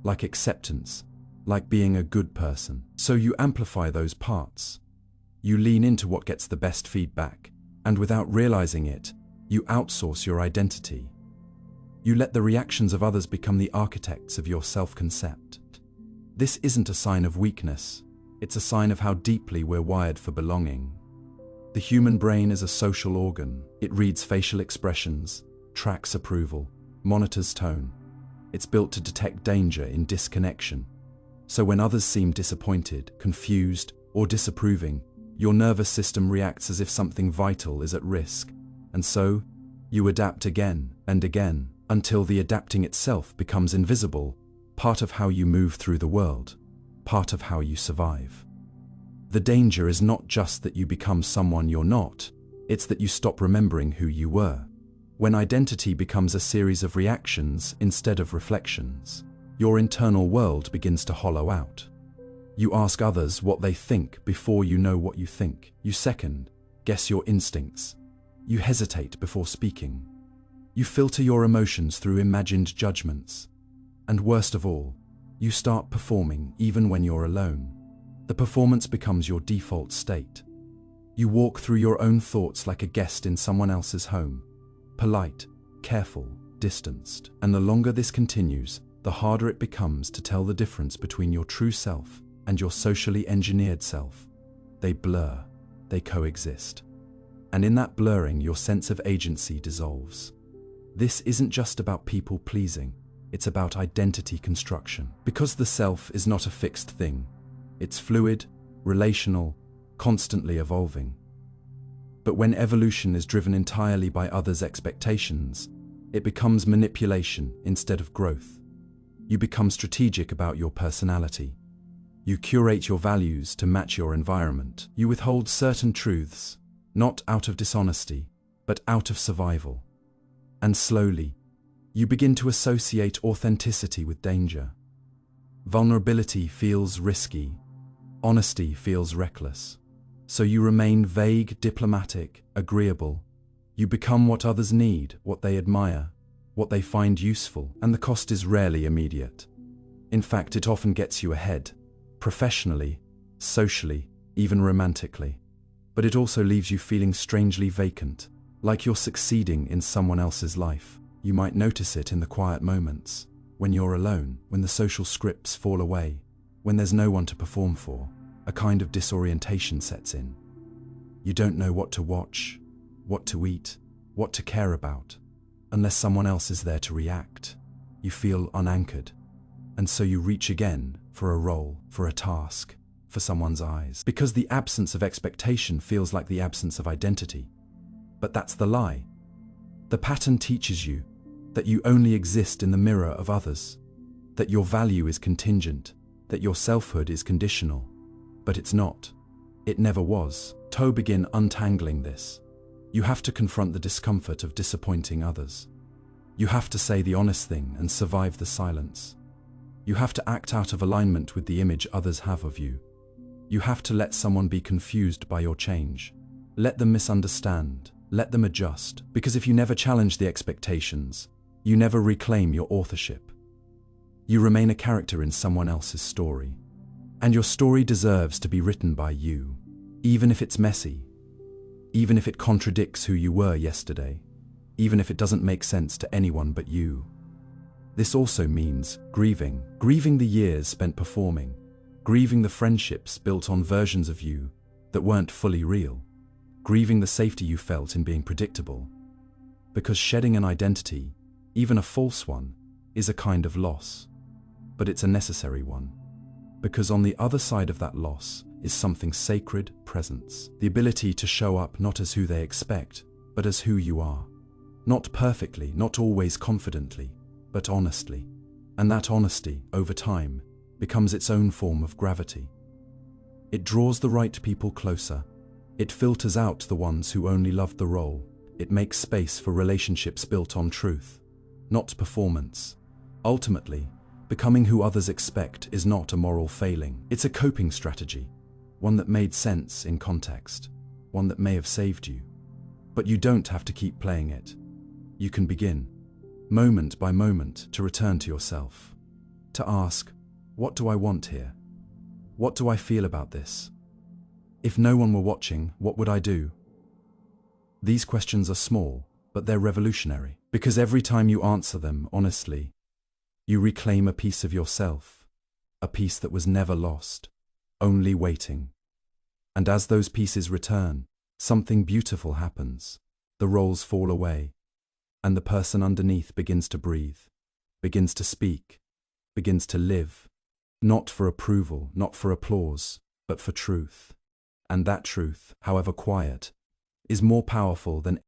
like acceptance, like being a good person. So you amplify those parts. You lean into what gets the best feedback, and without realizing it, you outsource your identity. You let the reactions of others become the architects of your self-concept. This isn't a sign of weakness. It's a sign of how deeply we're wired for belonging. The human brain is a social organ. It reads facial expressions, tracks approval, monitors tone. It's built to detect danger in disconnection. So when others seem disappointed, confused, or disapproving, your nervous system reacts as if something vital is at risk. And so, you adapt again and again, until the adapting itself becomes invisible, part of how you move through the world, part of how you survive. The danger is not just that you become someone you're not, it's that you stop remembering who you were. When identity becomes a series of reactions instead of reflections, your internal world begins to hollow out. You ask others what they think before you know what you think. You second guess your instincts. You hesitate before speaking. You filter your emotions through imagined judgments. And worst of all, you start performing even when you're alone. The performance becomes your default state. You walk through your own thoughts like a guest in someone else's home. Polite, careful, distanced. And the longer this continues, the harder it becomes to tell the difference between your true self and your socially engineered self. They blur, they coexist. And in that blurring, your sense of agency dissolves. This isn't just about people pleasing, it's about identity construction. Because the self is not a fixed thing. It's fluid, relational, constantly evolving. But when evolution is driven entirely by others' expectations, it becomes manipulation instead of growth. You become strategic about your personality. You curate your values to match your environment. You withhold certain truths, not out of dishonesty, but out of survival. And slowly, you begin to associate authenticity with danger. Vulnerability feels risky. Honesty feels reckless. So you remain vague, diplomatic, agreeable. You become what others need, what they admire, what they find useful, and the cost is rarely immediate. In fact, it often gets you ahead, professionally, socially, even romantically. But it also leaves you feeling strangely vacant, like you're succeeding in someone else's life. You might notice it in the quiet moments, when you're alone, when the social scripts fall away, when there's no one to perform for. A kind of disorientation sets in. You don't know what to watch, what to eat, what to care about, unless someone else is there to react. You feel unanchored, and so you reach again for a role, for a task, for someone's eyes. Because the absence of expectation feels like the absence of identity. But that's the lie. The pattern teaches you that you only exist in the mirror of others, that your value is contingent, that your selfhood is conditional. But it's not. It never was. To begin untangling this, you have to confront the discomfort of disappointing others. You have to say the honest thing and survive the silence. You have to act out of alignment with the image others have of you. You have to let someone be confused by your change. Let them misunderstand. Let them adjust. Because if you never challenge the expectations, you never reclaim your authorship. You remain a character in someone else's story. And your story deserves to be written by you, even if it's messy, even if it contradicts who you were yesterday, even if it doesn't make sense to anyone but you. This also means grieving the years spent performing, grieving the friendships built on versions of you that weren't fully real, grieving the safety you felt in being predictable. Because shedding an identity, even a false one, is a kind of loss. But it's a necessary one. Because on the other side of that loss is something sacred: presence. The ability to show up not as who they expect, but as who you are. Not perfectly, not always confidently, but honestly. And that honesty, over time, becomes its own form of gravity. It draws the right people closer. It filters out the ones who only love the role. It makes space for relationships built on truth, not performance. Ultimately, becoming who others expect is not a moral failing. It's a coping strategy, one that made sense in context, one that may have saved you. But you don't have to keep playing it. You can begin, moment by moment, to return to yourself. To ask, what do I want here? What do I feel about this? If no one were watching, what would I do? These questions are small, but they're revolutionary. Because every time you answer them honestly, you reclaim a piece of yourself, a piece that was never lost, only waiting. And as those pieces return, something beautiful happens. The roles fall away, and the person underneath begins to breathe, begins to speak, begins to live. Not for approval, not for applause, but for truth. And that truth, however quiet, is more powerful than